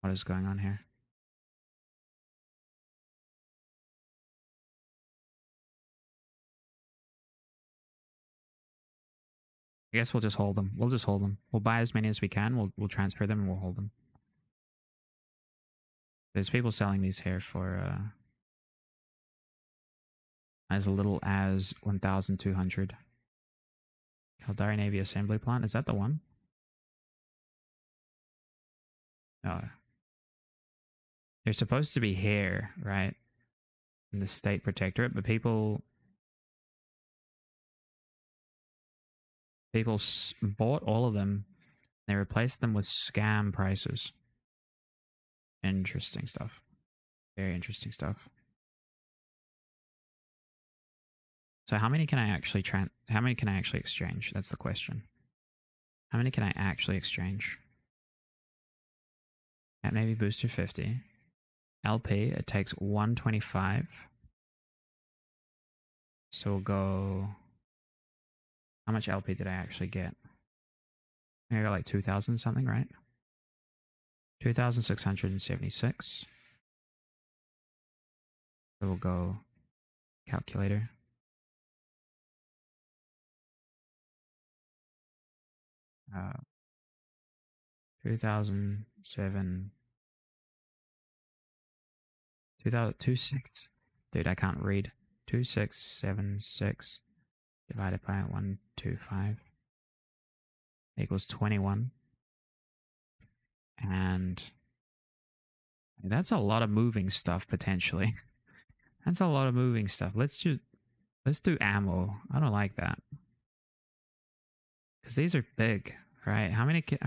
S4: What is going on here? I guess we'll just hold them. We'll just hold them. We'll buy as many as we can. We'll transfer them and we'll hold them. There's people selling these here for as little as 1,200. Caldari Navy Assembly Plant. Is that the one? No. There's supposed to be hair, right? In the State Protectorate, but people bought all of them. They replaced them with scam prices. Interesting stuff. Very interesting stuff. So how many can I actually how many can I actually exchange? That's the question. How many can I actually exchange? At Navy Booster 50. LP, it takes 125. So we'll go. How much LP did I actually get? I got like 2,000 something, right? 2,676. So we'll go calculator. Uh, 2007. 2026. Dude, I can't read. 2676 divided by 125 equals 21. And that's a lot of moving stuff potentially. That's a lot of moving stuff. Let's do ammo. I don't like that. Because these are big, right? How many can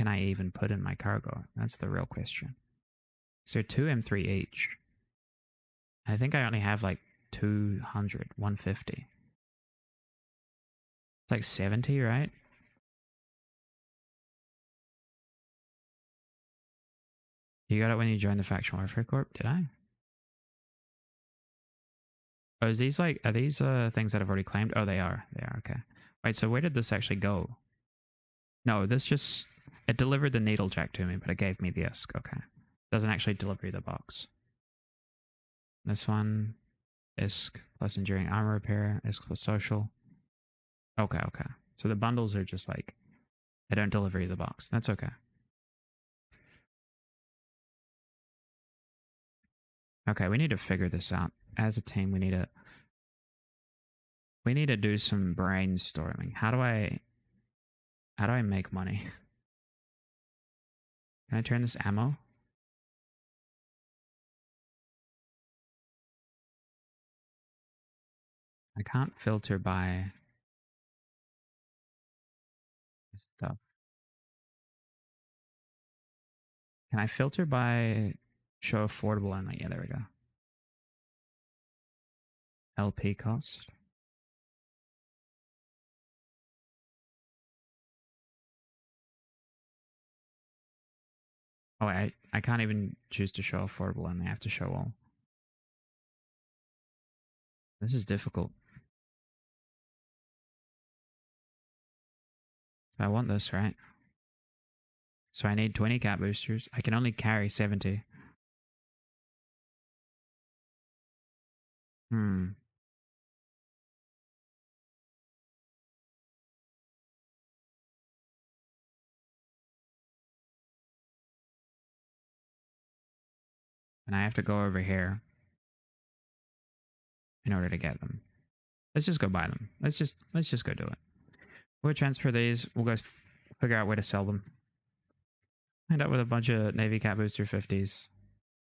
S4: I even put in my cargo? That's the real question. So 2 M3 each. I think I only have like 200, 150. It's like 70, right? You got it when you joined the Faction Warfare Corp? Did I? Oh, are these things that I've already claimed? Oh, they are. They are, okay. Wait, so where did this actually go? No, it delivered the needle jack to me, but it gave me the ISK. Okay. Doesn't actually deliver the box. This one, ISK plus enduring armor repair, ISK plus social. Okay, okay. So the bundles are just like, they don't deliver you the box. That's okay. Okay, we need to figure this out. As a team, we need to do some brainstorming. How do I make money? Can I turn this ammo? I can't filter by stuff. Can I filter by show affordable only? Yeah, there we go. LP cost. Oh, I can't even choose to show affordable only. I have to show all. This is difficult. I want this, right? So I need 20 cap boosters. I can only carry 70. And I have to go over here in order to get them. Let's just go buy them. Let's just go do it. We'll transfer these. We'll go figure out where to sell them. End up with a bunch of Navy Cat Booster 50s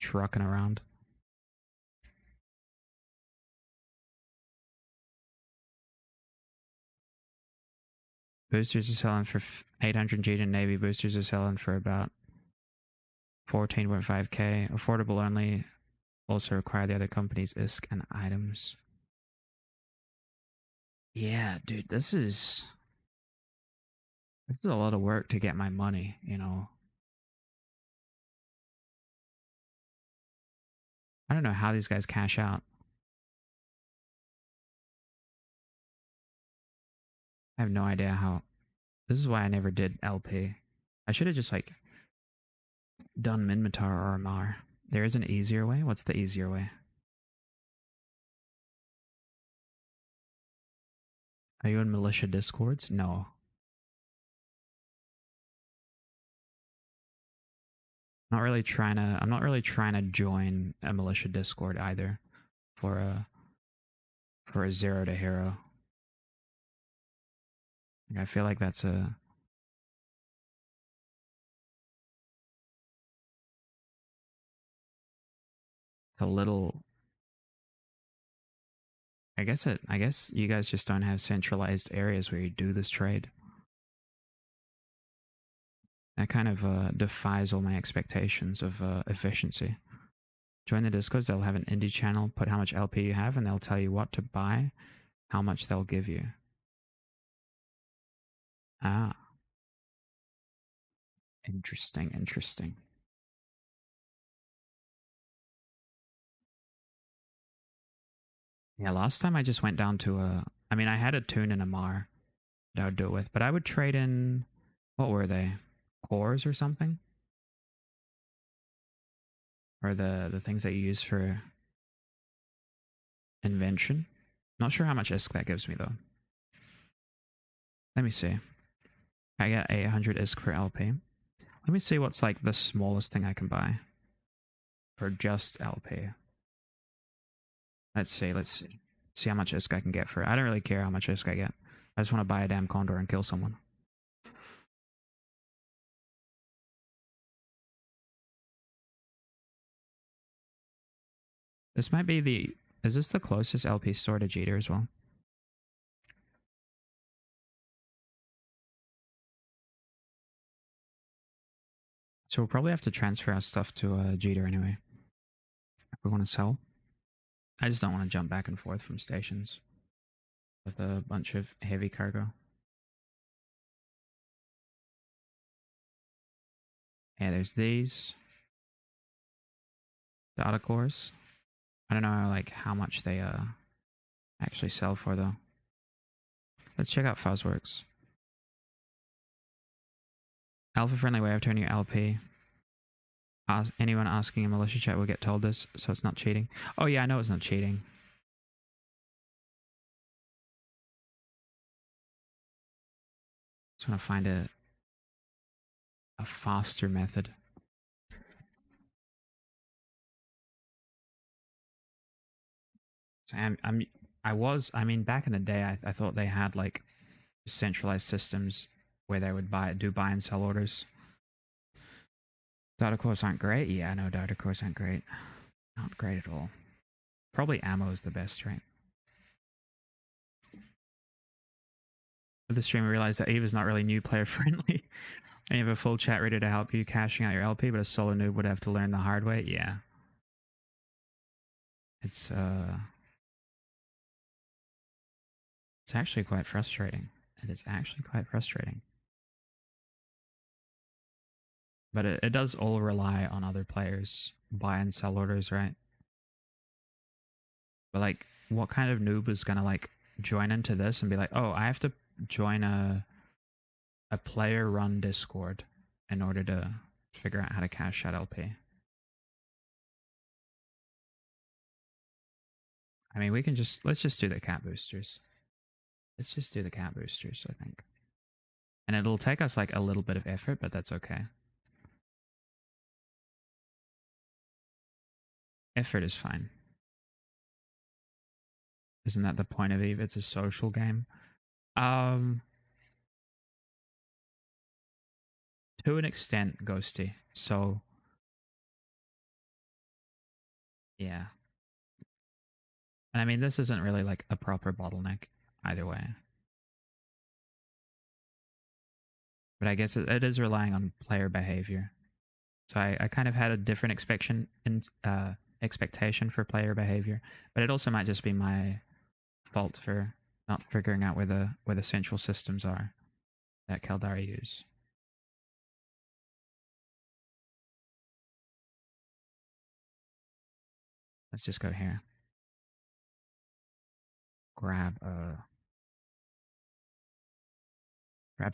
S4: trucking around. Boosters are selling for 800 G, and Navy boosters are selling for about 14.5k. Affordable only. Also require the other company's ISK and items. Yeah, dude, this is a lot of work to get my money, you know. I don't know how these guys cash out. I have no idea how. This is why I never did LP. I should have just like done Minmatar or Amar. There is an easier way. What's the easier way? Are you in militia discords? No. I'm not really trying to join a militia discord either for a zero to hero. Like, I feel like that's a little. I guess you guys just don't have centralized areas where you do this trade. That kind of defies all my expectations of efficiency.
S1: Join the Discords. They'll have an indie channel. Put how much LP you have, and they'll tell you what to buy, how much they'll give you. Ah, interesting. Interesting. Yeah, last time I just went down to a. I mean, I had a Toon and a Mar that I would do it with, but I would trade in. What were they? Cores or something? Or the things that you use for invention? Not sure how much ISK that gives me though. Let me see. I get 800 ISK per LP. Let me see what's like the smallest thing I can buy for just LP. Let's see. See how much ISK I can get for it. I don't really care how much ISK I get. I just want to buy a damn condor and kill someone. This might be the... Is this the closest LP store to Jeter as well? So we'll probably have to transfer our stuff to Jeter anyway. If we want to sell. I just don't want to jump back and forth from stations with a bunch of heavy cargo. Yeah, there's these. Data cores. I don't know like how much they actually sell for though. Let's check out Fuzzworks. Alpha friendly way of turning your LP. Anyone asking a militia chat will get told this, so it's not cheating. Oh yeah, I know it's not cheating. Just want to find a faster method. So I mean, back in the day, I thought they had like centralized systems where they would do buy and sell orders. Data cores aren't great. Yeah, I know data cores aren't great. Not great at all. Probably ammo is the best, right? With the stream, I realized that Eve is not really new player friendly. And you have a full chat ready to help you cashing out your LP, but a solo noob would have to learn the hard way. Yeah. It's actually quite frustrating. It is actually quite frustrating. But it does all rely on other players' buy and sell orders, right? But like, what kind of noob is gonna like join into this and be like, oh, I have to join a player run Discord in order to figure out how to cash out LP? I mean, let's just do the cat boosters. Let's just do the cat boosters, I think. And it'll take us like a little bit of effort, but that's okay. Effort is fine. Isn't that the point of Eve? It's a social game. To an extent, Ghosty. So, yeah. And I mean, this isn't really like a proper bottleneck either way. But I guess it is relying on player behavior. So I kind of had a different expectation for player behavior, but it also might just be my fault for not figuring out where the central systems are that Caldari use. Let's just go here. Grab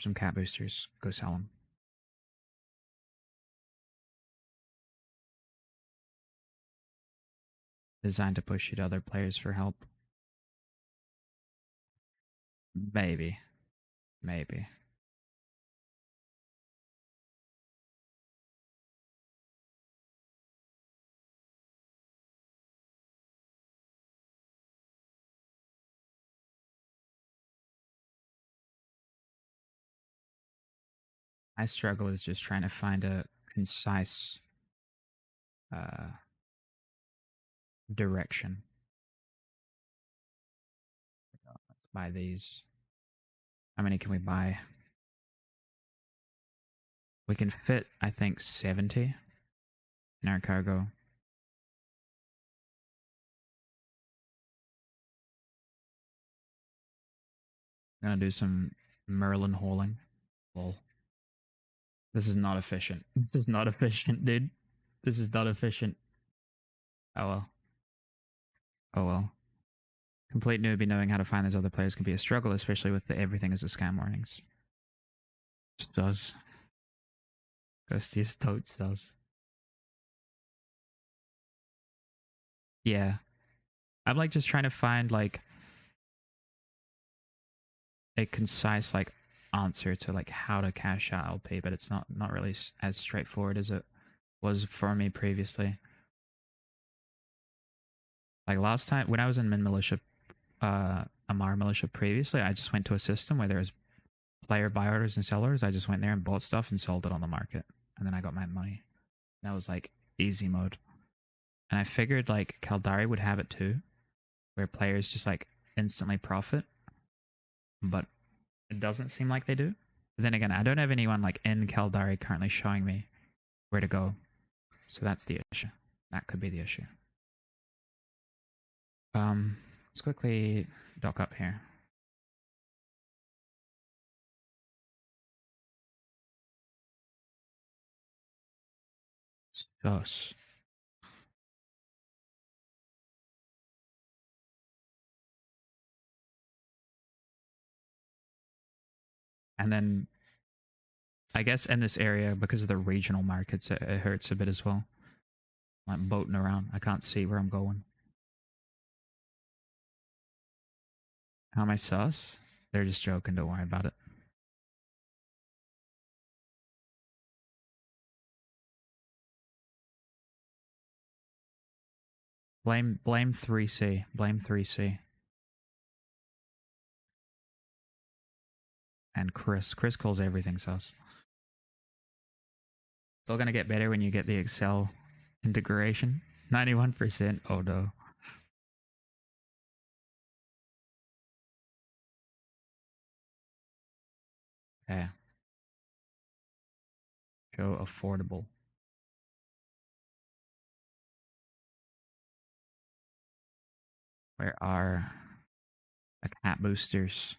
S1: some cat boosters. Go sell them. Designed to push you to other players for help. Maybe. Maybe. My struggle is just trying to find a concise direction. Let's buy these. How many can we buy? We can fit, I think, 70 in our cargo.
S4: Gonna do some Merlin hauling. Lol. This is not efficient. This is not efficient, dude. This is not efficient. Oh well. Oh well. Complete newbie knowing how to find those other players can be a struggle, especially with the everything is a scam warnings. Just does. Ghosty's totes does. Yeah. I'm like just trying to find like a concise like answer to like how to cash out LP, but it's not really as straightforward as it was for me previously. Like last time when I was in Min Militia, Amara Militia previously, I just went to a system where there was player buy orders and sellers. I just went there and bought stuff and sold it on the market, and then I got my money. That was like easy mode. And I figured like Caldari would have it too, where players just like instantly profit, but it doesn't seem like they do. But then again, I don't have anyone like in Caldari currently showing me where to go, so that's the issue. That could be the issue. Let's quickly dock up here. Sus. And then I guess in this area, because of the regional markets, it hurts a bit as well. I'm boating around. I can't see where I'm going. How am I sus? They're just joking. Don't worry about it. Blame 3C. Blame 3C. And Chris. Chris calls everything sus. Still gonna get better when you get the Excel integration. 91%. Oh no. Yeah. Show affordable. Where are the cat boosters?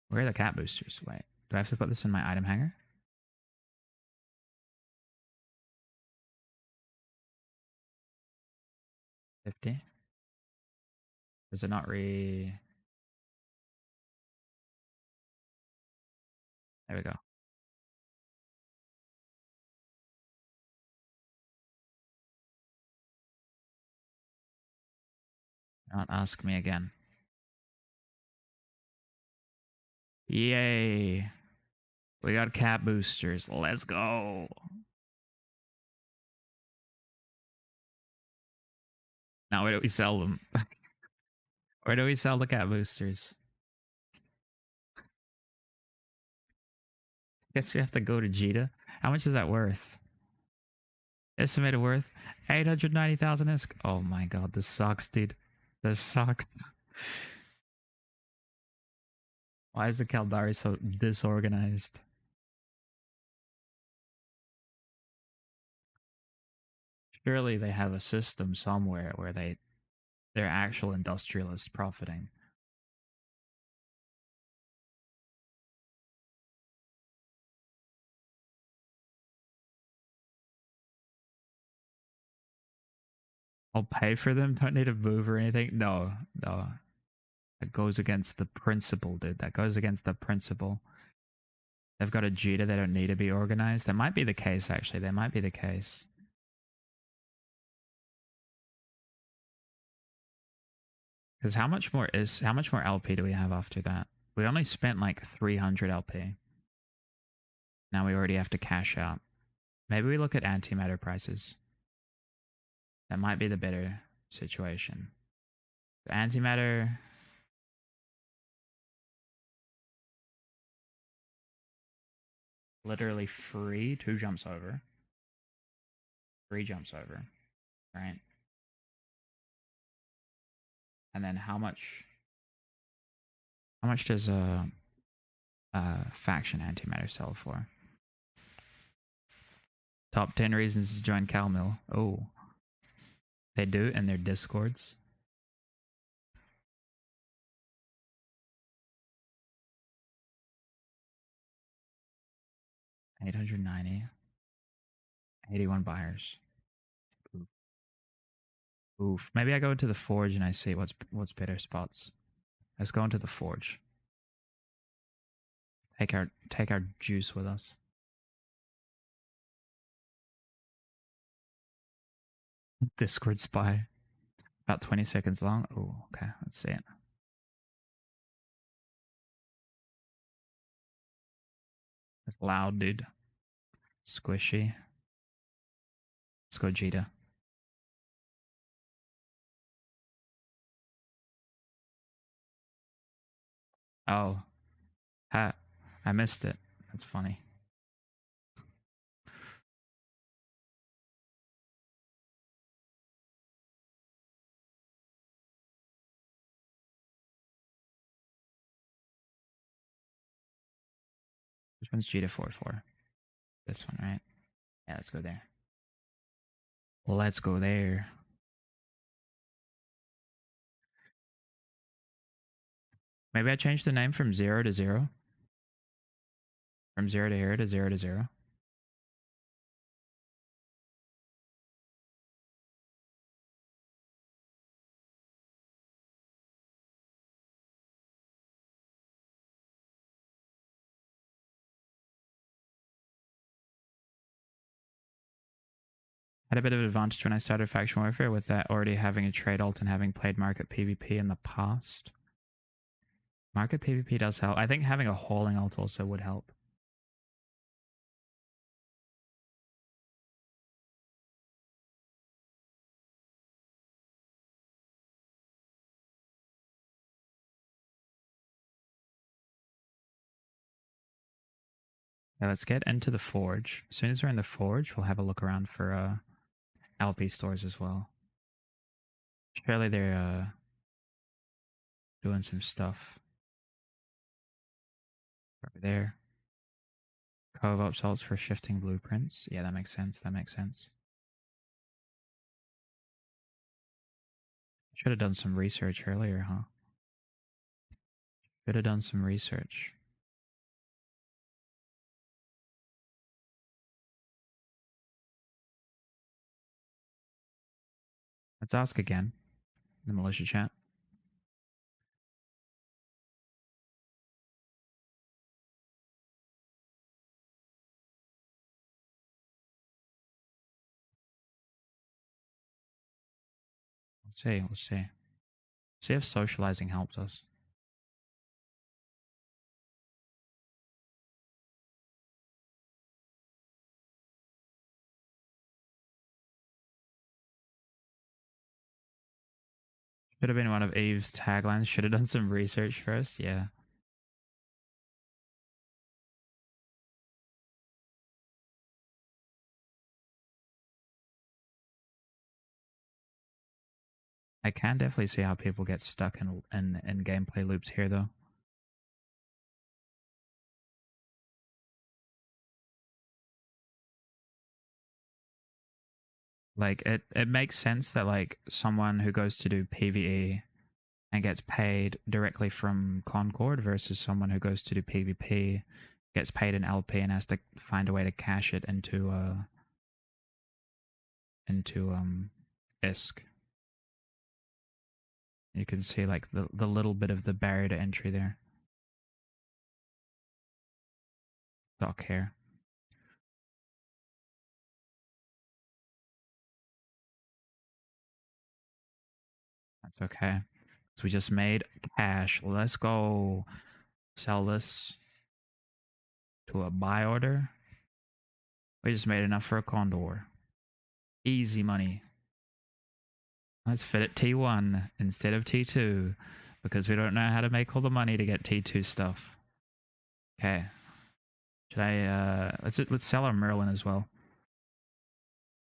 S4: Where are the cat boosters? Wait, do I have to put this in my item hanger? $50. Does it not There we go. Don't ask me again. Yay. We got cat boosters. Let's go. Now where do we sell them? Where do we sell the cat boosters? Guess we have to go to Jita. How much is that worth? Estimated worth 890,000 ISK. Oh my god, this sucks, dude. This sucks. Why is the Caldari so disorganized? Surely they have a system somewhere where they're actual industrialists profiting. I'll pay for them. Don't need to move or anything. No, no. That goes against the principle, dude. That goes against the principle. They've got a Jita. They don't need to be organized. That might be the case, actually. That might be the case. Because how much more LP do we have after that? We only spent like 300 LP. Now we already have to cash out. Maybe we look at antimatter prices. That might be the better situation. The antimatter. Literally free. 2 jumps over. 3 jumps over. Right? And then how much does a faction antimatter sell for? Top 10 reasons to join CalMill. Oh. They do in their discords. 890. 81 buyers. Oof. Oof. Maybe I go into the forge and I see what's better spots. Let's go into the forge. Take our juice with us. Discord spy. About 20 seconds long. Oh, okay. Let's see it. It's loud, dude. Squishy. Let's go Jita. Oh. Ha. I missed it. That's funny. Which one's Jita 4-4? This one, right? Yeah, let's go there. Let's go there. Maybe I changed the name from 0 to 0. From 0 to here to 0 to 0. Had a bit of an advantage when I started Faction Warfare with that already having a trade alt and having played Market PvP in the past. Market PvP does help. I think having a hauling alt also would help. Yeah, let's get into the forge. As soon as we're in the forge, we'll have a look around for LP stores as well. Surely they're doing some stuff. Over there. Cove up salts for shifting blueprints. Yeah, that makes sense. That makes sense. Should have done some research earlier, huh? Should have done some research. Let's ask again. The militia chat. We'll see. We'll see. See if socializing helps us. Should have been one of Eve's taglines. Should have done some research first. Yeah. I can definitely see how people get stuck in gameplay loops here, though. Like it makes sense that like someone who goes to do PvE and gets paid directly from Concord versus someone who goes to do PvP, gets paid in LP and has to find a way to cash it into ISK. You can see like the little bit of the barrier to entry there. Stock here. That's okay. So we just made cash. Let's go sell this to a buy order. We just made enough for a condor. Easy money. Let's fit it T1 instead of T2 because we don't know how to make all the money to get T2 stuff. Okay. Should I let's sell our Merlin as well.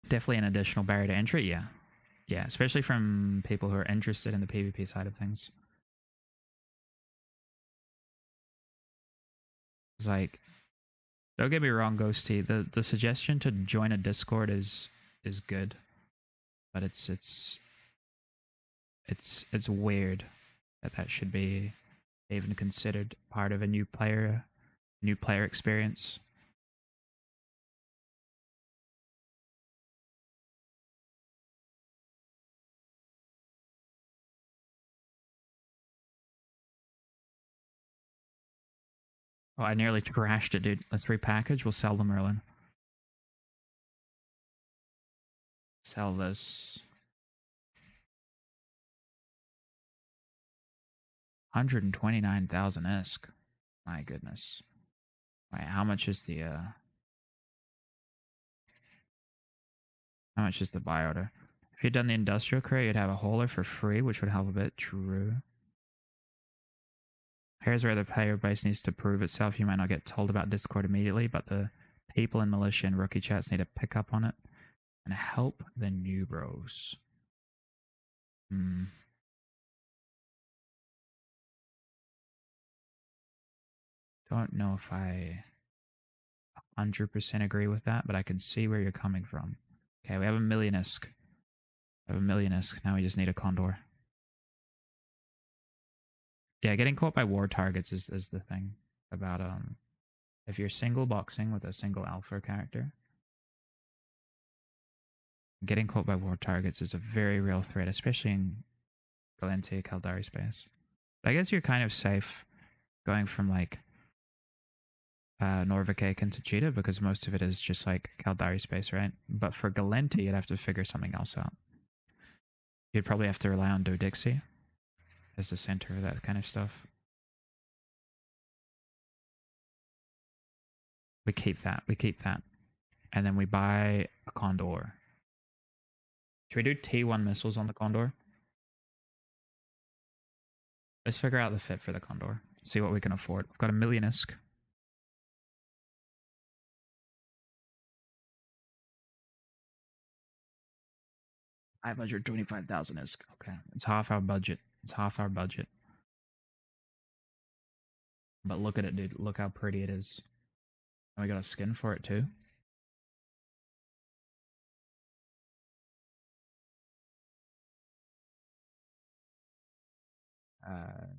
S4: Definitely an additional barrier to entry, yeah. Yeah, especially from people who are interested in the PvP side of things. It's like, don't get me wrong, Ghosty. The suggestion to join a Discord is good, but it's weird that should be even considered part of a new player experience. Oh, I nearly crashed it, dude. Let's repackage. We'll sell the Merlin. Sell this. 129,000 ISK. My goodness. Wait, how much is the buy order? If you'd done the industrial crate, you'd have a hauler for free, which would help a bit. True. Here's where the player base needs to prove itself. You might not get told about Discord immediately, but the people in militia and rookie chats need to pick up on it and help the new bros. Don't know if I 100% agree with that, but I can see where you're coming from. Okay, we have a million ISK. Now we just need a Condor. Yeah, getting caught by war targets is the thing about if you're single boxing with a single alpha character, getting caught by war targets is a very real threat, especially in Valentia Caldari space. But I guess you're kind of safe going from like Norvik into Cheetah because most of it is just like Caldari space, right? But for Galenti, you'd have to figure something else out. You'd probably have to rely on Dodixie as the center of that kind of stuff. We keep that. And then we buy a Condor. Should we do T1 missiles on the Condor? Let's figure out the fit for the Condor. See what we can afford. We've got a million ISK. $525,000 ISK. Okay. It's half our budget. But look at it, dude. Look how pretty it is. And we got a skin for it too.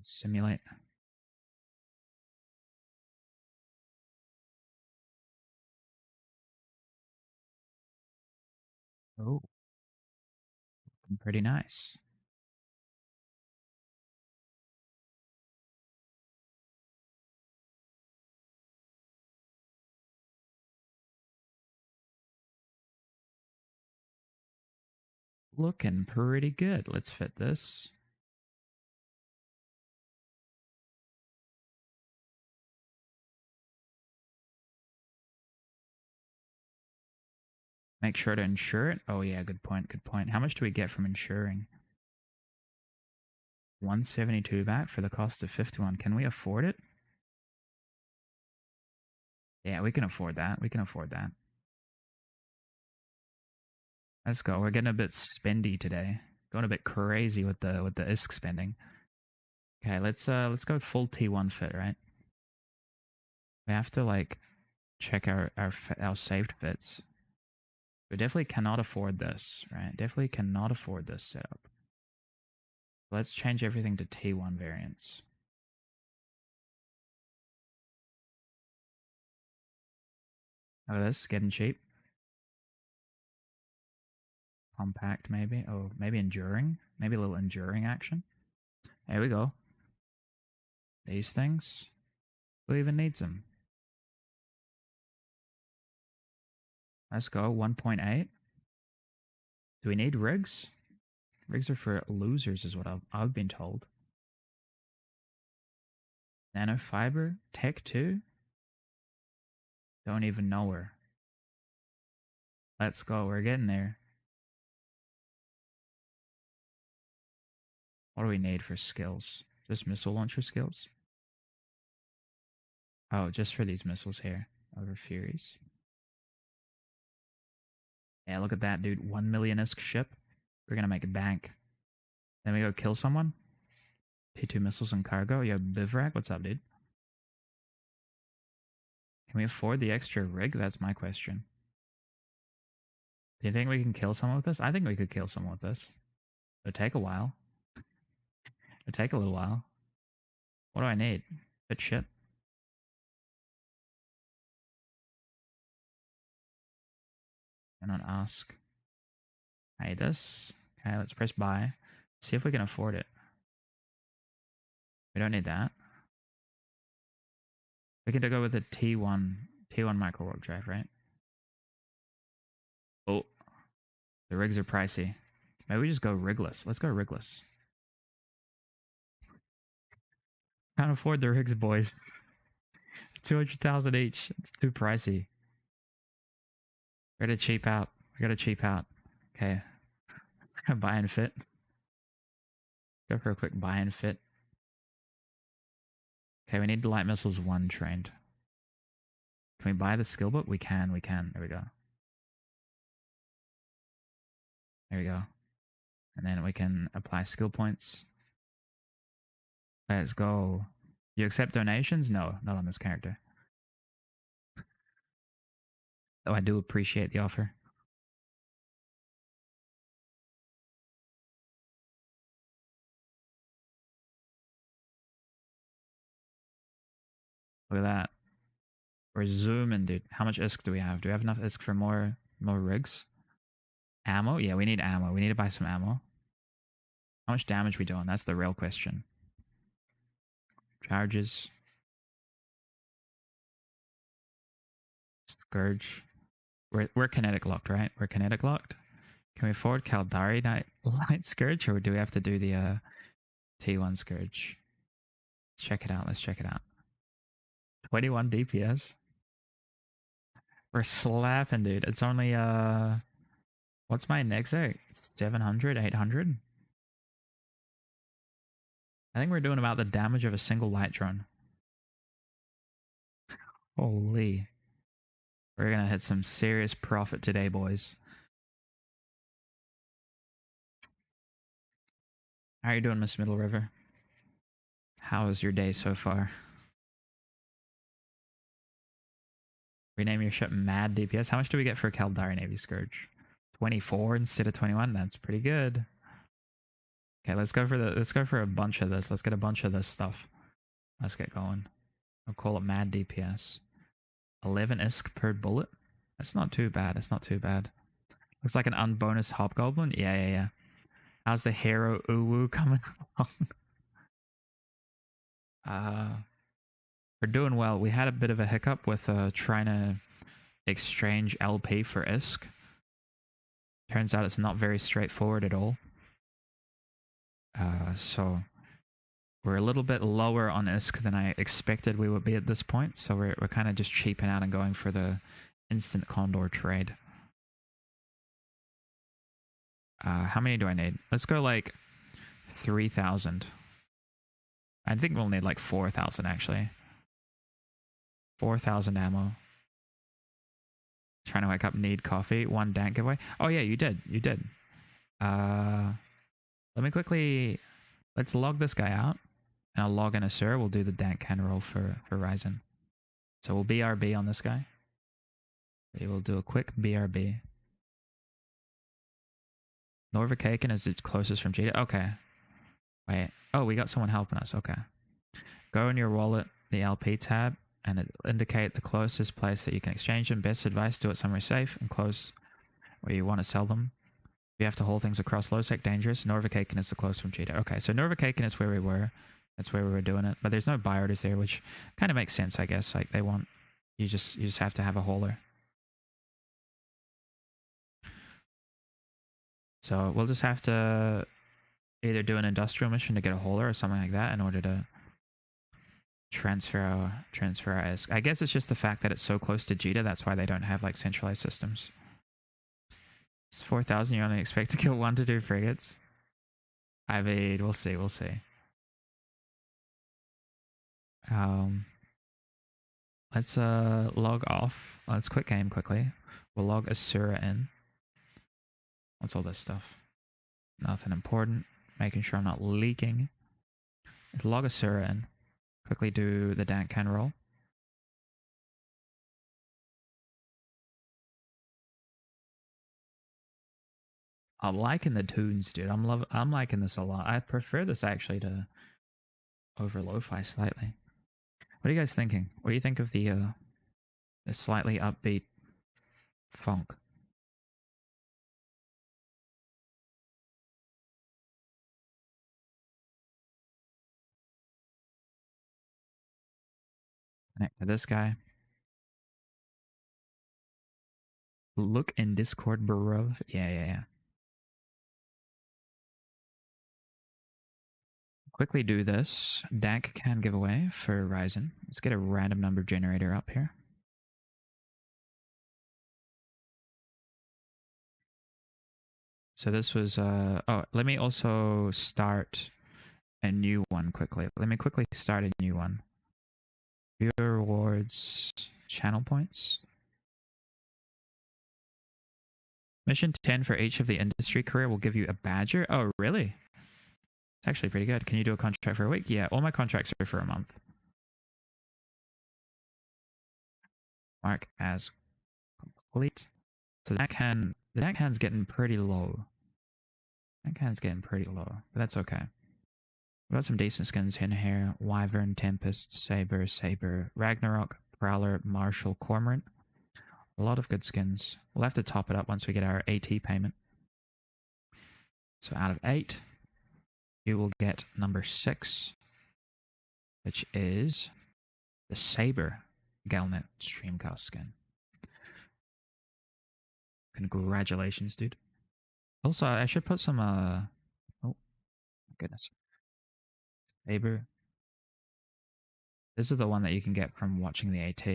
S4: Simulate. Oh. Looking pretty nice. Looking pretty good. Let's fit this. Make sure to insure it. Oh yeah, good point. How much do we get from insuring? 172 back for the cost of 51. Can we afford it? Yeah, we can afford that. Let's go. We're getting a bit spendy today. Going a bit crazy with the ISK spending. Okay, let's go full T1 fit, right? We have to like check our saved fits. We definitely cannot afford this, right? Definitely cannot afford this setup. Let's change everything to T1 variants. Look at this, getting cheap. Compact, maybe. Oh, maybe enduring. Maybe a little enduring action. There we go. These things. Who even needs them? Let's go. 1.8. Do we need rigs? Rigs are for losers, is what I've been told. Nanofiber? Tech 2? Don't even know her. Let's go. We're getting there. What do we need for skills? Just missile launcher skills? Oh, just for these missiles here. Over Furies. Yeah, look at that, dude. 1 million ISK ship. We're gonna make a bank. Then we go kill someone. T2 missiles and cargo. Yo, Bivrak, what's up, dude? Can we afford the extra rig? That's my question. Do you think we can kill someone with this? I think we could kill someone with this. It'll take a while. It'll take a little while. What do I need? Bit shit. And not ask. I need this. Okay, let's press buy. See if we can afford it. We don't need that. We could go with a T1 micro warp drive, right? Oh, the rigs are pricey. Maybe we just go rigless. Let's go rigless. Can't afford the rigs, boys. 200,000 each. It's too pricey. We gotta cheap out. Okay. Let's go buy and fit. Go for a quick buy and fit. Okay, we need the light missiles 1 trained. Can we buy the skill book? We can. There we go. There we go. And then we can apply skill points. Let's go. You accept donations? No, not on this character. Though I do appreciate the offer. Look at that. We're zooming, dude. How much ISK do we have? Do we have enough ISK for more rigs? Ammo? Yeah, we need ammo. We need to buy some ammo. How much damage we doing? That's the real question. Charges. Scourge. We're kinetic locked, right? We're kinetic locked. Can we afford Caldari Light Scourge, or do we have to do the T1 Scourge? Let's check it out. 21 DPS. We're slapping, dude. It's only what's my Nexo? 700, 800? I think we're doing about the damage of a single light drone. Holy. We're gonna hit some serious profit today, boys. How are you doing, Miss Middle River? How is your day so far? Rename your ship Mad DPS. How much do we get for Caldari Navy Scourge? 24 instead of 21. That's pretty good. Okay, let's go for a bunch of this. Let's get a bunch of this stuff. Let's get going. I'll call it Mad DPS. 11 ISK per bullet. That's not too bad. Looks like an unbonus hobgoblin. Yeah. How's the hero uwu coming along? We're doing well. We had a bit of a hiccup with trying to exchange LP for ISK. Turns out it's not very straightforward at all. So we're a little bit lower on ISK than I expected we would be at this point. So we're kind of just cheaping out and going for the instant Condor trade. How many do I need? Let's go like 3,000. I think we'll need like 4,000 actually. 4,000 ammo. Trying to wake up, need coffee. 1 dank giveaway. Oh yeah, you did. Let me quickly, let's log this guy out. And I'll log in a Sir. We'll do the dank can roll for Ryzen. So we'll BRB on this guy. We will do a quick BRB. Norvikaken is the closest from Jada. Okay. Wait. Oh, we got someone helping us. Okay. Go in your wallet, the LP tab, and it'll indicate the closest place that you can exchange them. Best advice, do it somewhere safe and close where you want to sell them. You have to haul things across low sec dangerous. Norvikaken is the close from Cheetah. Okay, so Norvikaken is where we were. That's where we were doing it. But there's no buy orders there, which kind of makes sense, I guess. Like they want you just have to have a hauler. So we'll just have to either do an industrial mission to get a hauler or something like that in order to transfer our ISK. I guess it's just the fact that it's so close to Jita. That's why they don't have like centralized systems. It's 4,000. You only expect to kill 1 to 2 frigates. I mean, we'll see. Let's log off. Let's quit game quickly. We'll log Asura in. What's all this stuff? Nothing important. Making sure I'm not leaking. Let's log Asura in. Quickly do the dank can roll. I'm liking the tunes, dude. I'm liking this a lot. I prefer this actually to over lo-fi slightly. What are you guys thinking? What do you think of the slightly upbeat funk? Connect to this guy. Look in Discord, bruv. Yeah. Quickly do this. DAC can giveaway for Ryzen. Let's get a random number generator up here. So this was, oh, let me also start a new one quickly. Let me quickly start a new one. Viewer rewards, channel points. Mission 10 for each of the industry career will give you a badger. Oh, really? It's actually pretty good. Can you do a contract for a week? Yeah, all my contracts are for a month. Mark as complete. So the DAC hand's getting pretty low. That hand's getting pretty low, but that's okay. We've got some decent skins in here. Wyvern, Tempest, Saber, Ragnarok, Prowler, Marshall, Cormorant. A lot of good skins. We'll have to top it up once we get our AT payment. So out of 8, you will get number 6, which is the Saber Galnet Streamcast skin. Congratulations, dude. Also, I should put some, oh, my goodness. Saber. This is the one that you can get from watching the AT,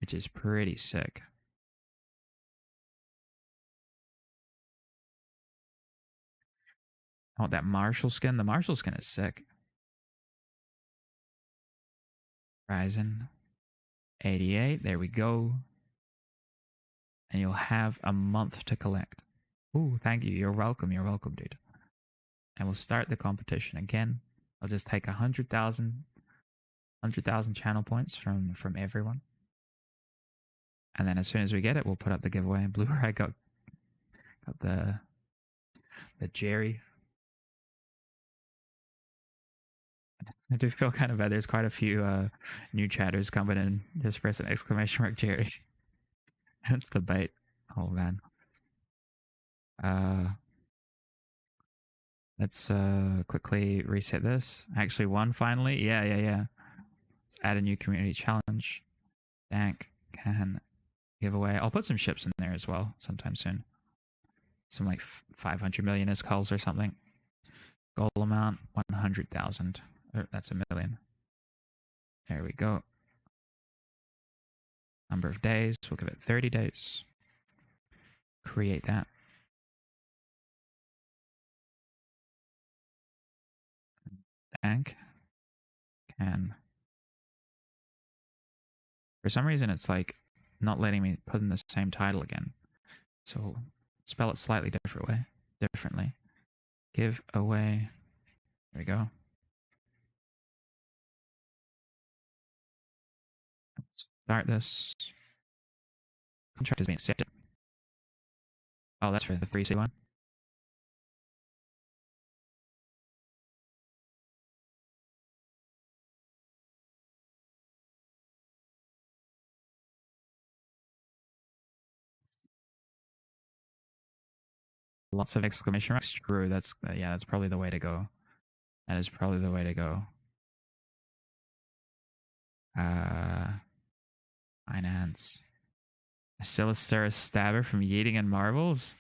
S4: which is pretty sick. I want that Marshall skin. The Marshall skin is sick. Ryzen 88. There we go. And you'll have a month to collect. Ooh, thank you. You're welcome. You're welcome, dude. And we'll start the competition again. I'll just take 100,000 channel points from everyone. And then as soon as we get it, we'll put up the giveaway. Blu-ray got the Geri. I do feel kind of bad. There's quite a few new chatters coming in. Just press an exclamation mark Geri. That's the bait. Oh man. Let's quickly reset this. I actually won finally. Yeah. Let's add a new community challenge. Dank can giveaway. I'll put some ships in there as well sometime soon. Some like 500 million calls or something. Goal amount 100,000. That's a million. There we go. Number of days. We'll give it 30 days. Create that. Dank can. For some reason, it's like not letting me put in the same title again. So spell it slightly differently. Give away. There we go. Start this. Contract is being accepted. Oh, that's for the 3C one. Lots of exclamation marks. True. That's that's probably the way to go. That is probably the way to go. Finance. A Silicera stabber from Yeeting and Marbles.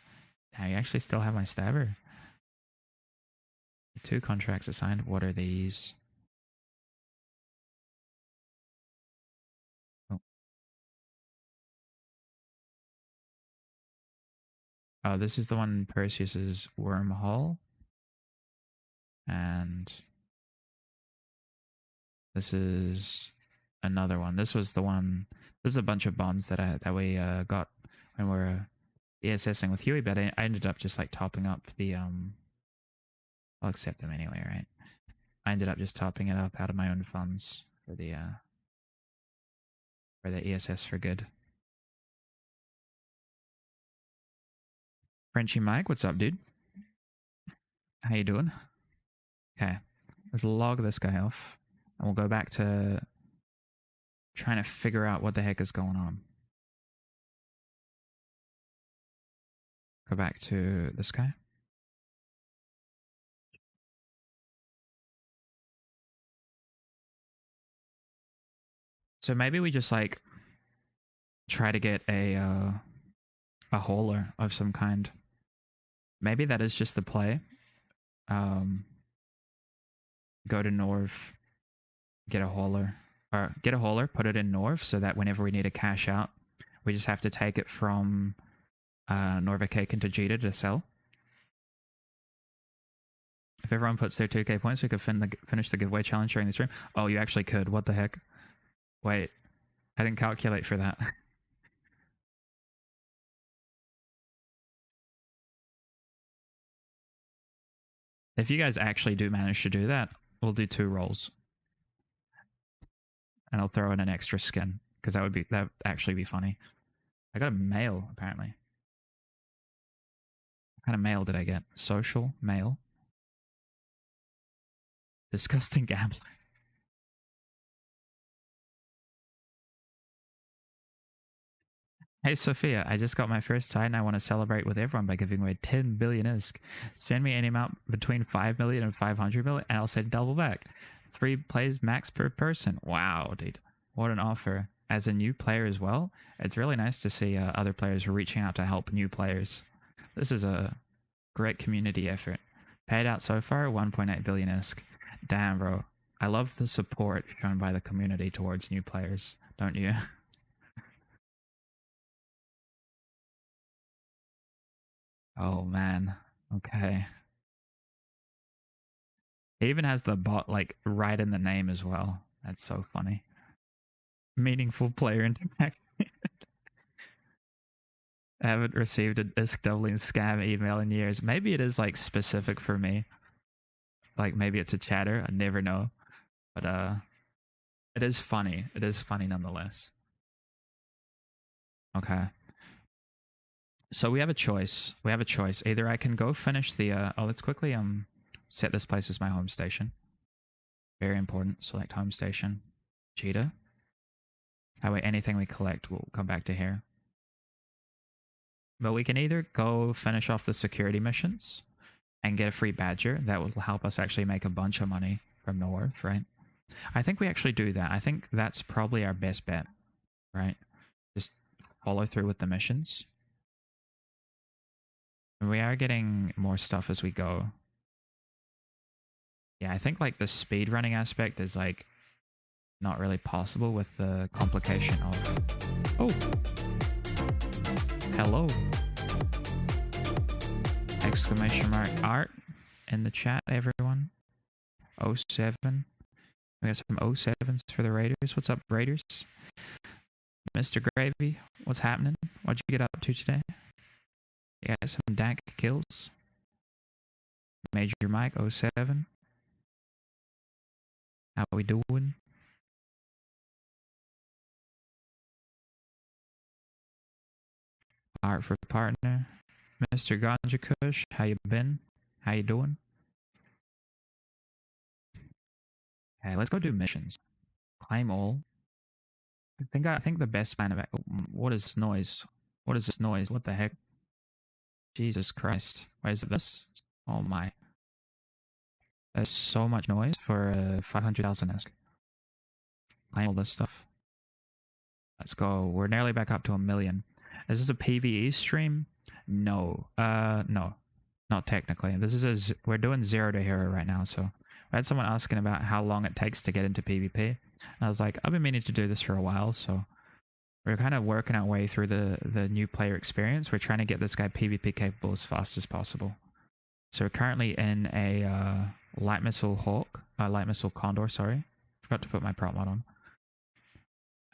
S4: I actually still have my stabber. 2 contracts assigned. What are these? Oh, this is the one Perseus's Wormhole. And this is another one. This was the one. This is a bunch of bonds that we got when we were ESSing with Huey, but I ended up just like topping up the I'll accept them anyway, right? I ended up just topping it up out of my own funds for the ESS for good. Frenchie Mike, what's up, dude? How you doing? Okay, let's log this guy off, and we'll go back to trying to figure out what the heck is going on. Go back to this guy. So maybe we just like try to get a hauler of some kind. Maybe that is just the play. Go to North, get a hauler, or get a hauler, put it in North, so that whenever we need to cash out, we just have to take it from Norvikaken to Jita to sell. If everyone puts their 2k points, we could finish the giveaway challenge during the stream. Oh, you actually could. What the heck? Wait, I didn't calculate for that. If you guys actually do manage to do that, we'll do 2 rolls. And I'll throw in an extra skin, because that would actually be funny. I got a mail, apparently. What kind of mail did I get? Social mail. Disgusting gambler. Hey Sophia, I just got my first tie and I want to celebrate with everyone by giving away 10 billion ISK. Send me any amount between 5 million and 500 million and I'll send double back. 3 plays max per person. Wow, dude. What an offer. As a new player as well, it's really nice to see other players reaching out to help new players. This is a great community effort. Paid out so far, 1.8 billion ISK. Damn, bro. I love the support shown by the community towards new players, don't you? Oh, man. Okay. It even has the bot, like, right in the name as well. That's so funny. Meaningful player interaction. I haven't received a ISK doubling scam email in years. Maybe it is, like, specific for me. Like, maybe it's a chatter. I never know. But, it is funny. It is funny nonetheless. Okay. So we have a choice. Either I can go finish the let's quickly set this place as my home station. Very important. Select home station. Cheetah. That way anything we collect will come back to here. But we can either go finish off the security missions and get a free badger. That will help us actually make a bunch of money from North, right? I think we actually do that. I think that's probably our best bet, right? Just follow through with the missions. We are getting more stuff as we go. Yeah, I think like the speed running aspect is like not really possible with the complication of... Oh! Hello! Exclamation mark art in the chat, everyone. 07. We got some 07s for the Raiders. What's up, Raiders? Mr. Gravy, what's happening? What'd you get up to today? Yeah, some dank kills. Major Mike 07. How we doing? Art for partner. Mr. Ganja Kush, how you been? How you doing? Okay, let's go do missions. Claim all. I think the best plan of it. What is this noise? What is this noise? What the heck? Jesus Christ. Why is it this? Oh my. There's so much noise for 500,000 ISK. Claim all this stuff. Let's go. We're nearly back up to 1 million. Is this a PvE stream? No. No. Not technically. This is we're doing 0 to hero right now, so I had someone asking about how long it takes to get into PvP. And I was like, I've been meaning to do this for a while, so we're kind of working our way through the new player experience. We're trying to get this guy PvP capable as fast as possible. So we're currently in a light missile condor, sorry. Forgot to put my prop mod on.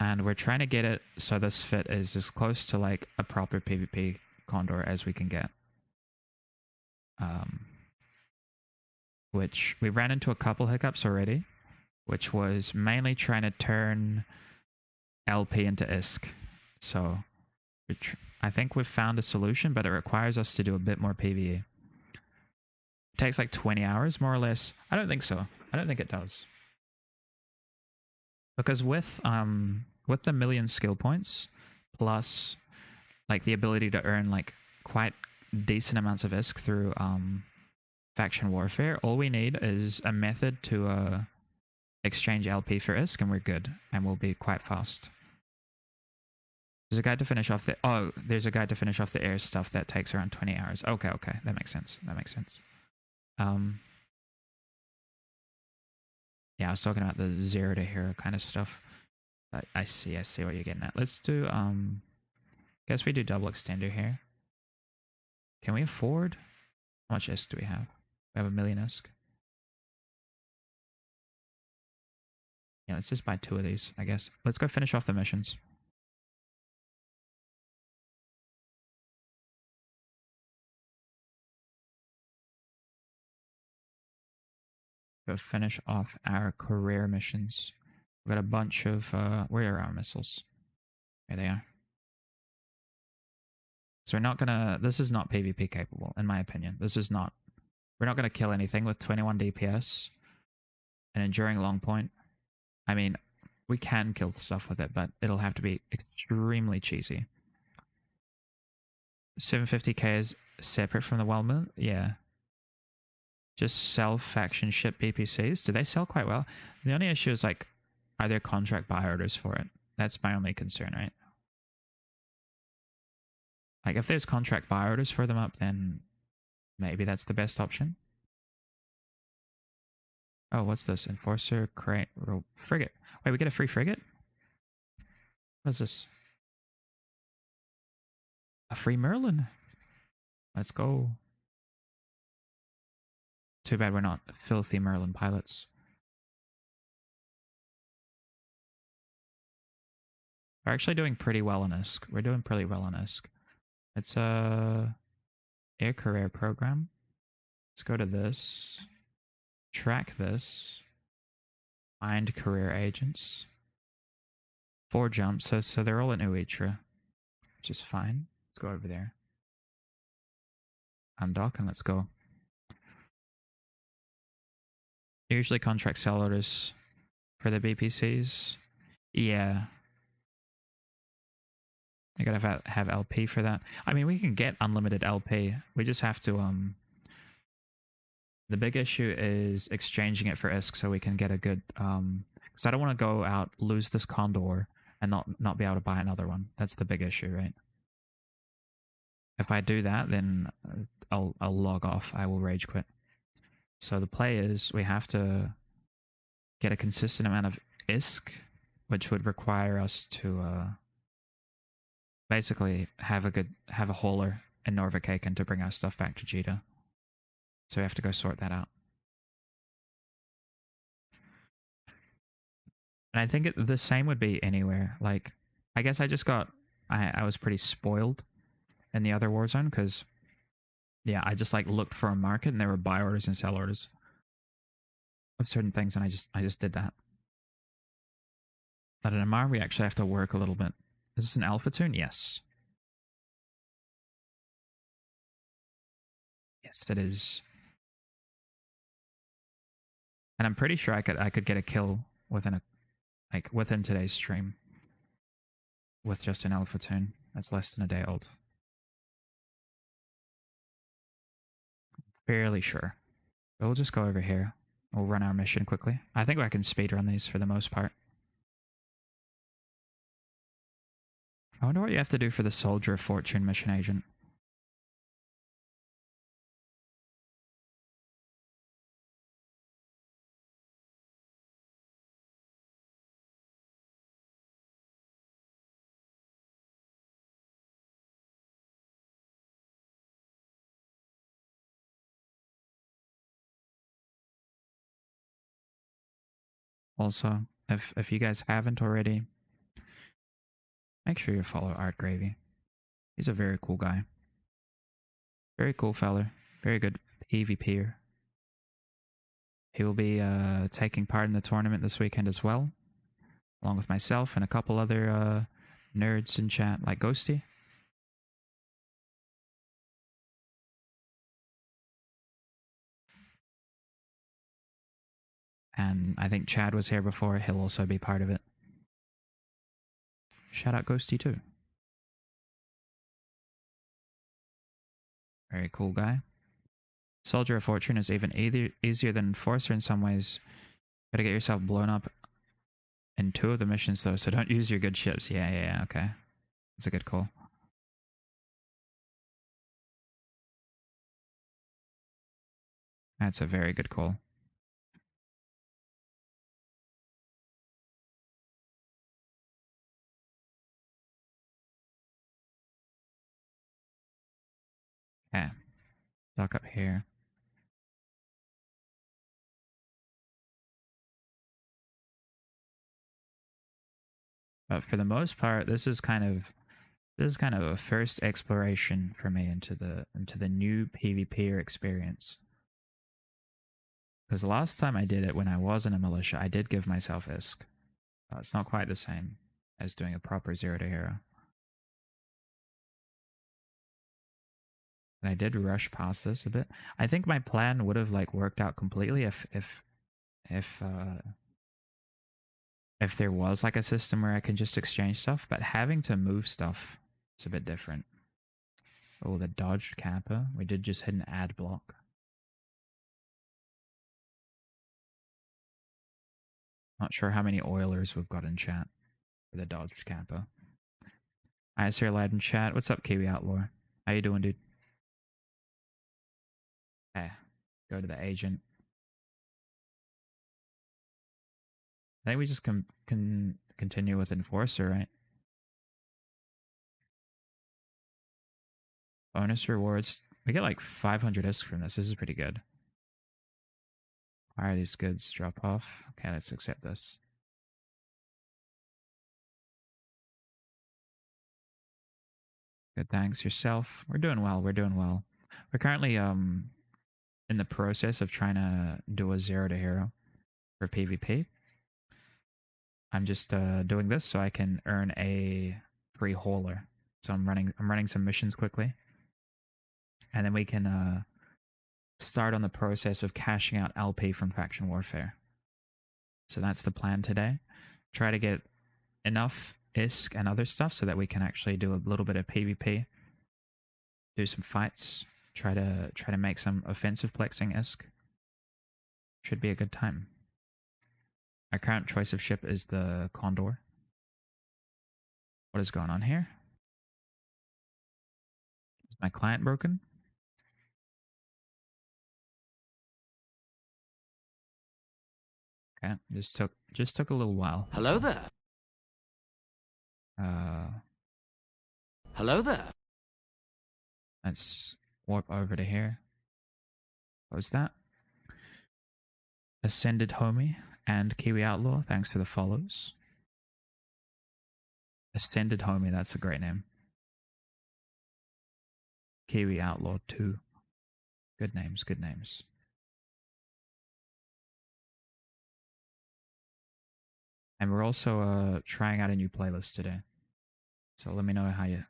S4: And we're trying to get it so this fit is as close to like a proper PvP condor as we can get. Which we ran into a couple hiccups already, which was mainly trying to turn LP into ISK. So I think we've found a solution, but it requires us to do a bit more PvE. It takes like 20 hours, more or less. I don't think so. I don't think it does. Because with the million skill points, plus like the ability to earn like quite decent amounts of ISK through faction warfare, all we need is a method to exchange LP for ISK, and we're good, and we'll be quite fast. There's a guide to finish off the... Oh, there's a guide to finish off the air stuff that takes around 20 hours. Okay, okay. That makes sense. That makes sense. Yeah, I was talking about the 0 to hero kind of stuff. But I see what you're getting at. Let's do, guess we do double extender here. Can we afford? How much ISK do we have? We have 1 million ISK. Yeah, let's just buy 2 of these, I guess. Let's go finish off the missions. Go finish off our career missions. We've got a bunch of, where are our missiles? There they are. So we're not gonna, this is not PvP capable, in my opinion. This is not, we're not gonna kill anything with 21 DPS. An enduring long point. I mean, we can kill stuff with it, but it'll have to be extremely cheesy. 750k is separate from the Wellmoon? Yeah. Just sell faction ship BPCs. Do they sell quite well? The only issue is, like, are there contract buy orders for it? That's my only concern, right? Like, if there's contract buy orders for them up, then maybe that's the best option. Oh, what's this? Enforcer, crate, frigate. Wait, we get a free frigate? What's this? A free Merlin. Let's go. Too bad we're not filthy Merlin pilots. We're actually doing pretty well on ISK. We're doing pretty well on ISK. It's a air career program. Let's go to this. Track this. Find career agents. 4 jumps, so they're all in Uitra, which is fine. Let's go over there. Undock and let's go. Usually contract sell orders for the BPCs. Yeah. I gotta have LP for that. I mean, we can get unlimited LP. We just have to, the big issue is exchanging it for ISK so we can get a good, because I don't want to go out, lose this Condor, and not be able to buy another one. That's the big issue, right? If I do that, then I'll log off. I will rage quit. So the play is we have to get a consistent amount of ISK, which would require us to basically have a hauler in Norvikaken to bring our stuff back to Jita. So we have to go sort that out. And I think the same would be anywhere. Like, I guess I just got, I was pretty spoiled in the other Warzone because, yeah, I just like looked for a market and there were buy orders and sell orders of certain things, and I just did that. But in Amar, we actually have to work a little bit. Is this an alpha tune? Yes. Yes, it is. And I'm pretty sure I could get a kill within today's stream with just an alpha tune. That's less than a day old. Fairly sure. But we'll just go over here. We'll run our mission quickly. I think I can speedrun these for the most part. I wonder what you have to do for the Soldier of Fortune mission agent. Also, if you guys haven't already, make sure you follow Art Gravy. He's a very cool guy. Very cool feller. Very good PvPer. He will be taking part in the tournament this weekend as well, along with myself and a couple other nerds in chat, like Ghosty. And I think Chad was here before. He'll also be part of it. Shout out Ghosty too. Very cool guy. Soldier of Fortune is even easier than Enforcer in some ways Gotta get yourself blown up in 2 of the missions, though, so don't use your good ships. Yeah, okay. That's a good call. That's a very good call. Okay. Dock up here. But for the most part, this is kind of a first exploration for me into the new PvPer experience. Because the last time I did it, when I was in a militia, I did give myself ISK. It's not quite the same as doing a proper zero to hero. And I did rush past this a bit. I think my plan would have like worked out completely if there was like a system where I can just exchange stuff, but having to move stuff is a bit different. Oh, the dodged kappa. We did just hit an ad block. Not sure how many Oilers we've got in chat for the dodged kappa. I see your lad in chat. What's up, Kiwi Outlaw? How you doing, dude? Okay, go to the agent. I think we just can continue with Enforcer, right? Bonus rewards. We get like 500 ISK from this. This is pretty good. Why are these goods drop off? Okay, let's accept this. Good, thanks. Yourself? We're doing well. We're doing well. We're currently in the process of trying to do a zero to hero for PvP. I'm just doing this so I can earn a free hauler. So I'm running some missions quickly, and then we can start on the process of cashing out LP from Faction Warfare. So that's the plan today. Try to get enough ISK and other stuff so that we can actually do a little bit of PvP, do some fights, try to make some offensive plexing ISK. Should be a good time. Our current choice of ship is the Condor. What is going on here? Is my client broken? Okay, just took a little while.
S3: Hello there. Hello there.
S4: Let's warp over to here. What was that? Ascended Homie and Kiwi Outlaw, thanks for the follows. Ascended Homie, that's a great name. Kiwi Outlaw 2. Good names, good names. And we're also trying out a new playlist today. So let me know how you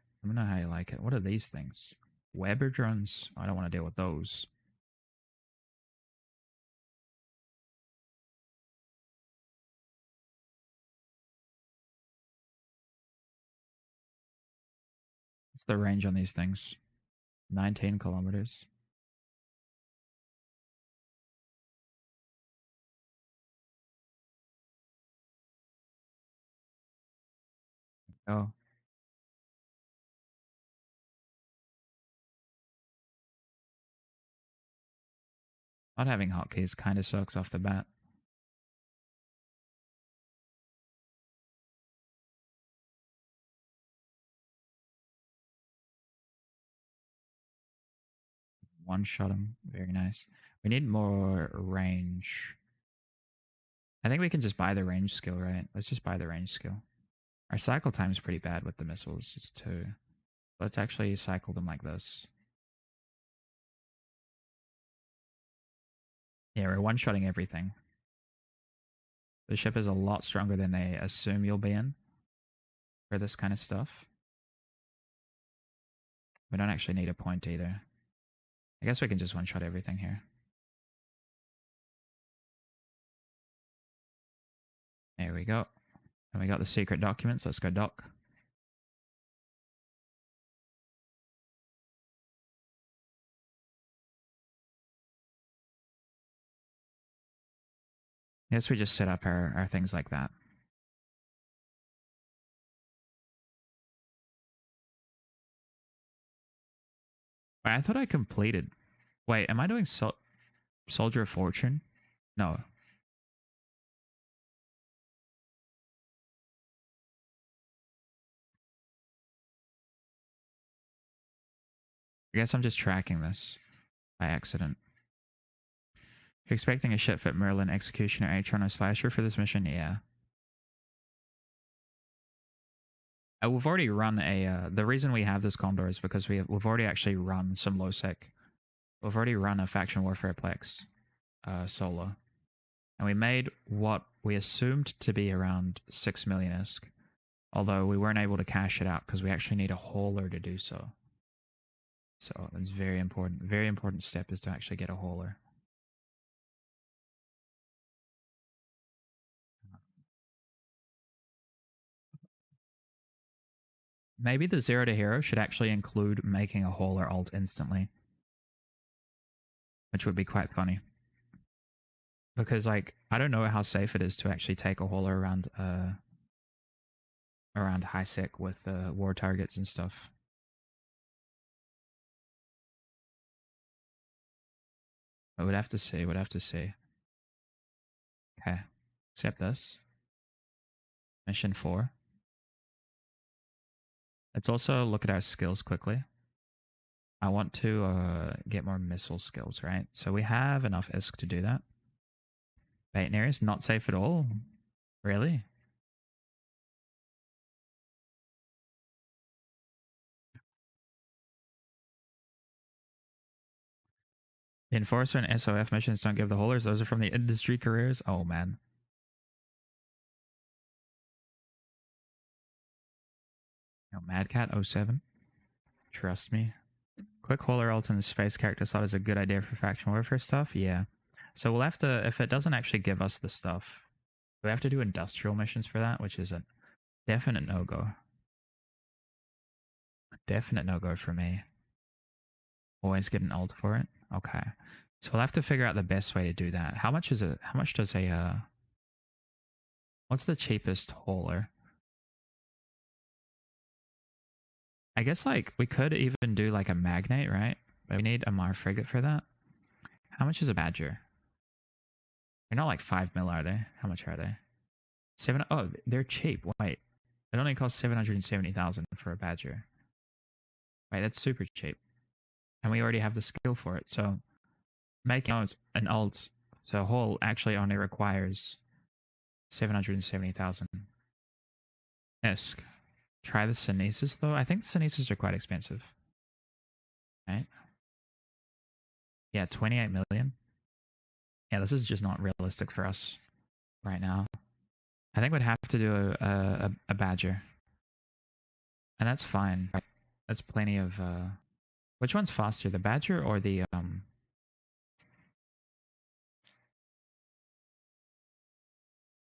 S4: like it. What are these things? Weber drones? I don't want to deal with those. What's the range on these things? 19 kilometers. Oh. Not having hotkeys kind of sucks off the bat. One shot him. Very nice. We need more range. I think we can just buy the range skill, right? Let's just buy the range skill. Our cycle time is pretty bad with the missiles. It's 2. Let's actually cycle them like this. Yeah, we're one-shotting everything. The ship is a lot stronger than they assume you'll be in for this kind of stuff. We don't actually need a point either. I guess we can just one-shot everything here. There we go. And we got the secret documents. Let's go dock. Yes, we just set up our things like that. Wait, I thought I completed. Wait, am I doing Soldier of Fortune? No. I guess I'm just tracking this by accident. You're expecting a shit fit Merlin, Executioner, Atron, or Slasher for this mission? Yeah. We've already run a. The reason we have this Condor is because we've already actually run some low sec. We've already run a Faction Warfare Plex solo. And we made what we assumed to be around 6 million-esque. Although we weren't able to cash it out because we actually need a hauler to do so. So that's very important. Very important step is to actually get a hauler. Maybe the 0 to hero should actually include making a hauler ult instantly. Which would be quite funny. Because, like, I don't know how safe it is to actually take a hauler around high sec with war targets and stuff. I would have to see, Okay. Accept this. Mission 4. Let's also look at our skills quickly. I want to get more missile skills, right? So we have enough ISK to do that. Bait areas, not safe at all. Really? The Enforcer and SOF missions don't give the haulers. Those are from the industry careers. Oh, man. No, Madcat 07. Trust me. Quick hauler ult in the space character slot is a good idea for faction warfare stuff. Yeah. So we'll have to, if it doesn't actually give us the stuff, we have to do industrial missions for that, which is a definite no-go. Definite no-go for me. Always get an ult for it. Okay. So we'll have to figure out the best way to do that. How much is it? How much does a what's the cheapest hauler? I guess like we could even do like a magnate, right? But we need a Mar frigate for that. How much is a Badger? They're not like 5 mil, are they? How much are they? 7. Oh, they're cheap. Wait, it only costs 770,000 for a Badger. Wait, that's super cheap, and we already have the skill for it. So making an ult, so hull actually only requires 770,000. ISK. Try the Synesis though. I think the Synesis are quite expensive. Right? Yeah, 28 million. Yeah, this is just not realistic for us right now. I think we'd have to do a Badger. And that's fine. That's plenty of which one's faster, the Badger or the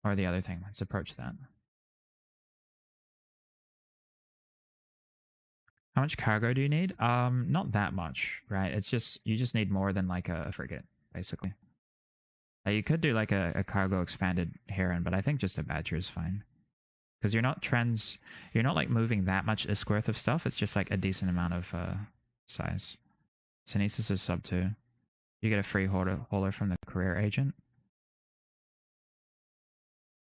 S4: or the other thing? Let's approach that. How much cargo do you need? Not that much, right? It's just, you just need more than like a frigate, basically. You could do like a cargo expanded Heron, but I think just a Badger is fine. Because you're not like moving that much ISK worth of stuff. It's just like a decent amount of size. Synesis is sub 2. You get a free hauler from the career agent.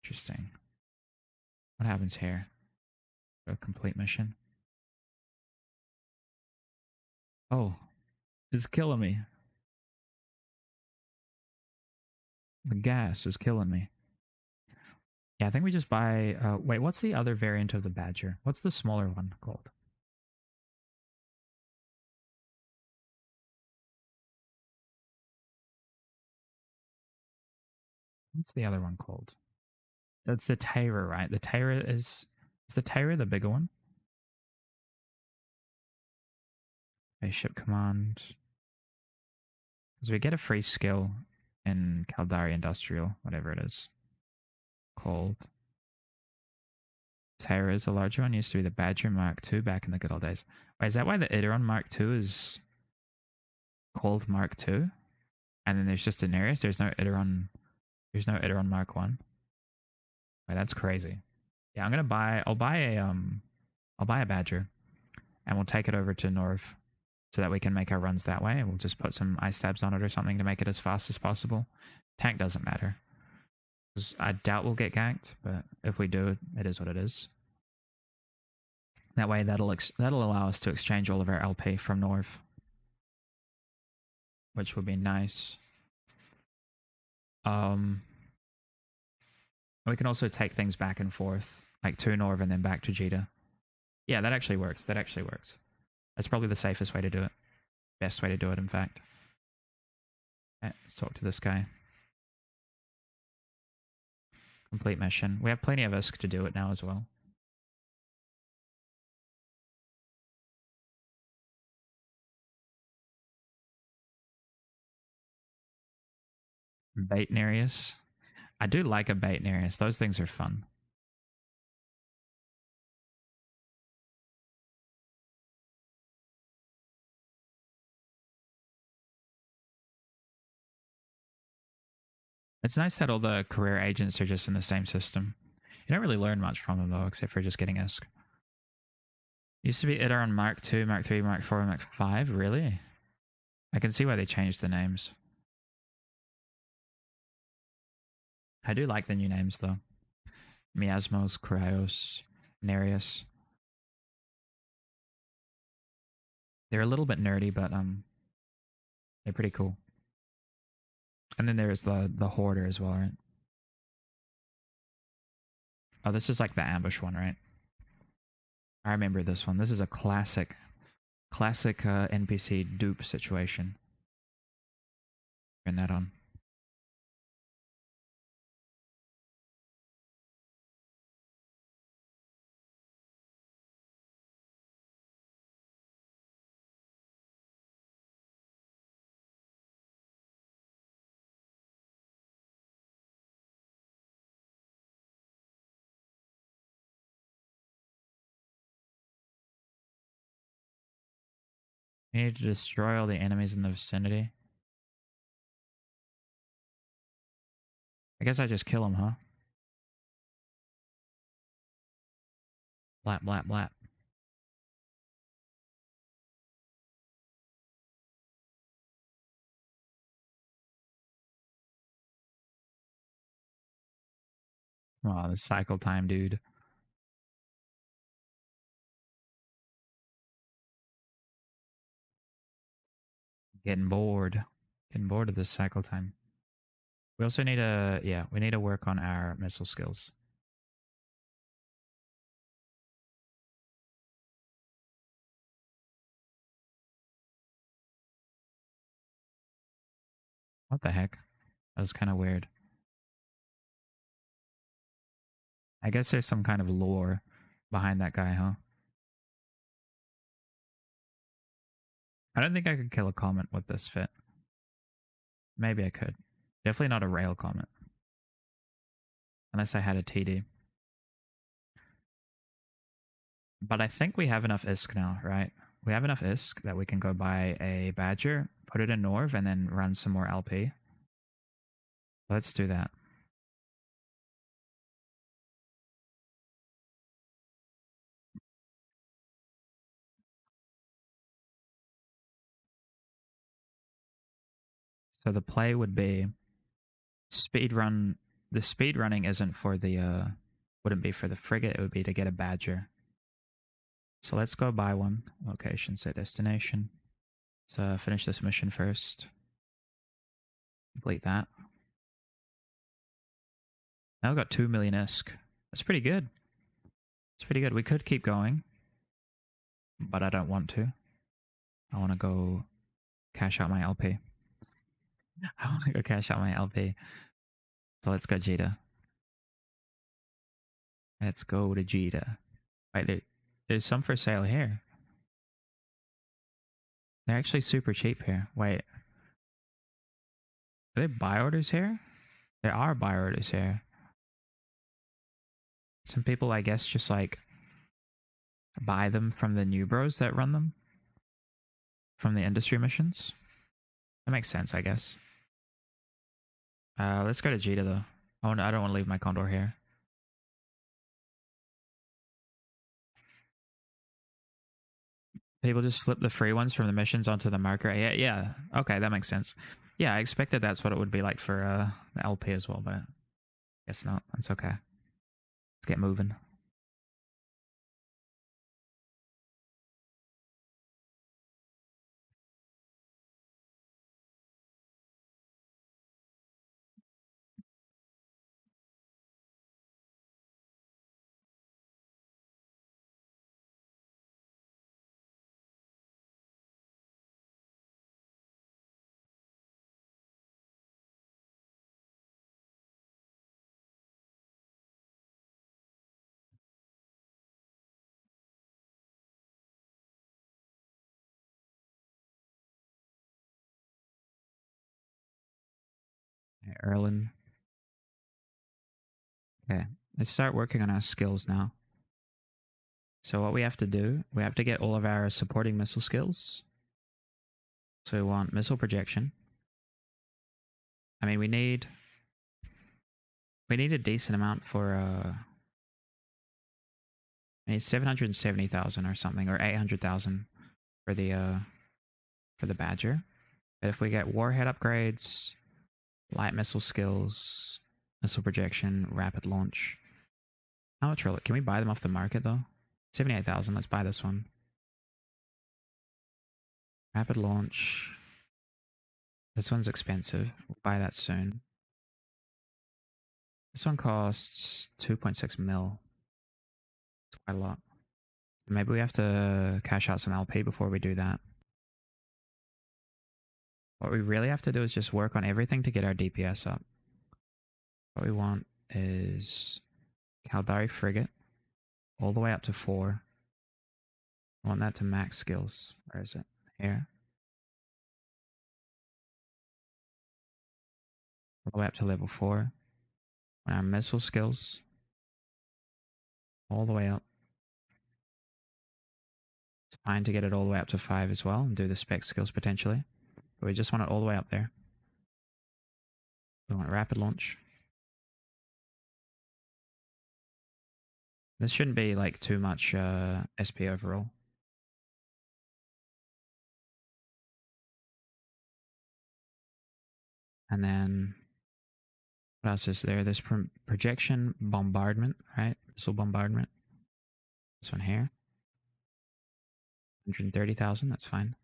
S4: Interesting. What happens here? A complete mission. Oh, it's killing me. The gas is killing me. Yeah, I think we just buy... wait, what's the other variant of the Badger? What's the smaller one called? What's the other one called? That's the Terror, right? The Terror is... Is the Terror the bigger one? Spaceship Command. Because we get a free skill in Caldari Industrial, whatever it is called. Terror is a larger one. Used to be the Badger Mark II back in the good old days. Wait, is that why the Ideron Mark II is called Mark II? And then there's just Daenerys? There's no Ideron There's no Iter on Mark 1. Wait, that's crazy. Yeah, I'm gonna buy. I'll buy a Badger, and we'll take it over to Norv, so that we can make our runs that way. And we'll just put some ice stabs on it or something to make it as fast as possible. Tank doesn't matter. I doubt we'll get ganked, but if we do, it is what it is. That way, that'll allow us to exchange all of our LP from Norv, which would be nice. We can also take things back and forth, like to Norv and then back to Jita. Yeah, that actually works. That actually works. That's probably the safest way to do it. Best way to do it, in fact. Okay, let's talk to this guy. Complete mission. We have plenty of ISK to do it now as well. Bait Nereus. I do like a Bait Nereus. Those things are fun. It's nice that all the career agents are just in the same system. You don't really learn much from them, though, except for just getting ISK. Used to be Iter on Mark 2, Mark 3, Mark 4, and Mark 5? Really? I can see why they changed the names. I do like the new names, though. Miasmos, Kryos, Nereus. They're a little bit nerdy, but they're pretty cool. And then there's the Hoarder as well, right? Oh, this is like the ambush one, right? I remember this one. This is a classic NPC dupe situation. Turn that on. You need to destroy all the enemies in the vicinity. I guess I just kill them, huh? Blap, blap, blap. Oh, the cycle time, dude. Getting bored. Getting bored of this cycle time. We also need to, yeah, we need to work on our missile skills. What the heck? That was kind of weird. I guess there's some kind of lore behind that guy, huh? I don't think I could kill a comet with this fit. Maybe I could. Definitely not a rail comet. Unless I had a TD. But I think we have enough ISK now, right? We have enough ISK that we can go buy a Badger, put it in Norv, and then run some more LP. Let's do that. So the play would be speed run. The speed running isn't for the wouldn't be for the frigate, it would be to get a Badger. So let's go buy one. Location, set destination. So finish this mission first. Complete that. Now we've got 2 million ISK. That's pretty good. It's pretty good. We could keep going, but I don't want to. I want to go cash out my LP. I want to go cash out my LP. So let's go Jita. Let's go to Jita. Wait, there's some for sale here. They're actually super cheap here. Wait. Are there buy orders here? There are buy orders here. Some people, I guess, just like buy them from the new bros that run them. From the industry missions. That makes sense, I guess. Let's go to Jita though. I don't want to leave my Condor here. People just flip the free ones from the missions onto the marker. Yeah, yeah. Okay, that makes sense. Yeah, I expected that's what it would be like for the LP as well, but guess not. That's okay. Let's get moving. Erlen. Okay, let's start working on our skills now. So what we have to do, we have to get all of our supporting missile skills. So we want missile projection. I mean, we need a decent amount for I need 770,000 or something, or 800,000 for the Badger. But if we get warhead upgrades, light missile skills, missile projection, rapid launch. How much can we buy them off the market though? 78,000. Let's buy this one. Rapid launch. This one's expensive. We'll buy that soon. This one costs 2.6 mil. It's quite a lot. Maybe we have to cash out some LP before we do that. What we really have to do is just work on everything to get our DPS up. What we want is Caldari Frigate all the way up to 4. I want that to max skills. Where is it? Here. All the way up to level 4. And our missile skills all the way up. It's fine to get it all the way up to 5 as well and do the spec skills potentially. But we just want it all the way up there. We want rapid launch. This shouldn't be like too much SP overall. And then what else is there? There's projection bombardment, right? Missile bombardment. This one here. 130,000, that's fine.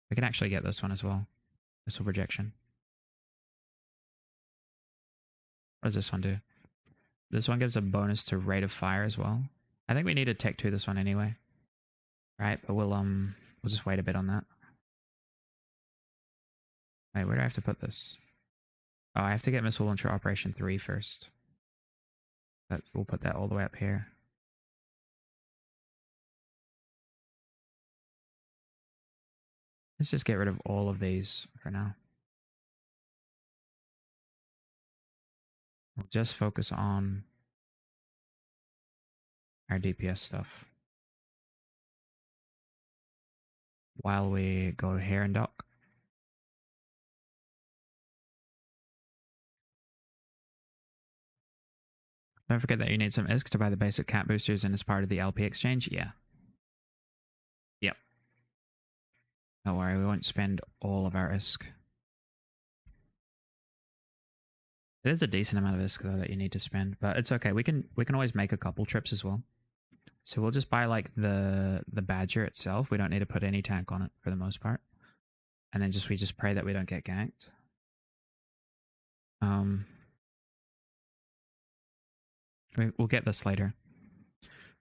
S4: We can actually get this one as well. Missile projection. What does this one do? This one gives a bonus to rate of fire as well. I think we need to tech 2 this one anyway. Right, but we'll just wait a bit on that. Wait, where do I have to put this? Oh, I have to get missile launcher operation 3 first. We'll put that all the way up here. Let's just get rid of all of these for now. We'll just focus on our DPS stuff while we go here and dock. Don't forget that you need some ISK to buy the basic cat boosters and as part of the LP exchange. Yeah. Yep. Don't worry, we won't spend all of our ISK. It is a decent amount of ISK though that you need to spend, but it's okay. We can always make a couple trips as well. So we'll just buy like the Badger itself. We don't need to put any tank on it for the most part. And then we just pray that we don't get ganked. We'll get this later.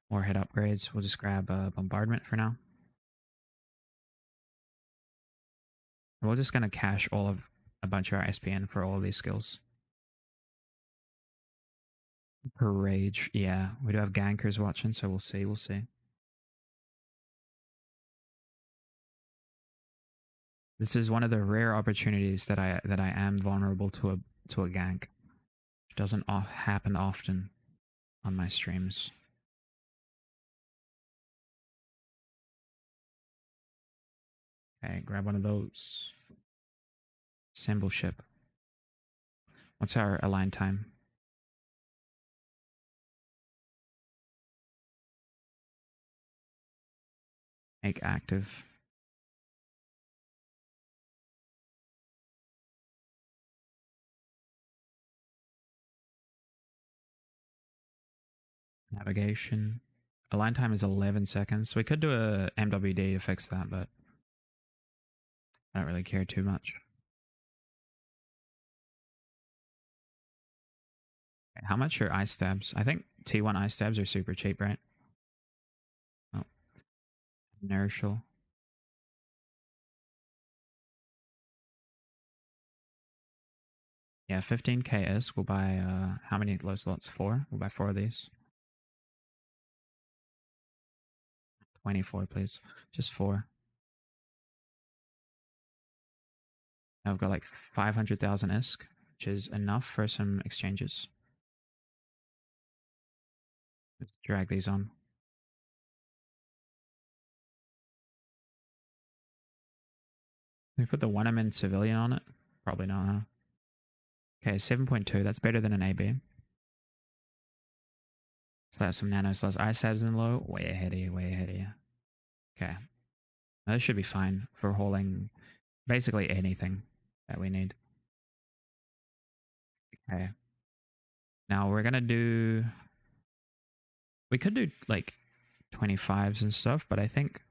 S4: Warhead upgrades. We'll just grab bombardment for now. We're just gonna cache a bunch of our SPN for all of these skills. Per rage, yeah. We do have gankers watching, so we'll see. This is one of the rare opportunities that I am vulnerable to a gank. It doesn't happen often on my streams. Okay, grab one of those. Symbol ship. What's our align time? Make active. Navigation. Align time is 11 seconds. We could do a MWD to fix that, but I don't really care too much. Okay, how much are eye stabs? I think T1 eye stabs are super cheap, right? Oh. Inertial. Yeah, 15 KS. We'll buy, how many low slots? 4? We'll buy 4 of these. 24, please. Just 4. Now we've got like 500,000 ISK, which is enough for some exchanges. Let's drag these on. Can we put the 1M in civilian on it? Probably not, huh? Okay, 7.2. That's better than an AB. So that's some nano slots. Eye stabs in low. Way ahead of you, way ahead of you. Okay. Now this should be fine for hauling basically anything that we need. Okay. Now we're gonna do... We could do like 25s and stuff, but I think...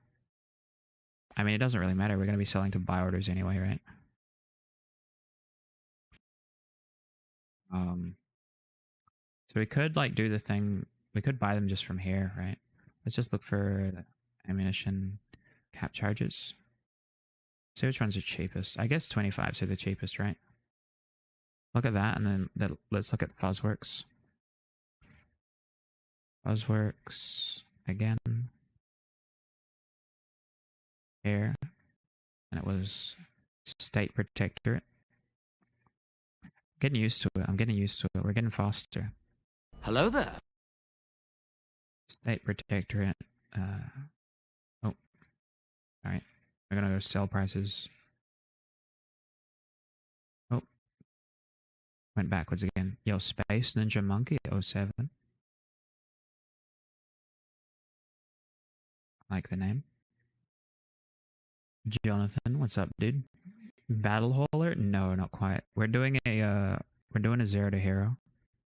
S4: I mean, it doesn't really matter. We're gonna be selling to buy orders anyway, right? So we could like do the thing... We could buy them just from here, right? Let's just look for ammunition cap charges. See which ones are cheapest. I guess 25s are the cheapest, right? Look at that, and then let's look at Fuzzworks. Fuzzworks again. Here. And it was State Protectorate. Getting used to it. I'm getting used to it. We're getting faster.
S3: Hello there.
S4: State Protectorate. Oh. Alright. We're gonna go sell prices. Oh. Went backwards again. Yo, Space Ninja Monkey 07. Like the name. Jonathan, what's up, dude? Battle hauler? No, not quite. We're doing a 0 to hero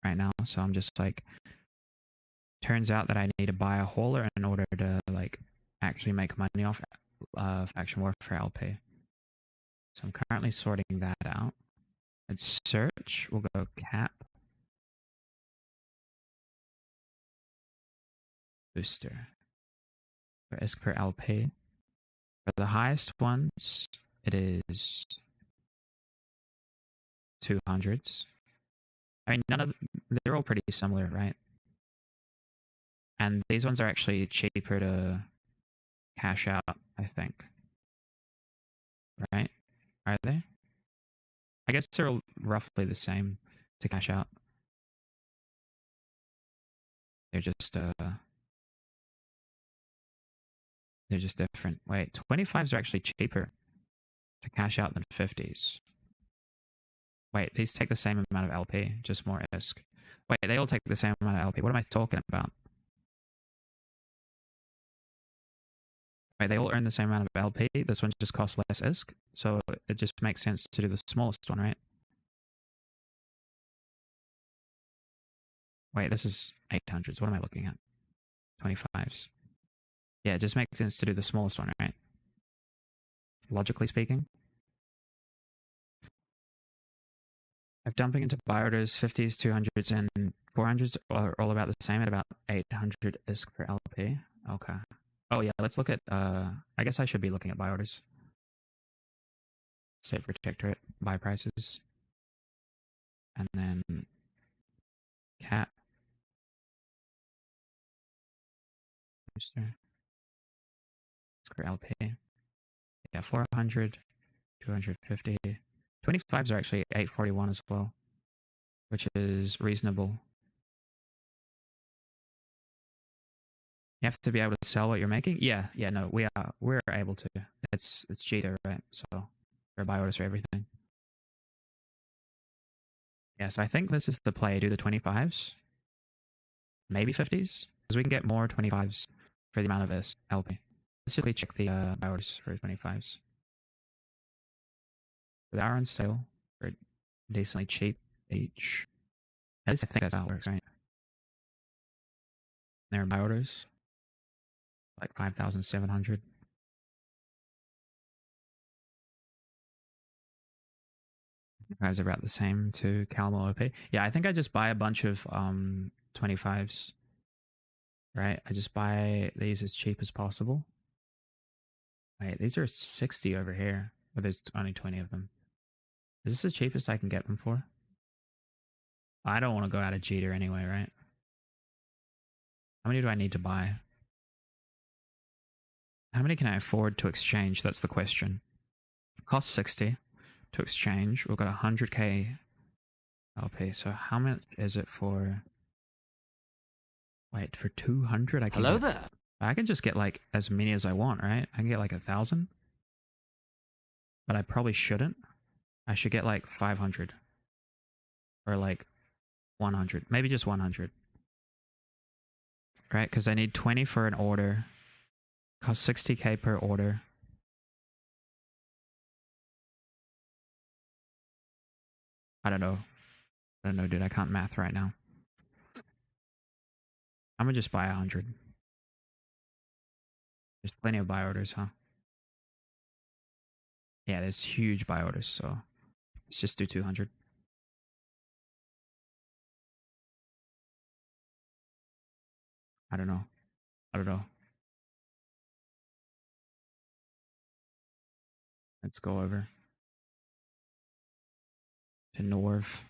S4: right now, so I'm just like, turns out that I need to buy a hauler in order to like actually make money off Faction Warfare LP. So I'm currently sorting that out. Let's search. We'll go cap. Booster. For ISK per LP. For the highest ones, it is 200s. I mean, they're all pretty similar, right? And these ones are actually cheaper to cash out, I think. Right? Are they? I guess they're roughly the same to cash out. They're just different. Wait, 25s are actually cheaper to cash out than 50s. Wait, these take the same amount of LP, just more ISK. Wait, they all take the same amount of LP. What am I talking about? Wait, they all earn the same amount of LP. This one just costs less ISK, so it just makes sense to do the smallest one, right? Wait, this is 800s. What am I looking at? 25s. Yeah, it just makes sense to do the smallest one, right? Logically speaking. If dumping into buy orders, 50s, 200s, and 400s are all about the same at about 800 ISK per LP. Okay. Oh yeah, let's look at, I guess I should be looking at buy orders. State Protectorate, buy prices. And then cap. Booster. ISK per LP. Yeah, 400, 250. 25s are actually 841 as well, which is reasonable. You have to be able to sell what you're making. Yeah, no, we're able to. It's cheater, right? So we're buy orders for everything. Yes, I think this is the play. Do the 25s, maybe 50s, because we can get more 25s for the amount of this LP. Let's just check the buy orders for 25s. They are on sale for decently cheap each. At least I think that's how it works, right? There are buy orders, like 5,700. Guys are about the same to Calmo OP. Yeah, I think I just buy a bunch of 25s. Right? I just buy these as cheap as possible. Wait, these are 60 over here, but there's only 20 of them. Is this the cheapest I can get them for? I don't want to go out of Jeter anyway, right? How many do I need to buy? How many can I afford to exchange? That's the question. Cost 60 to exchange. We've got 100k LP. So how much is it for? Wait, for 200 I can
S3: Hello
S4: get,
S3: there.
S4: I can just get like as many as I want, right? I can get like 1,000. But I probably shouldn't. I should get like 500. Or like 100. Maybe just 100. Right? Because I need 20 for an order. Costs 60k per order. I don't know. I don't know, dude. I can't math right now. I'm gonna just buy 100. There's plenty of buy orders, huh? Yeah, there's huge buy orders, so let's just do 200. I don't know. I don't know. Let's go over to Norv.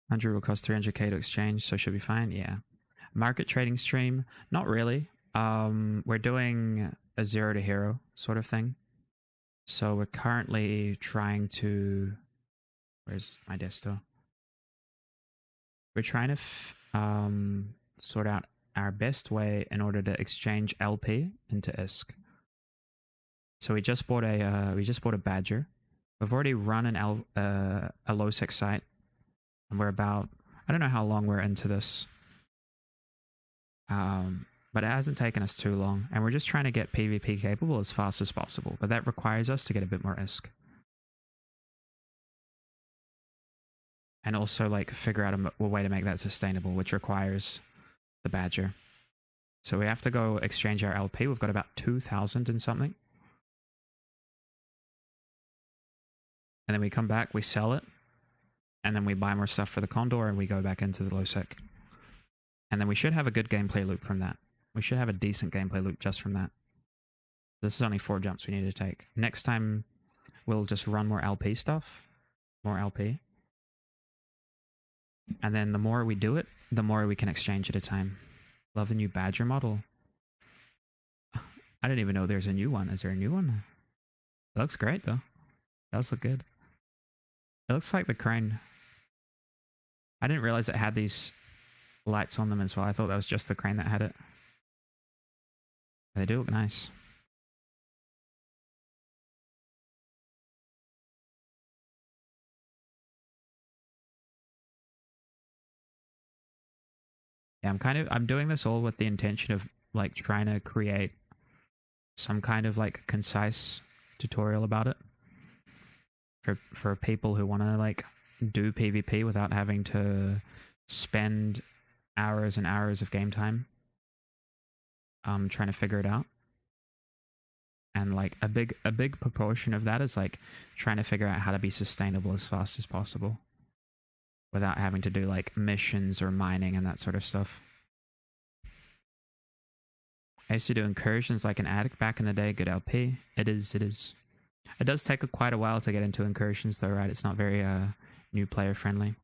S4: 100 will cost 300k to exchange, so should be fine. Yeah. Market trading stream, not really. We're doing a 0 to hero sort of thing. So we're currently trying to. Where's my desktop? We're trying to sort out our best way in order to exchange LP into ISK. So we just bought a Badger. We've already run a low-sec site, and we're about, I don't know how long we're into this, but it hasn't taken us too long, and we're just trying to get PvP capable as fast as possible. But that requires us to get a bit more ISK, and also like figure out a way to make that sustainable, which requires the Badger. So we have to go exchange our LP. We've got about 2,000 and something. And then we come back, we sell it, and then we buy more stuff for the Condor, and we go back into the low sec. And then we should have a good gameplay loop from that. We should have a decent gameplay loop just from that. This is only 4 jumps we need to take. Next time, we'll just run more LP stuff. More LP. And then the more we do it, the more we can exchange at a time. Love the new Badger model. I didn't even know there's a new one. Is there a new one? It looks great, though. It does look good. It looks like the crane. I didn't realize it had these lights on them as well. I thought that was just the crane that had it. They do look nice. Yeah, I'm doing this all with the intention of like trying to create some kind of like concise tutorial about it for people who want to like do PvP without having to spend hours and hours of game time trying to figure it out. And like a big proportion of that is like trying to figure out how to be sustainable as fast as possible without having to do like missions or mining and that sort of stuff. I used to do incursions like an addict back in the day. Good LP. It is. It does take quite a while to get into incursions though, right? It's not very new player friendly.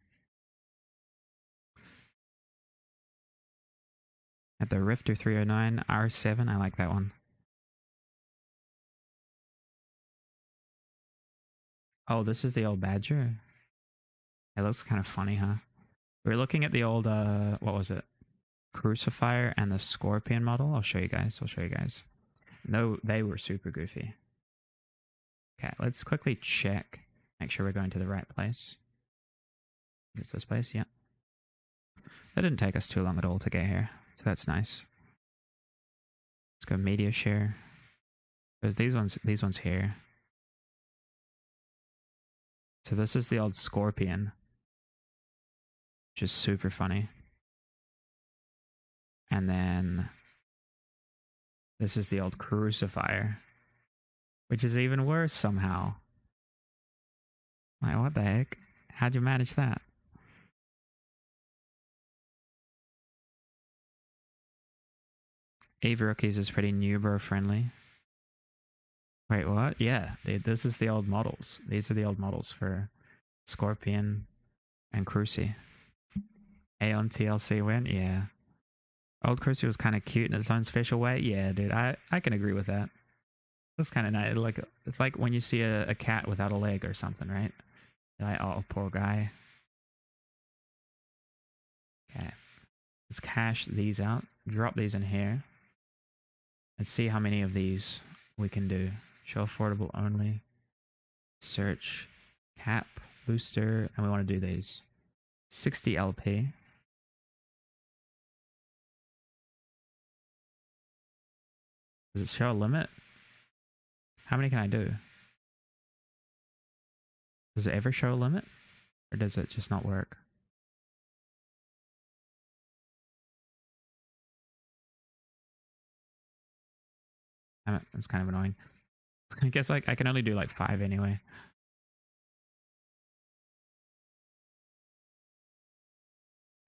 S4: At the Rifter 309 R7, I like that one. Oh, this is the old Badger. It looks kind of funny, huh? We were looking at the old, what was it? Crucifier and the Scorpion model. I'll show you guys. No, they were super goofy. Okay, let's quickly check. Make sure we're going to the right place. It's this place, yeah. That didn't take us too long at all to get here, so that's nice. Let's go media share. There's these ones here. So this is the old Scorpion, which is super funny. And then this is the old Crucifier, which is even worse somehow. Like, what the heck? How'd you manage that? Eve Rookies is pretty newber friendly. Wait, what? Yeah, this is the old models. These are the old models for Scorpion and Cruci. Aeon TLC win? Yeah. Old Cruci was kind of cute in its own special way. Yeah, dude, I can agree with that. That's kind of nice. Like, it's like when you see a cat without a leg or something, right? You're like, oh, poor guy. Okay. Let's cash these out. Drop these in here. Let's see how many of these we can do. Show affordable only. Search. Cap. Booster. And we want to do these. 60 LP. Does it show a limit? How many can I do? Does it ever show a limit? Or does it just not work? It's kind of annoying. I guess like I can only do like 5 anyway.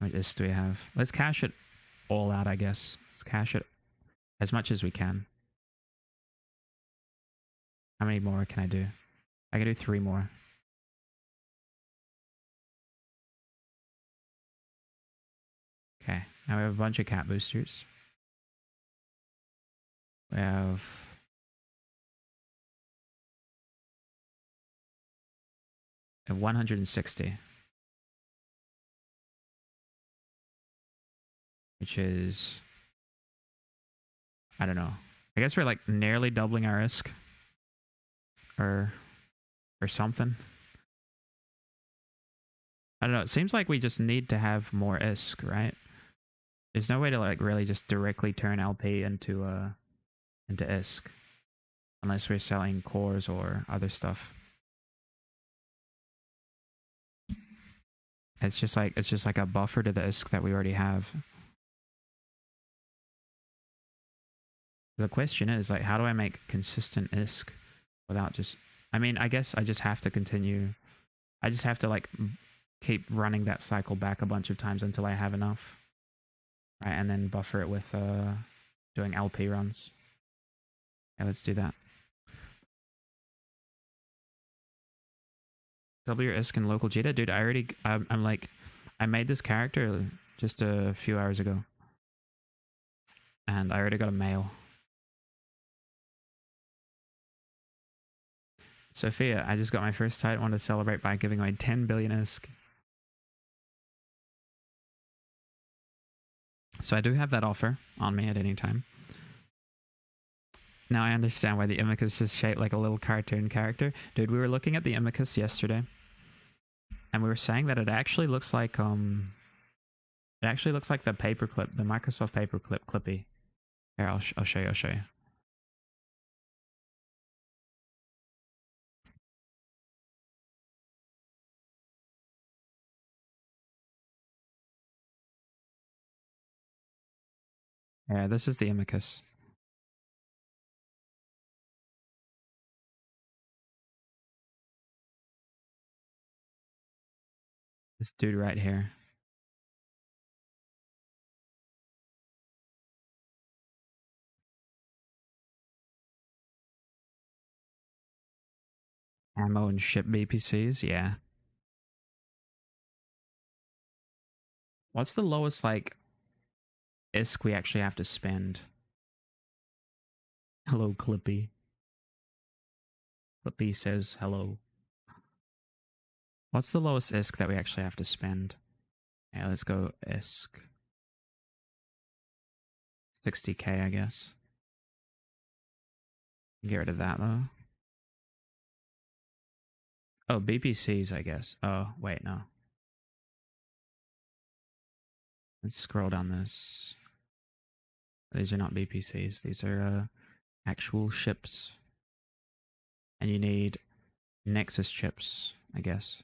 S4: How much ISK do we have? Let's cash it all out, I guess. Let's cash it as much as we can. How many more can I do? I can do 3 more. Okay, now we have a bunch of cat boosters. We have... a 160. Which is... I don't know. I guess we're like nearly doubling our ISK. Or something. I don't know. It seems like we just need to have more ISK, right? There's no way to like really just directly turn LP into ISK. Unless we're selling cores or other stuff. It's just like a buffer to the ISK that we already have. The question is like, how do I make consistent ISK without just... I mean, I guess I just have to continue. I just have to like keep running that cycle back a bunch of times until I have enough. Right, and then buffer it with doing LP runs. Yeah, let's do that. Double your ISK in local Jita? Dude, I'm like, I made this character just a few hours ago. And I already got a mail. Sophia, I just got my first title. I want to celebrate by giving away 10 billion ISK. So I do have that offer on me at any time. Now I understand why the Imicus is shaped like a little cartoon character. Dude, we were looking at the Imicus yesterday. And we were saying that it actually looks like the paperclip, the Microsoft paperclip Clippy. Here, I'll show you. Yeah, this is the Imicus. This dude right here. Ammo and ship BPCs, yeah. What's the lowest, like, ISK we actually have to spend? Hello, Clippy. Clippy says hello. What's the lowest ISK that we actually have to spend? Yeah, let's go ISK. 60k, I guess. Get rid of that, though.
S1: Oh, BPCs, I guess. Oh, wait, no. Let's scroll down this. These are not BPCs. These are actual ships. And you need Nexus chips, I guess.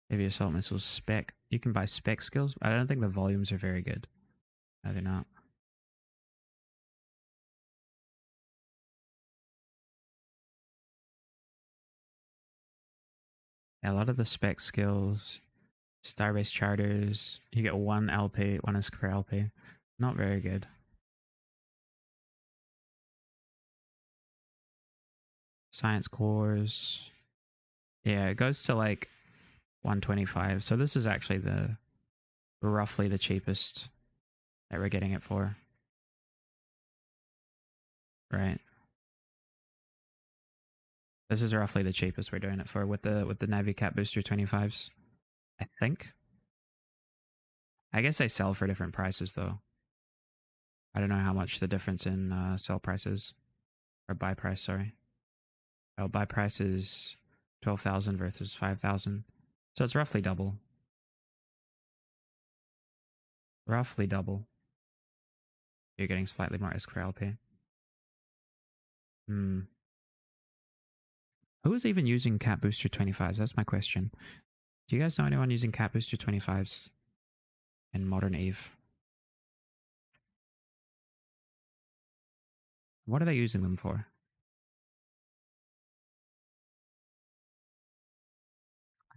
S1: Heavy assault missiles spec. You can buy spec skills. I don't think the volumes are very good. No, they're not. Yeah, a lot of the spec skills, Starbase charters, you get 1 LP, 1 is per LP. Not very good. Science cores. Yeah, it goes to like 125. So this is actually the roughly the cheapest that we're getting it for. Right. This is roughly the cheapest we're doing it for with the Navicat Booster 25s. I think. I guess they sell for different prices though. I don't know how much the difference in sell prices or buy price, sorry. Oh, buy price is 12,000 versus 5,000. So it's roughly double. Roughly double. You're getting slightly more ISK per LP. Who is even using Cat Booster 25s? That's my question. Do you guys know anyone using Cat Booster 25s in Modern Eve? What are they using them for?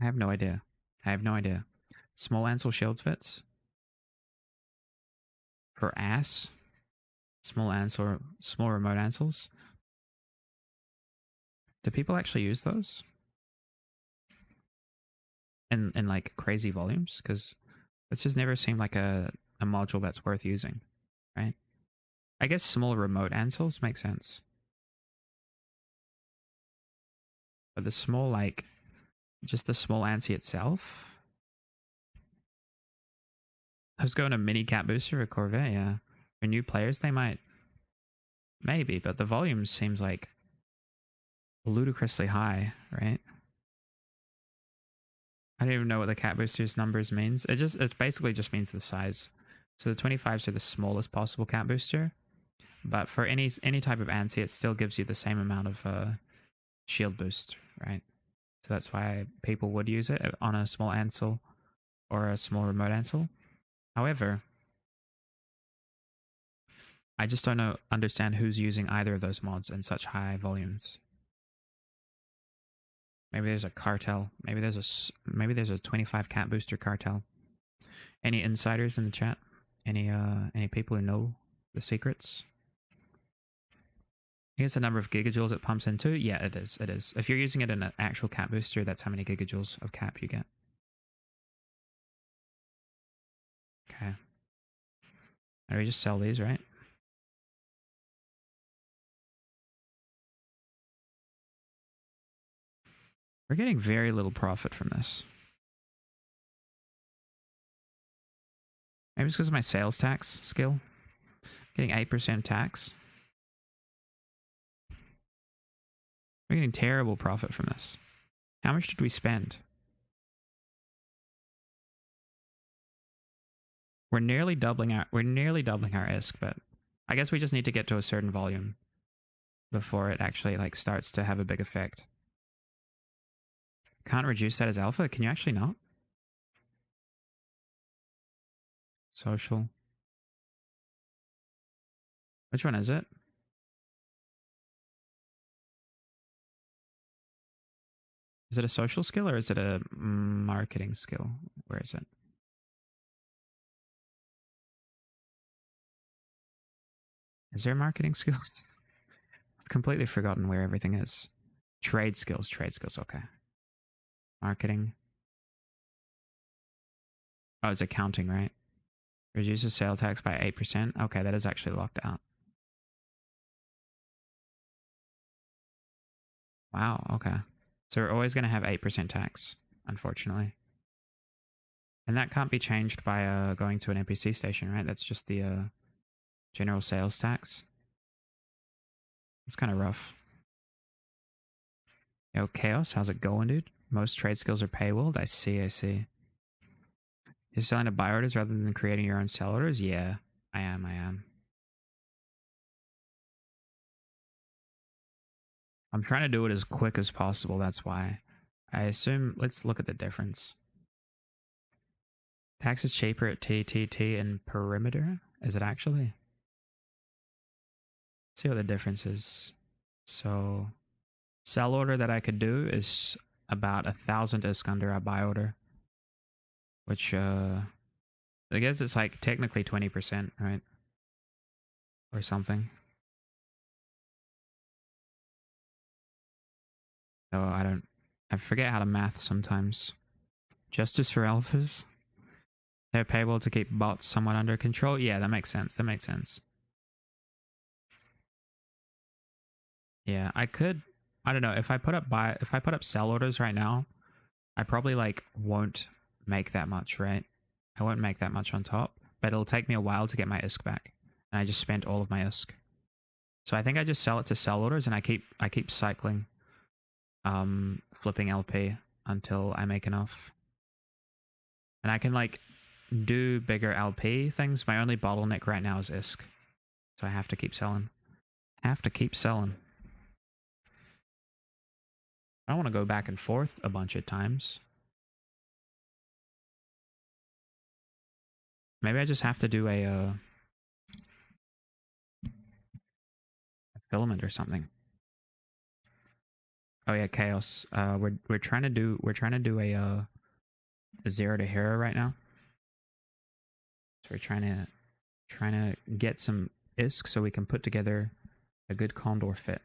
S1: I have no idea. I have no idea. Small Ansel shield fits? For ass? Small Ansel, small remote Ansels? Do people actually use those? In like crazy volumes? Because this just never seemed like a module that's worth using, right? I guess small remote Ansels make sense. But the small, like, just the small ANSI itself? I was going to mini Cat Booster or Corvette, yeah. For new players, they might. Maybe, but the volume seems like ludicrously high, right? I don't even know what the Cat Booster's numbers means. It basically just means the size. So the 25s are the smallest possible Cat Booster. But for any type of ANSI, it still gives you the same amount of shield boost, right? So that's why people would use it on a small Ansel or a small remote Ansel. However, I just don't understand who's using either of those mods in such high volumes. Maybe there's a cartel. Maybe there's a 25 Cat Booster cartel. Any insiders in the chat? Any people who know the secrets? I guess the number of gigajoules it pumps into? Yeah, it is. It is. If you're using it in an actual Cat Booster, that's how many gigajoules of cap you get. Okay. Now we just sell these, right? We're getting very little profit from this. Maybe it's because of my sales tax skill. Getting 8% tax. We're getting terrible profit from this. How much did we spend? We're nearly doubling our ISK, but I guess we just need to get to a certain volume before it actually like starts to have a big effect. Can't reduce that as alpha? Can you actually not? Social. Which one is it? Is it a social skill or is it a marketing skill? Where is it? Is there marketing skills? I've completely forgotten where everything is. Trade skills, okay. Marketing. Oh, it's accounting, right? Reduces sales tax by 8%. Okay, that is actually locked out. Wow, okay. So we're always going to have 8% tax, unfortunately. And that can't be changed by going to an NPC station, right? That's just the general sales tax. It's kind of rough.
S4: Yo, Chaos, how's it going, dude? Most trade skills are paywalled. I see. You're selling to buy orders rather than creating your own sell orders? Yeah, I am. I'm trying to do it as quick as possible, that's why. I assume, let's look at the difference. Tax is cheaper at TTT and perimeter? Is it actually? Let's see what the difference is. So, sell order that I could do is about 1,000 ISK under a buy order. Which, I guess it's like technically 20%, right? Or something. So I forget how to math sometimes. Justice for alphas? They're payable to keep bots somewhat under control? Yeah, that makes sense. Yeah, I don't know, if I put up sell orders right now, I probably like won't make that much, right? I won't make that much on top, but it'll take me a while to get my ISK back. And I just spent all of my ISK. So I think I just sell it to sell orders and I keep cycling flipping LP until I make enough. And I can like do bigger LP things. My only bottleneck right now is ISK. So I have to keep selling. I don't want to go back and forth a bunch of times. Maybe I just have to do a filament or something. Oh yeah, Chaos. We're trying to do a 0 to hero right now. So we're trying to get some ISK so we can put together a good Condor fit.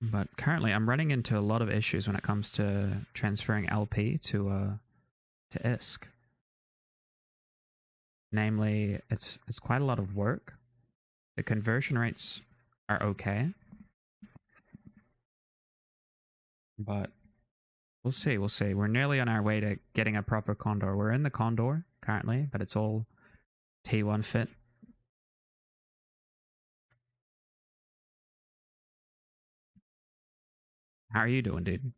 S4: But currently, I'm running into a lot of issues when it comes to transferring LP to ISK. Namely, it's quite a lot of work. The conversion rates are okay, but we'll see. We're nearly on our way to getting a proper Condor. We're in the Condor currently, but it's all T1 fit. How are you doing, dude?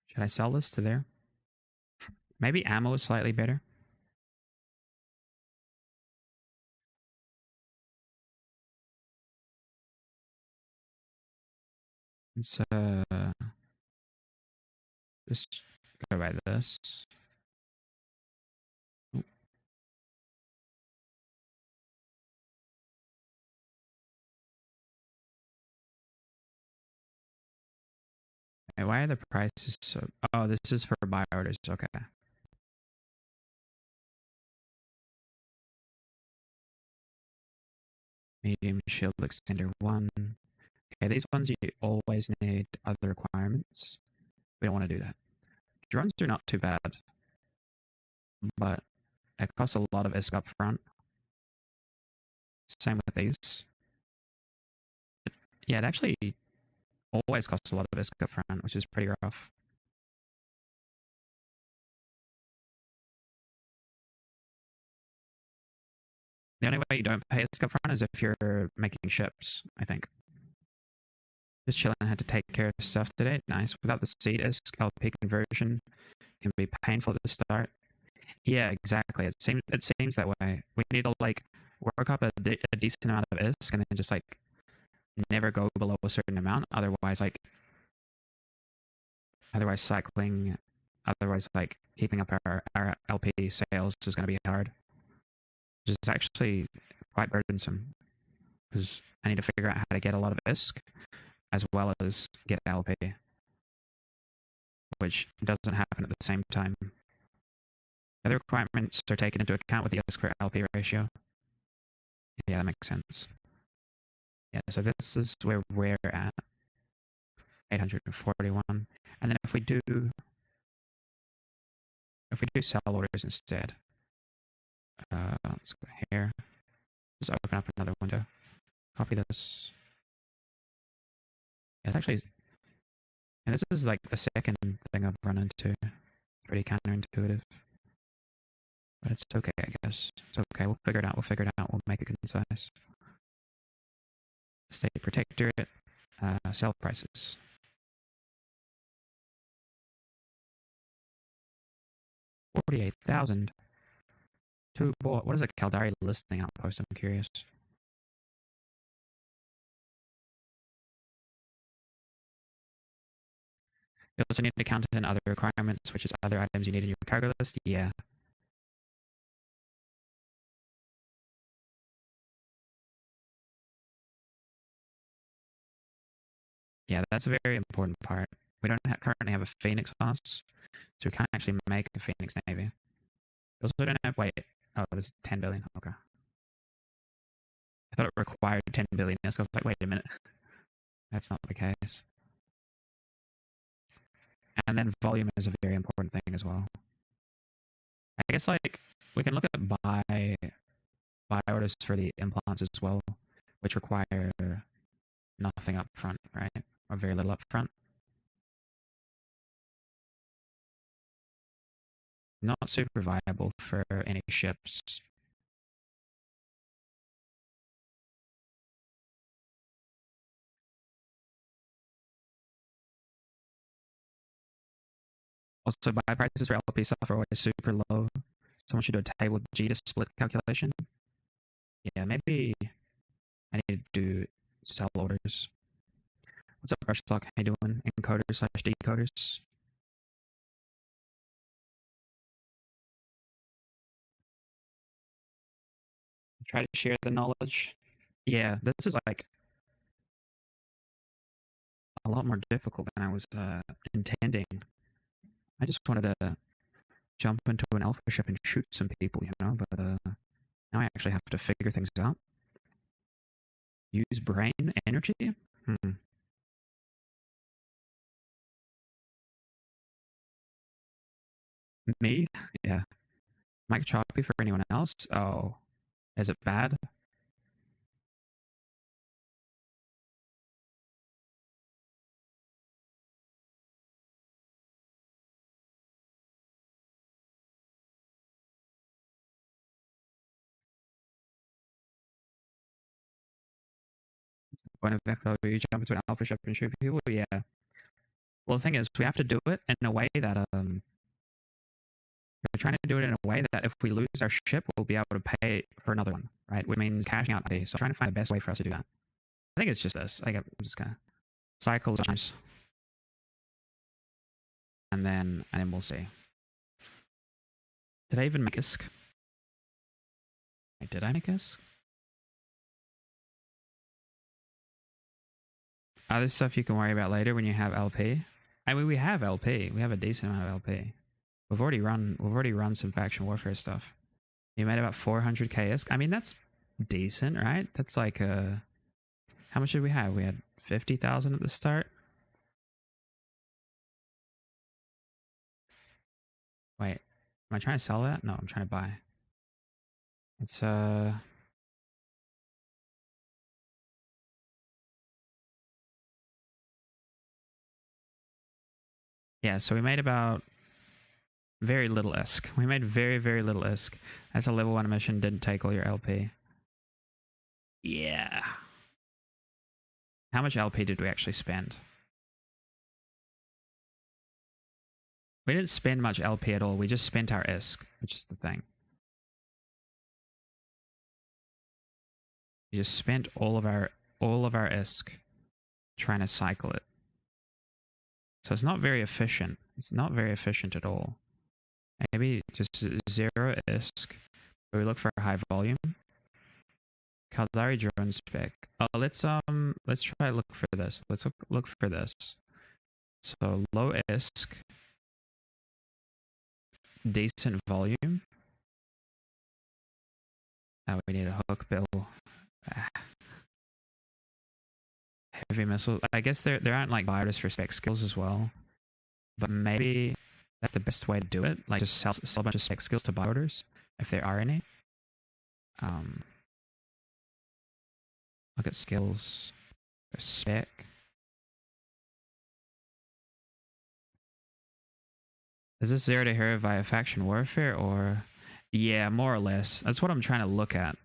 S4: Should I sell this to there? Maybe ammo is slightly better. Let's just go by this. Ooh. Hey, why are the prices so... Oh, this is for buy orders. Okay. Medium shield extender 1. Okay, these ones you always need other requirements. We don't want to do that. Drones are not too bad, but it costs a lot of ISK up front. Same with these. Yeah, it actually always costs a lot of ISK up front, which is pretty rough. The only way you don't pay ISK up front is if you're making ships, I think. Just chilling, had to take care of stuff today. Nice. Without the seed ISK, LP conversion can be painful at the start. Yeah, exactly. It seems that way. We need to like work up a decent amount of ISK and then just like never go below a certain amount. Otherwise cycling, otherwise like keeping up our LP sales is going to be hard. Which is actually quite burdensome because I need to figure out how to get a lot of ISK as well as get LP, which doesn't happen at the same time. The other requirements are taken into account with the ISK per LP ratio. Yeah, that makes sense. Yeah, so this is where we're at. 841. And then if we do sell orders instead, let's go here. Just open up another window. Copy this. Yeah, it's actually, and this is like the second thing I've run into. It's pretty counterintuitive. But it's okay, I guess. It's okay, we'll figure it out, we'll make it concise. State protectorate. Sell prices. $48,000. Two bought. What is a Caldari listing outpost? I'm curious. You also need to count in other requirements, which is other items you need in your cargo list. Yeah. Yeah, that's a very important part. We don't currently have a Phoenix on us, so we can't actually make a Phoenix Navy. We also don't have, wait, oh, this is 10 billion, okay. I thought it required 10 billion, so I was like, wait a minute. That's not the case. And then volume is a very important thing as well. I guess, like, we can look at buy orders for the implants as well, which require nothing up front, right? Or very little up front. Not super viable for any ships. Also, buy prices for LP stuff are always super low. Someone should do a table G to split calculation. Yeah, maybe I need to do sell orders. What's up, Brushlock? How you doing? Encoders slash decoders. Try to share the knowledge. Yeah, this is like a lot more difficult than I was intending. I just wanted to jump into an alpha ship and shoot some people, you know, but now I actually have to figure things out. Use brain energy? Me? Yeah. Mike Choppy for anyone else? Oh. Is it bad? Point of FW, you jump into an alpha ship and shoot people? Yeah. Well, the thing is, we have to do it in a way that we're trying to do it in a way that if we lose our ship, we'll be able to pay for another one, right? Which means cashing out pay. So I'm trying to find the best way for us to do that. I think it's just this. I'm just gonna cycle the times, and then we'll see. Did I even make ISK? Wait, did I make ISK? Other stuff you can worry about later when you have LP. I mean, we have LP. We have a decent amount of LP. We've already run some faction warfare stuff. You made about 400k ISK. I mean, that's decent, right? That's like how much did we have? We had 50,000 at the start. Wait, am I trying to sell that? No, I'm trying to buy. It's yeah, so we made about very little ISK. We made very, very little ISK. That's a level 1 mission, didn't take all your LP. Yeah. How much LP did we actually spend? We didn't spend much LP at all. We just spent our ISK, which is the thing. We just spent all of our ISK trying to cycle it. So it's not very efficient. It's not very efficient at all. Maybe just 0 ISK. We look for a high volume. Caldari drone spec. Oh, let's try to look for this. Let's look for this. So low ISK, decent volume. Oh, we need a hook bill. Heavy missile. I guess there aren't like buyers for spec skills as well, but maybe that's the best way to do it. Like just sell a bunch of spec skills to buy orders if there are any. Look at skills. Spec. Is this 0 to hero via faction warfare or? Yeah, more or less. That's what I'm trying to look at.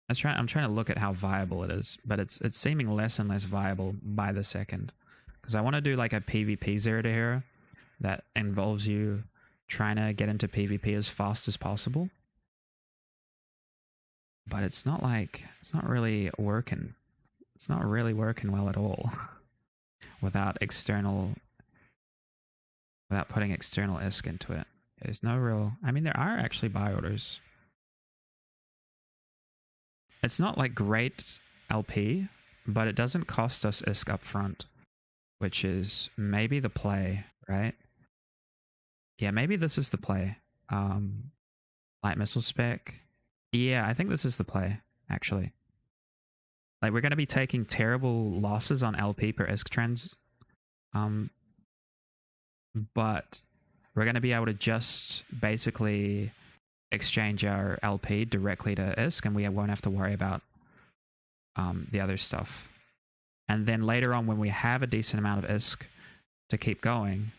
S4: I'm trying to look at how viable it is, but it's seeming less and less viable by the second. Because I want to do like a PvP zero to hero that involves you trying to get into PvP as fast as possible. But it's not really working. It's not really working well at all without putting external ISK into it. There's no real, I mean, there are actually buy orders. It's not like great LP, but it doesn't cost us ISK up front, which is maybe the play, right? Yeah, maybe this is the play. Light missile spec. Yeah, I think this is the play, actually. Like, we're going to be taking terrible losses on LP per ISK trends. But we're going to be able to just basically exchange our LP directly to ISK, and we won't have to worry about the other stuff. And then later on, when we have a decent amount of ISK to keep going,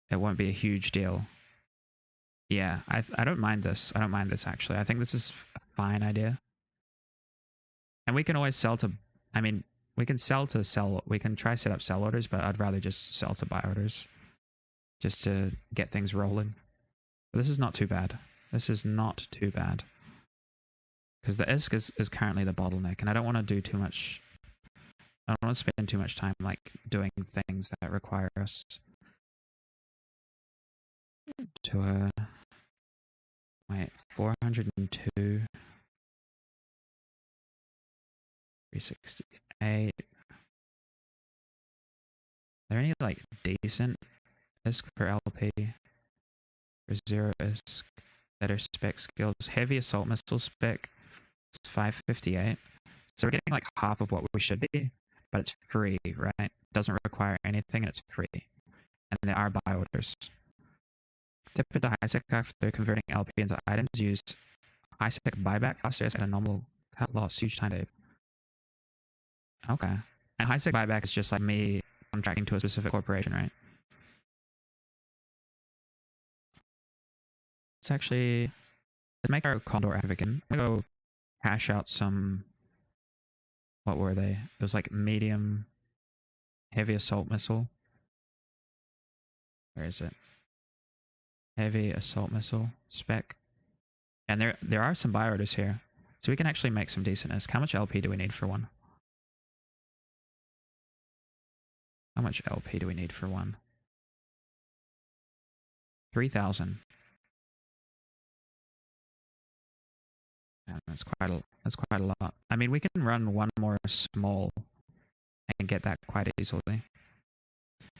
S4: it won't be a huge deal. Yeah, I don't mind this. I don't mind this, actually. I think this is a fine idea. And we can always sell to... I mean, we can sell to sell... We can try set up sell orders, but I'd rather just sell to buy orders. Just to get things rolling. But this is not too bad. This is not too bad. Because the ISK is currently the bottleneck, and I don't want to do too much... I don't want to spend too much time, like, doing things that require us to, wait, 402... 368... Are there any, like, decent ISK per LP? For 0 ISK? Better spec skills. Heavy assault missile spec is 558. So we're getting, like, half of what we should be, but it's free, right? Doesn't require anything, and it's free. And there are buy orders. Tip into high sec after converting LP into items. Use high sec buyback faster at a normal cut loss. Huge time save. Okay. And high sec buyback is just like me contracting to a specific corporation, right? Let's make our Condor active again. I'm gonna go cash out some... What were they? It was like medium heavy assault missile. Where is it? Heavy assault missile spec. And there are some buy orders here. So we can actually make some decent ISK. How much LP do we need for one? How much LP do we need for one? 3,000. That's quite a lot. I mean, we can run one more small and get that quite easily.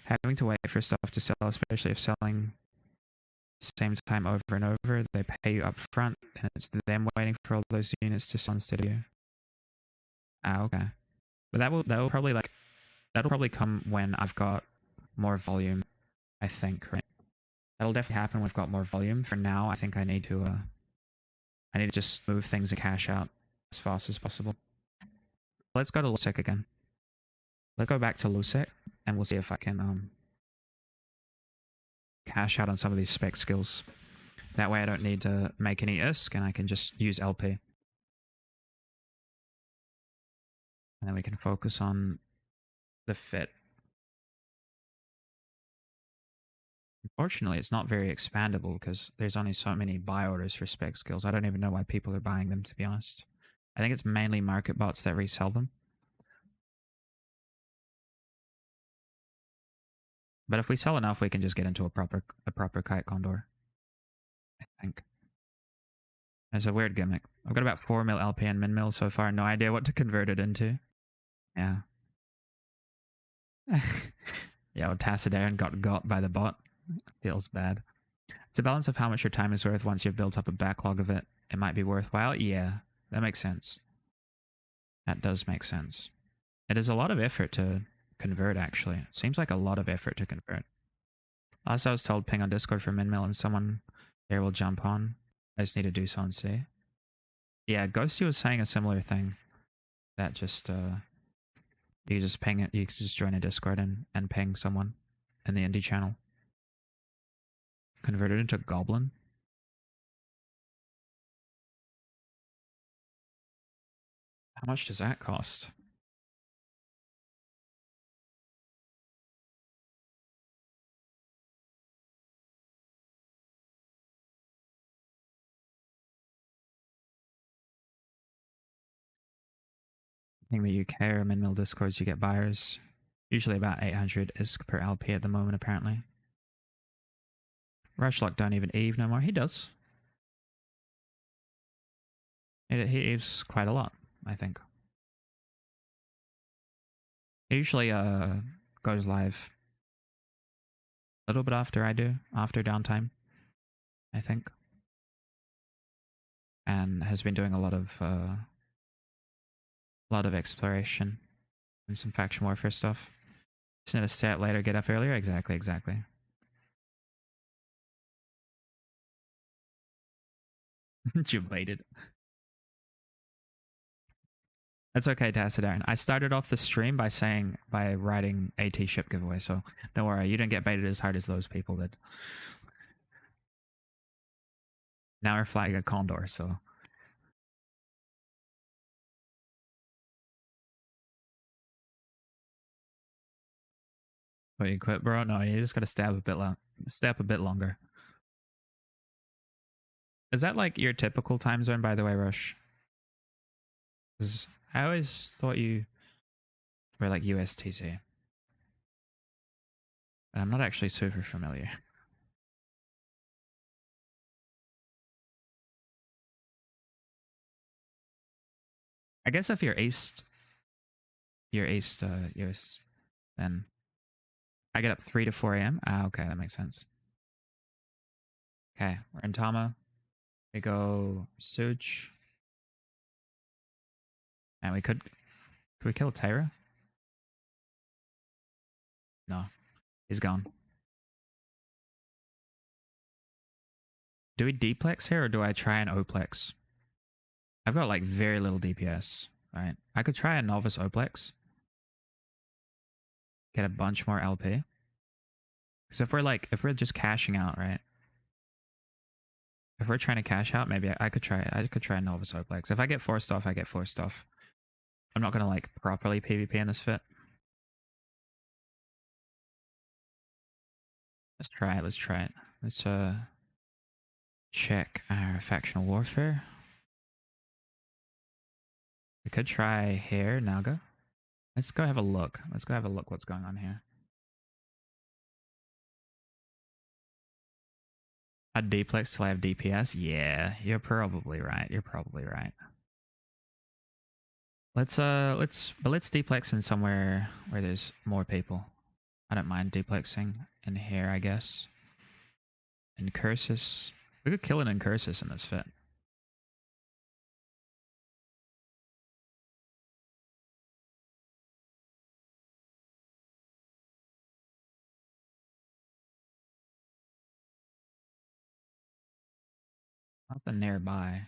S4: Having to wait for stuff to sell, especially if selling the same time over and over, they pay you up front, and it's them waiting for all those units to sell instead of you. Ah, okay. But that'll probably come when I've got more volume, I think, right? That'll definitely happen when I've got more volume. For now, I think I need to just move things and cash out as fast as possible. Let's go to Lusek again. Let's go back to Lusek, and we'll see if I can cash out on some of these spec skills. That way I don't need to make any ISK, and I can just use LP. And then we can focus on the fit. Unfortunately, it's not very expandable because there's only so many buy orders for spec skills. I don't even know why people are buying them, to be honest. I think it's mainly market bots that resell them. But if we sell enough, we can just get into a proper kite condor, I think. It's a weird gimmick. I've got about 4 mil LP and min mil so far. No idea what to convert it into. Yeah. Yeah, well, Tassadarian got by the bot. Feels bad. It's a balance of how much your time is worth. Once you've built up a backlog of it, it might be worthwhile. Yeah, that makes sense. That does make sense. It is a lot of effort to convert, actually. It seems like a lot of effort to convert. Last I was told, ping on Discord for Minmill and someone there will jump on. I just need to do so and see. Yeah, Ghosty was saying a similar thing. That just, you just ping it, you can just join a Discord and ping someone in the indie channel. Convert it into Goblin. How much does that cost? In the UK or min-mill discords, you get buyers. Usually about 800 ISK per LP at the moment, apparently. Rushlock don't even Eve no more. He does. He Eves quite a lot, I think. He usually goes live a little bit after I do, after downtime, I think. And has been doing a lot of exploration and some faction warfare stuff. Isn't it a stay up later, get up earlier? Exactly. Jubilated. That's okay, Tacidarn. I started off the stream by writing AT ship giveaway, so don't worry, you didn't get baited as hard as those people did. Now we're flying a Condor, so. But you quit, bro? No, you just gotta step a bit longer. Is that like your typical time zone, by the way, Rush? Because I always thought you were like USTC. But I'm not actually super familiar. I guess if you're East, US, then I get up 3 to 4 a.m. Ah, okay, that makes sense. Okay, we're in Tama. We go Such. And could we kill Tyra? No, he's gone. Do we deplex here or do I try an oplex? I've got like very little DPS, right? I could try a novice oplex. Get a bunch more LP. Because if we're just cashing out, right? If we're trying to cash out, maybe I could try a novice oplex. If I get forced off, I get forced off. I'm not gonna like properly PvP in this fit. Let's try it. Let's check our factional warfare. We could try here, Naga. Let's go have a look. What's going on here. A deplex till I have DPS? Yeah, you're probably right. Let's deplex in somewhere where there's more people. I don't mind deplexing in here, I guess. Incursus. We could kill an Incursus in this fit. That's a nearby.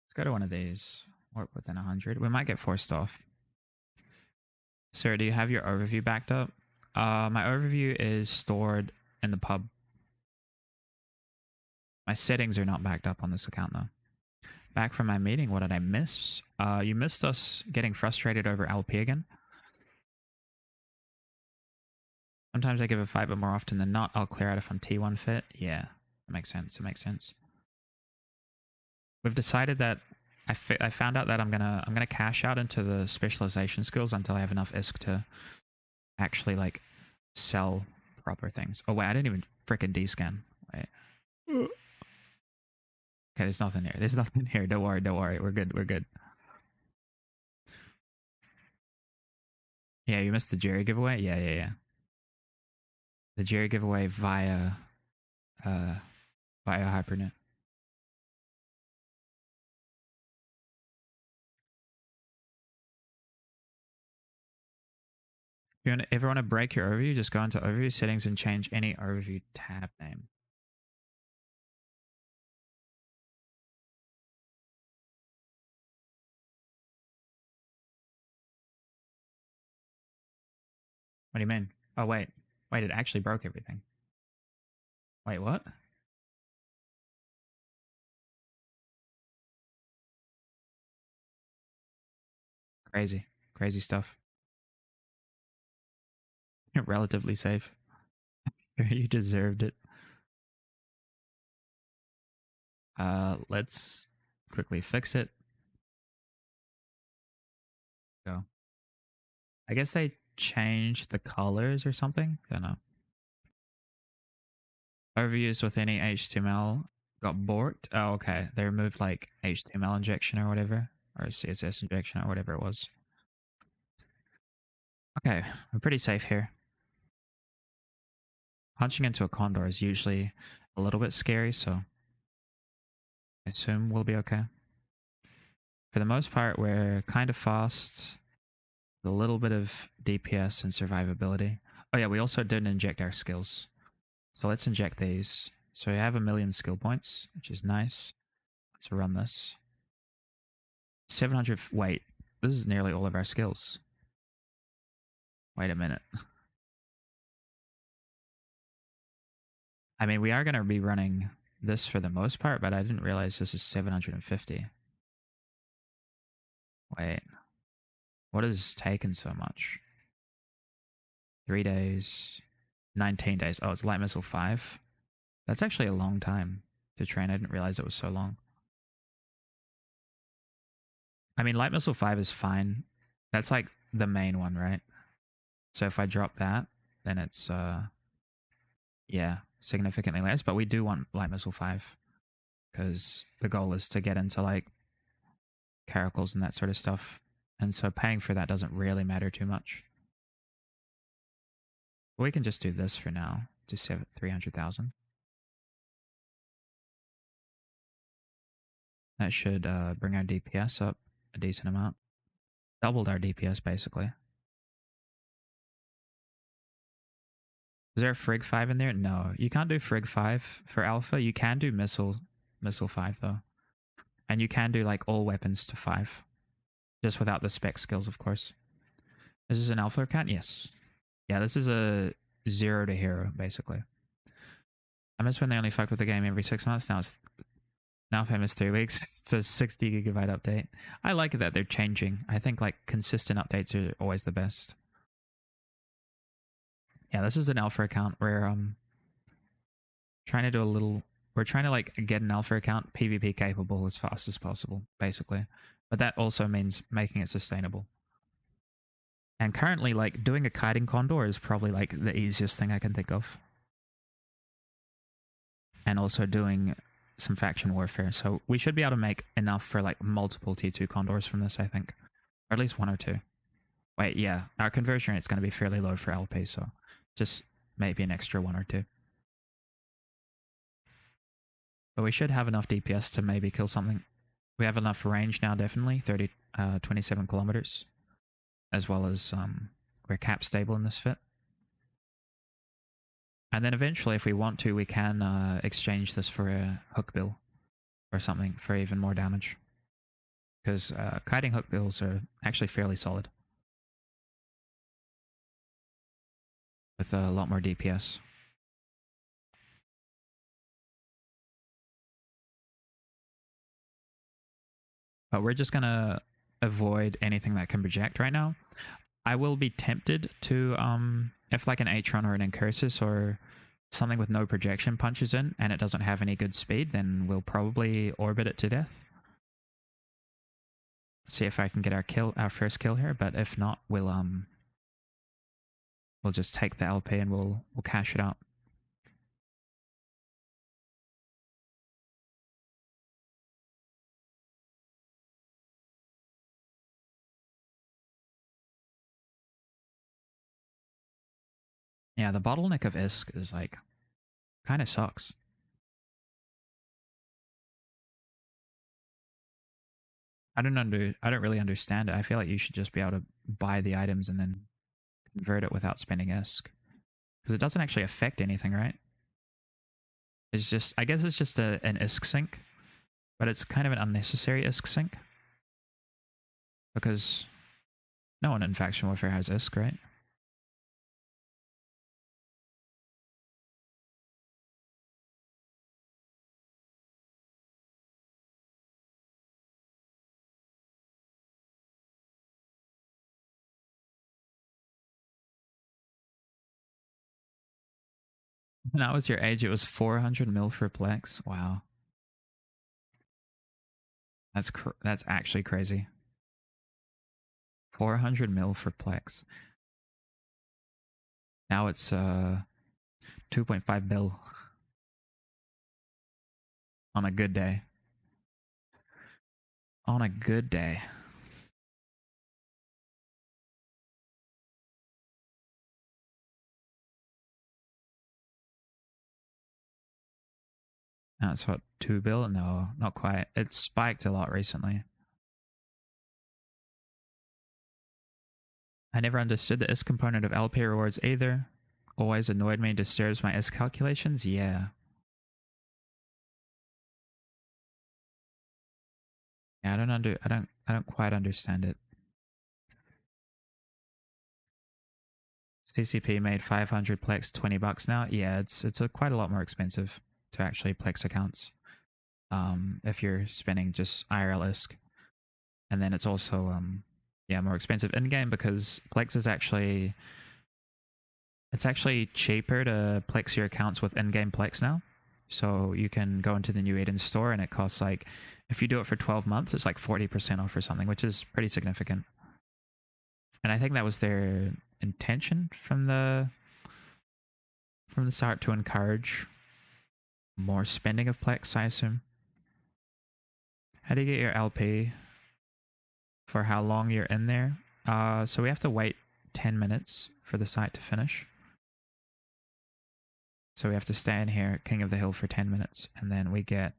S4: Let's go to one of these. Warp within 100. We might get forced off. Sir, do you have your overview backed up? My overview is stored in the pub. My settings are not backed up on this account though. Back from my meeting, what did I miss? You missed us getting frustrated over LP again. Sometimes I give a fight, but more often than not, I'll clear out if I'm T1 fit. Yeah, that makes sense. We've decided that I found out that I'm gonna cash out into the specialization skills until I have enough ISK to actually like sell proper things. Oh wait, I didn't even frickin' descan. Wait. Okay, there's nothing here. Don't worry. We're good. Yeah, you missed the Jerry giveaway? Yeah. The Jerry giveaway via Hypernet. If you ever want to break your overview, just go into overview settings and change any overview tab name. What do you mean? Oh, wait, it actually broke everything. Wait, what? Crazy. Crazy stuff. Relatively safe. You deserved it. Let's quickly fix it. Go. I guess they changed the colors or something. I don't know. Overuse with any HTML got borked. Oh, okay. They removed like HTML injection or whatever, or CSS injection or whatever it was. Okay, we're pretty safe here. Punching into a condor is usually a little bit scary, so I assume we'll be okay. For the most part, we're kind of fast, with a little bit of DPS and survivability. Oh yeah, we also didn't inject our skills. So let's inject these. So we have 1,000,000 skill points, which is nice. Let's run this. 700, wait, this is nearly all of our skills. Wait a minute. I mean, we are going to be running this for the most part, but I didn't realize this is 750. Wait. What has taken so much? 3 days. 19 days. Oh, it's Light Missile 5. That's actually a long time to train. I didn't realize it was so long. I mean, Light Missile 5 is fine. That's like the main one, right? So if I drop that, then it's, yeah, significantly less. But we do want Light Missile 5 because the goal is to get into like caracals and that sort of stuff. And so paying for that doesn't really matter too much. We can just do this for now to save 300,000. That should bring our DPS up a decent amount. Doubled our DPS basically. Is there a Frig 5 in there? No, you can't do Frig 5 for Alpha. You can do Missile 5 though. And you can do like all weapons to 5. Just without the spec skills, of course. This is an Alpha account? Yes. Yeah, this is a 0 to hero, basically. I miss when they only fucked with the game every 6 months. Now famous 3 weeks. It's a 60 gigabyte update. I like it that they're changing. I think like consistent updates are always the best. Yeah, this is an alpha account where trying to do a little, we're trying to like get an alpha account PvP capable as fast as possible, basically. But that also means making it sustainable. And currently, like doing a kiting condor is probably like the easiest thing I can think of. And also doing some faction warfare. So we should be able to make enough for like multiple T2 condors from this, I think. Or at least 1 or 2. Wait, yeah, our conversion rate's going to be fairly low for LP, so just maybe an extra 1 or 2. But we should have enough DPS to maybe kill something. We have enough range now, definitely, 27 kilometers. As well as we're cap stable in this fit. And then eventually, if we want to, we can exchange this for a hook bill or something for even more damage. Because kiting hook bills are actually fairly solid. With a lot more DPS. But we're just going to avoid anything that can project right now. I will be tempted to, if like an Atron or an Incursus or something with no projection punches in and it doesn't have any good speed, then we'll probably orbit it to death. See if I can get our first kill here, but if not, we'll just take the LP and we'll cash it out. Yeah, the bottleneck of ISK is like kind of sucks. I don't really understand it. I feel like you should just be able to buy the items and then convert it without spending ISK. Because it doesn't actually affect anything, right? It's just, I guess it's just an ISK sink, but it's kind of an unnecessary ISK sink. Because no one in Faction Warfare has ISK, right? When I was your age, it was 400 mil for Plex. Wow. That's actually crazy. 400 mil for Plex. Now it's 2.5 bill on a good day. On a good day. That's what, 2 bill? No, not quite. It's spiked a lot recently. I never understood the is component of LP rewards either. Always annoyed me, disturbs my is calculations. Yeah. Yeah, I don't quite understand it. CCP made 500 Plex, $20 now. Yeah, it's quite a lot more expensive to actually Plex accounts. If you're spending just IRL ISK. And then it's also yeah, more expensive in game because Plex is actually cheaper to Plex your accounts with in-game Plex now. So you can go into the new Eden store and it costs like, if you do it for 12 months, it's like 40% off or something, which is pretty significant. And I think that was their intention from the start, to encourage more spending of Plex, I assume. How do you get your LP? For how long you're in there? So we have to wait 10 minutes for the site to finish. So we have to stay in here, King of the Hill, for 10 minutes, and then we get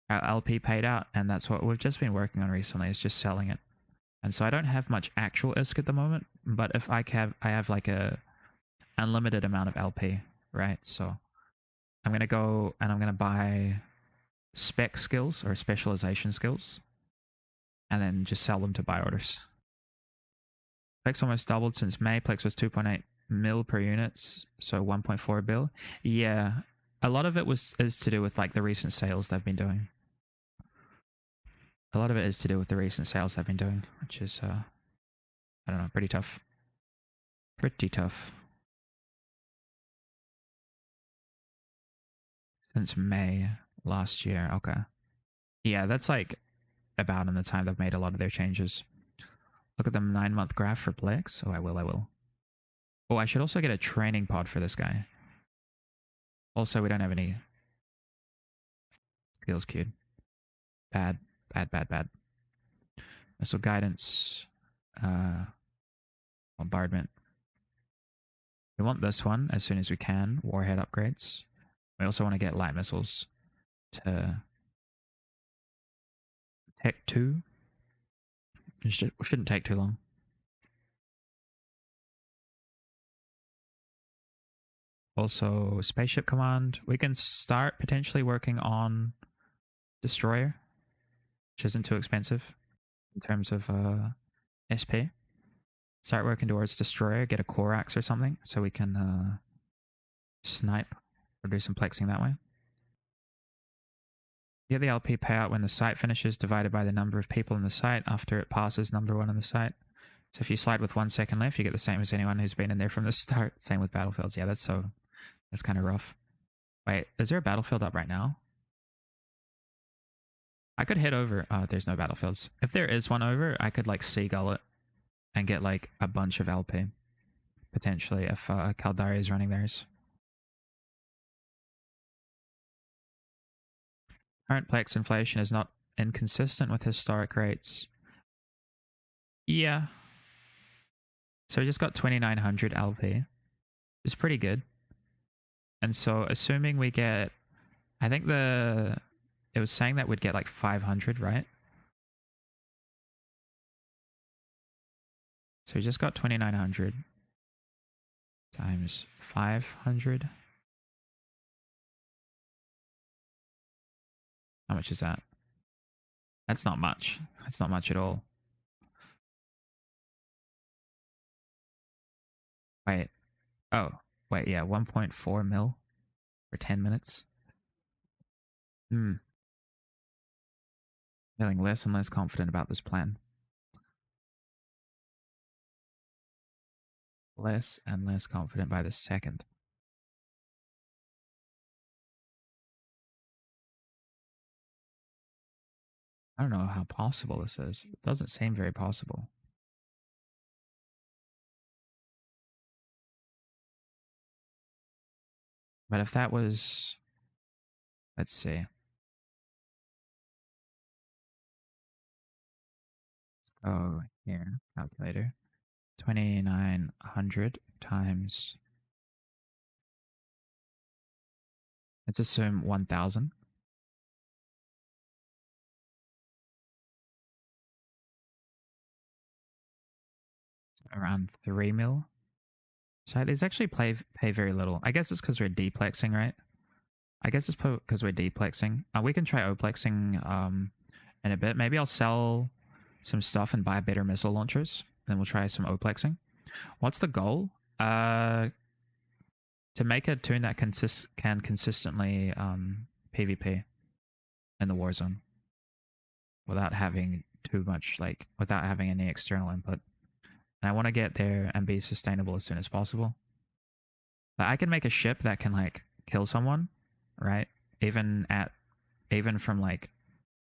S4: our LP paid out, and that's what we've just been working on recently, is just selling it. And so I don't have much actual ISK at the moment, but if I have like a unlimited amount of LP, right? So I'm going to go and I'm going to buy spec skills or specialization skills, and then just sell them to buy orders. Plex almost doubled since May. Plex was 2.8 mil per units, so 1.4 bill. Yeah, a lot of it is to do with like the recent sales they've been doing. A lot of it is to do with the recent sales they've been doing, which is I don't know, pretty tough. Pretty tough. Since May last year. Okay. Yeah, that's like about in the time they've made a lot of their changes. Look at the 9-month graph for Plex. Oh, I will. Oh, I should also get a training pod for this guy. Also, we don't have any skills queued. Bad. Missile guidance. Bombardment. We want this one as soon as we can. Warhead upgrades. We also want to get light missiles to Tech 2. It shouldn't take too long. Also, Spaceship Command. We can start potentially working on Destroyer, which isn't too expensive in terms of SP. Start working towards Destroyer, get a Corax or something, so we can snipe or do some plexing that way. Get the LP payout when the site finishes, divided by the number of people in the site after it passes number 1 in the site. So if you slide with 1 second left, you get the same as anyone who's been in there from the start. Same with Battlefields. Yeah, that's kind of rough. Wait, is there a Battlefield up right now? I could head over. Oh, there's no Battlefields. If there is one over, I could like seagull it and get like a bunch of LP. Potentially, if Caldari is running theirs. Current Plex inflation is not inconsistent with historic rates. Yeah. So we just got 2,900 LP. It's pretty good. And so assuming we get, I think it was saying that we'd get like 500, right? So we just got 2,900 times 500. How much is that? That's not much. That's not much at all. Wait. Oh, wait, yeah, 1.4 mil for 10 minutes. Feeling less and less confident about this plan. Less and less confident by the second. I don't know how possible this is. It doesn't seem very possible. But if that was, let's see. Oh, here, calculator. 2,900 times, let's assume 1,000. Around 3 mil. So these actually pay very little. I guess it's because we're deplexing, right? I guess it's because we're deplexing. We can try oplexing in a bit. Maybe I'll sell some stuff and buy better missile launchers. Then we'll try some oplexing. What's the goal? To make a tune that can consistently PvP in the war zone without having too much, like, without having any external input. And I want to get there and be sustainable as soon as possible. But I can make a ship that can, like, kill someone, right? Even from, like,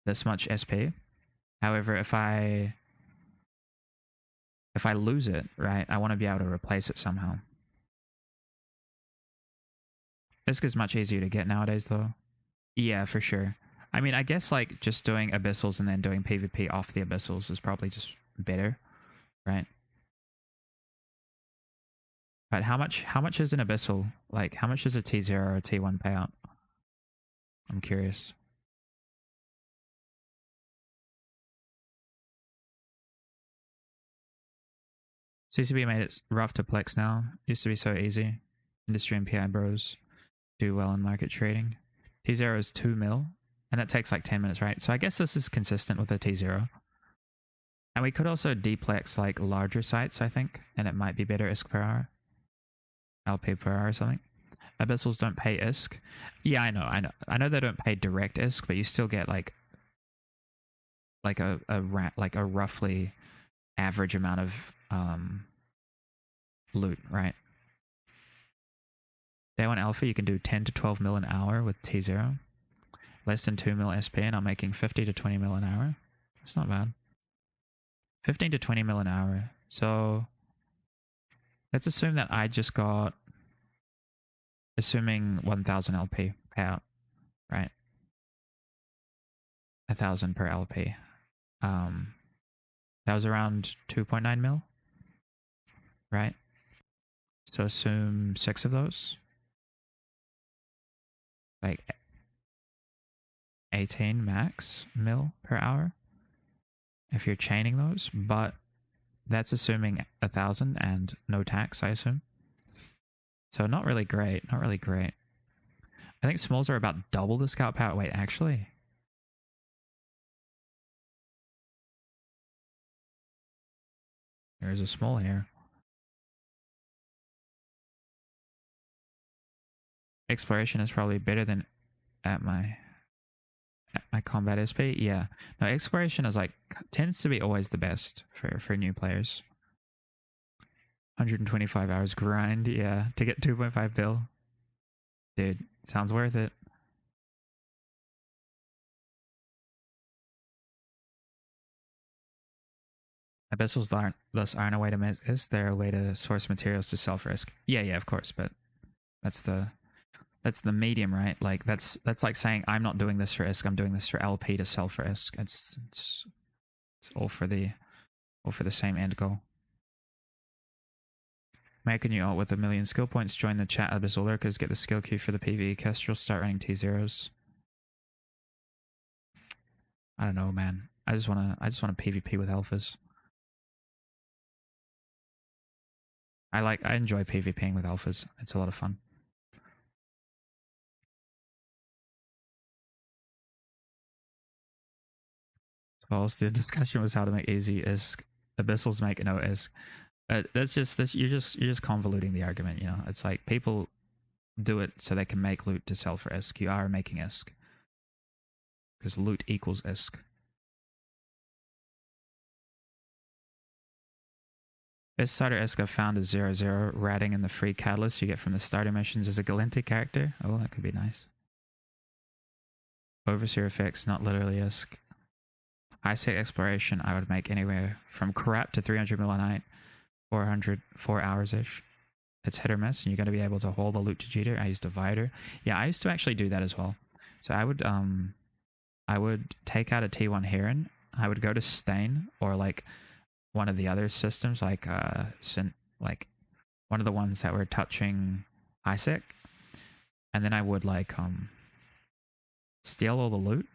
S4: this much SP. However, if I lose it, right, I want to be able to replace it somehow. This is much easier to get nowadays, though. Yeah, for sure. I mean, I guess, like, just doing abyssals and then doing PvP off the abyssals is probably just better, right? But how much is an abyssal? Like, how much does a T0 or a T1 pay out? I'm curious. CCB made it rough to plex now. Used to be so easy. Industry and PI bros do well in market trading. T0 is 2 mil, and that takes like 10 minutes, right? So I guess this is consistent with a T0. And we could also deplex like larger sites, I think, and it might be better ISK per hour. LP per hour or something. Abyssals don't pay ISK. Yeah, I know they don't pay direct ISK, but you still get like a roughly average amount of loot, right? Day 1 alpha, you can do 10 to 12 mil an hour with T0. Less than 2 mil SP, and I'm making 50 to 20 mil an hour. That's not bad. 15 to 20 mil an hour. So let's assume that I just got, assuming 1,000 LP payout, right? 1,000 per LP. That was around 2.9 mil, right? So assume 6 of those. Like 18 max mil per hour if you're chaining those, but that's assuming 1,000 and no tax, I assume. So not really great, not really great. I think smalls are about double the scout power. Wait, actually, there's a small here. Exploration is probably better than at my combat SP. Yeah, no, exploration is like tends to be always the best for new players. 125 hours grind, yeah, to get 2.5 bill. Dude, sounds worth it. Abyssals thus aren't a way to miss, they're a way to source materials to sell for ISK. Yeah, of course, but that's the medium, right? Like that's like saying I'm not doing this for ISK, I'm doing this for LP to sell for ISK. It's all for the same end goal. Make a new alt with 1 million skill points, join the chat Abyssal Lurkers, get the skill queue for the PvE Kestrel, start running T0s. I don't know, man. I just wanna PvP with alphas. I enjoy PvPing with alphas. It's a lot of fun. Well, the discussion was how to make easy ISK. Abyssals make no ISK. You're just convoluting the argument, you know. It's like people do it so they can make loot to sell for ISK. You are making ISK. Because loot equals ISK. Best starter ISK I've found is 0-0. Ratting in the free catalyst you get from the starter missions as a Galente character. Oh, that could be nice. Overseer effects, not literally ISK. high-sec exploration, I would make anywhere from crap to 300 mil a night, 4 hours-ish. It's hit or miss, and you're going to be able to haul the loot to Jeter. I use Divider. Yeah, I used to actually do that as well. So I would take out a T1 Heron. I would go to Stain, or like one of the other systems, like one of the ones that were touching high-sec, and then I would like steal all the loot,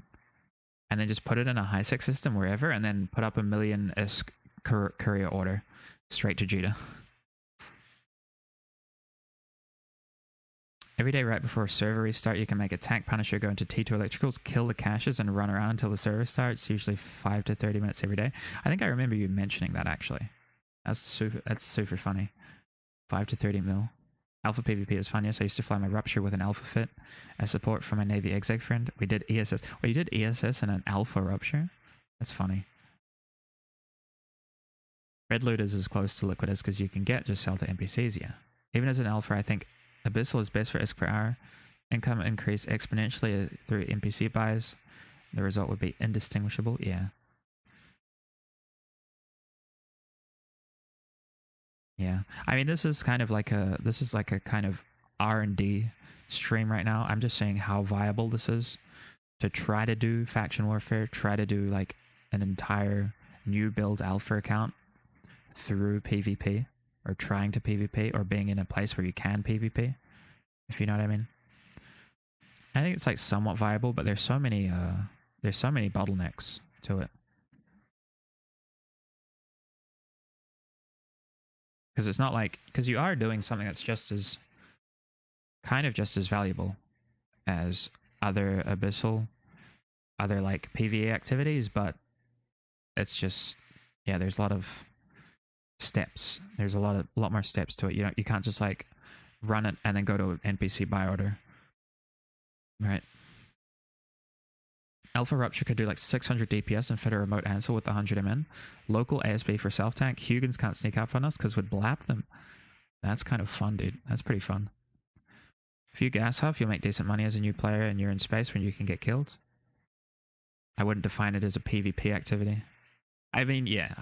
S4: and then just put it in a high-sec system wherever, and then put up a million-esque courier order straight to Jeddah. Every day right before a server restart, you can make a tank Punisher, go into T2 electricals, kill the caches, and run around until the server starts, usually 5 to 30 minutes every day. I think I remember you mentioning that, actually. That's super funny. 5 to 30 mil. Alpha PvP is fun. Yes, I used to fly my Rupture with an Alpha Fit as support from my Navy exec friend. We did ESS. Oh, you did ESS and an Alpha Rupture? That's funny. Red Loot is as close to Liquid as because you can get, just sell to NPCs, yeah. Even as an Alpha, I think Abyssal is best for ISK per hour. Income increase exponentially through NPC buys. The result would be indistinguishable, yeah. Yeah, I mean, this is like a kind of R&D stream right now. I'm just saying how viable this is to try to do faction warfare, try to do like an entire new build alpha account through PvP, or trying to PvP, or being in a place where you can PvP, if you know what I mean. I think it's like somewhat viable, but there's so many bottlenecks to it. Because it's not like, because you are doing something that's just as valuable as other Abyssal, other like PvE activities, but it's just, yeah, there's a lot of steps. There's a lot more steps to it. You can't just like run it and then go to an NPC buy order. Right. Alpha Rupture could do like 600 DPS and fit a remote Ansel with 100 MN. Local ASB for self-tank. Hugans can't sneak up on us because we'd blap them. That's kind of fun, dude. That's pretty fun. If you gas huff, you'll make decent money as a new player and you're in space when you can get killed. I wouldn't define it as a PvP activity. I mean, yeah.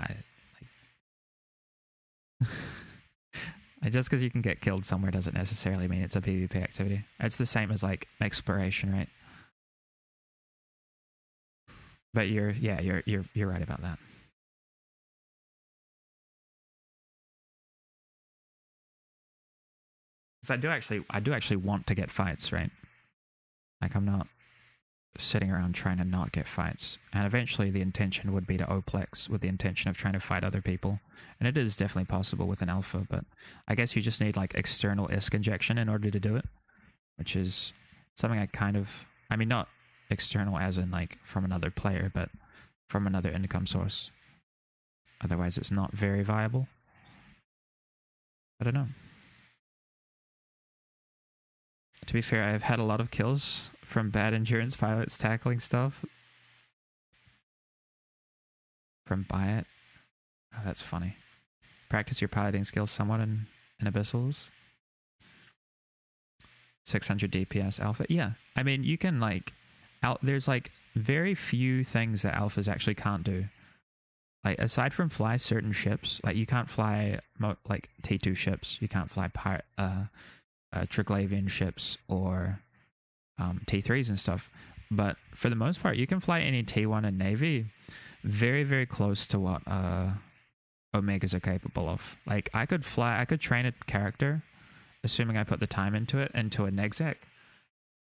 S4: Just because you can get killed somewhere doesn't necessarily mean it's a PvP activity. It's the same as like exploration, right? But you're right about that. Because I do actually want to get fights, right? Like, I'm not sitting around trying to not get fights. And eventually the intention would be to Oplex with the intention of trying to fight other people. And it is definitely possible with an alpha, but I guess you just need like external ISK injection in order to do it, which is something I mean, not external as in like from another player, but from another income source. Otherwise it's not very viable. I don't know. To be fair, I've had a lot of kills from bad endurance pilots tackling stuff. From Buy It. Oh, that's funny. Practice your piloting skills somewhat in Abyssals. 600 DPS alpha. Yeah, I mean, you can like... there's like very few things that alphas actually can't do. Like, aside from fly certain ships, like you can't fly like T2 ships. You can't fly Triglavian ships or T3s and stuff, but for the most part you can fly any T1 and Navy very, very close to what Omegas are capable of. Like, I could train a character, assuming I put the time into it, into an exec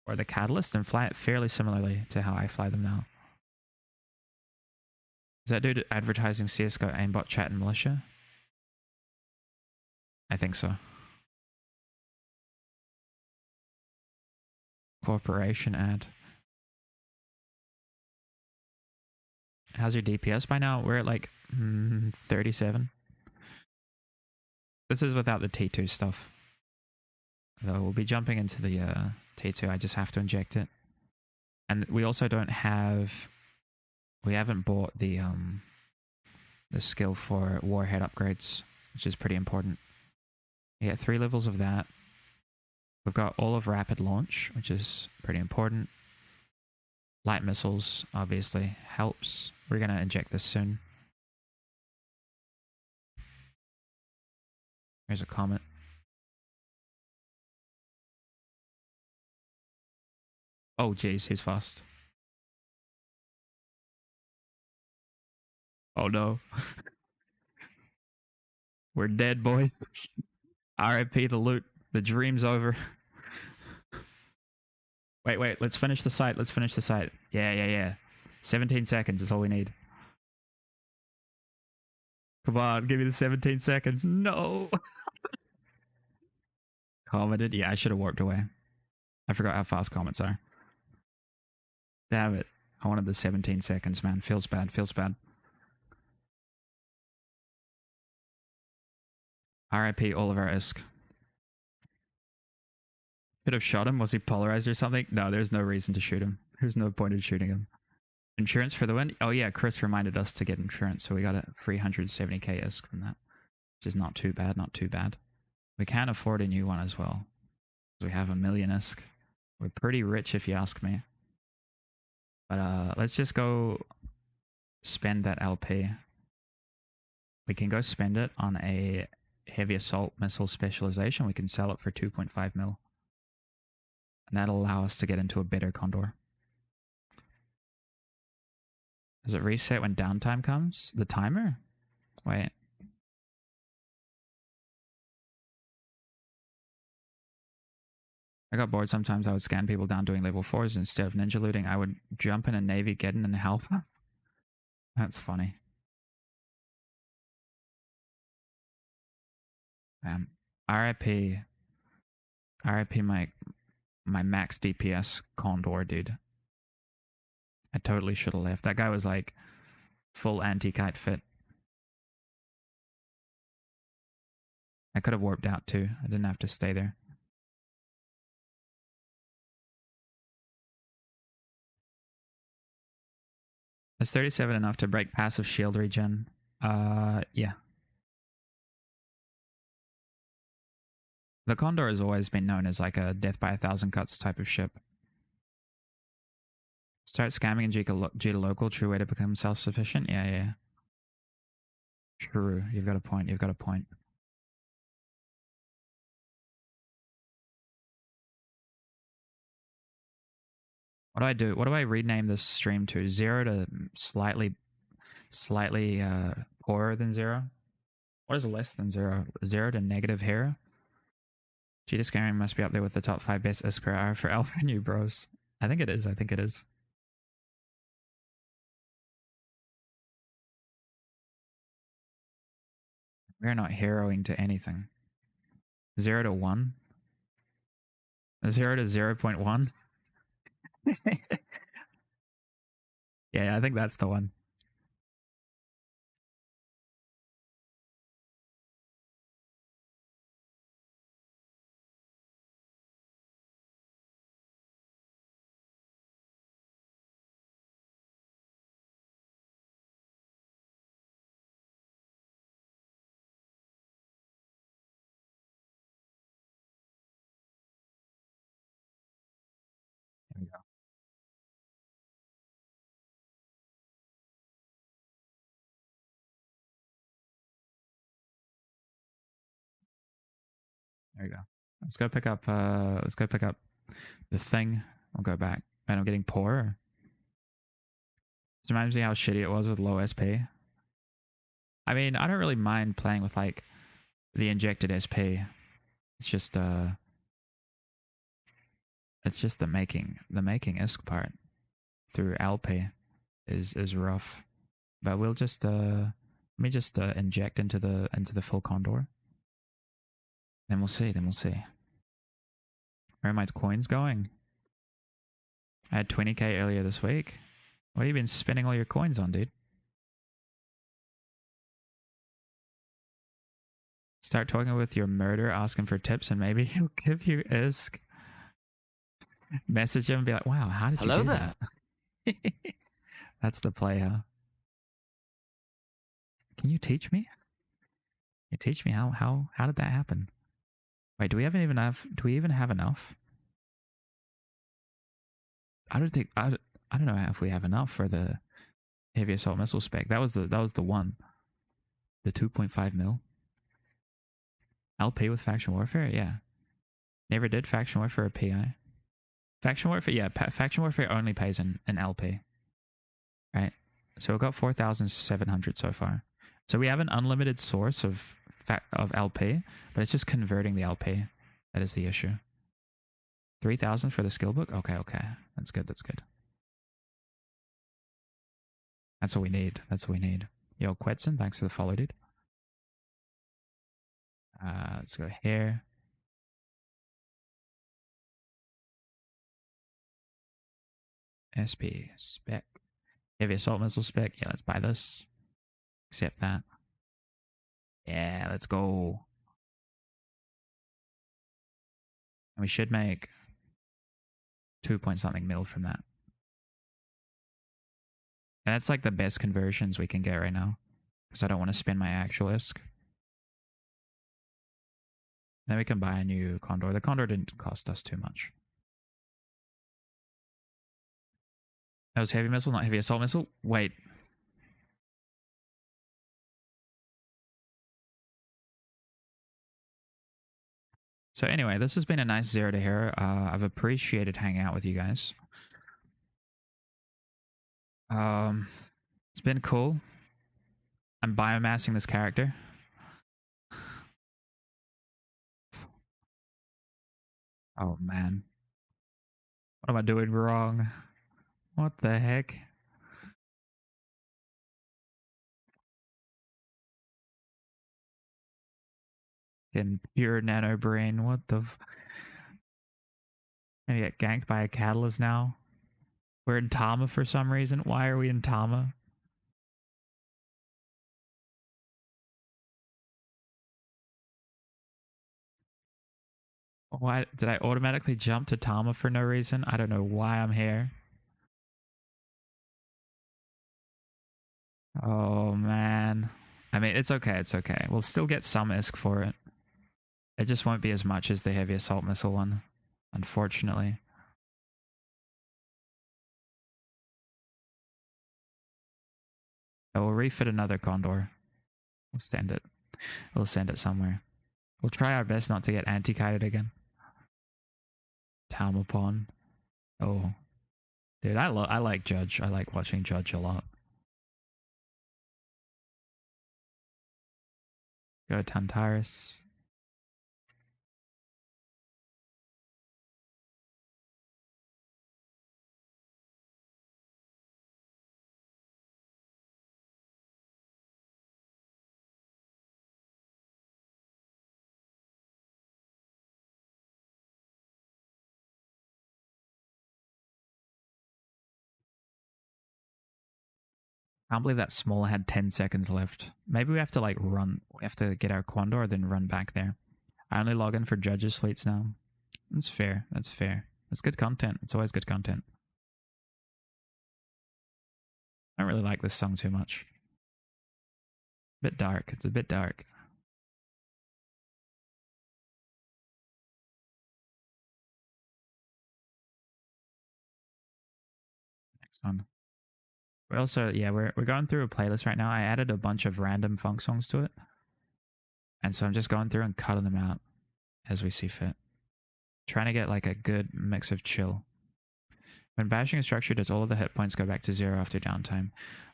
S4: or the Catalyst, and fly it fairly similarly to how I fly them now. Is that dude advertising CSGO aimbot chat and militia? I think so. Corporation ad. How's your DPS by now? We're at like 37. This is without the T2 stuff. Though we'll be jumping into the T2. I just have to inject it. And we also don't have... We haven't bought the skill for warhead upgrades, which is pretty important. We get 3 levels of that. We've got all of rapid launch, which is pretty important. Light missiles, obviously, helps. We're going to inject this soon. Here's a comet. Oh, jeez, he's fast. Oh, no. We're dead, boys. RIP the loot. The dream's over. Wait. Let's finish the site. Yeah. 17 seconds is all we need. Come on, give me the 17 seconds. No. Commented. Yeah, I should have warped away. I forgot how fast comments are. Damn it. I wanted the 17 seconds, man. Feels bad. RIP Oliver Isk. Could have shot him. Was he polarized or something? No, there's no reason to shoot him. There's no point in shooting him. Insurance for the win? Oh yeah, Chris reminded us to get insurance, so we got a 370k ISK from that. Which is not too bad. We can afford a new one as well. We have 1 million ISK. We're pretty rich if you ask me. But let's just go spend that LP. We can go spend it on a heavy assault missile specialization. We can sell it for 2.5 mil. And that'll allow us to get into a better Condor. Does it reset when downtime comes? The timer? Wait. I got bored sometimes. I would scan people down doing level 4s. Instead of ninja looting, I would jump in a Navy, get in and help them. That's funny. RIP my max DPS Condor, dude. I totally should have left. That guy was like full anti-kite fit. I could have warped out too. I didn't have to stay there. Is 37 enough to break passive shield regen? Yeah. The Condor has always been known as like a death by 1,000 cuts type of ship. Start scamming in G to local, true way to become self-sufficient? Yeah. True, you've got a point. What do I do? What do I rename this stream to? 0 to slightly poorer than 0? What is less than 0? 0 to negative hero? Cheetah scamming must be up there with the top 5 best ISK per hour for alpha new bros. I think it is. We're not heroing to anything. 0 to 1? 0 to 0.1? Yeah, I think that's the one. There we go. There we go. Let's go pick up the thing. I'll go back. And I'm getting poorer. This reminds me how shitty it was with low SP. I mean, I don't really mind playing with like the injected SP. It's just the making ISK part through LP is rough. But we'll just let me just inject into the full Condor. Then we'll see. Where are my coins going? I had 20k earlier this week. What have you been spending all your coins on, dude? Start talking with your murderer, ask him for tips, and maybe he'll give you ISK. Message him and be like, wow, how did you do
S3: there.
S4: that? That's the play, huh? Can you teach me? Can you teach me how did that happen? Wait, do we even have enough? I don't think I don't know if we have enough for the heavy assault missile spec. That was the one. The 2.5 mil. LP with faction warfare? Yeah. Never did faction warfare or PI. Faction warfare, yeah, faction warfare only pays in LP. Right? So we've got 4,700 so far. So we have an unlimited source of LP, but it's just converting the LP. That is the issue. 3,000 for the skill book? Okay, okay. That's good, that's good. That's what we need. That's what we need. Yo, Quetzin, thanks for the follow, dude. Let's go here. SP spec. Heavy assault missile spec. Yeah, let's buy this. Accept that. Yeah, let's go. And we should make 2 point something mil from that. And that's like the best conversions we can get right now. Because I don't want to spend my actual ISK. Then we can buy a new Condor. The Condor didn't cost us too much. That was heavy missile, not heavy assault missile? Wait. So anyway, this has been a nice Zero to Hero. I've appreciated hanging out with you guys. It's been cool. I'm biomassing this character. Oh man. What am I doing wrong? What the heck? In pure nano brain, what the Maybe get ganked by a catalyst now. We're in Tama for some reason. Why are we in Tama? Why did I automatically jump to Tama for no reason? I don't know why I'm here. Oh man. I mean, it's okay, it's okay. We'll still get some ISK for it. It just won't be as much as the heavy assault missile one, unfortunately. I will refit another Condor. We'll send it. We'll send it somewhere. We'll try our best not to get anti-kited again. Talmapon. Oh. Dude, I like Judge. I like watching Judge a lot. Go Tantaris. I can't believe that Smaller had 10 seconds left. Maybe we have to like run. We have to get our Condor, then run back there. I only log in for Judges Slates now. That's fair. That's fair. That's good content. It's always good content. I don't really like this song too much. Bit dark. It's a bit dark. Next one. We're also, yeah, we're going through a playlist right now. I added a bunch of random funk songs to it. And so I'm just going through and cutting them out as we see fit. Trying to get like a good mix of chill. When bashing a structure, does all of the hit points go back to 0 after downtime?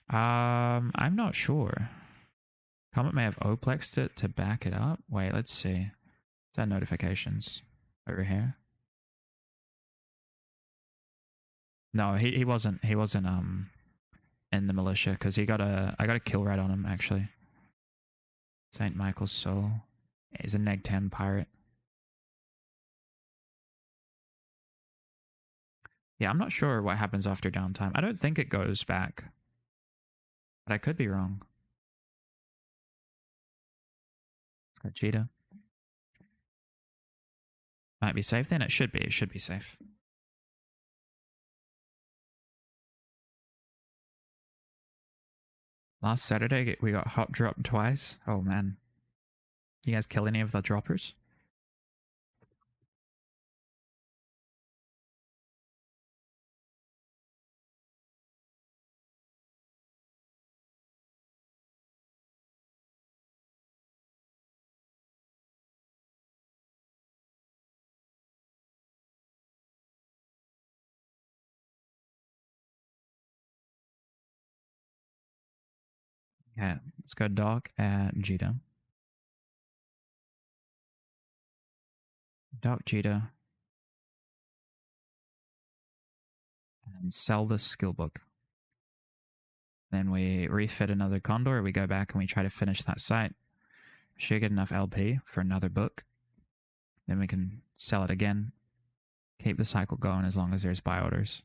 S4: I'm not sure. Comet may have oplexed it to back it up. Wait, let's see. Is that notifications over here? No, he wasn't in the militia because I got a kill right on him actually. St. Michael's Soul. He's a neg 10 pirate. Yeah, I'm not sure what happens after downtime. I don't think it goes back. But I could be wrong. Let's go Cheetah. Might be safe then? It should be. It should be safe. Last Saturday, we got hot dropped twice. Oh, man. You guys kill any of the droppers? Yeah, let's go dock at Jita. Dock Jita. And sell the skill book. Then we refit another condor. We go back and we try to finish that site. Should get enough LP for another book. Then we can sell it again. Keep the cycle going as long as there's buy orders.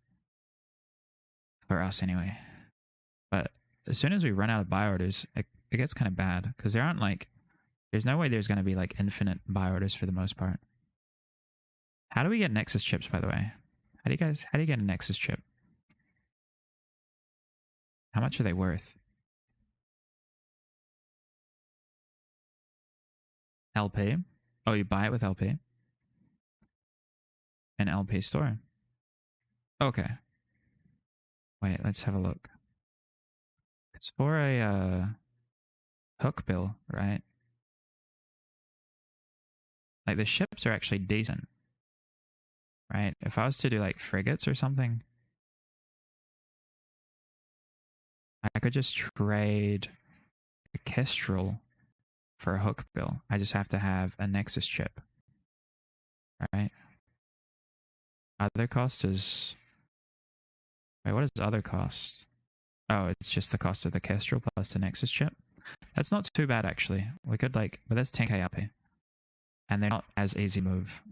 S4: For us anyway. But as soon as we run out of buy orders, it gets kind of bad. Because there aren't like... There's no way there's going to be like infinite buy orders for the most part. How do we get Nexus chips, by the way? How do you get a Nexus chip? How much are they worth? LP? Oh, you buy it with LP? An LP store. Okay. Wait, let's have a look. It's for a hook bill, right? Like the ships are actually decent. Right? If I was to do like frigates or something, I could just trade a Kestrel for a hook bill. I just have to have a Nexus chip. Right? Other cost is... Wait, what is other cost? Oh, it's just the cost of the Kestrel plus the Nexus chip. That's not too bad, actually. We could like... But that's 10k up here. And they're not as easy move.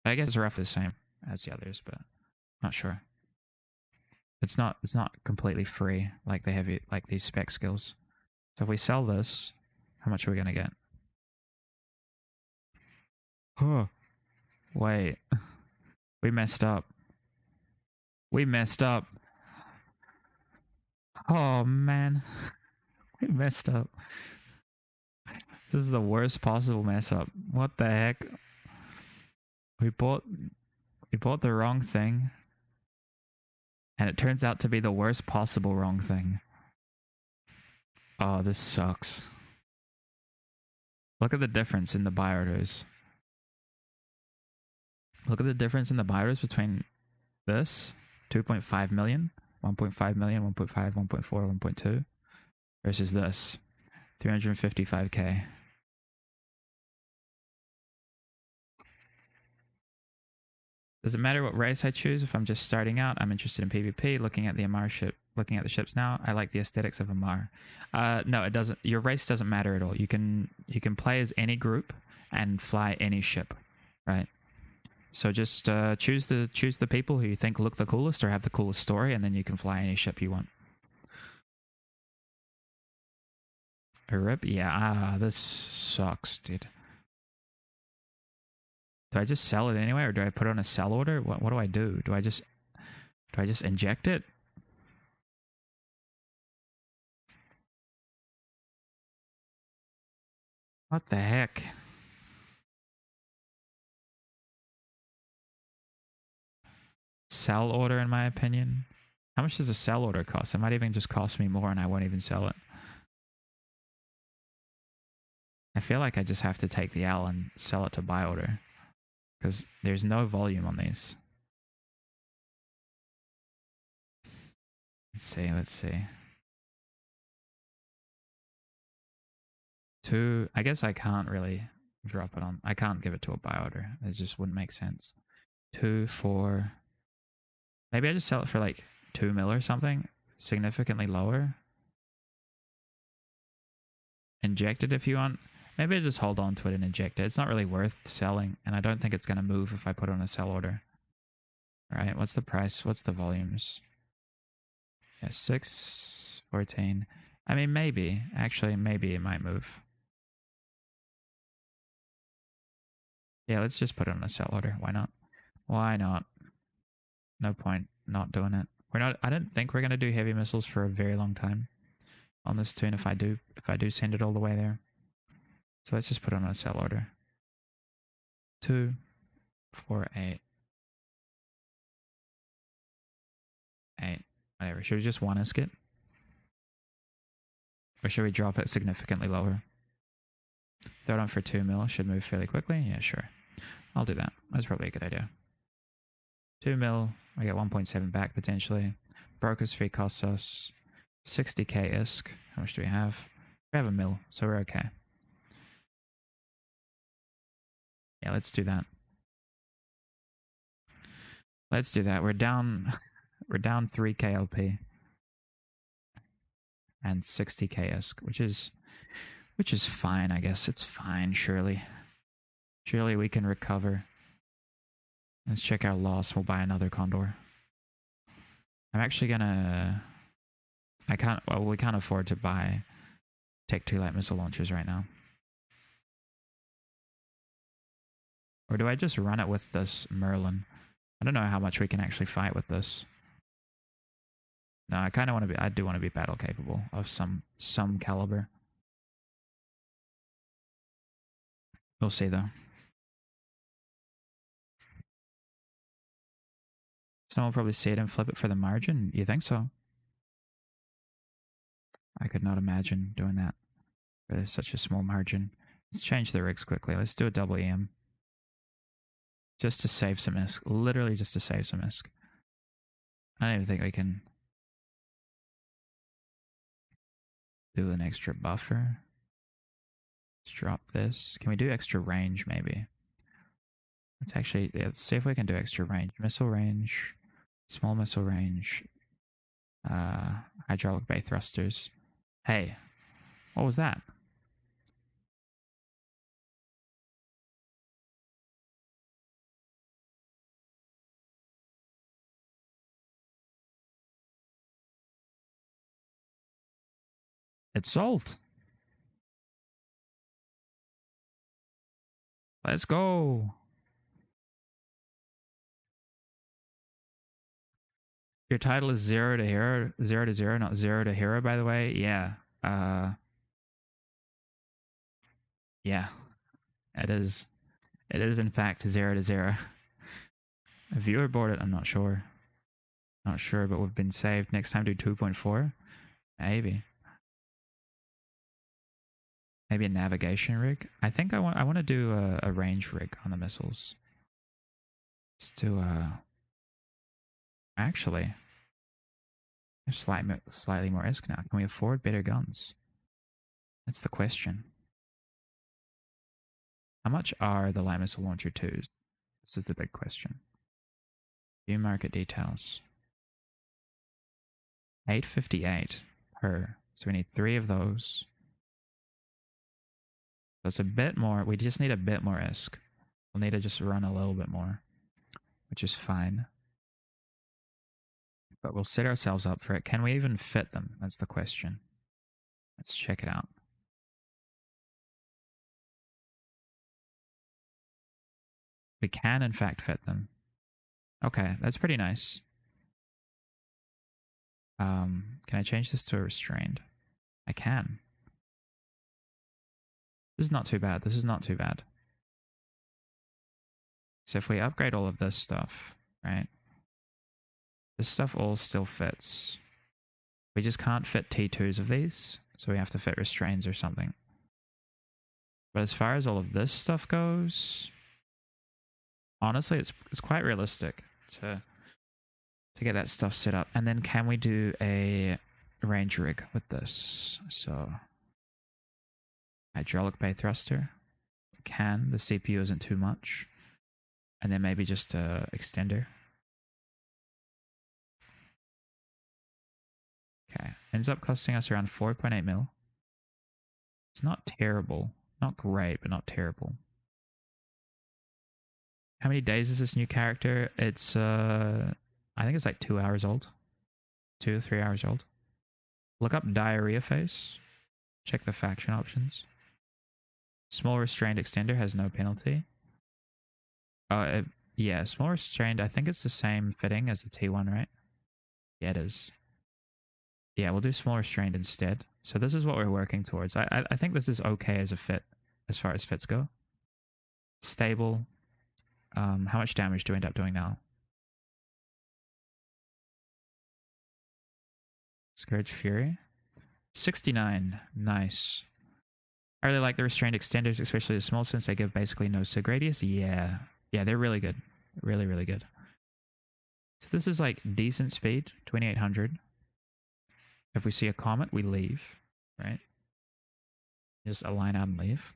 S4: I guess it's roughly the same as the others, but not sure. It's not completely free like they have like these spec skills. So if we sell this, how much are we gonna get? Huh. Wait. We messed up. We messed up. Oh man. We messed up. This is the worst possible mess up. What the heck? We bought the wrong thing. And it turns out to be the worst possible wrong thing. Oh, this sucks. Look at the difference in the buy orders. Look at the difference in the buy orders between this, 2.5 million, 1.5 million, 1.5, 1.4, 1.2, versus this, 355k. Does it matter what race I choose if I'm just starting out? I'm interested in PvP, looking at the ships now. I like the aesthetics of Amar. No, it doesn't. Your race doesn't matter at all. You can play as any group and fly any ship, right? So just choose the people who you think look the coolest or have the coolest story, and then you can fly any ship you want. A rip? Yeah, this sucks, dude. Do I just sell it anyway, or do I put on a sell order? What do I do? Do I just inject it? What the heck? Sell order, in my opinion. How much does a sell order cost? It might even just cost me more and I won't even sell it. I feel like I just have to take the L and sell it to buy order. Because there's no volume on these. Let's see. 2, I guess I can't really drop it on. I can't give it to a buy order. It just wouldn't make sense. 2, 4. Maybe I just sell it for like 2 mil or something. Significantly lower. Inject it if you want. Maybe I just hold on to it and inject it. It's not really worth selling, and I don't think it's going to move if I put on a sell order. Alright, what's the price? What's the volumes? Yeah, 6, 14. I mean, maybe. Actually, maybe it might move. Yeah, let's just put it on a sell order. Why not? Why not? No point not doing it. I don't think we're going to do heavy missiles for a very long time on this tune if I do send it all the way there. So let's just put on a sell order. 2, 4, 8. 8. Whatever. Should we just one it? Or should we drop it significantly lower? Throw it on for 2 mil. Should move fairly quickly. Yeah, sure. I'll do that. That's probably a good idea. 2 mil. I get 1.7 back potentially. Broker's fee costs us 60k ISK. How much do we have? We have a mil, so we're okay. Yeah, let's do that. Let's do that. We're down 3k LP and 60k ISK, which is fine, I guess. It's fine, surely. Surely we can recover. Let's check our loss. We'll buy another Condor. I'm actually gonna... we can't afford to take 2 light missile launchers right now. Or do I just run it with this Merlin? I don't know how much we can actually fight with this. No, I kind of want to be... I do want to be battle capable of some caliber. We'll see, though. Someone will probably see it and flip it for the margin. You think so? I could not imagine doing that for such a small margin. Let's change the rigs quickly. Let's do a double EM. Just to save some ISK. Literally just to save some ISK. I don't even think we can do an extra buffer. Let's drop this. Can we do extra range, maybe? Let's see if we can do extra range. Missile range, small missile range, hydraulic bay thrusters. Hey, what was that? It's sold. Let's go. Your title is 0 to hero, 0 to 0, not 0 to hero, by the way. Yeah. Yeah. It is. It is, in fact, 0 to 0. A viewer boarded, I'm not sure. Not sure, but we've been saved. Next time do 2.4? Maybe. Maybe a navigation rig. I think I want to do a range rig on the missiles. Let's do actually, there's slightly more ISK now. Can we afford better guns? That's the question. How much are the light missile launcher 2s? This is the big question. View market details. 858 per. So we need 3 of those. So it's a bit more. We just need a bit more ISK. We'll need to just run a little bit more, which is fine. But we'll set ourselves up for it. Can we even fit them? That's the question. Let's check it out. We can, in fact, fit them. Okay, that's pretty nice. Can I change this to a restrained? I can. This is not too bad. This is not too bad. So if we upgrade all of this stuff, right? This stuff all still fits. We just can't fit T2s of these, so we have to fit restraints or something. But as far as all of this stuff goes, honestly, it's quite realistic to get that stuff set up. And then can we do a range rig with this? So hydraulic bay thruster. We can. The CPU isn't too much. And then maybe just a extender. Okay. Ends up costing us around 4.8 mil. It's not terrible. Not great, but not terrible. How many days is this new character? It's, I think it's like 2 hours old. 2 or 3 hours old. Look up diarrhea face. Check the faction options. Small restrained extender has no penalty. Yeah, small restrained, I think it's the same fitting as the T1, right? Yeah, it is. Yeah, we'll do small restrained instead. So this is what we're working towards. I think this is okay as a fit, as far as fits go. Stable. How much damage do we end up doing now? Scourge Fury. 69. Nice. I really like the restrained extenders, especially the small, since they give basically no sig radius. Yeah. Yeah, they're really good. Really, really good. So this is like decent speed, 2800. If we see a comet, we leave, right? Just align out and leave.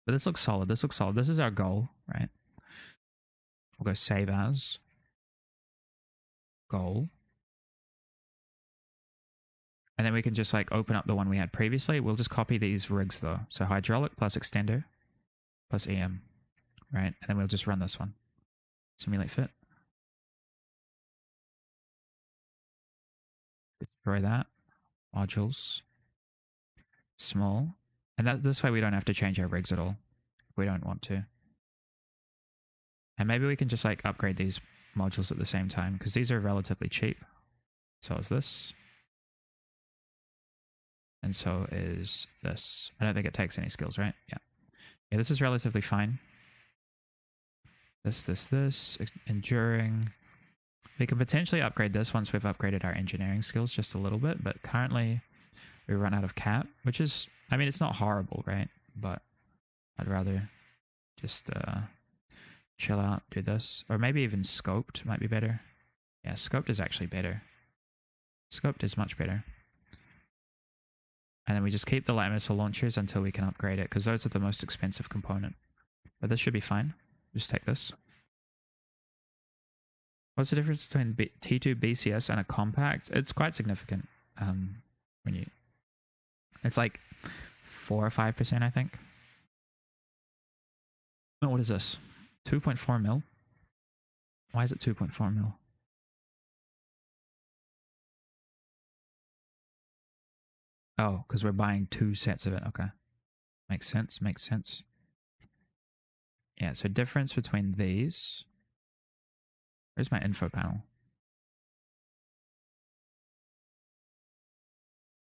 S4: But this looks solid. This looks solid. This is our goal, right? We'll go save as goal. And then we can just like open up the one we had previously. We'll just copy these rigs though. So hydraulic plus extender plus EM, right? And then we'll just run this one. Simulate fit. Destroy that. Modules. Small. And this way we don't have to change our rigs at all if we don't want to. And maybe we can just like upgrade these modules at the same time because these are relatively cheap. So is this. And so is this. I don't think it takes any skills, right? Yeah. Yeah, this is relatively fine. This. Enduring. We can potentially upgrade this once we've upgraded our engineering skills just a little bit, but currently we run out of cap, which is, I mean, it's not horrible, right? But I'd rather just chill out, do this. Or maybe even scoped might be better. Yeah, scoped is actually better. Scoped is much better. And then we just keep the light missile launchers until we can upgrade it, because those are the most expensive component. But this should be fine. Just take this. What's the difference between T2 BCS and a compact? It's quite significant. It's like 4 or 5%, I think. No, what is this? 2.4 mil? Why is it 2.4 mil? Oh, because we're buying 2 sets of it. Okay. Makes sense, makes sense. Yeah, so difference between these. Where's my info panel?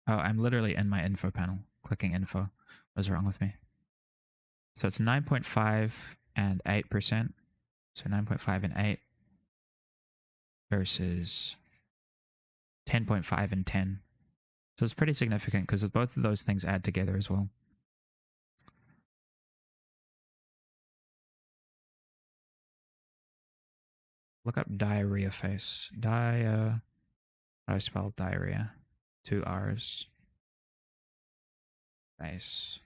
S4: Oh, I'm literally in my info panel, clicking info. What's wrong with me? So it's 9.5 and 8%. So 9.5 and 8 versus 10.5 and 10. So it's pretty significant because both of those things add together as well. Look up diarrhea face. How do I spell diarrhea? 2 R's. Face.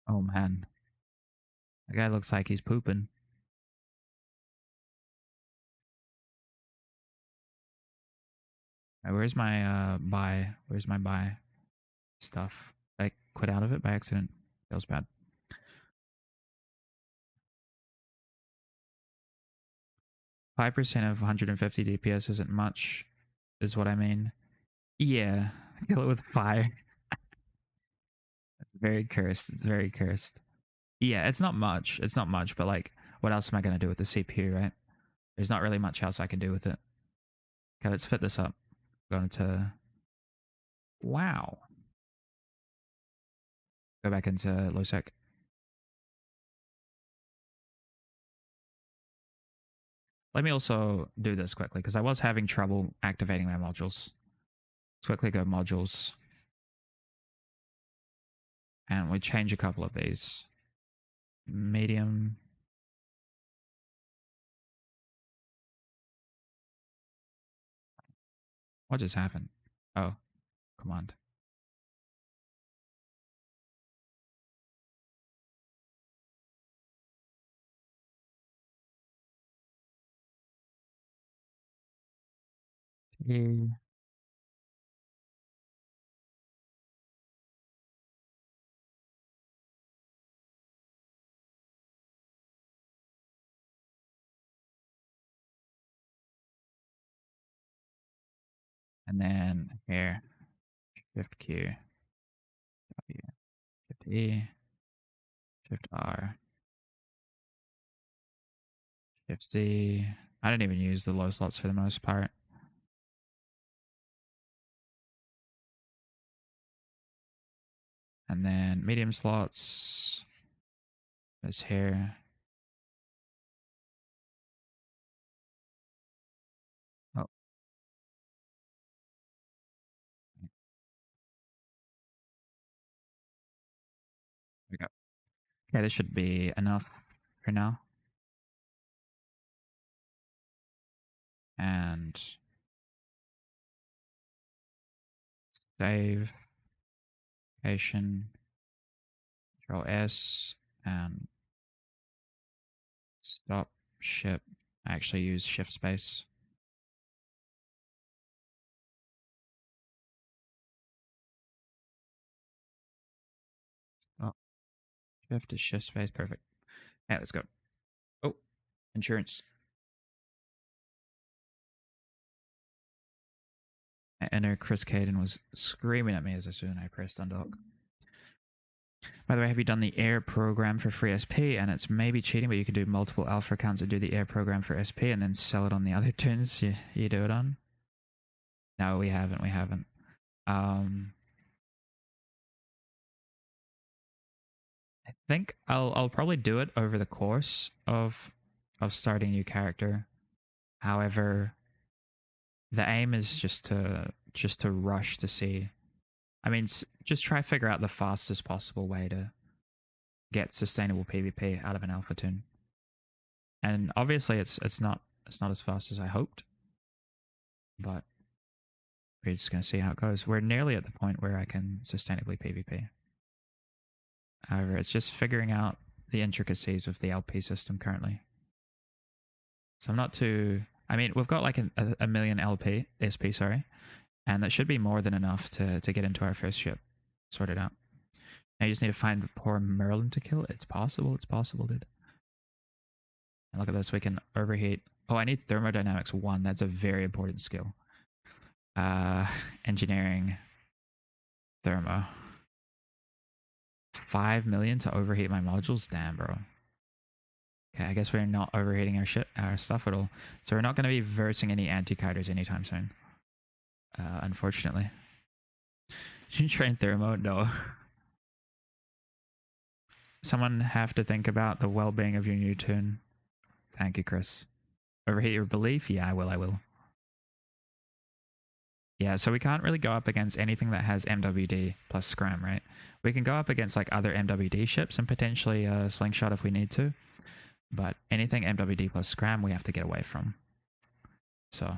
S4: Oh man. The guy looks like he's pooping. Where's my buy? Where's my buy stuff? I quit out of it by accident. Feels bad. %5 of 150 DPS isn't much, is what I mean. Yeah, kill it with fire. It's very cursed. It's very cursed. Yeah, it's not much. It's not much, but like, what else am I gonna do with the CPU, right? There's not really much else I can do with it. Okay, let's fit this up. Go into wow. Go back into low sec. Let me also do this quickly because I was having trouble activating my modules. Let's quickly go modules. And we change a couple of these. Medium. What just happened? Oh, command. T. And then here, Shift Q, W, Shift E, Shift R, Shift Z. I don't even use the low slots for the most part. And then medium slots is here. Oh. There we go. Okay, this should be enough for now. and save, location, Control S, and stop ship. I actually use shift space. Oh, shift is shift space. Perfect. Yeah, let's go. Oh, insurance. I enter. Chris Caden was screaming at me as soon as I pressed undock. By the way, have you done the air program for free SP? And it's maybe cheating, but you can do multiple alpha accounts and do the air program for SP and then sell it on the other tunes you do it on. No, we haven't. We haven't. I think I'll probably do it over the course of starting a new character. However, the aim is just to rush to see. I mean, just try to figure out the fastest possible way to get sustainable PvP out of an alpha tune. And obviously, it's not as fast as I hoped, but we're just gonna see how it goes. We're nearly at the point where I can sustainably PvP. However, it's just figuring out the intricacies of the LP system currently. So I'm not too. I mean, we've got like a million SP, sorry, and that should be more than enough to get into our first ship sorted out. Now you just need to find poor Merlin to kill. It's possible, dude. And look at this, we can overheat. Oh, I need thermodynamics 1. That's a very important skill. Engineering, thermo. 5 million to overheat my modules? Damn, bro. Okay, I guess we're not overheating our stuff at all. So we're not going to be versing any anti-kiters anytime soon. Unfortunately. Should you train thermo? No. Someone have to think about the well-being of your new tune. Thank you, Chris. Overheat your belief? Yeah, I will. Yeah, so we can't really go up against anything that has MWD plus Scram, right? We can go up against like other MWD ships and potentially Slingshot if we need to. But anything MWD plus Scram, we have to get away from. So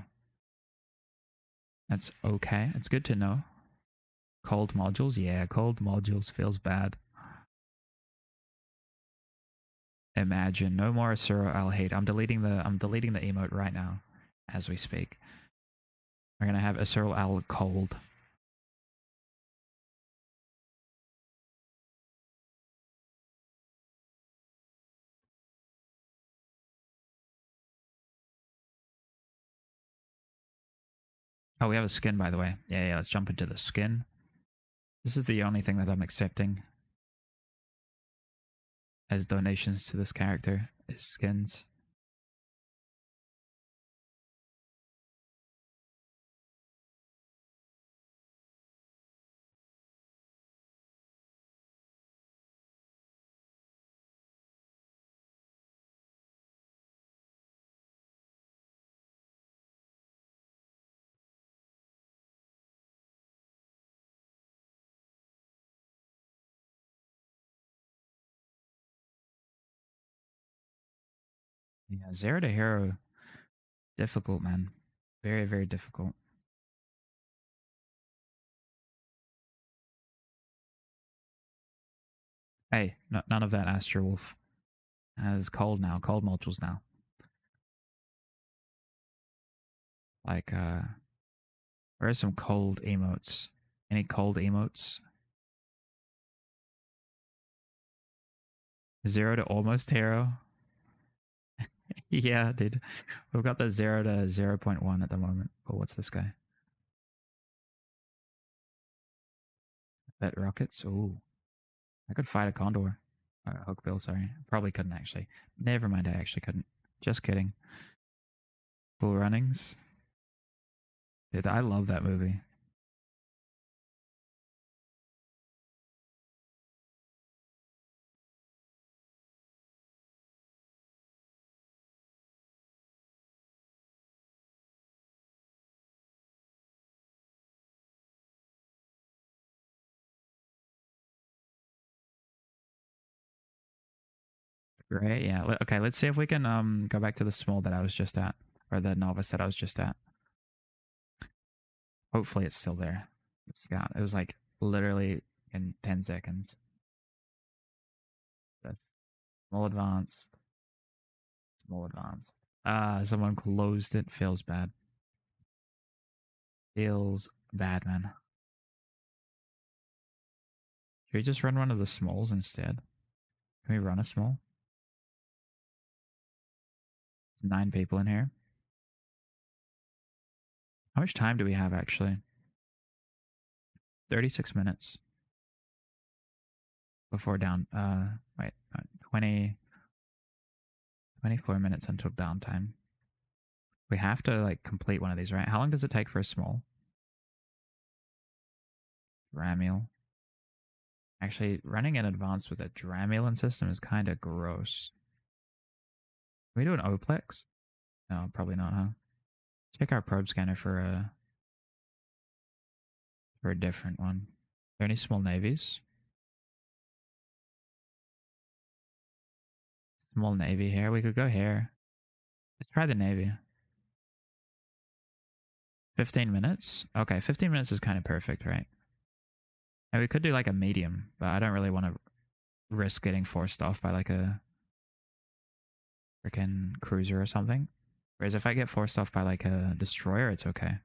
S4: that's okay. It's good to know. Cold modules? Yeah, cold modules feels bad. Imagine no more Asuro I'll hate. I'm deleting the emote right now as we speak. We're gonna have Asuro Al cold. Oh, we have a skin, by the way. Yeah, let's jump into the skin. This is the only thing that I'm accepting as donations to this character, is skins. Yeah, 0 to hero, difficult, man. Very, very difficult. Hey, none of that, Astro Wolf. It's cold now, cold modules now. Like, where are some cold emotes? Any cold emotes? 0 to almost hero. Yeah, dude. We've got the 0 to 0.1 at the moment. Oh, what's this guy? Bet rockets? Ooh. I could fight a condor. Hookbill, sorry. Probably couldn't actually. Never mind, I actually couldn't. Just kidding. Cool Runnings. Dude, I love that movie. Great, yeah. Okay, let's see if we can go back to the small that I was just at. or the novice that I was just at. Hopefully it's still there. It's got. It was like literally in 10 seconds. That's small advanced. Small advanced. Someone closed it. Feels bad. Feels bad, man. Should we just run one of the smalls instead? Can we run a small? There's 9 people in here. How much time do we have actually? 36 minutes. Before down, wait, 20, 24 minutes until downtime. We have to like complete one of these, right? How long does it take for a small? Dramule. Actually, running in advance with a Dramulin system is kind of gross. Can we do an Oplex? No, probably not, huh? Check our probe scanner for a different one. Are there any small navies? Small navy here. We could go here. Let's try the navy. 15 minutes? Okay, 15 minutes is kind of perfect, right? And we could do like a medium, but I don't really want to risk getting forced off by like a freaking cruiser or something. Whereas if I get forced off by like a destroyer, it's okay.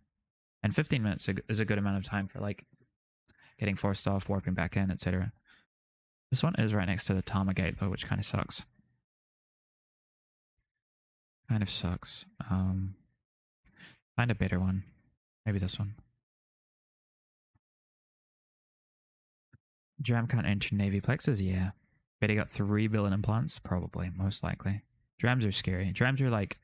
S4: And 15 minutes is a good amount of time for like getting forced off, warping back in, etc. This one is right next to the Tama gate though, which kind of sucks. Kind of sucks. Find a better one. Maybe this one. Dram can't enter Navy plexes? Yeah. Bet he got 3 billion implants? Probably, most likely. Drams are scary. Drams are like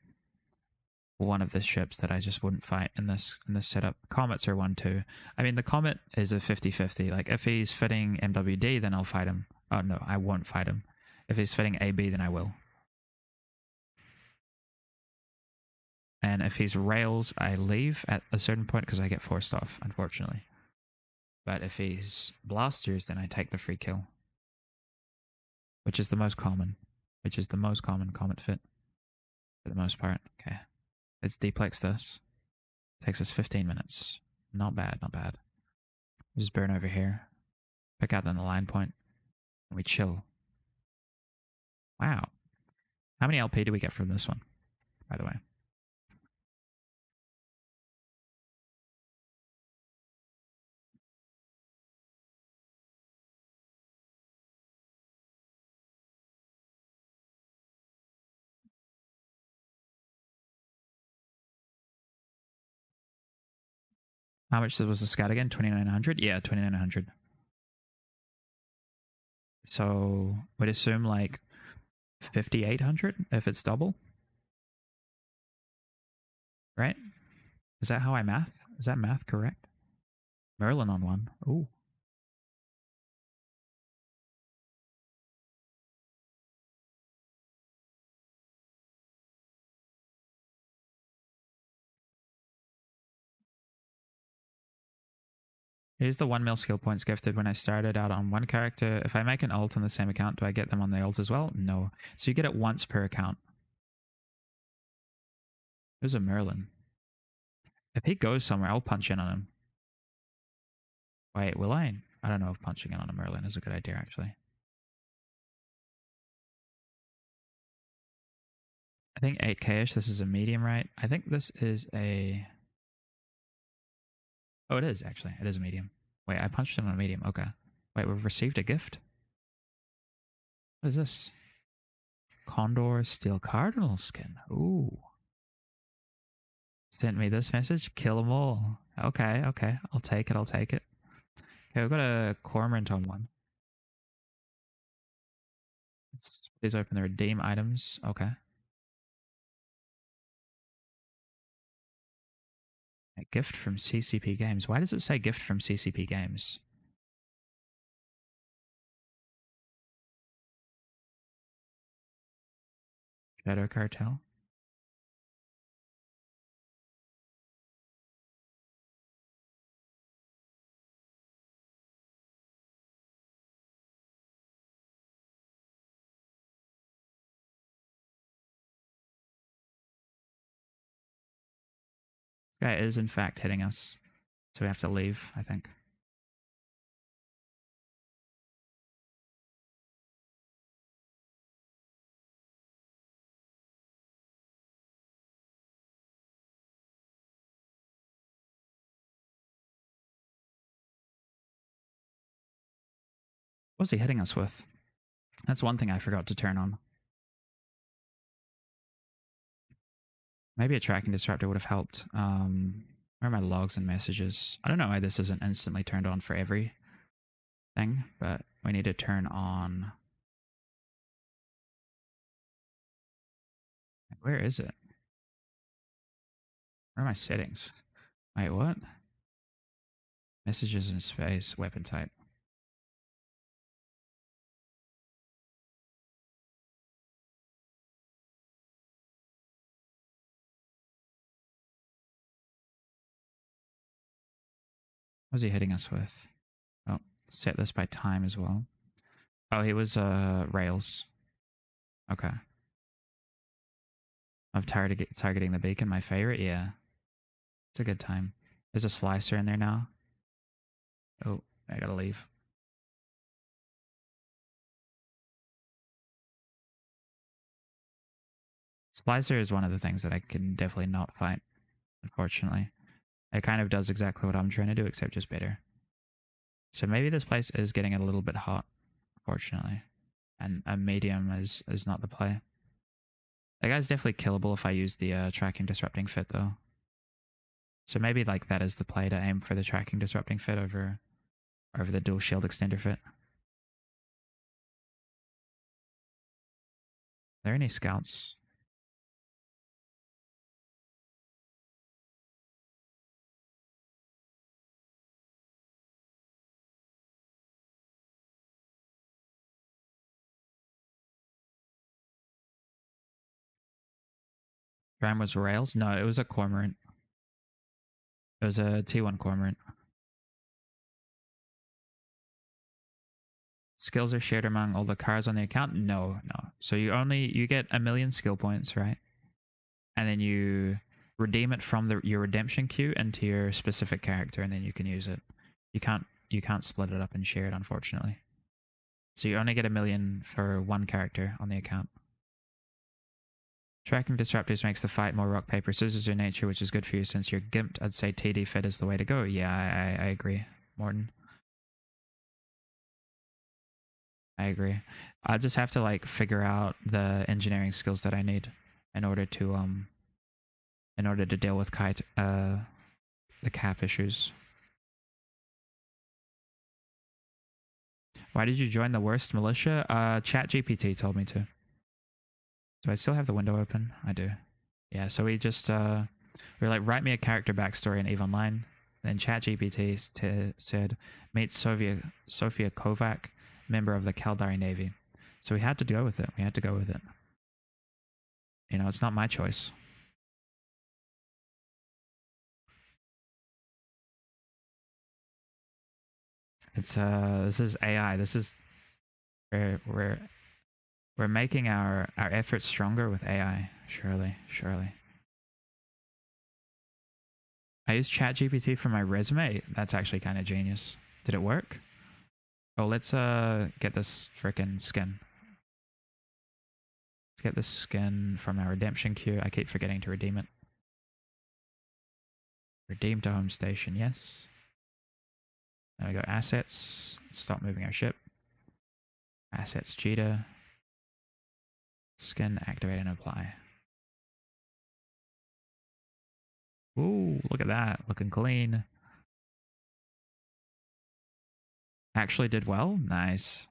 S4: one of the ships that I just wouldn't fight in this setup. Comets are one too. I mean, the Comet is a 50-50. Like, if he's fitting MWD, then I'll fight him. Oh, no, I won't fight him. If he's fitting AB, then I will. And if he's rails, I leave at a certain point because I get forced off, unfortunately. But if he's blasters, then I take the free kill. Which is the most common. Which is the most common Comet fit. For the most part. Okay. Let's deplex this. Takes us 15 minutes. Not bad, not bad. Just burn over here. Pick out the line point. And we chill. Wow. How many LP do we get from this one, by the way? How much was the scout again? 2,900? Yeah, 2,900. So, we'd assume like 5,800 if it's double. Right? Is that how I math? Is that math correct? Merlin on one. Ooh. Here's the 1 mil skill points gifted when I started out on one character. If I make an ult on the same account, do I get them on the ult as well? No. So you get it once per account. There's a Merlin. If he goes somewhere, I'll punch in on him. Wait, will I? I don't know if punching in on a Merlin is a good idea, actually. I think 8k-ish. This is a medium, right? I think this is a... Oh, it is, actually. It is a medium. Wait, I punched him on a medium. Okay. Wait, we've received a gift? What is this? Condor Steel Cardinal skin. Ooh. Sent me this message. Kill them all. Okay, okay. I'll take it. I'll take it. Okay, we've got a Cormorant on one. Please open the redeem items. Okay. A gift from CCP Games. Why does it say gift from CCP Games? Shadow Cartel. Guy is in fact hitting us. So we have to leave, I think. What was he hitting us with? That's one thing I forgot to turn on. Maybe a tracking disruptor would have helped. Where are my logs and messages? I don't know why this isn't instantly turned on for every thing, but we need to turn on. Where is it? Where are my settings? Wait, what? Messages in space, weapon type. What was he hitting us with? Oh, set this by time as well. Oh, he was rails. Okay. Of targeting the beacon, my favorite? Yeah. It's a good time. There's a slicer in there now. Oh, I gotta leave. Slicer is one of the things that I can definitely not fight, unfortunately. It kind of does exactly what I'm trying to do, except just better. So maybe this place is getting a little bit hot, fortunately. And a medium is not the play. That guy's definitely killable if I use the tracking disrupting fit, though. So maybe like that is the play, to aim for the tracking disrupting fit over the dual shield extender fit. Are there any scouts? Ram was rails? No, it was a cormorant. It was a T1 cormorant. Skills are shared among all the cars on the account? No. So you get 1,000,000 skill points, right? And then you redeem it from your redemption queue into your specific character, and then you can use it. You can't split it up and share it, unfortunately. So you only get 1,000,000 for one character on the account. Tracking disruptors makes the fight more rock, paper, scissors in nature, which is good for you since you're gimped. I'd say TD fit is the way to go. Yeah, I agree, Morton. I agree. I just have to like figure out the engineering skills that I need in order to deal with the cap issues. Why did you join the worst militia? ChatGPT told me to. Do I still have the window open? I do. Yeah, so we just we're like, write me a character backstory in EVE Online. Then ChatGPT said, meet Sofia Kovac, member of the Kaldari Navy. So we had to go with it. You know, it's not my choice. It's this is AI. This is we're making our efforts stronger with AI. Surely. I used ChatGPT for my resume. That's actually kind of genius. Did it work? Oh, let's get this frickin' skin. Let's get this skin from our redemption queue. I keep forgetting to redeem it. Redeem to home station, yes. There we go, assets. Stop moving our ship. Assets, cheetah. Skin, activate and apply. Ooh, look at that. Looking clean. Actually did well. Nice.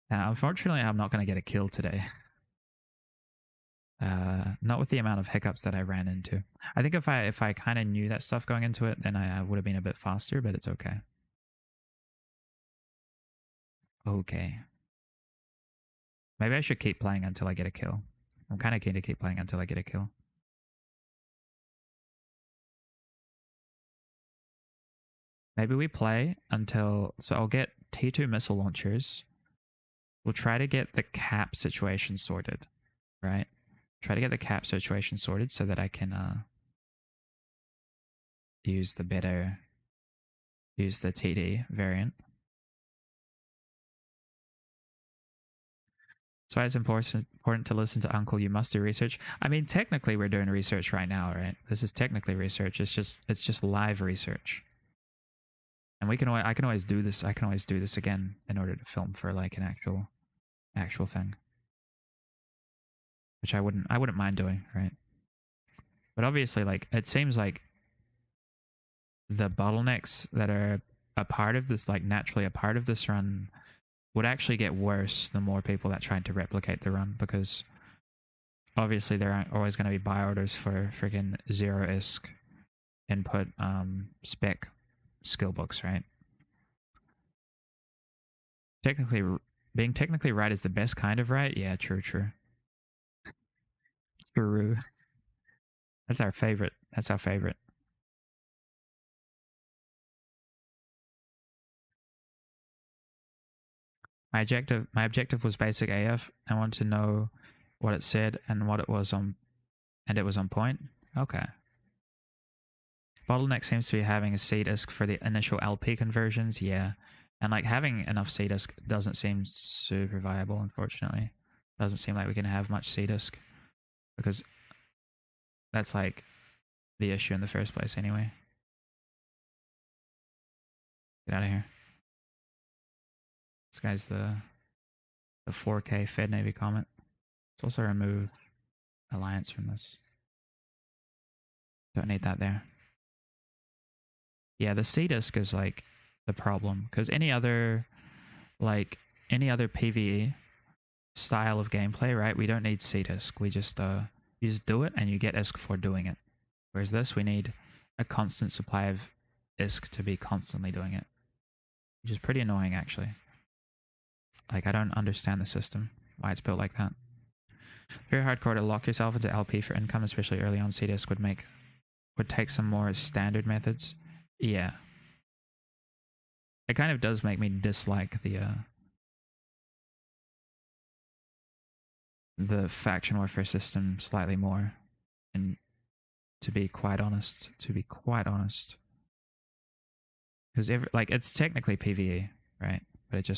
S4: Unfortunately, I'm not going to get a kill today. Not with the amount of hiccups that I ran into. I think if I kind of knew that stuff going into it, then I would have been a bit faster, but it's okay. Okay. Maybe I should keep playing until I get a kill. I'm kind of keen to keep playing until I get a kill. Maybe we play until... So I'll get T2 missile launchers. we'll try to get the cap situation sorted, right? Try to get the cap situation sorted so that I can use the TD variant. That's why it's important to listen to Uncle. You must do research. I mean, technically, we're doing research right now, right? This is technically research. It's just live research, and I can always do this. I can always do this again in order to film for like an actual thing, which I wouldn't mind doing, right? But obviously, like it seems like the bottlenecks that are a part of this, like naturally a part of this run, would actually get worse the more people that tried to replicate the run, because obviously there aren't always going to be buy orders for freaking 0 ISK input spec skill books, right? Being technically right is the best kind of right. Yeah, true. True. That's our favorite. My objective was basic AF. I wanted to know what it said and what it was on, and it was on point. Okay. Bottleneck seems to be having a C-disk for the initial LP conversions, yeah. And like having enough C-disk doesn't seem super viable, unfortunately. Doesn't seem like we can have much C-disk, because that's like the issue in the first place anyway. Get out of here. This guy's the 4K Fed Navy comment. Let's also remove Alliance from this. Don't need that there. Yeah, the C-disk is like the problem, because any other PvE style of gameplay, right? We don't need C-disk. We just you just do it and you get ISK for doing it. Whereas this, we need a constant supply of ISK to be constantly doing it, which is pretty annoying actually. Like I don't understand the system, why it's built like that. Very hardcore to lock yourself into LP for income, especially early on. C-disk would take some more standard methods. Yeah. It kind of does make me dislike the faction warfare system slightly more. And to be quite honest. Because like it's technically PvE, right? But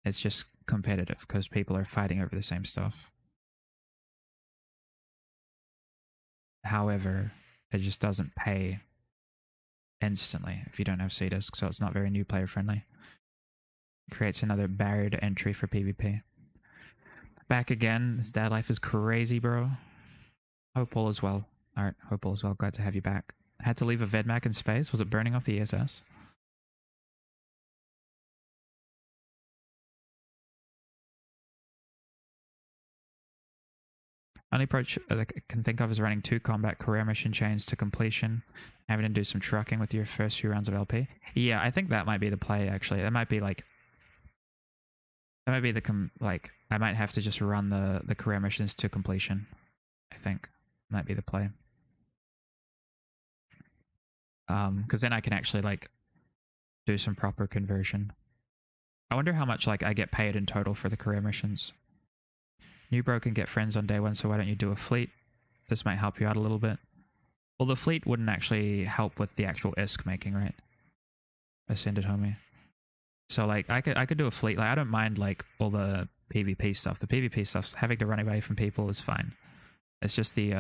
S4: it's just competitive because people are fighting over the same stuff. However, it just doesn't pay instantly if you don't have C-disk, so it's not very new player friendly. Creates another barrier to entry for PvP. Back again. This dad life is crazy, bro. Hope all is well. Alright, hope all is well. Glad to have you back. I had to leave a Vedmak in space. Was it burning off the ESS? Only approach I can think of is running 2 combat career mission chains to completion, having to do some trucking with your first few rounds of LP. Yeah, I think that might be the play, actually. That might be like... That might be I might have to just run the career missions to completion. I think. Might be the play. Because then I can actually, like, do some proper conversion. I wonder how much, like, I get paid in total for the career missions. New bro can get friends on day 1, so why don't you do a fleet? This might help you out a little bit. Well, the fleet wouldn't actually help with the actual ISK making, right? Ascended homie. So like I could do a fleet. Like I don't mind like all the PvP stuff. The PvP stuff, having to run away from people is fine. It's just the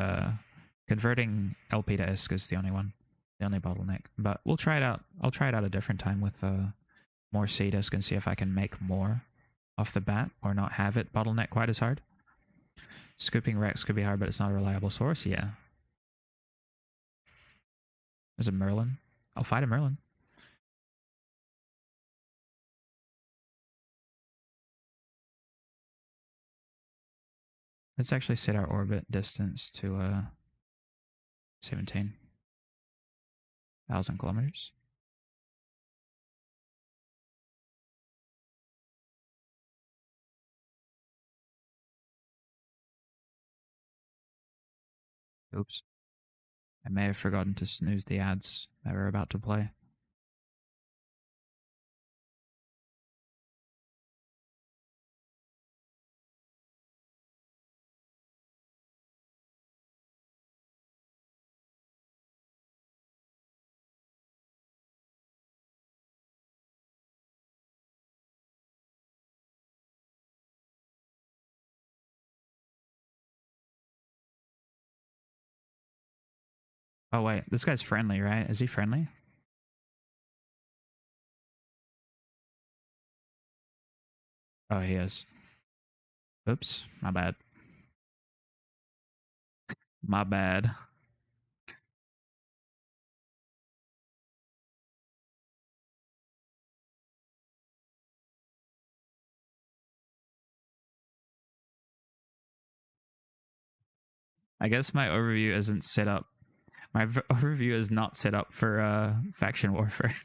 S4: converting LP to ISK is the only bottleneck. But we'll try it out. I'll try it out a different time with more C-disk and see if I can make more off the bat or not have it bottleneck quite as hard. Scooping Rex could be hard, but it's not a reliable source. Yeah. There's a Merlin. I'll fight a Merlin. Let's actually set our orbit distance to 17,000 kilometers. Oops. I may have forgotten to snooze the ads that were about to play. Oh wait, this guy's friendly, right? Is he friendly? Oh, he is. Oops, my bad. My bad. I guess my overview isn't set up. My overview is not set up for faction warfare.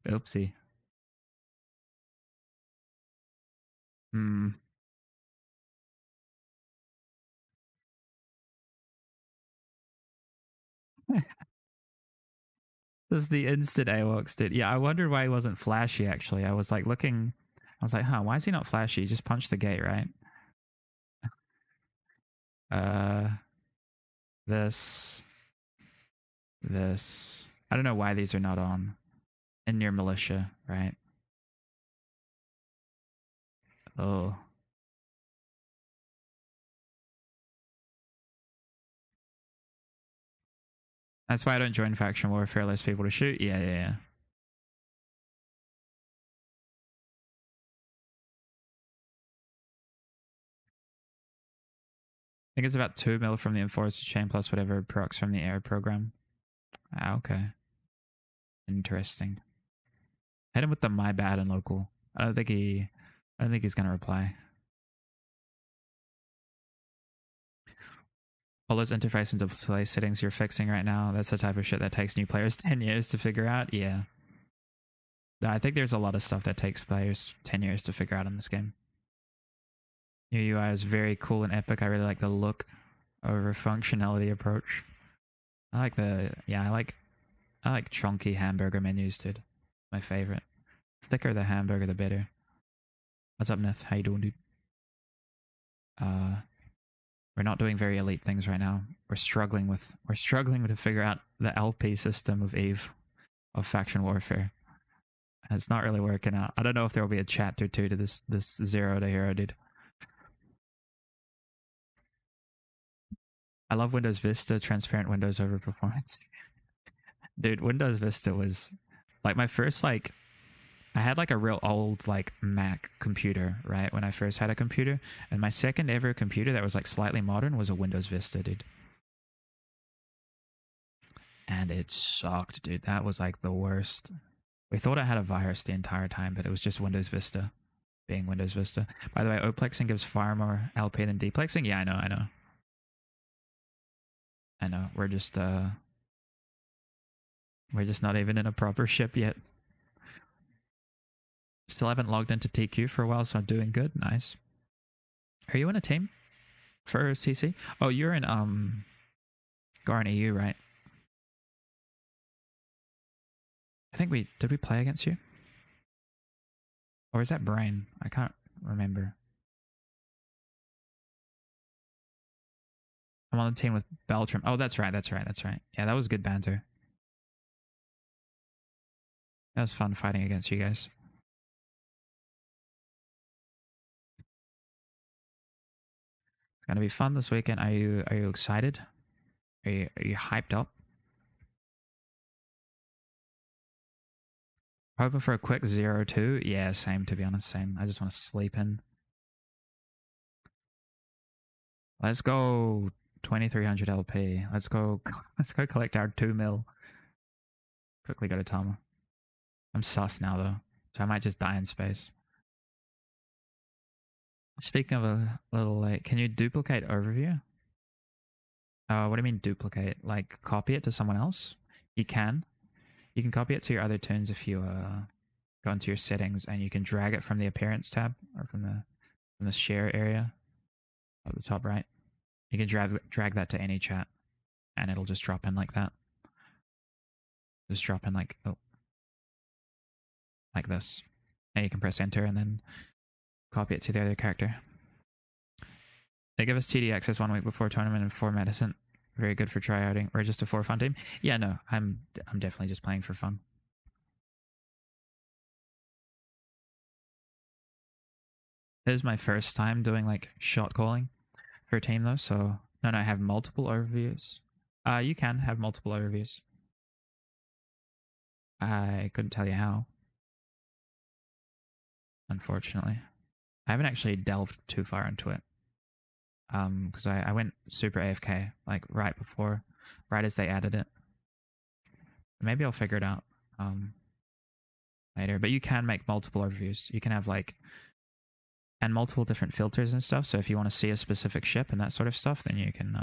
S4: Oopsie. Hmm. This is the instant AWOX did. Yeah, I wondered why he wasn't flashy, actually. I was like looking, I was like, huh, why is he not flashy? He just punched the gate, right? Uh, this. This. I don't know why these are not on. In your militia, right? Oh. That's why I don't join faction warfare, less people to shoot. Yeah, yeah, yeah. I think it's about 2 mil from the enforcer chain plus whatever procs from the air program. Ah, okay. Interesting. Hit him with the my bad and local. I don't think he's gonna reply. All those interface and display settings you're fixing right now, that's the type of shit that takes new players 10 years to figure out. Yeah. I think there's a lot of stuff that takes players 10 years to figure out in this game. New UI is very cool and epic. I really like the look over functionality approach. I like I like chunky hamburger menus, dude. My favorite. Thicker the hamburger, the better. What's up, Nith? How you doing, dude? We're not doing very elite things right now. We're struggling to figure out the LP system of Eve, of faction warfare. And it's not really working out. I don't know if there will be a chapter 2 to this 0 to hero, dude. I love Windows Vista, transparent windows over performance. Dude, Windows Vista was like my first I had like a real old like Mac computer, right? When I first had a computer, and my second ever computer that was like slightly modern was a Windows Vista, dude. And it sucked, dude. That was like the worst. We thought I had a virus the entire time, but it was just Windows Vista being Windows Vista. By the way, oplexing gives far more LP than deplexing. Yeah, I know. We're just not even in a proper ship yet. Still haven't logged into TQ for a while, so I'm doing good. Nice. Are you in a team for CC? Oh, you're in Garn EU, right? I think did we play against you? Or is that Brain? I can't remember. I'm on the team with Beltram. Oh, that's right. Yeah, that was good banter. That was fun fighting against you guys. It's gonna be fun this weekend. Are you excited? Are you hyped up? Hoping for a quick 0-2. Yeah, same, to be honest, same. I just want to sleep in. Let's go 2300 LP. Let's go collect our 2 mil. Quickly go to Tama. I'm sus now though, so I might just die in space. Speaking of a little late, can you duplicate overview? What do you mean duplicate? Like copy it to someone else? You can. You can copy it to your other tunes if you go into your settings, and you can drag it from the appearance tab or from the share area at the top right. You can drag that to any chat, and it'll just drop in like that. Just drop in like this, and you can press enter and then copy it to the other character. They give us TD access 1 week before tournament and 4 medicine. Very good for tryouting. Or just a 4 fun team. Yeah, no, I'm definitely just playing for fun. This is my first time doing like shot calling for a team though, so no, I have multiple overviews. You can have multiple overviews. I couldn't tell you how. Unfortunately. I haven't actually delved too far into it. Because I went super AFK, like right as they added it. Maybe I'll figure it out later. But you can make multiple overviews. You can have and multiple different filters and stuff. So if you want to see a specific ship and that sort of stuff, then you can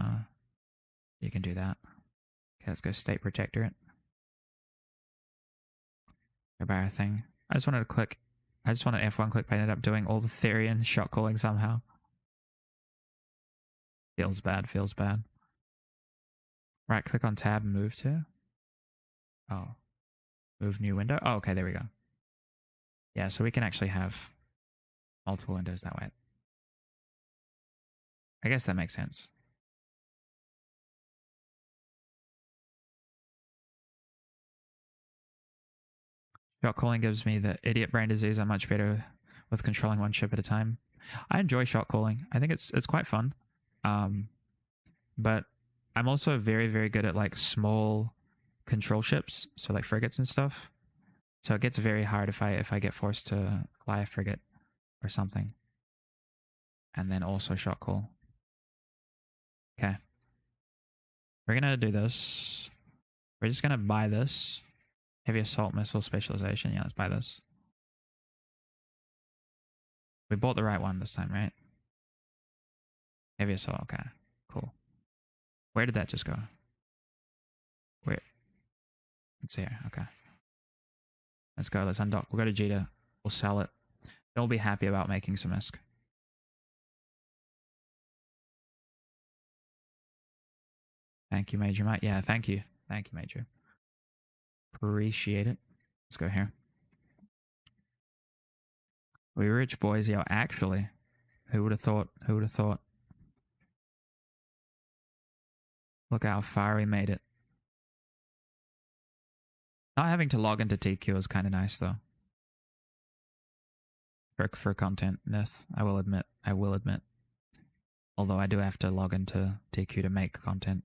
S4: do that. Okay, let's go state protectorate. Go by our thing. I just wanted F1 click, but I ended up doing all the theory and shot calling somehow. Feels bad. Right click on tab and move to. Oh. Move new window. Oh, okay, there we go. Yeah, so we can actually have multiple windows that way. I guess that makes sense. Shot calling gives me the idiot brain disease. I'm much better with controlling one ship at a time. I enjoy shot calling. I think it's quite fun. But I'm also very, very good at like small control ships, so like frigates and stuff. So it gets very hard if I get forced to fly a frigate or something. And then also shot call. Okay. We're gonna do this. We're just gonna buy this. Heavy assault missile specialization. Yeah, let's buy this. We bought the right one this time, right? Heavy assault. Okay, cool. Where did that just go? Where? It's here. Okay. Let's go. Let's undock. We'll go to Jita. We'll sell it. Then we'll be happy about making some ISK. Thank you, Major Mate. Yeah, thank you. Thank you, Major. Appreciate it. Let's go here. We rich boys, yo. Actually, who would have thought? Who would have thought? Look how far we made it. Not having to log into TQ is kind of nice, though. For content, Nith, I will admit. Although I do have to log into TQ to make content.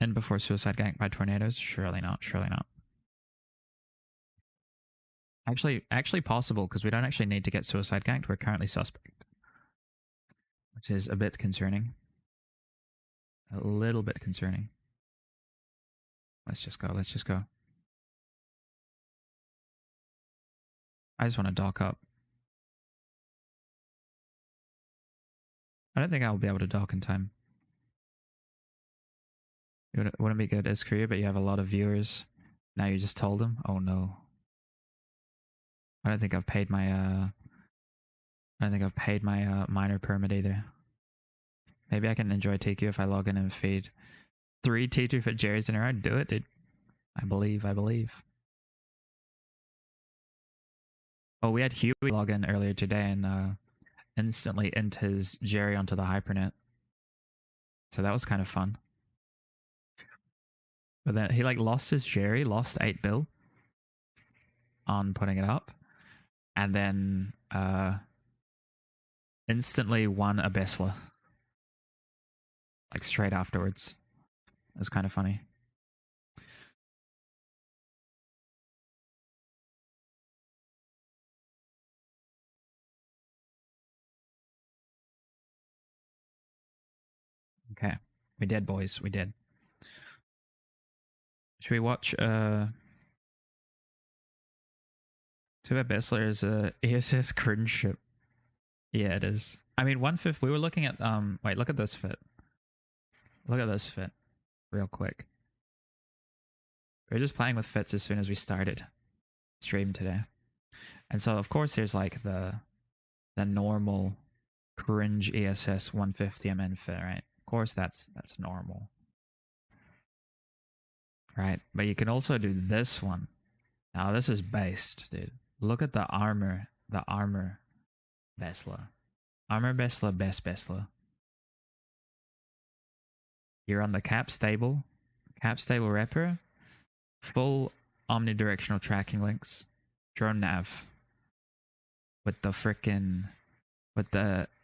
S4: And before suicide ganked by tornadoes? Surely not. Actually possible, because we don't actually need to get suicide ganked. We're currently suspect. Which is a bit concerning. A little bit concerning. Let's just go. I just want to dock up. I don't think I'll be able to dock in time. It wouldn't be good as career, but you have a lot of viewers. Now you just told them? Oh no. I don't think I've paid my minor permit either. Maybe I can enjoy TQ if I log in and feed 3 T2 for Jerry's in a row. Do it, dude. I believe. Oh, we had Huey log in earlier today and instantly int his Jerry onto the hypernet. So that was kind of fun. But then he like lost his Jerry, lost 8 bill on putting it up. And then instantly won a Bessler. Like straight afterwards. It was kind of funny. Okay. We did, boys. We did. Should we watch Tibet Bessler is a ESS cringe ship. Yeah, it is. I mean, 1/5. We were looking at wait, look at this fit. Look at this fit. Real quick. We were just playing with fits as soon as we started stream today. And so of course there's like the normal cringe ESS 150 MN fit, right? Of course that's normal. Right? But you can also do this one. Now this is based, dude. Look at the armor Bessler. Armor Bessler, best Bessler. You're on the cap stable repper, full omnidirectional tracking links, drone nav, with the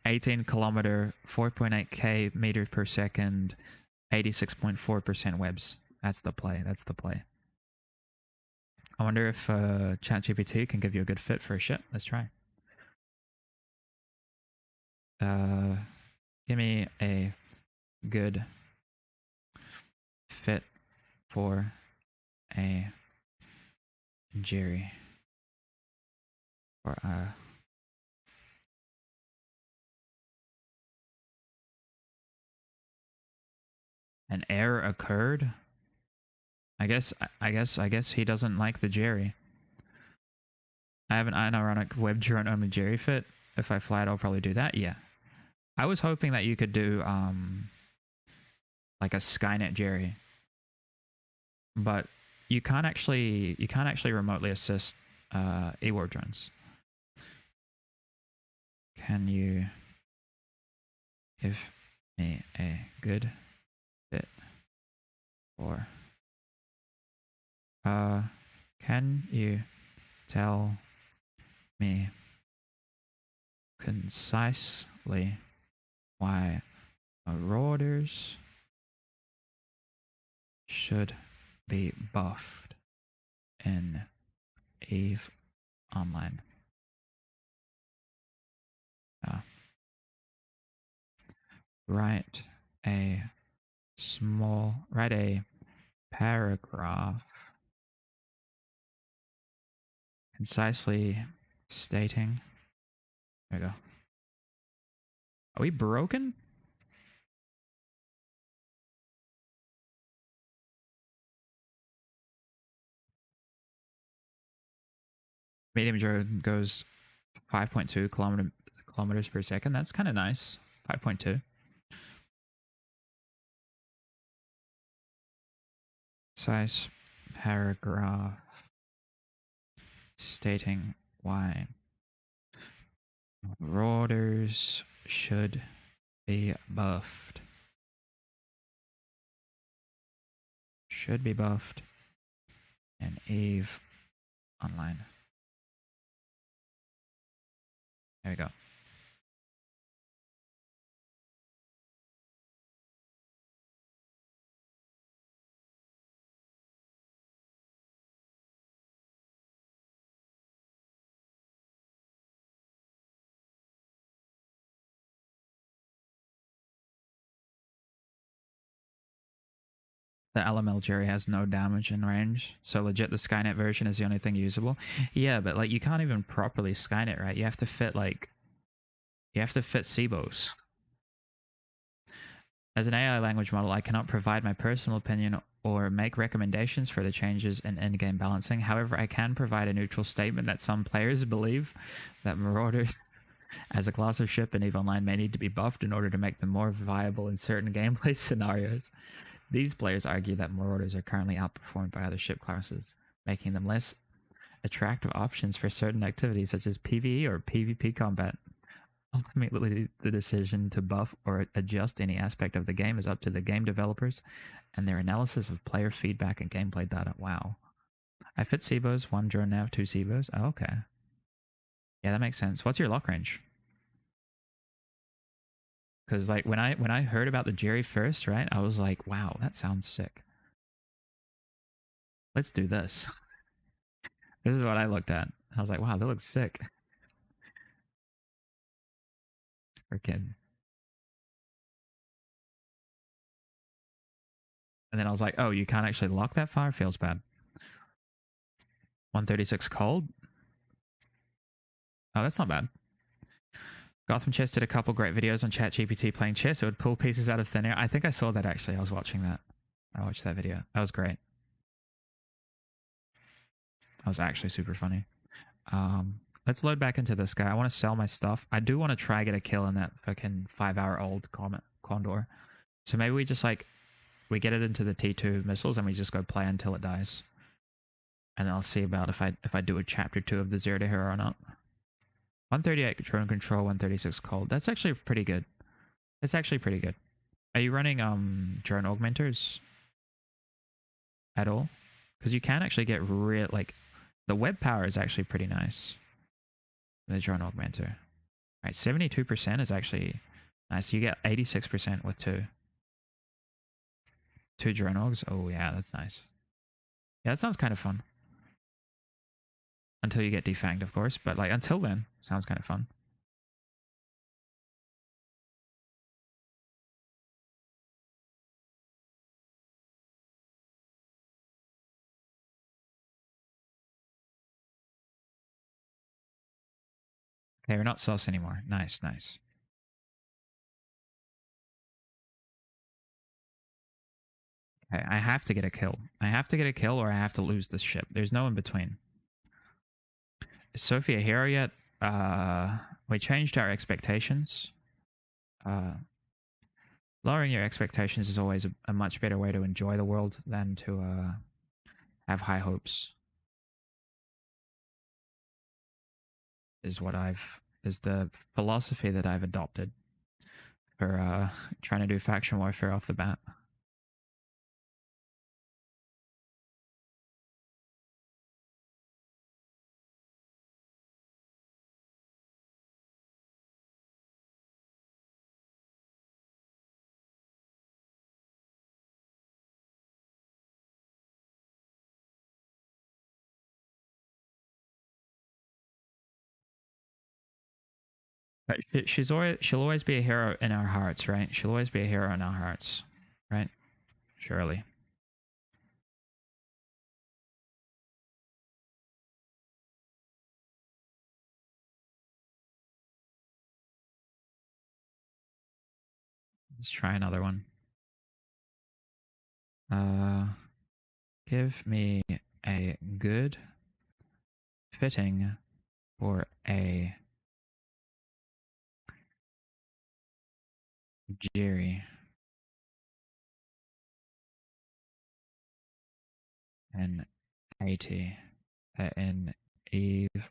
S4: 18 kilometer, 4.8k meters per second, 86.4% webs. That's the play. That's the play. I wonder if ChatGPT can give you a good fit for a ship. Let's try. Give me a good fit for a Jerry. Or an error occurred. I guess he doesn't like the Jerry. I have an unironic web drone only Jerry fit. If I fly it, I'll probably do that. Yeah. I was hoping that you could do like a Skynet Jerry. But you can't actually remotely assist E-war drones. Can you give me a good fit for can you tell me concisely why marauders should be buffed in EVE Online? Write a paragraph concisely stating. There we go. Are we broken? Medium drone goes 5.2 kilometers per second. That's kind of nice. 5.2. Size paragraph stating why marauders should be buffed. Should be buffed in EVE Online. There we go. The LML Jerry has no damage in range, so legit the Skynet version is the only thing usable. Yeah, but like you can't even properly Skynet, right? You have to fit SIBOs. As an AI language model, I cannot provide my personal opinion or make recommendations for the changes in in-game balancing. However, I can provide a neutral statement that some players believe that Marauders as a class of ship in EVE Online may need to be buffed in order to make them more viable in certain gameplay scenarios. These players argue that Marauders are currently outperformed by other ship classes, making them less attractive options for certain activities such as PvE or PvP combat. Ultimately, the decision to buff or adjust any aspect of the game is up to the game developers and their analysis of player feedback and gameplay data. Wow. I fit SIBOs, 1 drone nav, 2 SIBOs. Oh, okay. Yeah, that makes sense. What's your lock range? Because like when I heard about the Jerry first, right, I was like, wow, that sounds sick. Let's do this. This is what I looked at. I was like, wow, that looks sick. Freaking. And then I was like, oh, you can't actually lock that far? Feels bad. 136 cold? Oh, that's not bad. Gotham Chess did a couple great videos on ChatGPT playing chess. It would pull pieces out of thin air. I think I saw that actually. I was watching that. I watched that video. That was great. That was actually super funny. Let's load back into this guy. I want to sell my stuff. I do want to try get a kill in that fucking 5-hour-old Condor. So maybe we just like, we get it into the T2 missiles and we just go play until it dies. And then I'll see about if I do a chapter 2 of the Zero to Hero or not. 138 drone control, 136 cold. That's actually pretty good. It's actually pretty good. Are you running drone augmenters at all? Because you can actually get real, like, the web power is actually pretty nice. The drone augmenter. Right, 72% is actually nice. You get 86% with two. Two drone ogs. Oh yeah, that's nice. Yeah, that sounds kind of fun. Until you get defanged, of course. But like until then, sounds kind of fun. Okay, we're not sus anymore. Nice, nice. Okay, I have to get a kill. I have to get a kill or I have to lose this ship. There's no in between. Is Sophie a hero yet? We changed our expectations. Lowering your expectations is always a much better way to enjoy the world than to have high hopes. Is the philosophy that I've adopted for trying to do faction warfare off the bat. But she'll always be a hero in our hearts, right? She'll always be a hero in our hearts, right? Surely. Let's try another one. Give me a good fitting for a Geri and 80 in Eve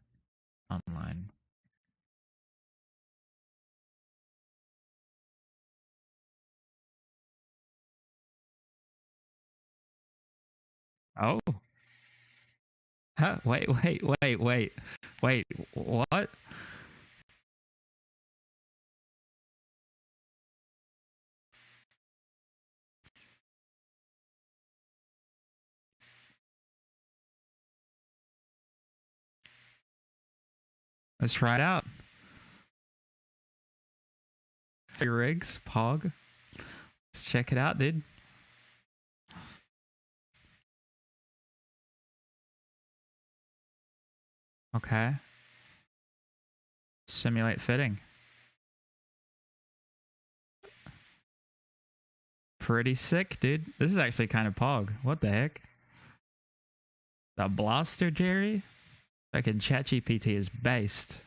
S4: Online. Oh. Huh? Wait. What? Let's try it out. 3 rigs, Pog. Let's check it out, dude. Okay. Simulate fitting. Pretty sick, dude. This is actually kind of Pog. What the heck? The Blaster Geri? Fucking ChatGPT is based.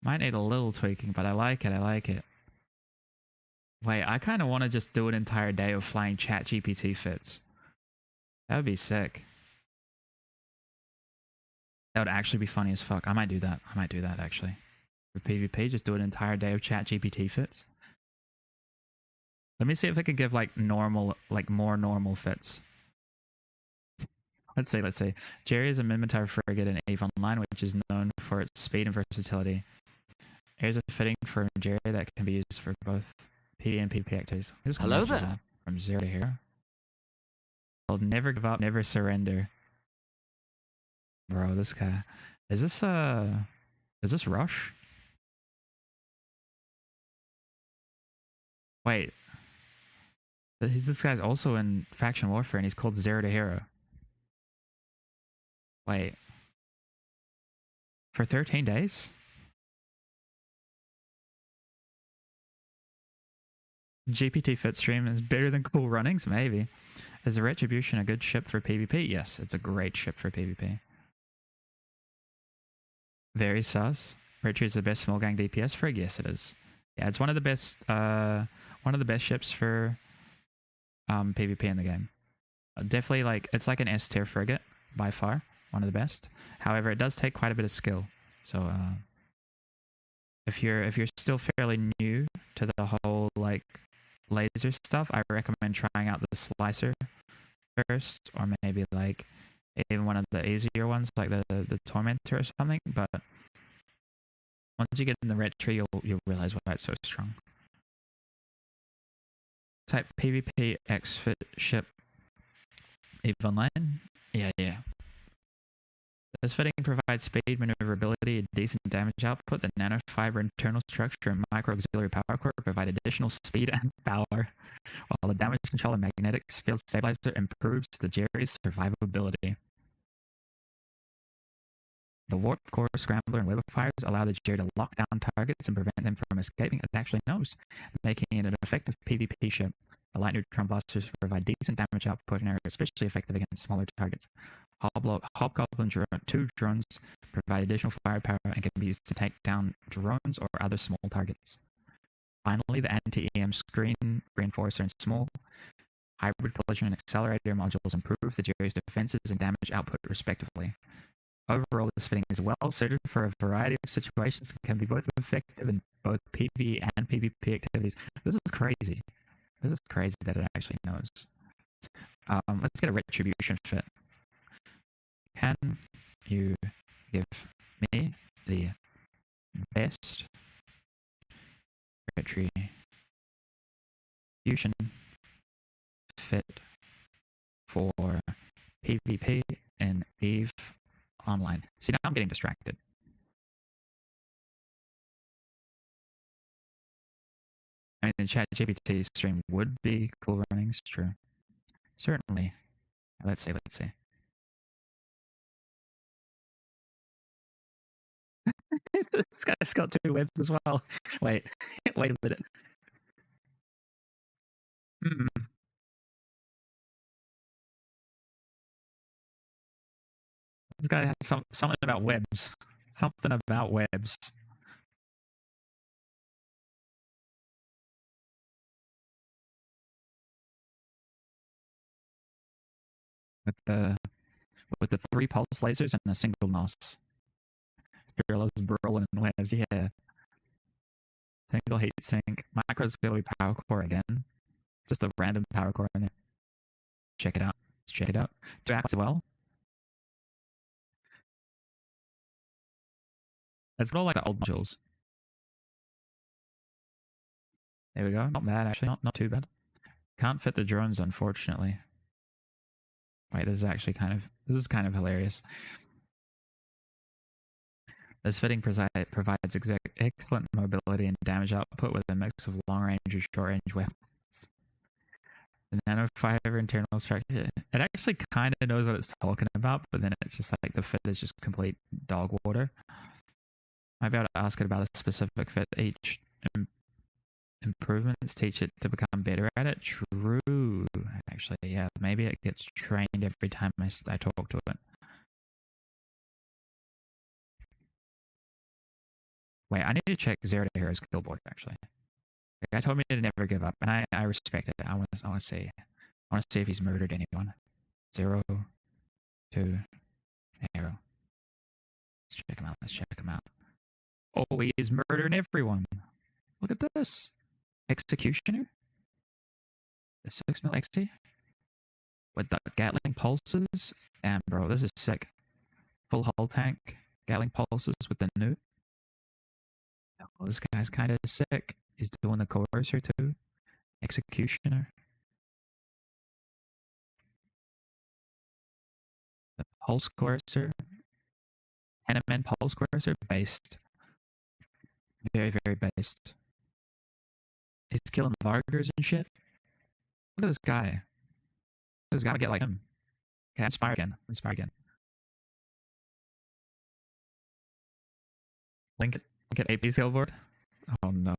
S4: Might need a little tweaking, but I like it. I like it. Wait, I kind of want to just do an entire day of flying ChatGPT fits. That would be sick. That would actually be funny as fuck. I might do that. I might do that, actually. For PvP, just do an entire day of ChatGPT fits. Let me see if I could give, like, normal, like, more normal fits. Let's see. Geri is a mid-mid-tower frigate in EVE Online, which is known for its speed and versatility. Here's a fitting for Geri that can be used for both PD and PvP activities.
S3: Hello there.
S4: From 0 to hero. I'll never give up, never surrender. Bro, this guy. Is this Rush? Wait. This guy's also in Faction Warfare and he's called 0 to hero. Wait. For 13 days? GPT Fit stream is better than Cool Runnings? Maybe. Is the Retribution a good ship for PvP? Yes, it's a great ship for PvP. Very sus. Retri is the best small gang DPS frig? Yes, it is. Yeah, it's one of the best ships for PvP in the game. Definitely, like, it's like an S tier frigate by far. One of the best. However, it does take quite a bit of skill. So if you're still fairly new to the whole like laser stuff, I recommend trying out the slicer first, or maybe like even one of the easier ones like the Tormentor or something. But once you get in the red tree, you'll realize why it's so strong. Type PvP X fit ship EVE Online. Yeah. This fitting provides speed, maneuverability, and decent damage output. The nanofiber internal structure and micro auxiliary power core provide additional speed and power, while the damage control and magnetic field stabilizer improves the Geri's survivability. The warp core, scrambler, and web fires allow the Geri to lock down targets and prevent them from escaping. It actually knows, making it an effective PvP ship. The light neutron blasters provide decent damage output and are especially effective against smaller targets. Hobgoblin 2 drones provide additional firepower and can be used to take down drones or other small targets. Finally, the anti-EM screen reinforcer and small hybrid collision and accelerator modules improve the Geri's defenses and damage output respectively. Overall, this fitting is well suited for a variety of situations and can be both effective in both PvE and PvP activities. This is crazy. This is crazy that it actually knows. Let's get a retribution fit. Can you give me the best retribution fit for PvP in EVE Online? See, now I'm getting distracted. I mean, the ChatGPT stream would be cool runnings, true. Certainly. Let's see. This guy's got 2 webs as well. Wait a minute. This guy has something about webs. Something about webs. With the 3 pulse lasers and a single NOS. Gorillas brawling in webs, yeah. Single heatsink, micro auxiliary power core again. Just a random power core in there. Check it out. Let's check it out. 2 acts as well. It's all like the old modules. There we go. Not bad, actually. Not too bad. Can't fit the drones, unfortunately. Wait, this is kind of hilarious. This fitting provides excellent mobility and damage output with a mix of long-range and short-range weapons. The nanofiber internal structure, it actually kind of knows what it's talking about, but then it's just like the fit is just complete dog water. Might be able to ask it about a specific fit. Each improvements teach it to become better at it. True, actually, yeah. Maybe it gets trained every time I talk to it. Wait, I need to check Zero to Hero's kill board, actually. The guy told me to never give up, and I respect it. I want to see if he's murdered anyone. 0 to Hero. Let's check him out. Oh, he is murdering everyone. Look at this. Executioner? The 6mm XT? With the Gatling pulses? Damn, bro, this is sick. Full hull tank. Gatling pulses with the nuke. Oh, this guy's kind of sick. He's doing the coercer too. Executioner. The pulse coercer. Henneman pulse coercer. Based. Very, very based. He's killing Vargers and shit. Look at this guy. This guy get like him. Okay, inspire again. Link at AP skill board. Oh no.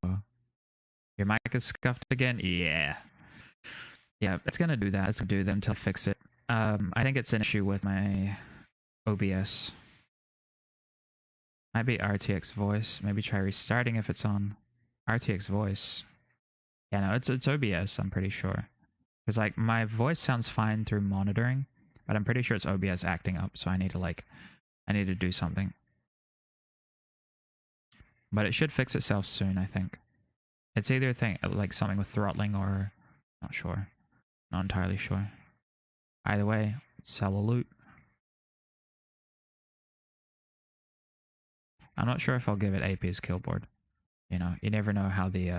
S4: Your mic is scuffed again? Yeah. Yeah, it's gonna do that. It's gonna do that until I fix it. I think it's an issue with my OBS. Might be RTX voice. Maybe try restarting if it's on RTX voice. Yeah, no, it's OBS, I'm pretty sure. Because like my voice sounds fine through monitoring, but I'm pretty sure it's OBS acting up, so I need to do something. But it should fix itself soon, I think. It's either a thing like something with throttling or not sure. Not entirely sure. Either way, let's sell a loot. I'm not sure if I'll give it AP's kill board. You know, you never know how the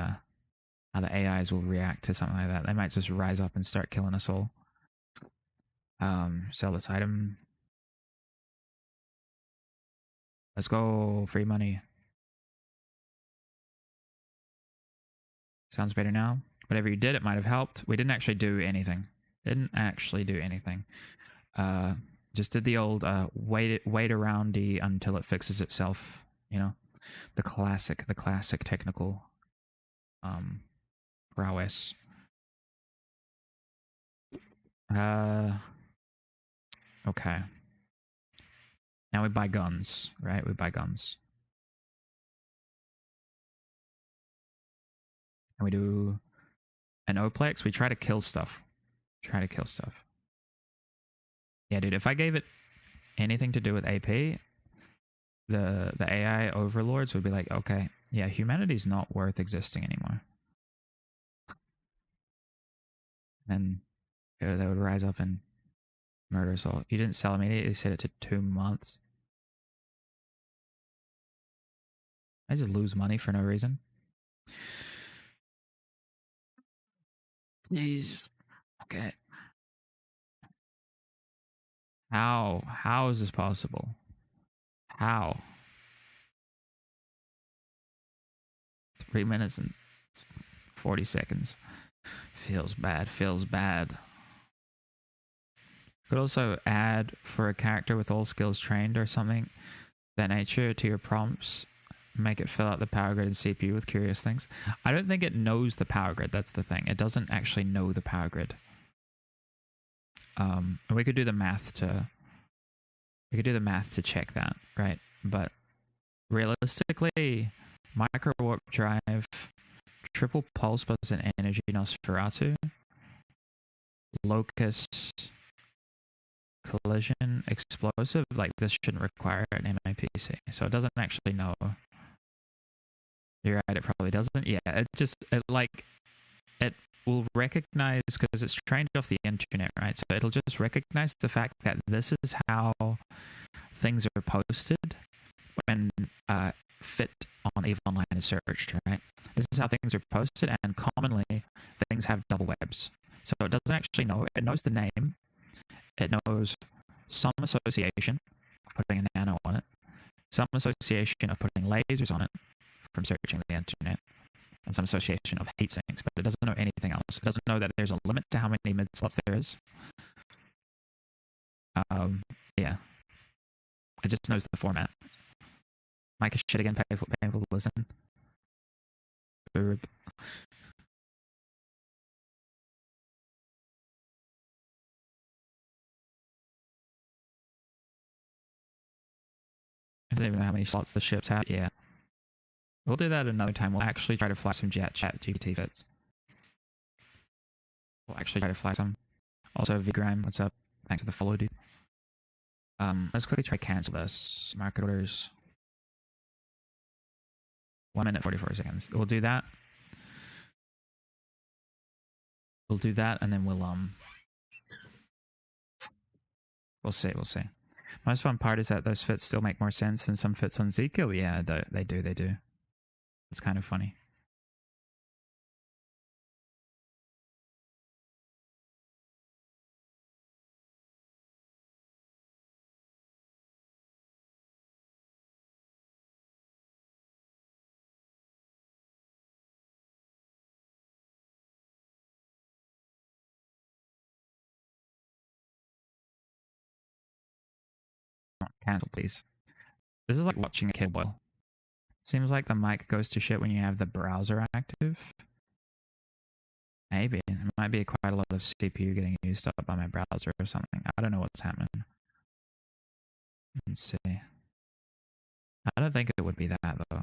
S4: AIs will react to something like that. They might just rise up and start killing us all. Sell this item. Let's go. Free money. Sounds better now. Whatever you did, it might have helped. We didn't actually do anything. Just did the old wait around until it fixes itself. You know, the classic technical prowess. Okay. Now we buy guns, right? We buy guns. And we do an Oplex. We try to kill stuff. Yeah, dude, if I gave it anything to do with AP, the AI overlords would be like, okay, yeah, humanity's not worth existing anymore. And they would rise up and murder us all. You didn't sell immediately, you set it to 2 months. I just lose money for no reason. Please. Okay. How is this possible? How? 3 minutes and 40 seconds. Feels bad. Could also add for a character with all skills trained or something that nature to your prompts. Make it fill out the power grid and CPU with curious things. I don't think it knows the power grid. That's the thing. It doesn't actually know the power grid. We could do the math to check that, right? But realistically, micro warp drive, triple pulse plus an energy Nosferatu, locust, collision, explosive. Like, this shouldn't require an MIPC, so it doesn't actually know. You're right, it probably doesn't. Yeah, it will recognize, because it's trained off the internet, right? So it'll just recognize the fact that this is how things are posted when fit on EVE Online is searched, right? This is how things are posted, and commonly things have double webs. So it doesn't actually know. It knows the name. It knows some association of putting a nano on it, some association of putting lasers on it from searching the internet, and some association of heat sinks, but it doesn't know anything else. It doesn't know that there's a limit to how many mid slots there is. Yeah. It just knows the format. Mic is shit again, painful to listen. Burp. I don't even know how many slots the ships have. Yeah. We'll do that another time. We'll actually try to fly some chat GPT fits. We'll actually try to fly some. Also, Vgrime, what's up? Thanks for the follow, dude. Let's quickly try cancel this. Market orders. 1 minute 44 seconds. We'll do that. And then we'll see. Most fun part is that those fits still make more sense than some fits on Zkill. Yeah, they do. It's kind of funny. Cancel, please. This is like watching a kid boil. Seems like the mic goes to shit when you have the browser active. Maybe. It might be quite a lot of CPU getting used up by my browser or something. I don't know what's happening. Let's see. I don't think it would be that, though.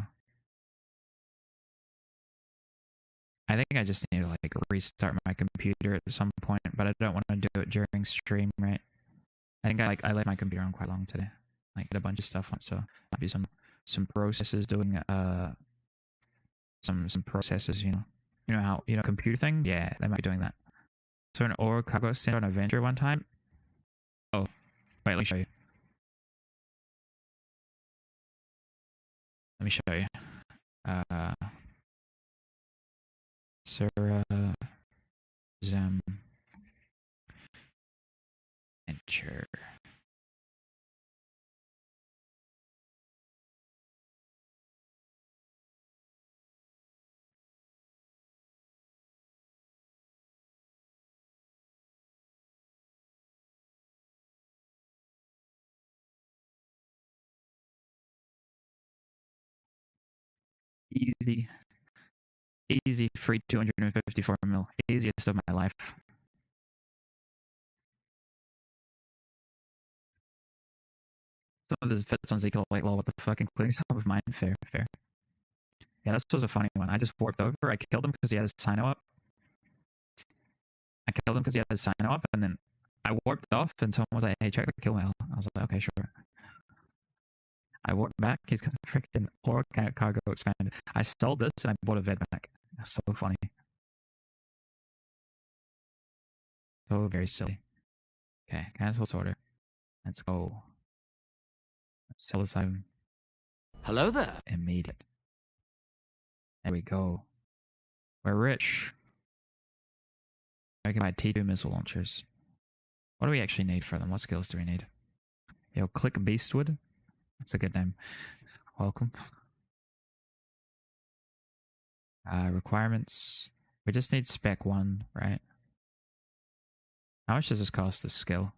S4: I think I just need to, like, restart my computer at some point, but I don't want to do it during stream, right? I think I left my computer on quite long today. Like, did a bunch of stuff on, so might be some processes doing some processes, you know how, computer thing? Yeah, they might be doing that. So an Oro cargo sent on an adventure one time. Oh, wait, let me show you. Let me show you. Sarah Zem Enter. Easy. Easy free 254 mil. Easiest of my life. Some of this fits on Zeke like, lol, what the fuck, including some of mine. Fair, fair. Yeah, this was a funny one. I just warped over. I killed him because he had his Sino up. I killed him because he had his Sino up, and then I warped off, and someone was like, hey, check the kill mail. I was like, okay, sure. I warped back. He's got a freaking ore cargo expanded. I sold this, and I bought a Ved back. That's so funny. So very silly. Okay, cancel this order. Let's go. Let's sell this item.
S3: Hello there.
S4: Immediate. There we go. We're rich. I can buy T2 missile launchers. What do we actually need for them? What skills do we need? Yo, click Beastwood. That's a good name. Welcome. Requirements. We just need spec 1, right? How much does this cost, this skill?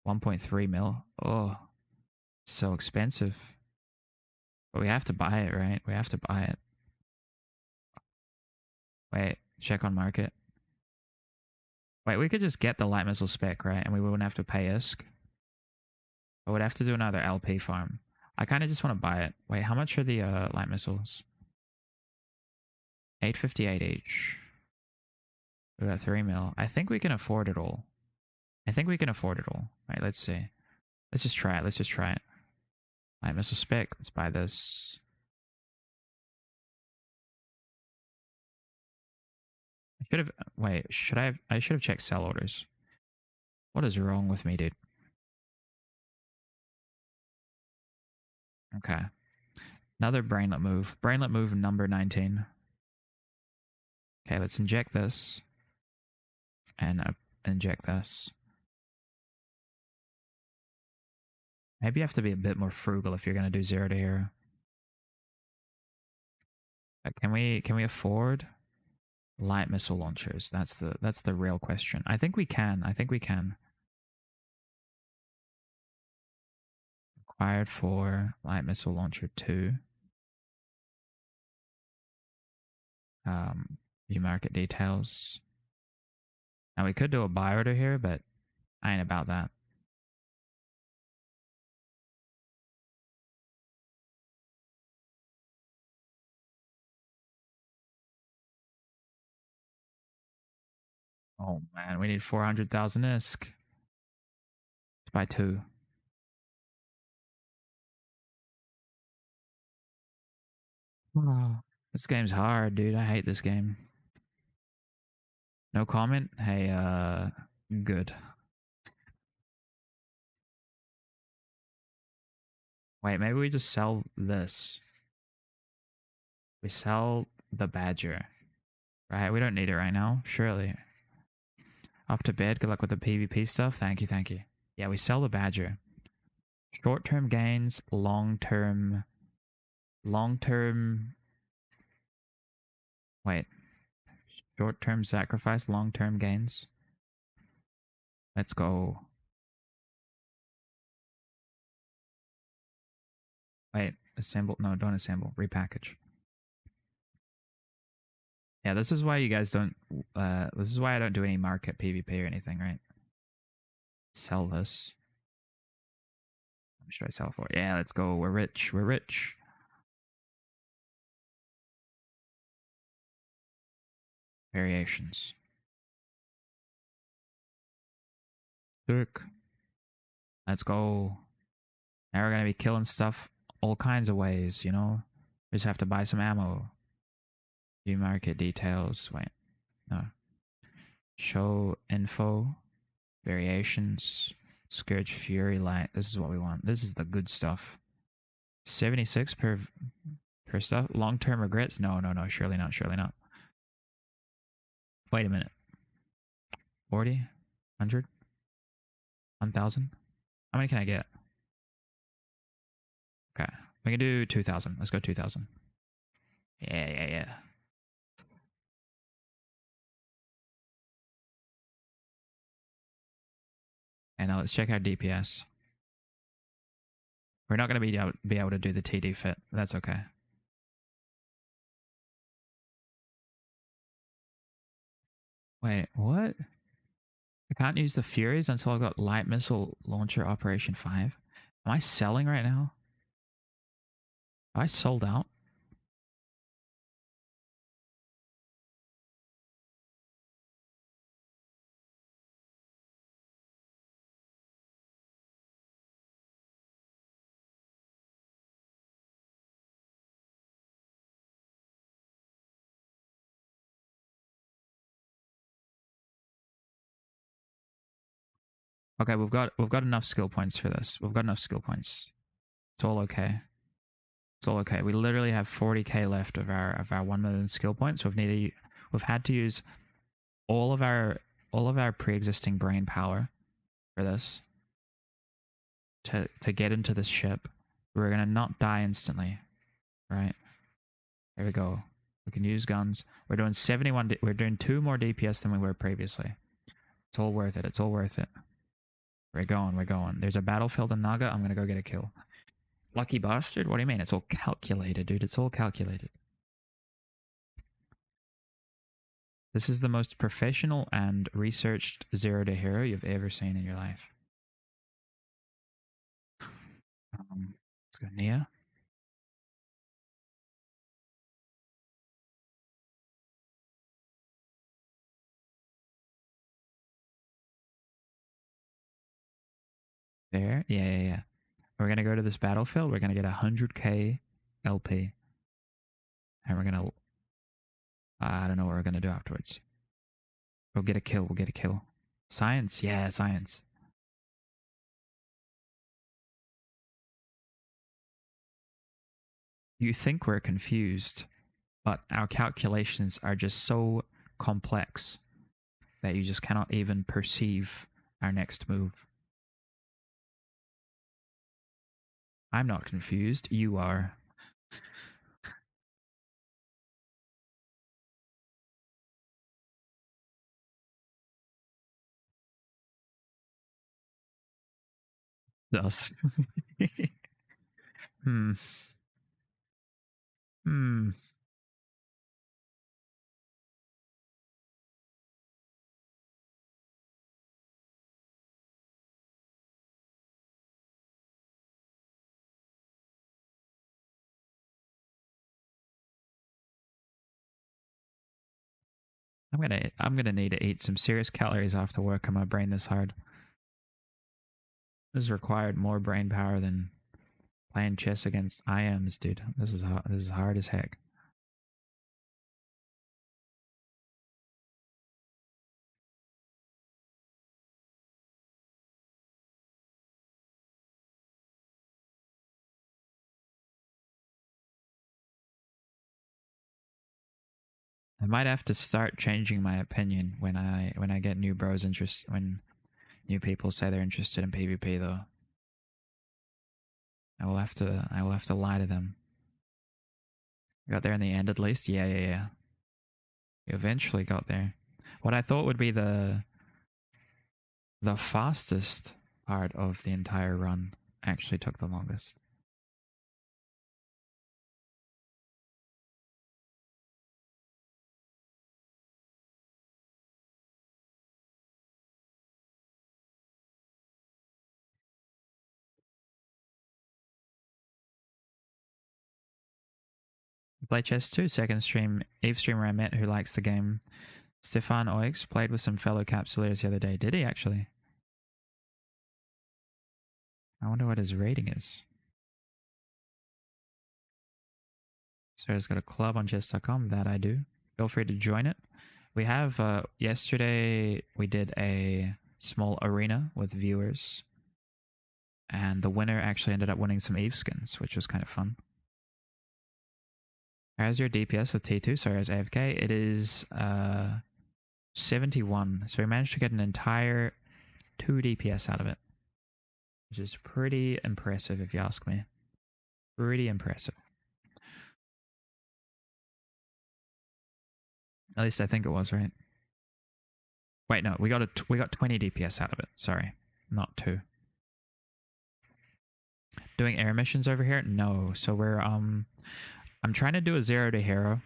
S4: 1.3 mil. Oh, so expensive. But we have to buy it, right? We have to buy it. Wait, check on market. Wait, we could just get the light missile spec, right? And we wouldn't have to pay ISK. I would have to do another LP farm. I kind of just want to buy it. Wait, how much are the light missiles? 858 each. We got 3 mil. I think we can afford it all. I think we can afford it all. Right, let's see. Let's just try it. Let's just try it. Light missile spec. Let's buy this. I should have. Wait, should I have? I should have checked sell orders. What is wrong with me, dude? Okay. Another brainlet move. Brainlet move number 19. Okay, let's inject this. And inject this. Maybe you have to be a bit more frugal if you're going to do 0 to hero. Can we afford light missile launchers? That's the real question. I think we can. I think we can. Required for light missile launcher 2. View market details. Now we could do a buy order here, but I ain't about that. Oh man, we need 400,000 ISK. Let's buy 2. Oh, this game's hard, dude. I hate this game. No comment? Hey, good. Wait, maybe we just sell this. We sell the Badger. Right, we don't need it right now, surely. Off to bed, good luck with the PvP stuff. Thank you, thank you. Yeah, we sell the Badger. Short-term gains, long-term... Wait. Short-term sacrifice, long-term gains. Let's go. Wait, assemble? No, don't assemble. Repackage. Yeah, this is why you guys don't... this is why I don't do any market PvP or anything, right? Sell this. How much should I sell for? Yeah, let's go. We're rich. We're rich. Variations. Sick. Let's go. Now we're gonna be killing stuff all kinds of ways, you know? We just have to buy some ammo. View market details. Wait. No. Show info. Variations. Scourge Fury Light. This is what we want. This is the good stuff. 76 per stuff. Long term regrets? No, no, no. Surely not. Surely not. Wait a minute. 40? 100? 1,000? How many can I get? Okay. We can do 2,000. Let's go 2,000. Yeah, yeah, yeah. And now let's check our DPS. We're not going to be able to do the TD fit. That's okay. Wait, what? I can't use the Furies until I've got Light Missile Launcher Operation 5. Am I selling right now? Have I sold out? Okay, we've got enough skill points for this. We've got enough skill points. It's all okay. It's all okay. We literally have 40k left of our 1 million skill points. We've had to use all of our pre-existing brain power for this to get into this ship. We're gonna not die instantly, right? There we go. We can use guns. We're doing 71. We're doing 2 more DPS than we were previously. It's all worth it. It's all worth it. We're going. We're going. There's a battlefield in Naga. I'm gonna go get a kill. Lucky bastard? What do you mean? It's all calculated, dude. It's all calculated. This is the most professional and researched zero to hero you've ever seen in your life. Let's go Nia. There. Yeah, yeah, yeah. We're going to go to this battlefield. We're going to get 100k LP. And we're going to... I don't know what we're going to do afterwards. We'll get a kill. We'll get a kill. Science? Yeah, science. You think we're confused, but our calculations are just so complex that you just cannot even perceive our next move. I'm not confused. You are. Thus. Hmm. Hmm. I'm gonna need to eat some serious calories after work on my brain this hard. This has required more brain power than playing chess against IMs, dude. This is hard as heck. I might have to start changing my opinion when I get new bros when new people say they're interested in PvP though. I will have to lie to them. Got there in the end at least? Yeah, yeah, yeah. You eventually got there. What I thought would be the fastest part of the entire run actually took the longest. Play chess too. Second stream, Eve streamer I met who likes the game. Stefan Oix played with some fellow capsuleers the other day. Did he actually? I wonder what his rating is. Sarah's got a club on chess.com. That I do. Feel free to join it. We have, yesterday we did a small arena with viewers. And the winner actually ended up winning some Eve skins, which was kind of fun. How's your DPS with T2? Sorry, as AFK. It is 71. So we managed to get an entire 2 DPS out of it, which is pretty impressive if you ask me. Pretty impressive. At least I think it was, right? Wait, no, we got 20 DPS out of it. Sorry, not 2. Doing air missions over here? No. So we're I'm trying to do a 0 to hero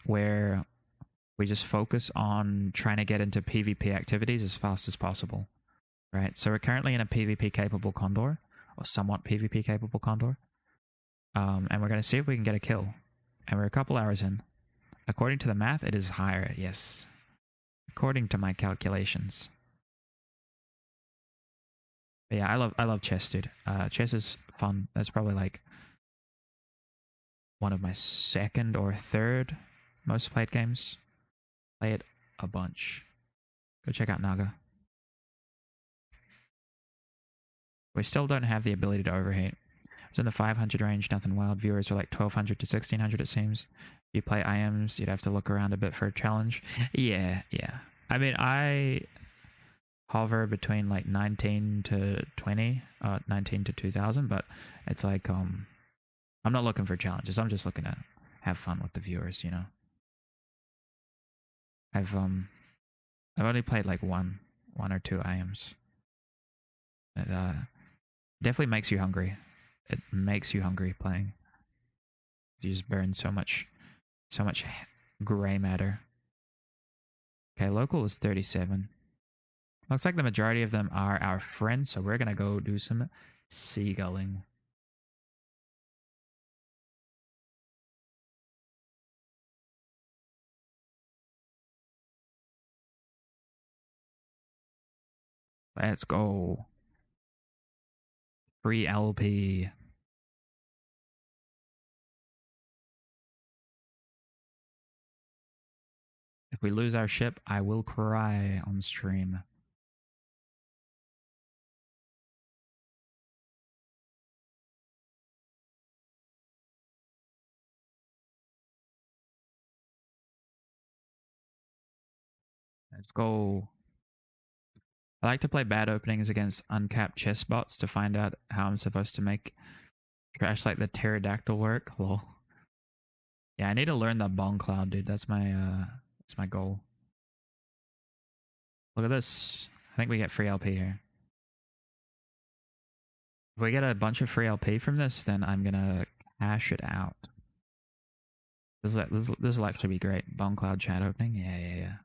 S4: where we just focus on trying to get into PvP activities as fast as possible. Right? So we're currently in a PvP capable Condor, or somewhat PvP capable Condor. And we're going to see if we can get a kill. And we're a couple hours in. According to the math, it is higher, yes. According to my calculations. But yeah, I love chess, dude. Chess is fun. That's probably like one of my 2nd or 3rd most played games. Play it a bunch. Go check out Naga. We still don't have the ability to overheat. It's in the 500 range, nothing wild. Viewers are like 1200 to 1600, it seems. If you play IMs, you'd have to look around a bit for a challenge. Yeah. I mean, I hover between like 19 to 20, 19 to 2000, but it's like, I'm not looking for challenges. I'm just looking to have fun with the viewers, you know. I've only played like one or 2 IMs. It definitely makes you hungry. It makes you hungry playing. You just burn so much gray matter. Okay, local is 37. Looks like the majority of them are our friends, so we're gonna go do some seagulling. Let's go. Free LP. If we lose our ship, I will cry on stream. Let's go. I like to play bad openings against uncapped chess bots to find out how I'm supposed to make trash like the pterodactyl work. Lol. Yeah, I need to learn that bong cloud, dude. That's my goal. Look at this. I think we get free LP here. If we get a bunch of free LP from this, then I'm gonna cash it out. This will actually be great. Bong cloud chat opening. Yeah.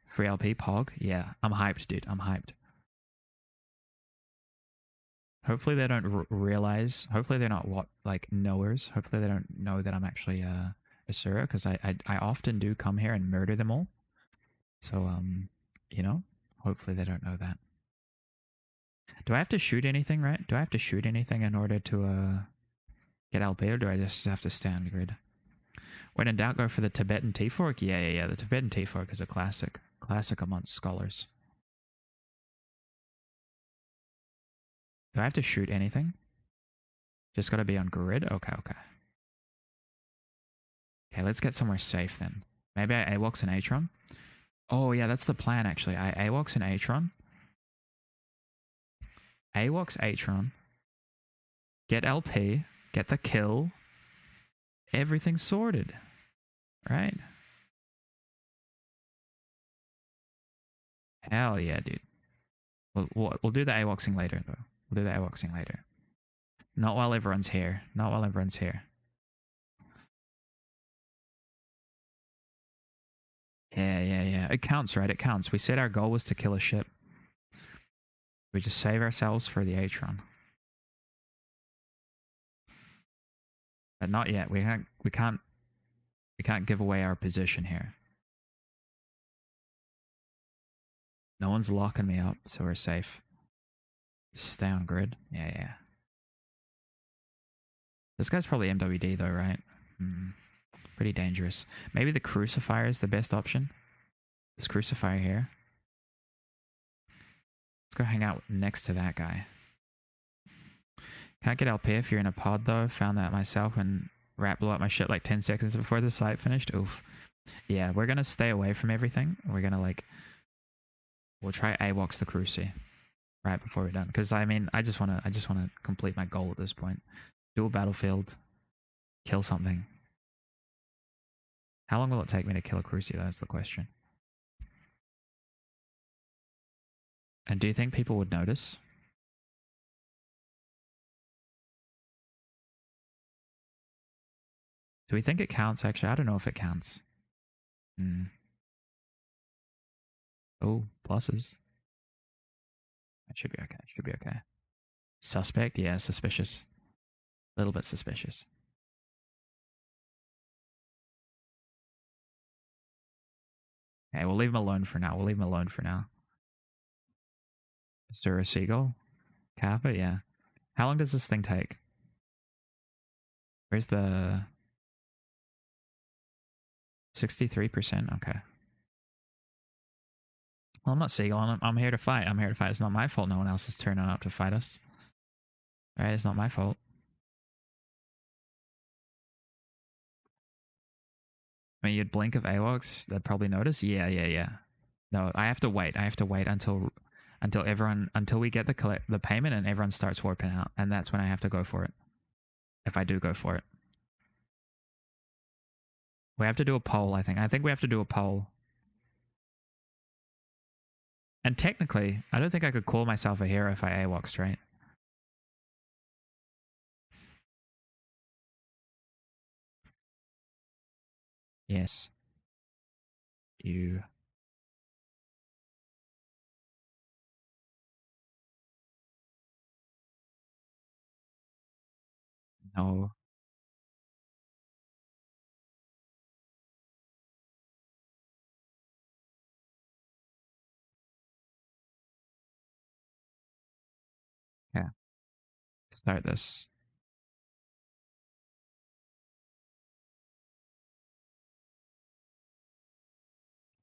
S4: Free LP Pog. Yeah, I'm hyped, dude. I'm hyped. Hopefully they don't realize. Hopefully they're not knowers. Hopefully they don't know that I'm actually Asura, because I often do come here and murder them all. So you know, hopefully they don't know that. Do I have to shoot anything, right? Do I have to shoot anything in order to get LP, or do I just have to stay on the grid? When in doubt, go for the Tibetan T-Fork. Yeah. The Tibetan T-Fork is a classic amongst scholars. Do I have to shoot anything? Just gotta be on grid? Okay. Okay, let's get somewhere safe then. Maybe I AWOX an Atron? Oh yeah, that's the plan actually. I AWOX an Atron. AWOX Atron. Get LP. Get the kill. Everything's sorted. Right? Hell yeah, dude. We'll do the AWOXing later, though. We'll do the AWOXing later. Not while everyone's here. Not while everyone's here. Yeah. It counts, right? It counts. We said our goal was to kill a ship. We just save ourselves for the Atron. But not yet. We can't give away our position here. No one's locking me up, so we're safe. Just stay on grid. Yeah. This guy's probably MWD though, right? Pretty dangerous. Maybe the Crucifier is the best option. This Crucifier here. Let's go hang out next to that guy. Can't get LP if you're in a pod though. Found that myself when Rat blew up my shit like 10 seconds before the site finished. Oof. Yeah, we're gonna stay away from everything. We're gonna like, we'll try AWOX the Cruci right before we're done. Because I mean, I just wanna complete my goal at this point. Do a battlefield, kill something. How long will it take me to kill a Cruci? That's the question. And do you think people would notice? Do we think it counts, actually? I don't know if it counts. Oh, pluses. That should be okay. Should be okay. Suspect? Yeah, suspicious. A little bit suspicious. Okay, we'll leave him alone for now. We'll leave him alone for now. Is there a seagull? Kappa? Yeah. How long does this thing take? Where's the... 63%? Okay. Well, I'm not seagull. I'm here to fight. I'm here to fight. It's not my fault no one else is turning up to fight us. Right? It's not my fault. I mean, you'd blink of AWOX, they'd probably notice. Yeah. No, I have to wait. I have to wait until we get the payment and everyone starts warping out, and that's when I have to go for it. If I do go for it, we have to do a poll. I think we have to do a poll. And technically, I don't think I could call myself a hero if I AWOXed, right? Yes. You. No. Yeah. Start this.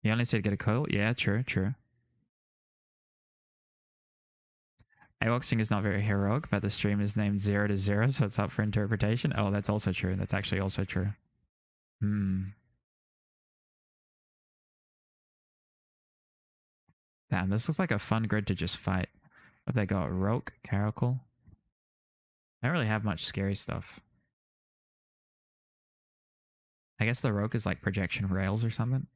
S4: You only said get a coil? Yeah, true. AWOXing is not very heroic, but the stream is named 0 to 0, so it's up for interpretation. Oh, that's also true. That's actually also true. Damn, this looks like a fun grid to just fight. What they got? Roke, Caracal. I don't really have much scary stuff. I guess the Roke is like projection rails or something.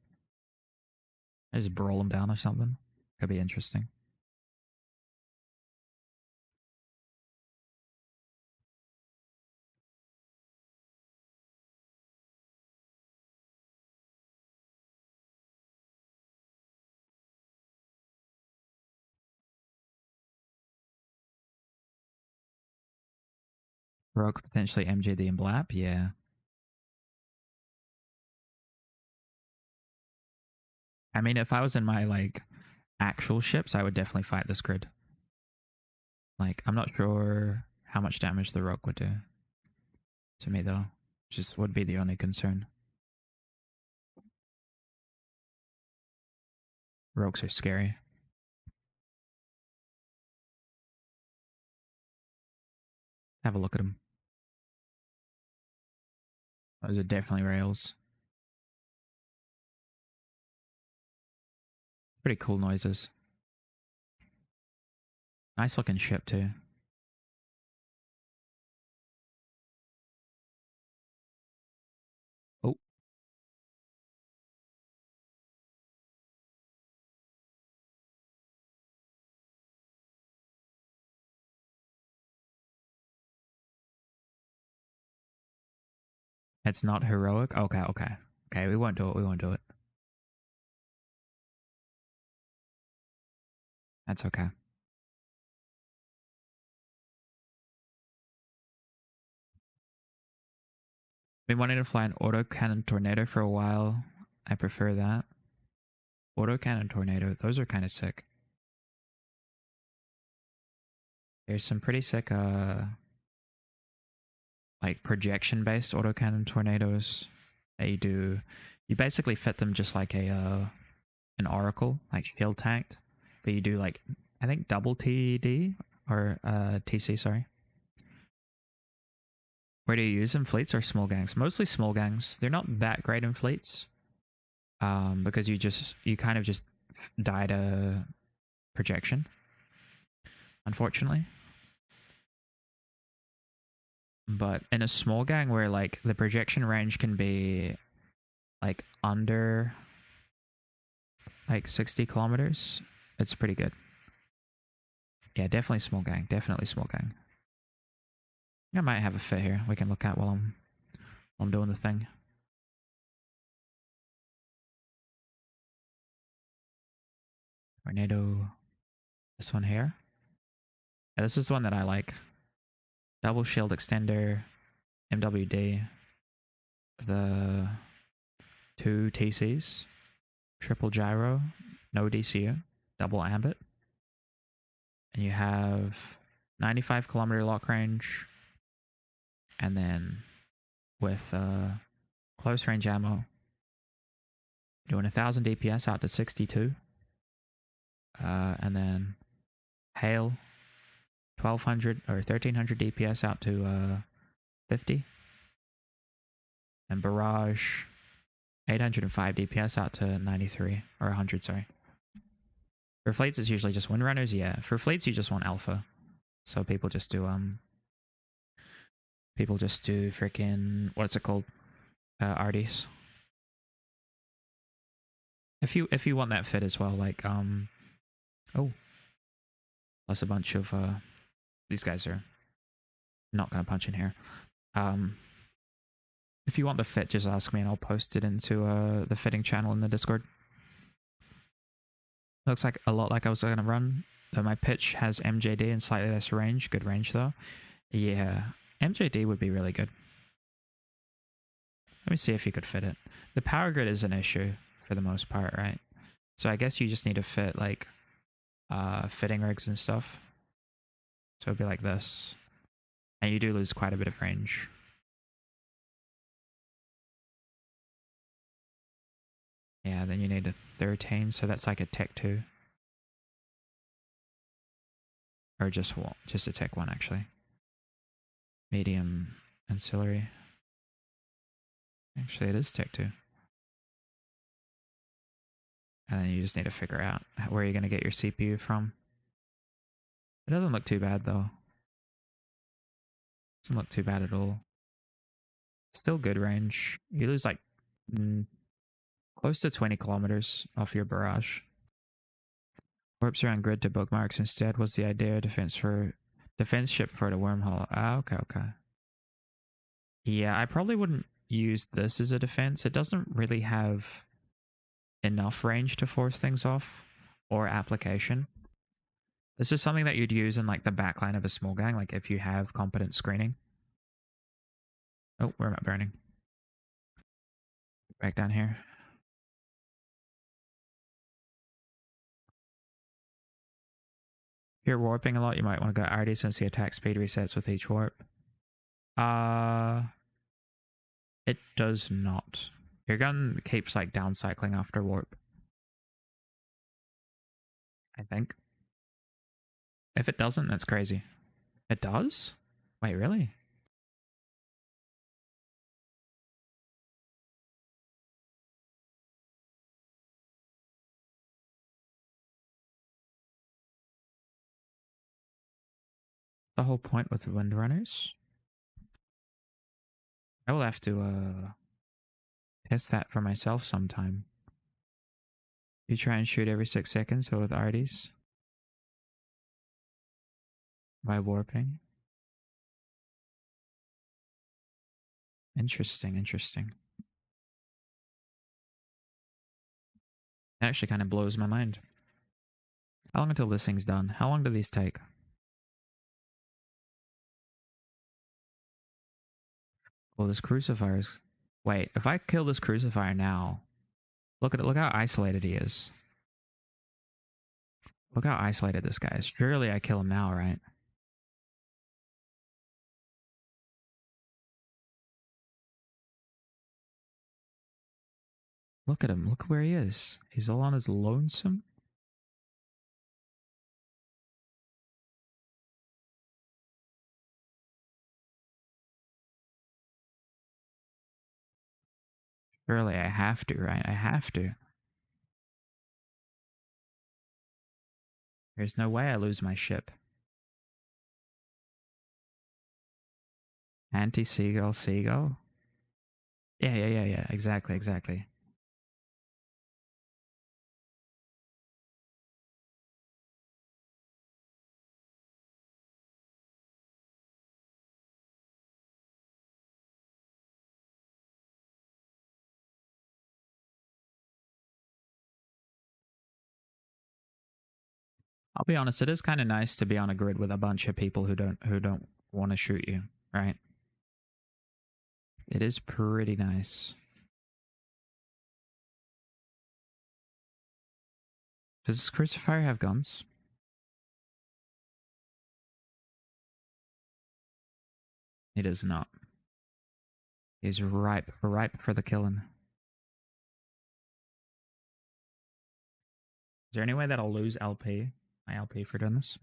S4: I just brawl them down or something. Could be interesting. Roke potentially MJD and Blap, yeah. I mean, if I was in my like actual ships, I would definitely fight this grid. Like, I'm not sure how much damage the Roke would do to me though. Just would be the only concern. Rokes are scary. Have a look at them. Those are definitely rails. Pretty cool noises. Nice looking ship too. Oh. It's not heroic? Okay. Okay, we won't do it. That's okay. Been wanting to fly an autocannon tornado for a while. I prefer that. Autocannon tornado, those are kind of sick. There's some pretty sick like projection based autocannon tornadoes that you basically fit them just like an oracle, like shield tanked, but you do like I think double TD or TC, sorry. Where do you use them? Fleets or small gangs? Mostly small gangs. They're not that great in fleets. Because you kind of just die to projection, unfortunately. But in a small gang where like the projection range can be like under like 60 kilometers, it's pretty good. Yeah, definitely small gang. Definitely small gang. I might have a fit here we can look at while I'm doing the thing. Tornado. This one here. Yeah, this is the one that I like. Double shield extender, MWD, the 2 TCs, triple gyro, no DCU, double ambit, and you have 95 kilometer lock range, and then with close range ammo, doing 1000 DPS out to 62, and then hail 1200 or 1300 DPS out to 50, and barrage 805 DPS out to 93 or 100. Sorry. For fleets, it's usually just windrunners. Yeah, for fleets, you just want alpha, so people just do freaking what's it called, arties. If you want that fit as well, like oh, plus a bunch of these guys are not gonna punch in here. If you want the fit, just ask me and I'll post it into the fitting channel in the Discord. Looks like a lot like I was gonna run. My pitch has MJD and slightly less range. Good range though. Yeah, MJD would be really good. Let me see if you could fit it. The power grid is an issue for the most part, right? So I guess you just need to fit like fitting rigs and stuff. So it'd be like this. And you do lose quite a bit of range. Yeah, then you need a 13, so that's like a tech 2. Or just a tech 1 actually. Medium ancillary. Actually, it is tech 2. And then you just need to figure out where you're going to get your CPU from. It doesn't look too bad though. Doesn't look too bad at all. Still good range. You lose like close to 20 kilometers off your barrage. Warps around grid to bookmarks instead was the idea. Defense ship for the wormhole. Ah, okay. Yeah, I probably wouldn't use this as a defense. It doesn't really have enough range to force things off or application. This is something that you'd use in like the backline of a small gang, like if you have competent screening. Oh, where am I burning? Back down here. If you're warping a lot, you might want to go RD since the attack speed resets with each warp. It does not. Your gun keeps like down cycling after warp, I think. If it doesn't, that's crazy. It does? Wait, really? The whole point with windrunners? I will have to test that for myself sometime. You try and shoot every 6 seconds, but with arties? By warping? Interesting. That actually kind of blows my mind. How long until this thing's done? How long do these take? Well, this crucifier is... Wait, if I kill this crucifier now... Look how isolated he is. Look how isolated this guy is. Surely I kill him now, right? Look at him. Look where he is. He's all on his lonesome. Surely I have to, right? I have to. There's no way I lose my ship. Anti-seagull, seagull? Yeah. Exactly. I'll be honest, it is kind of nice to be on a grid with a bunch of people who don't want to shoot you, right? It is pretty nice. Does Crucifier have guns? He does not. He's ripe for the killing. Is there any way that I'll lose LP? My LP for doing this?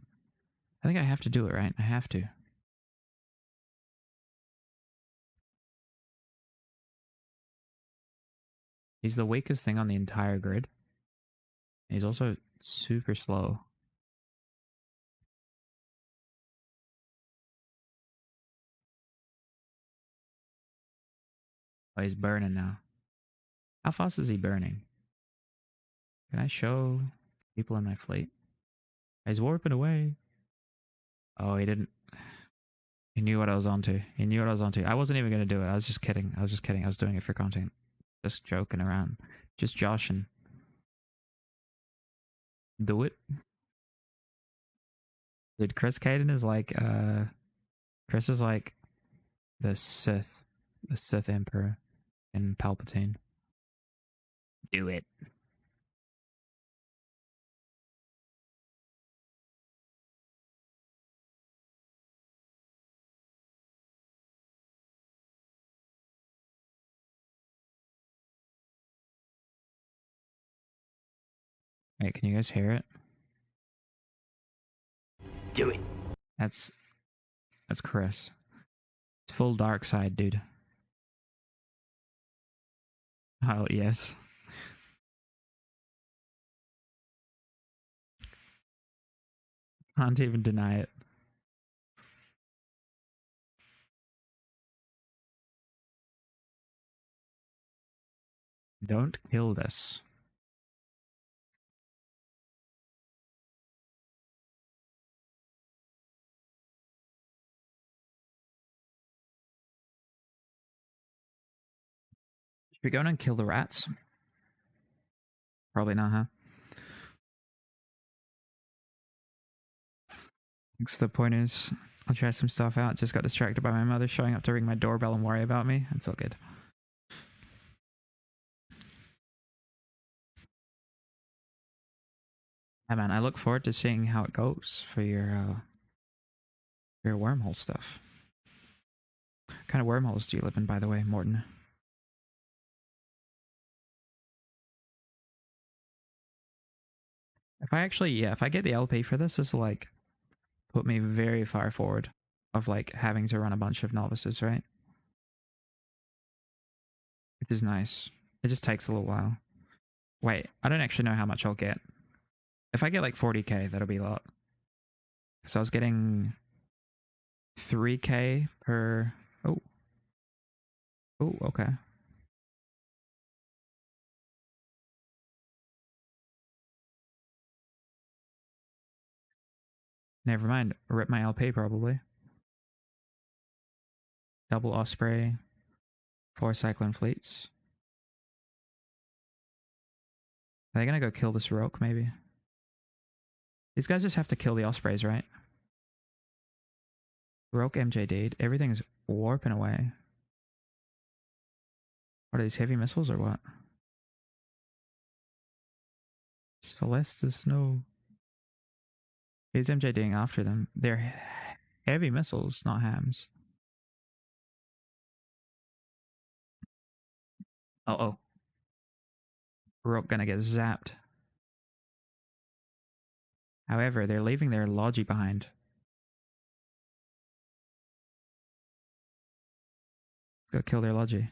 S4: I think I have to do it, right? I have to. He's the weakest thing on the entire grid. He's also super slow. Oh, he's burning now. How fast is he burning? Can I show people in my fleet? He's warping away. Oh, he didn't. He knew what I was onto. I wasn't even going to do it. I was just kidding. I was doing it for content. Just joking around. Just joshing. Do it. Dude, Chris Caden is like, Chris is like the Sith Emperor in Palpatine. Do it. Wait, can you guys hear it?
S3: Do it.
S4: That's Chris. It's full dark side, dude. Oh, yes. Can't even deny it. Don't kill this. Should we go and kill the rats? Probably not, huh? So the point is, I'll try some stuff out. Just got distracted by my mother showing up to ring my doorbell and worry about me. It's all good. Yeah, man, I look forward to seeing how it goes for your wormhole stuff. What kind of wormholes do you live in, by the way, Morton? If I get the LP for this will like put me very far forward of like having to run a bunch of novices, right? Which is nice. It just takes a little while. Wait, I don't actually know how much I'll get. If I get like 40k, that'll be a lot. So I was getting 3k per. Oh, okay. Never mind. Rip my LP probably. Double Osprey. 4 Cyclone Fleets. Are they gonna go kill this Roke, maybe? These guys just have to kill the Ospreys, right? Roke MJD'd. Everything's warping away. What are these, heavy missiles or what? Celestis, no. He's MJDing after them. They're heavy missiles, not hams. Oh. Roke gonna get zapped. However, they're leaving their Logi behind. Let's go kill their Logi.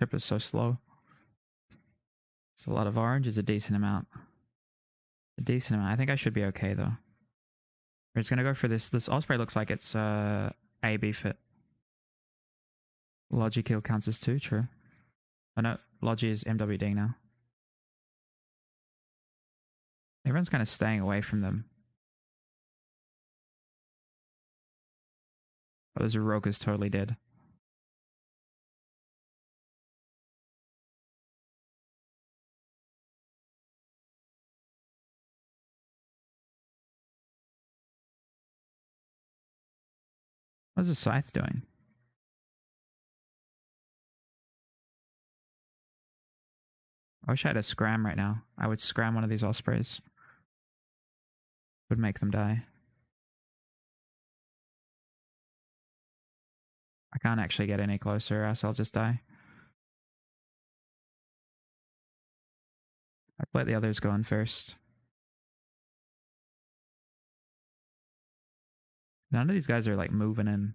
S4: Trip is so slow. It's a lot of orange. Is a decent amount. A decent amount. I think I should be okay though. We're just gonna go for this. This Osprey looks like it's AB fit. Logi kill counts as 2, true. Oh no, Logi is MWD now. Everyone's kind of staying away from them. Oh, this Rogue is totally dead. What's the Scythe doing? I wish I had a scram right now. I would scram one of these Ospreys. Would make them die. I can't actually get any closer, or else I'll just die. I'd let the others go in first. None of these guys are like moving in.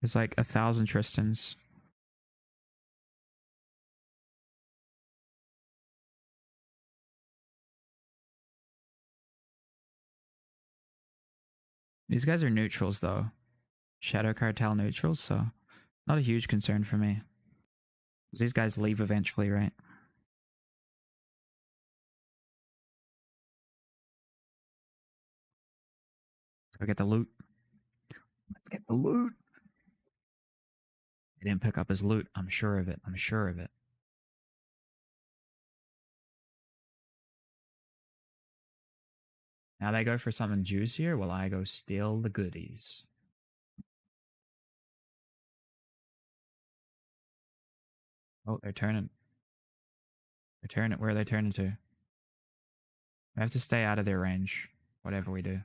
S4: There's like 1,000 Tristans. These guys are neutrals though. Shadow Cartel neutrals, so not a huge concern for me. These guys leave eventually, right? Let's go get the loot. Let's get the loot. He didn't pick up his loot. I'm sure of it. I'm sure of it. Now they go for something juicier while I go steal the goodies. Oh, they're turning. They're turning. Where are they turning to? We have to stay out of their range, whatever we do.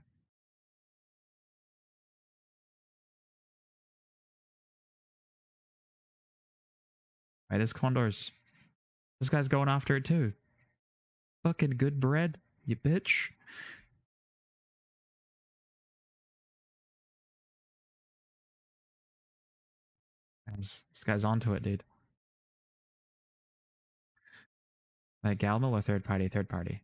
S4: Right, this Condor's. This guy's going after it too. Fucking good bread, you bitch. This guy's onto it, dude. Like Galmo or third party? Third party.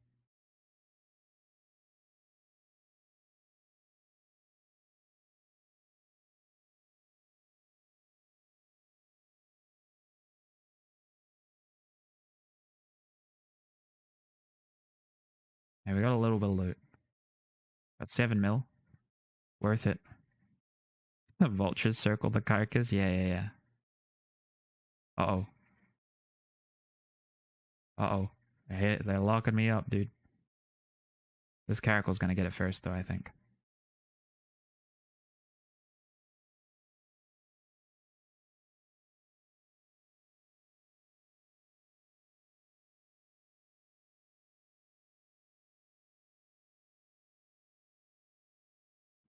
S4: Yeah, we got a little bit of loot. Got 7 mil. Worth it. The vultures circle the carcass. Yeah. Uh-oh. Uh-oh. They're locking me up, dude. This caracal's gonna get it first, though, I think.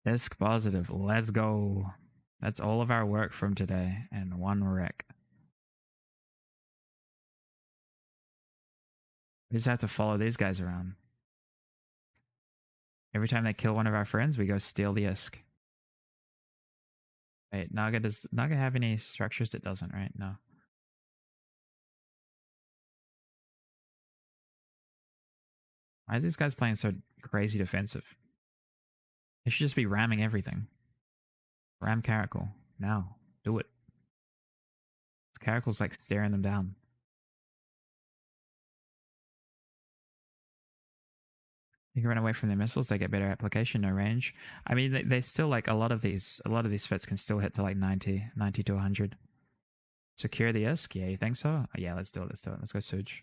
S4: Disc positive. Let's go. That's all of our work from today, and 1 wreck. We just have to follow these guys around. Every time they kill one of our friends, we go steal the ISK. Wait, Naga have any structures? It doesn't, right? No. Why are these guys playing so crazy defensive? They should just be ramming everything. Ram Caracal. Now. Do it. Caracal's like staring them down. You can run away from their missiles, they get better application, no range. I mean, they still like a lot of these fits can still hit to like 90 to 100. Secure the ISK? Yeah, you think so? Oh, yeah, let's do it. Let's go Suge.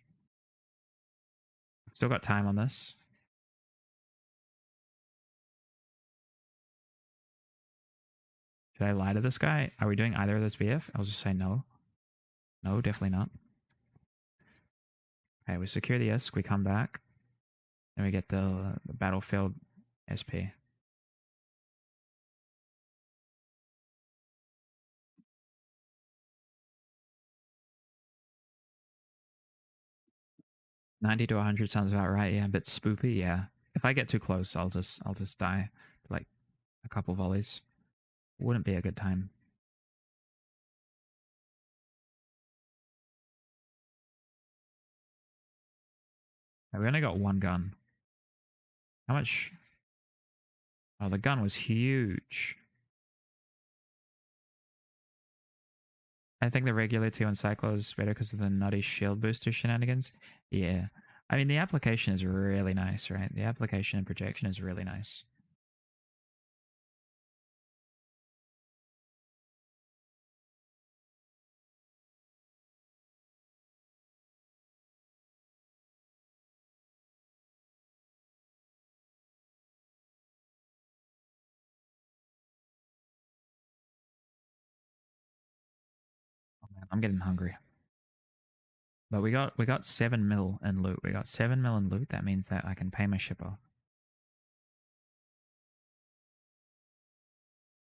S4: Still got time on this. Should I lie to this guy? Are we doing either of those BF? I'll just say no. No, definitely not. Okay, we secure the ISK, we come back. Then we get the battlefield SP. $90 to 100 sounds about right. Yeah, a bit spoopy. Yeah. If I get too close, I'll just die. Like a couple volleys. Wouldn't be a good time. We only got one gun. How much? Oh, the gun was huge. I think the regular T1 Cyclo is better because of the nutty shield booster shenanigans. Yeah. I mean, the application is really nice, right? The application and projection is really nice. Oh, man, I'm getting hungry. But we got 7 mil in loot. We got 7 mil in loot. That means that I can pay my ship off.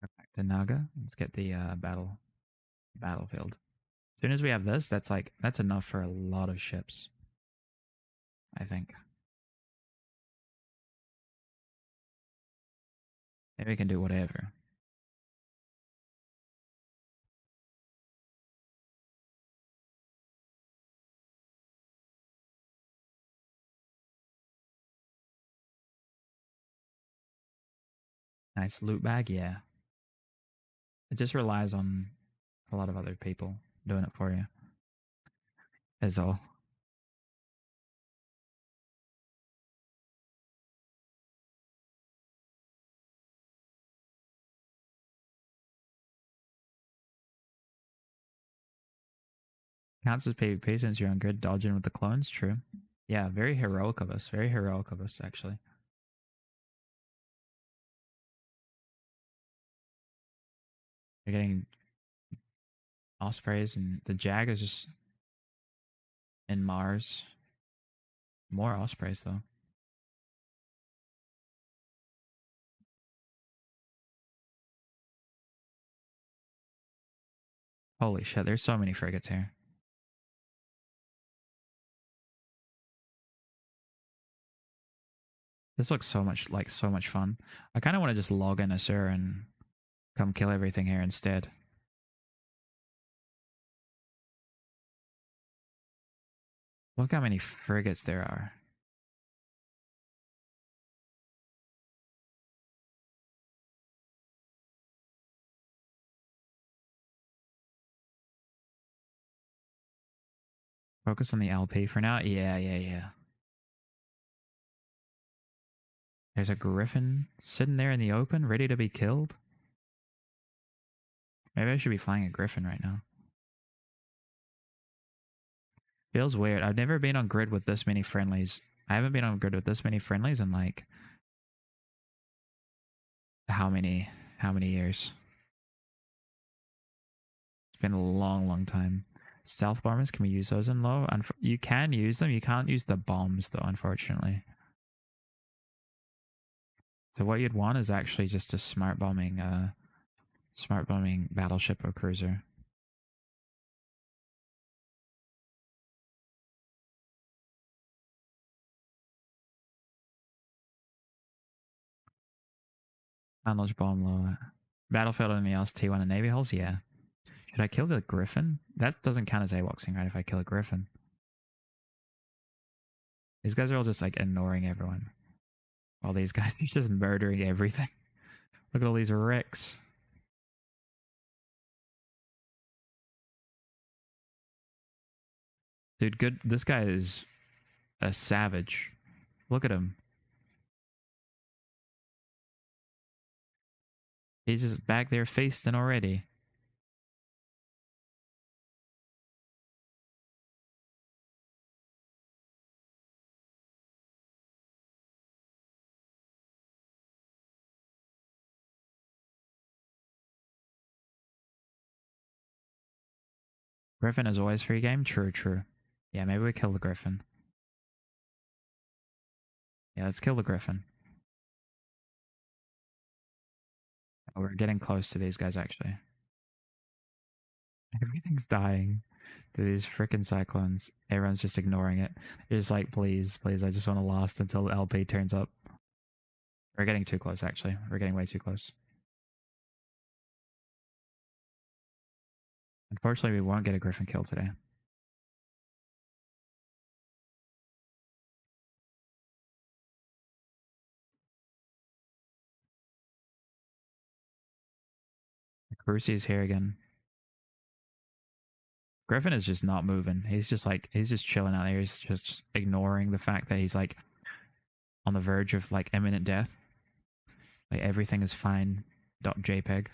S4: Go back to Naga. Let's get the battlefield. As soon as we have this, that's enough for a lot of ships. I think. Maybe we can do whatever. Nice loot bag, yeah. It just relies on a lot of other people doing it for you. Is all. Counts as PvP since you're on grid dodging with the clones, true. Yeah, very heroic of us. Very heroic of us, actually. You're getting Ospreys and the Jag is just in Mars. More Ospreys though. Holy shit, there's so many frigates here. This looks so much fun. I kind of want to just log in a Sur and come kill everything here instead. Look how many frigates there are. Focus on the LP for now. Yeah. There's a Griffin sitting there in the open, ready to be killed. Maybe I should be flying a Griffin right now. Feels weird. I've never been on grid with this many friendlies. I haven't been on grid with this many friendlies in like how many years? It's been a long time. Stealth bombers, can we use those in low? You can use them. You can't use the bombs though, unfortunately. So what you'd want is actually just a smart bombing battleship or cruiser. Unleash bomb low. Battlefield and else T1 and Navy hulls, yeah. Should I kill the Griffin? That doesn't count as AWOXing, right? If I kill a Griffin. These guys are all just like ignoring everyone. While these guys are just murdering everything. Look at all these wrecks. Dude, good. This guy is a savage. Look at him. He's just back there feasting already. Griffin is always free game? True. Yeah, maybe we kill the Griffin. Yeah, let's kill the Griffin. Oh, we're getting close to these guys, actually. Everything's dying to these freaking cyclones. Everyone's just ignoring it. They're just like, please, I just want to last until LP turns up. We're getting too close, actually. We're getting way too close. Unfortunately, we won't get a Griffin kill today. Brucey's here again. Griffin is just not moving. He's just chilling out there. He's just ignoring the fact that he's like on the verge of like imminent death. Like everything is fine. .jpg.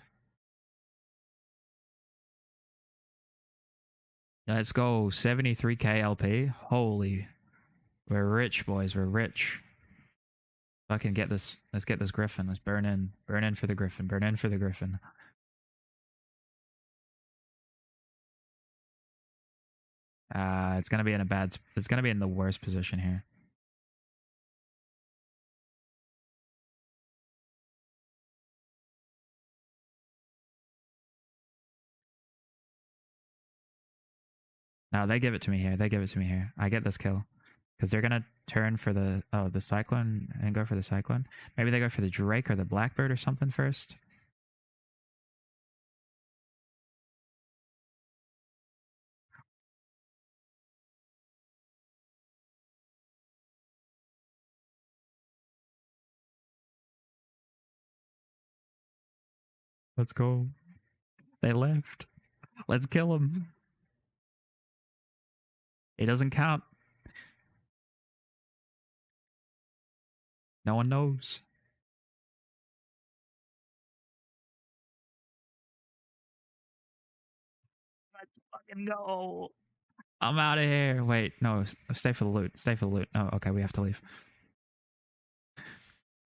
S4: Let's go. 73k LP. Holy. We're rich, boys. We're rich. Fucking get this. Let's get this Griffin. Let's burn in. Burn in for the Griffin. Burn in for the Griffin. It's gonna be in a bad. It's gonna be in the worst position here. No, they give it to me here. They give it to me here. I get this kill. Because they're gonna turn for the Cyclone and go for the Cyclone. Maybe they go for the Drake or the Blackbird or something first. Let's go. They left. Let's kill him. He doesn't count. No one knows. Let's fucking go. I'm out of here. Wait, no, stay for the loot. Stay for the loot. Oh, okay, we have to leave.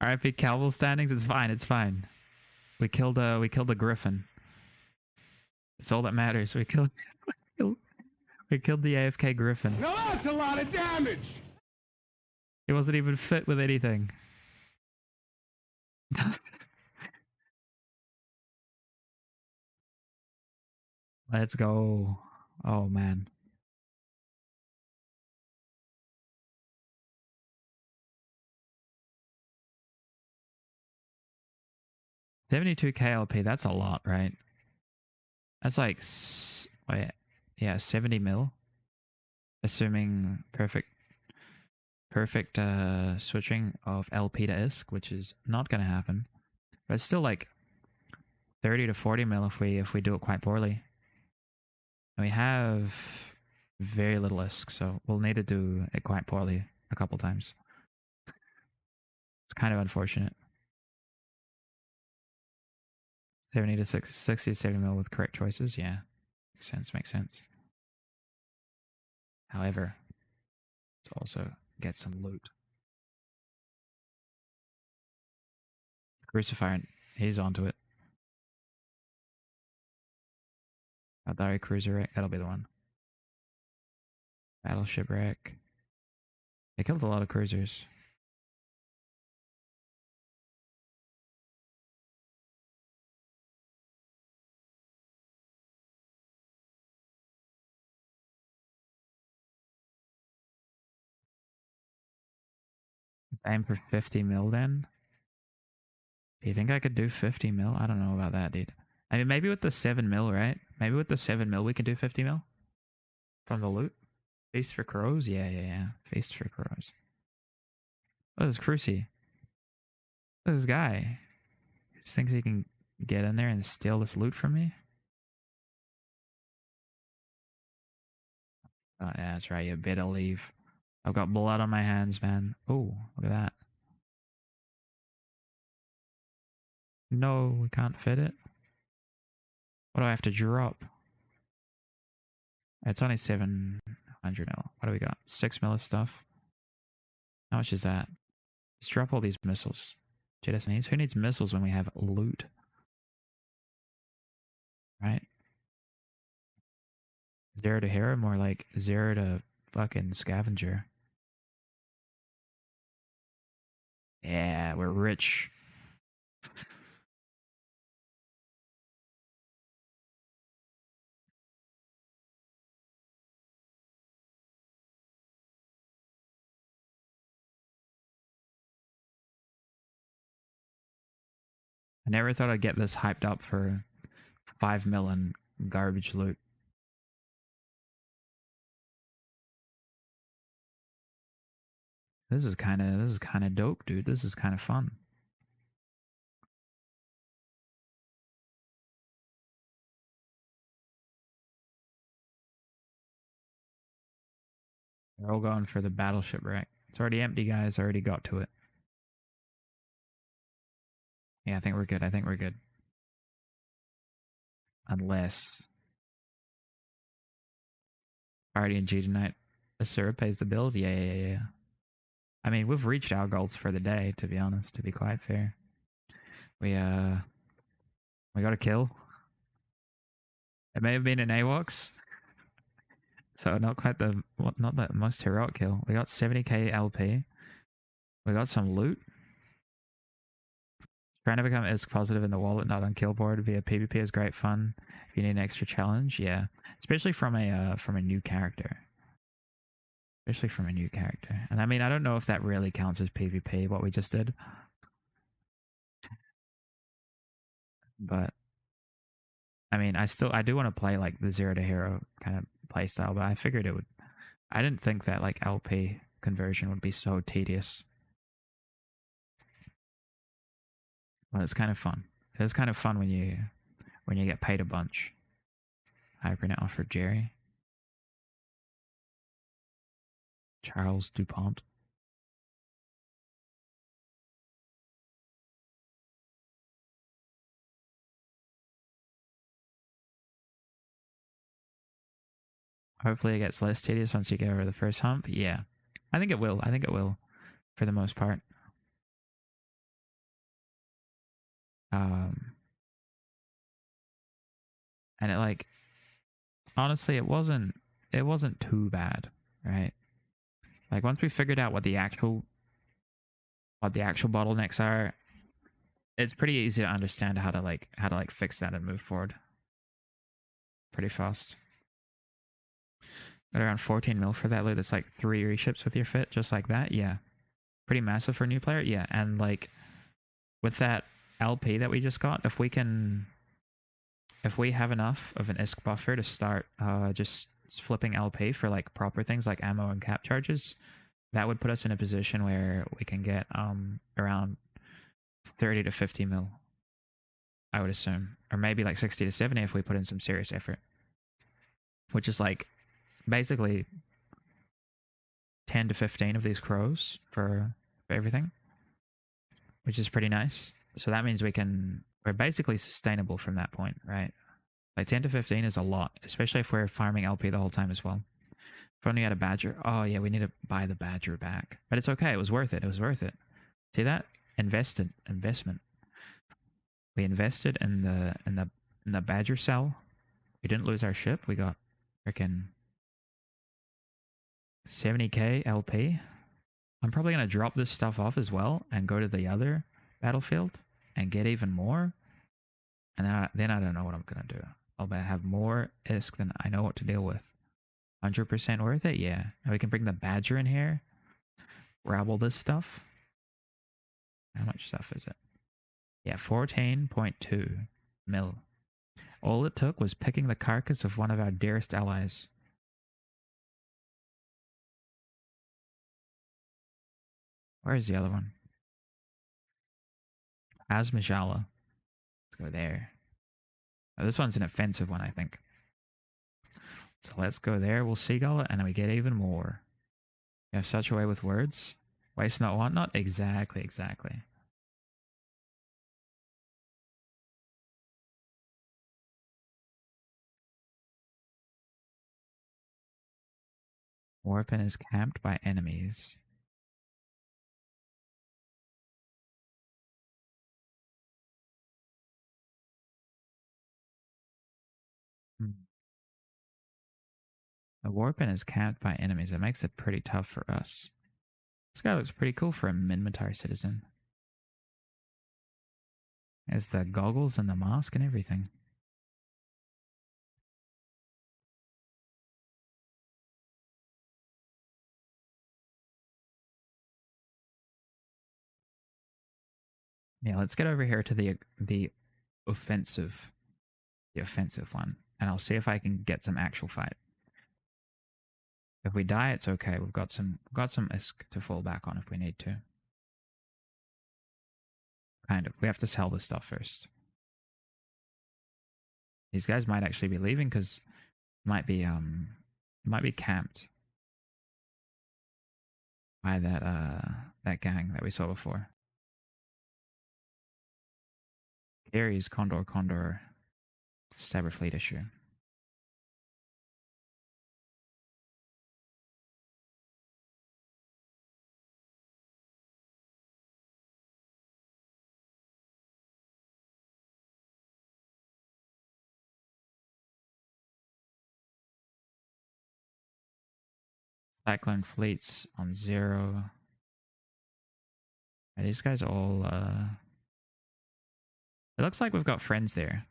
S4: RIP Calville standings. It's fine. It's fine. We killed the Griffin. It's all that matters. We killed the AFK Griffin.
S2: Now that's a lot of damage.
S4: He wasn't even fit with anything. Let's go. Oh man. $72k LP, that's a lot, right? That's like, wait, yeah, 70 mil. Assuming perfect switching of LP to ISK, which is not going to happen. But it's still like 30 to 40 mil if we do it quite poorly. And we have very little ISK, so we'll need to do it quite poorly a couple times. It's kind of unfortunate. 70 to 60 to 70 mil with correct choices, yeah. Makes sense. However, let's also get some loot. Crucifier, he's onto it. Aldari Cruiser Wreck, that'll be the one. Battleship Wreck. They killed a lot of cruisers. Let's aim for 50 mil then. Do you think I could do 50 mil? I don't know about that, dude. I mean, maybe with the 7 mil, right? Maybe with the 7 mil we can do 50 mil? From the loot? Feast for Crows? Yeah. Feast for Crows. Oh, this is Crucy. This guy. He just thinks he can get in there and steal this loot from me? Oh, yeah, that's right. You better leave. I've got blood on my hands, man. Oh, look at that. No, we can't fit it. What do I have to drop? It's only 700 mil. What do we got? 6 mil of stuff. How much is that? Let's drop all these missiles. Jettisons. Who needs missiles when we have loot? Right? 0 to hero, more like 0 to fucking scavenger. Yeah, we're rich. I never thought I'd get this hyped up for 5 mil in garbage loot. This is kind of dope, dude. This is kind of fun. They're all going for the battleship wreck. It's already empty, guys. I already got to it. Yeah, I think we're good. I think we're good. Unless party and G tonight. Asura pays the bills. Yeah. I mean, we've reached our goals for the day. To be honest, to be quite fair, we got a kill. It may have been an AWOX, so not the most heroic kill. We got 70k LP. We got some loot. Trying to become ISK positive in the wallet, not on kill board via PvP is great fun. If you need an extra challenge, yeah, especially from a new character. Especially from a new character. And I mean, I don't know if that really counts as PvP, what we just did. But I mean, I do want to play like the zero to hero kind of playstyle, but I figured it would. I didn't think that like LP conversion would be so tedious. But it's kind of fun. It's kind of fun when you get paid a bunch. Hypernet offered Jerry. Charles DuPont. Hopefully it gets less tedious once you get over the first hump. Yeah. I think it will. I think it will for the most part. And it like honestly it wasn't too bad, right? Like once we figured out what the actual bottlenecks are, it's pretty easy to understand how to fix that and move forward pretty fast. Got around 14 mil for that loot. That's like 3 reships with your fit, just like that. Yeah, pretty massive for a new player. Yeah, and like with that LP that we just got, if we have enough of an ISK buffer to start just flipping LP for like proper things like ammo and cap charges, that would put us in a position where we can get around 30 to 50 mil, I would assume, or maybe like 60 to 70 if we put in some serious effort, which is like basically 10 to 15 of these crows for everything, which is pretty nice. So that means we're basically sustainable from that point, right? Like 10 to 15 is a lot, especially if we're farming LP the whole time as well. If only we had a badger. Oh yeah, we need to buy the badger back, but it's okay. It was worth it. It was worth it. See that? Investment. We invested in the badger cell. We didn't lose our ship. We got freaking 70k LP. I'm probably gonna drop this stuff off as well and go to the other battlefield and get even more. And then I don't know what I'm gonna do. I'll have more ISK than I know what to deal with. 100% worth it? Yeah. And we can bring the badger in here. Grab all this stuff. How much stuff is it? Yeah, 14.2 mil. All it took was picking the carcass of one of our dearest allies. Where is the other one? Asmajala. Let's go there. Oh, this one's an offensive one, I think. So let's go there. We'll seagull it, and then we get even more. You have such a way with words. Waste not, want not. Exactly. Warpin is camped by enemies. The Warpin is camped by enemies. That makes it pretty tough for us. This guy looks pretty cool for a Minmatar citizen. Has the goggles and the mask and everything. Yeah, let's get over here to the offensive one, and I'll see if I can get some actual fight. If we die, it's okay. We've got some ISK to fall back on if we need to. Kind of. We have to sell this stuff first. These guys might actually be leaving because might be camped. by that gang that we saw before. Gary's Condor Cyber Fleet issue. Cyclone fleets on 0. Are these guys all it looks like we've got friends there.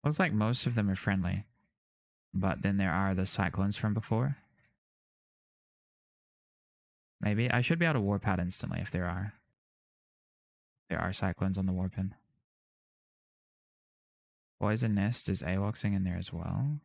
S4: Looks like most of them are friendly. But then there are the cyclones from before. Maybe. I should be able to warp out instantly if there are. There are cyclones on the warpin. Poison Nest is AWOXing in there as well.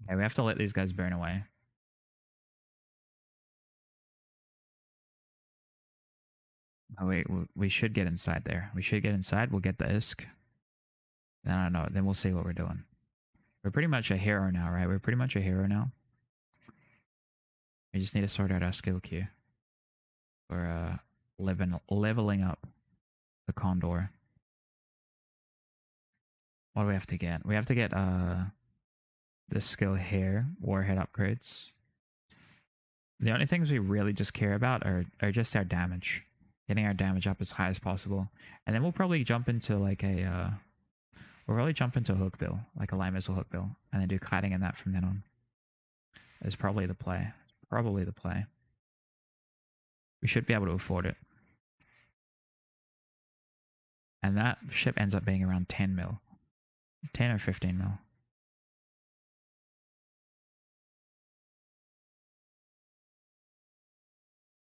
S4: Okay, we have to let these guys burn away. Oh wait, we should get inside there. We should get inside. We'll get the ISK. Then I don't know. Then we'll see what we're doing. We're pretty much a hero now, right? We're pretty much a hero now. We just need to sort out our skill queue. We're leveling up the Condor. What do we have to get? We have to get the skill here, warhead upgrades. The only things we really just care about are just our damage. Getting our damage up as high as possible. And then we'll probably jump into like a we'll probably jump into a hook bill, like a light missile hook bill, and then do kiting in that from then on. Is probably the play. Probably the play. We should be able to afford it. And that ship ends up being around 10 mil. 10 or 15 mil.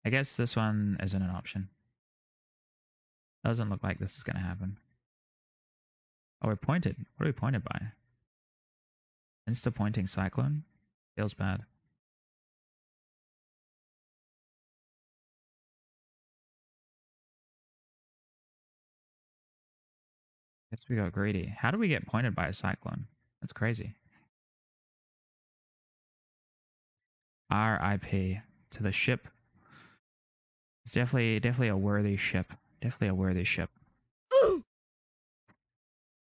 S4: I guess this one isn't an option. Doesn't look like this is going to happen. Oh, we're pointed. What are we pointed by? Insta-pointing Cyclone? Feels bad. Guess we got greedy. How do we get pointed by a Cyclone? That's crazy. RIP to the ship. It's definitely a worthy ship. Definitely a worthy ship.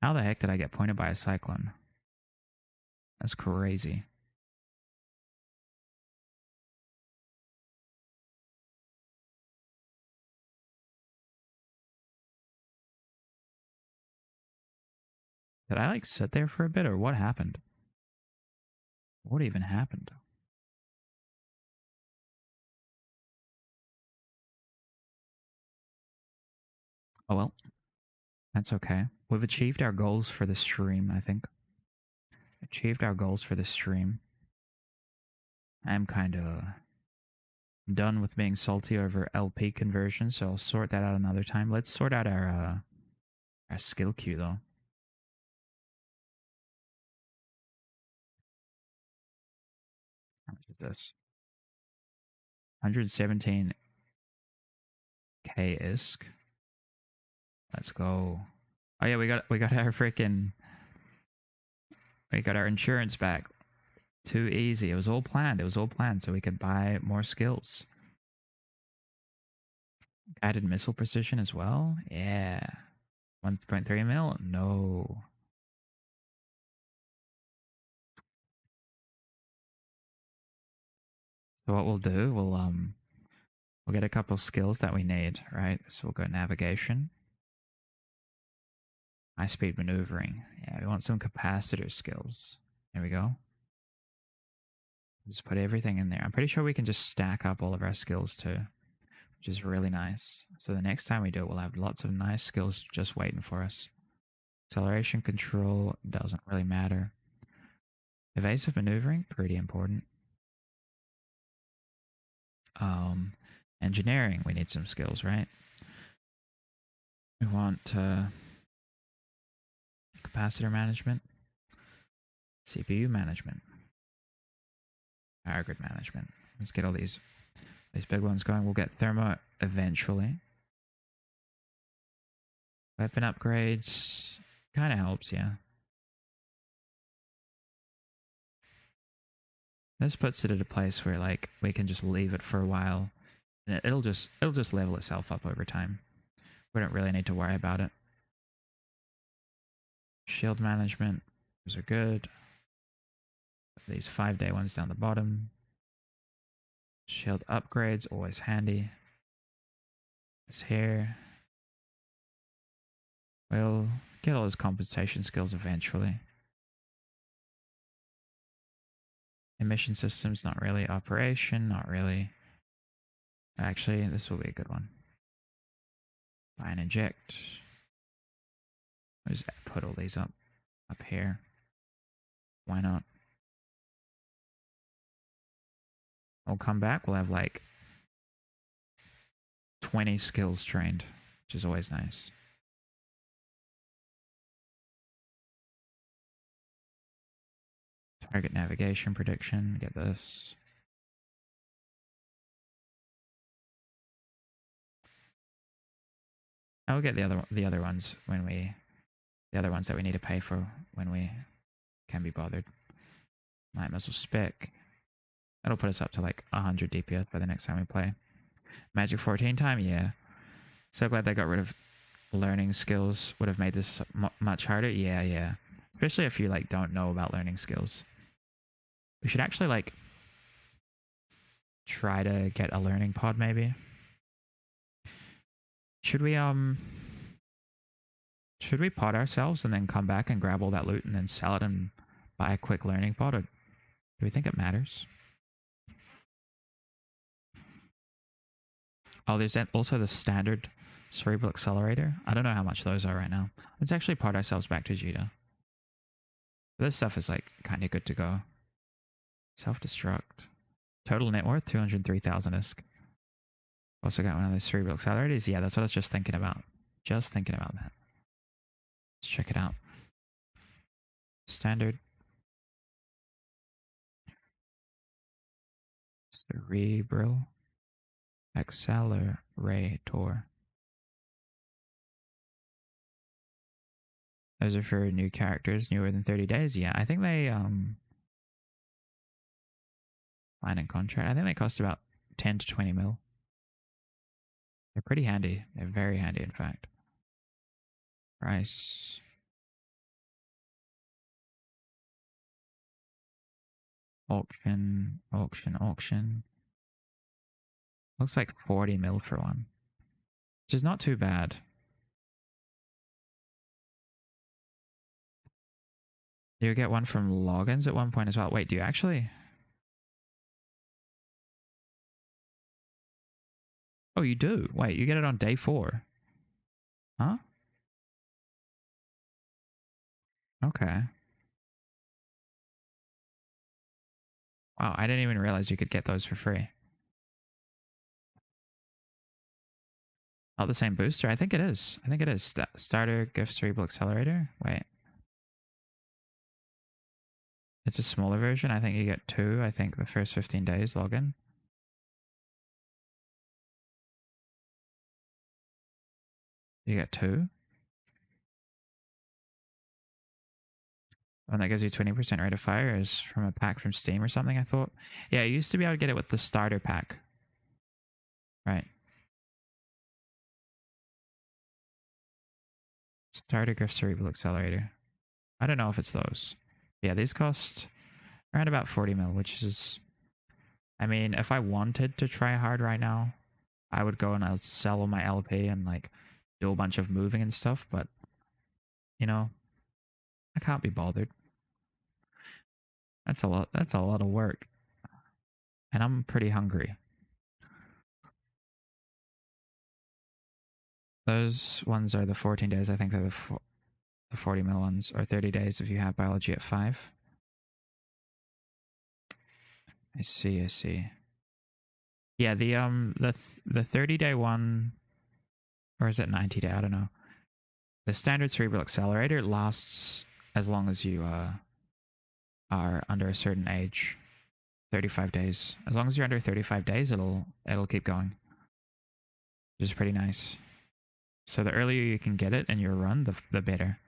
S4: How the heck did I get pointed by a Cyclone? That's crazy. Did I like sit there for a bit or what happened? What even happened? Oh well. That's okay. We've achieved our goals for the stream, I think. Achieved our goals for the stream. I'm kind of done with being salty over LP conversion, so I'll sort that out another time. Let's sort out our skill queue though. How much is this? 117k ISK. Let's go. Oh yeah, we got our freaking we got our insurance back. Too easy. It was all planned. It was all planned so we could buy more skills. Guided missile precision as well? Yeah. 1.3 mil? No. So what we'll do, we'll get a couple of skills that we need, right? So we'll go navigation. High speed maneuvering. Yeah, we want some capacitor skills. There we go. Just put everything in there. I'm pretty sure we can just stack up all of our skills too, which is really nice. So the next time we do it, we'll have lots of nice skills just waiting for us. Acceleration control doesn't really matter. Evasive maneuvering, pretty important. Engineering, we need some skills, right? We want capacitor management, CPU management, power grid management. Let's get all these big ones going. We'll get thermo eventually. Weapon upgrades kind of helps, yeah. This puts it at a place where like we can just leave it for a while, and it'll just level itself up over time. We don't really need to worry about it. Shield management, those are good. These 5-day ones down the bottom. Shield upgrades, always handy. This here. We'll get all those compensation skills eventually. Emission systems, not really. Operation, not really. Actually, this will be a good one. Buy and inject. I'll just put all these up here. Why not? We'll come back. We'll have like 20 skills trained, which is always nice. Target navigation prediction. Get this. I'll get the other ones when we, the other ones that we need to pay for when we can be bothered. Light missile spec. That'll put us up to like 100 DPS by the next time we play. Magic 14 time, yeah. So glad they got rid of learning skills. Would have made this much harder. Yeah. Especially if you like don't know about learning skills. We should actually like try to get a learning pod maybe. Should we pod ourselves and then come back and grab all that loot and then sell it and buy a quick learning pod, or do we think it matters? Oh, there's also the standard cerebral accelerator. I don't know how much those are right now. Let's actually pod ourselves back to Jita. This stuff is like kind of good to go. Self-destruct. Total net worth 203,000 isk. Also got one of those cerebral accelerators. Yeah, that's what I was just thinking about. Just thinking about that. Let's check it out. Standard. Cerebral accelerator. Those are for new characters newer than 30 days. Yeah, I think they line and contract. I think they cost about 10 to 20 mil. They're pretty handy. They're very handy, in fact. Price. Auction. Looks like 40 mil for one. Which is not too bad. You get one from logins at one point as well. Wait, do you actually? Oh, you do? Wait, you get it on day 4. Huh? Okay. Wow, I didn't even realize you could get those for free. Oh, the same booster? I think it is. Starter gift cerebral accelerator. Wait. It's a smaller version. I think you get 2. I think the first 15 days login. You get 2. One that gives you 20% rate of fire is from a pack from Steam or something, I thought. Yeah, you used to be able to get it with the starter pack. Right. Starter gift cerebral accelerator. I don't know if it's those. Yeah, these cost around about 40 mil, which is... I mean, if I wanted to try hard right now, I would go and I'll sell all my LP and like do a bunch of moving and stuff, but you know, I can't be bothered. That's a lot of work. And I'm pretty hungry. Those ones are the 14 days. I think they're the 40 mil ones, or 30 days if you have biology at 5. I see. Yeah, the 30-day one, or is it 90-day? I don't know. The standard cerebral accelerator lasts as long as you are under a certain age. 35 days. As long as you're under 35 days, it'll keep going. Which is pretty nice. So the earlier you can get it in your run, the better.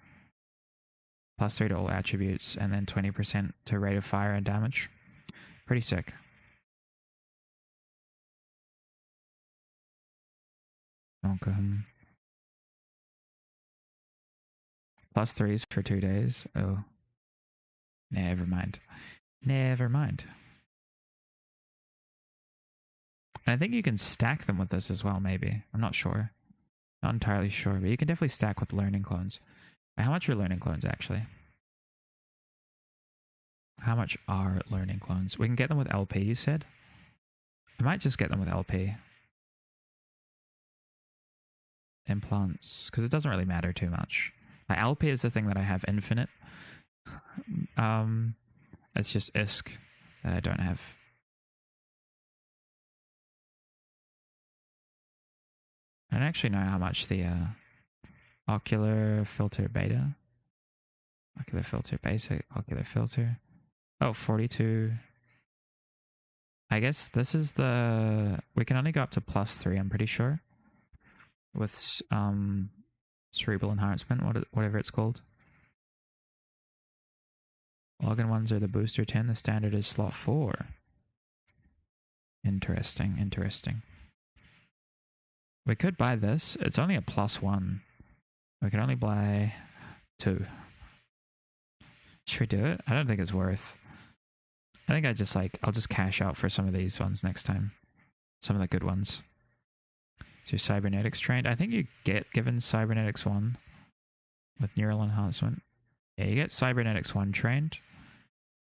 S4: +3 to all attributes, and then 20% to rate of fire and damage. Pretty sick. Okay. +3s for 2 days. Oh. Never mind. Never mind. And I think you can stack them with this as well, maybe. I'm not sure. Not entirely sure, but you can definitely stack with learning clones. How much are learning clones, actually? How much are learning clones? We can get them with LP, you said? I might just get them with LP. Implants, because it doesn't really matter too much. Like, LP is the thing that I have infinite. It's just ISK that I don't have. I don't actually know how much the ocular filter beta, ocular filter basic, ocular filter. Oh, 42. I guess this is the, we can only go up to +3, I'm pretty sure. With cerebral enhancement, whatever it's called. Login ones are the booster 10, the standard is slot 4. Interesting, interesting. We could buy this. It's only a +1. We can only buy 2. Should we do it? I don't think it's worth. I think I'll just cash out for some of these ones next time. Some of the good ones. So cybernetics trained. I think you get given cybernetics 1 with neural enhancement. Yeah, you get cybernetics 1 trained.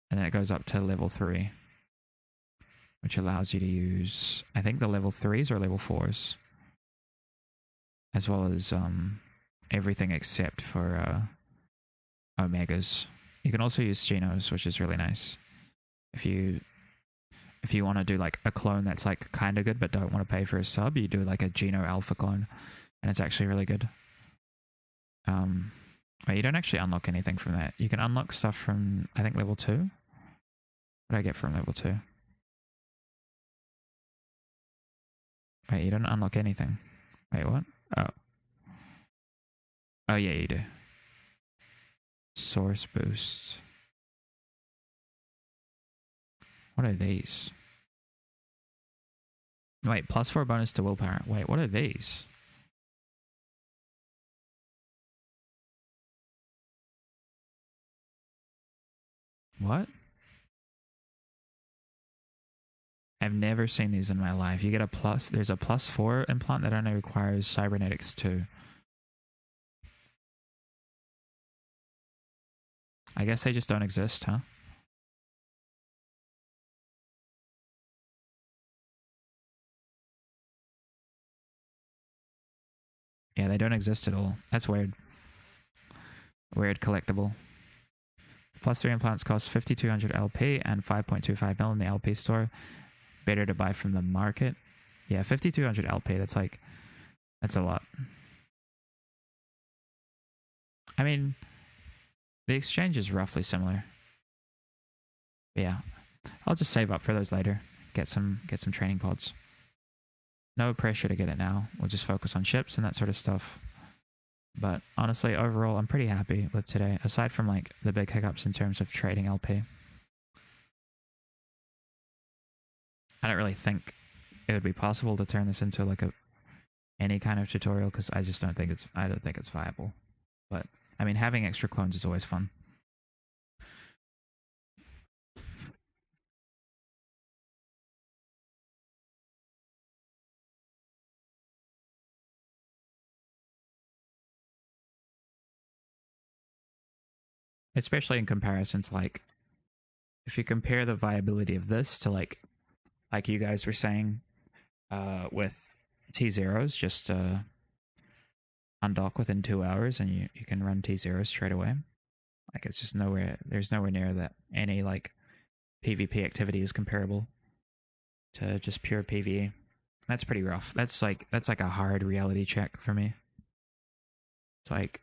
S4: And then it goes up to level 3. Which allows you to use, I think, the level 3s or level 4s. As well as everything except for omegas. You can also use genos, which is really nice. If you want to do like a clone that's like kind of good but don't want to pay for a sub, you do like a geno alpha clone, and it's actually really good. But you don't actually unlock anything from that. You can unlock stuff from, I think, level 2. What did I get from level 2? Wait, you don't unlock anything. Wait, what? Oh. Oh, yeah, you do. Source boost. What are these? Wait, +4 bonus to willpower. Wait, what are these? What? I've never seen these in my life. You get a plus. There's a +4 implant that only requires cybernetics 2. I guess they just don't exist, huh? Yeah, they don't exist at all. That's weird. Weird collectible. +3 implants cost 5,200 LP and 5.25 mil in the LP store. Better to buy from the market. Yeah, 5,200 LP. That's a lot. I mean, the exchange is roughly similar. But yeah, I'll just save up for those later. Get some training pods. No pressure to get it now. We'll just focus on ships and that sort of stuff. But honestly, overall, I'm pretty happy with today, aside from like the big hiccups in terms of trading LP. I don't really think it would be possible to turn this into like any kind of tutorial, because I don't think it's viable. But I mean, having extra clones is always fun. Especially in comparison to like, if you compare the viability of this to like you guys were saying, with T0s, just undock within 2 hours and you can run T0s straight away. Like, it's just there's nowhere near that any like PvP activity is comparable. to just pure PvE. That's pretty rough. That's like a hard reality check for me. It's like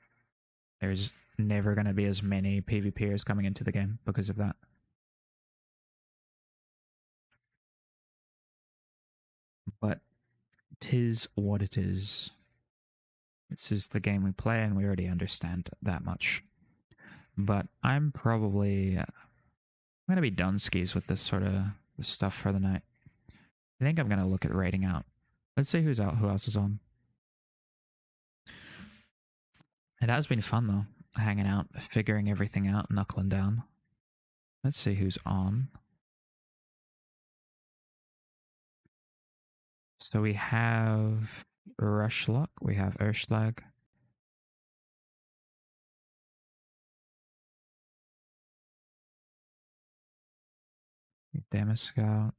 S4: there's never going to be as many PvPers coming into the game because of that. But 'tis what it is. This is the game we play, and we already understand that much. But I'm probably gonna be done skis with this sort of stuff for the night. I think I'm gonna look at raiding out. Let's see who's out. Who else is on? It has been fun though, hanging out, figuring everything out, knuckling down. Let's see who's on. So we have Rushlock, we have Urschlag. Demo Scout.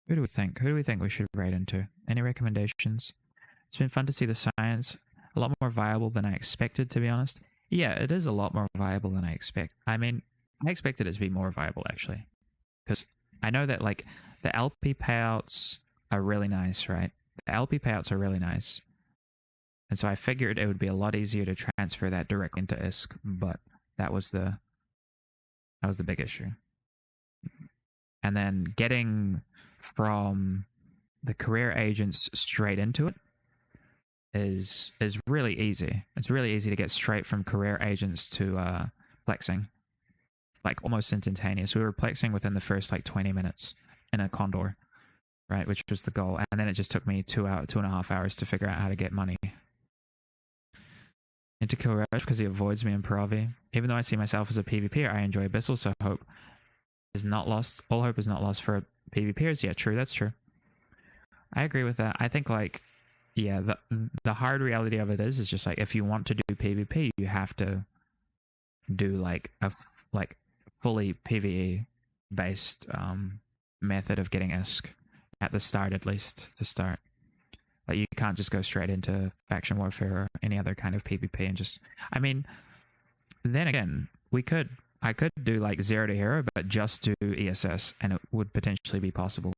S4: Who do we think? Who do we think we should raid into? Any recommendations? It's been fun to see the science. A lot more viable than I expected, to be honest. Yeah, it is a lot more viable than I expect. I mean, I expected it to be more viable, actually. Because I know that, like, the LP payouts are really nice, right? The LP payouts are really nice. And so I figured it would be a lot easier to transfer that directly into ISK, but that was the big issue. And then getting from the career agents straight into it is really easy. It's really easy to get straight from career agents to plexing, like almost instantaneous. We were plexing within the first like 20 minutes in a Condor, right, which was the goal. And then it just took me 2.5 hours to figure out how to get money. Into kill Rush because he avoids me in Paravi. Even though I see myself as a PvPer, I enjoy Abyssal, so hope is not lost. All hope is not lost for PvPers. Yeah, true, that's true. I agree with that. I think, like, yeah, the hard reality of it is just like if you want to do PvP, you have to do like a fully PvE based method of getting ISK at the start, at least to start. Like, you can't just go straight into faction warfare or any other kind of PvP and just. I mean, then again, I could do like 0 to hero, but just do ESS, and it would potentially be possible.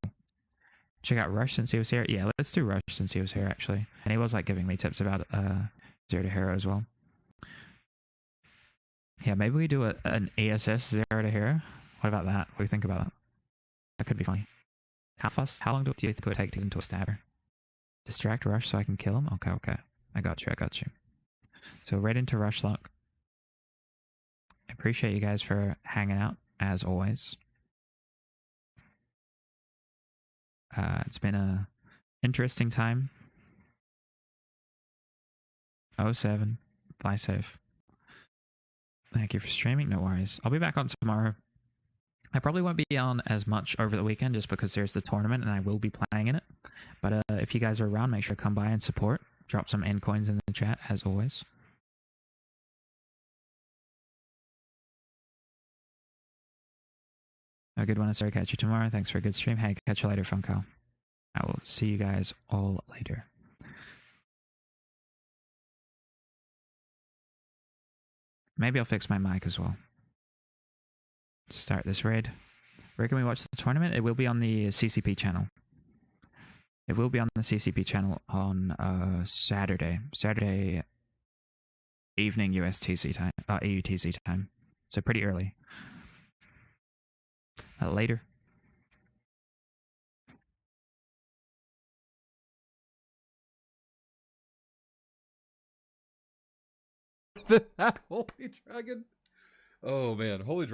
S4: Check out Rush since he was here. Yeah, let's do Rush since he was here, actually. And he was like giving me tips about 0 to hero as well. Yeah, maybe we do an ESS 0 to hero. What about that? What do you think about that? That could be funny. How long do you think it would take to get into a stabber? Distract Rush so I can kill him? Okay. I got you. So right into Rushlock. I appreciate you guys for hanging out, as always. It's been a interesting time. 07. Fly safe. Thank you for streaming. No worries. I'll be back on tomorrow. I probably won't be on as much over the weekend just because there's the tournament and I will be playing in it. But if you guys are around, make sure to come by and support. Drop some end coins in the chat, as always. A good one. Sorry, catch you tomorrow. Thanks for a good stream. Hey, catch you later, Funko. I will see you guys all later. Maybe I'll fix my mic as well. Start this raid. Where can we watch the tournament? It will be on the CCP channel. It will be on the CCP channel on Saturday evening USTC time, EUTC time. So pretty early. Later.
S6: Holy Dragon. Oh man, Holy Dragon.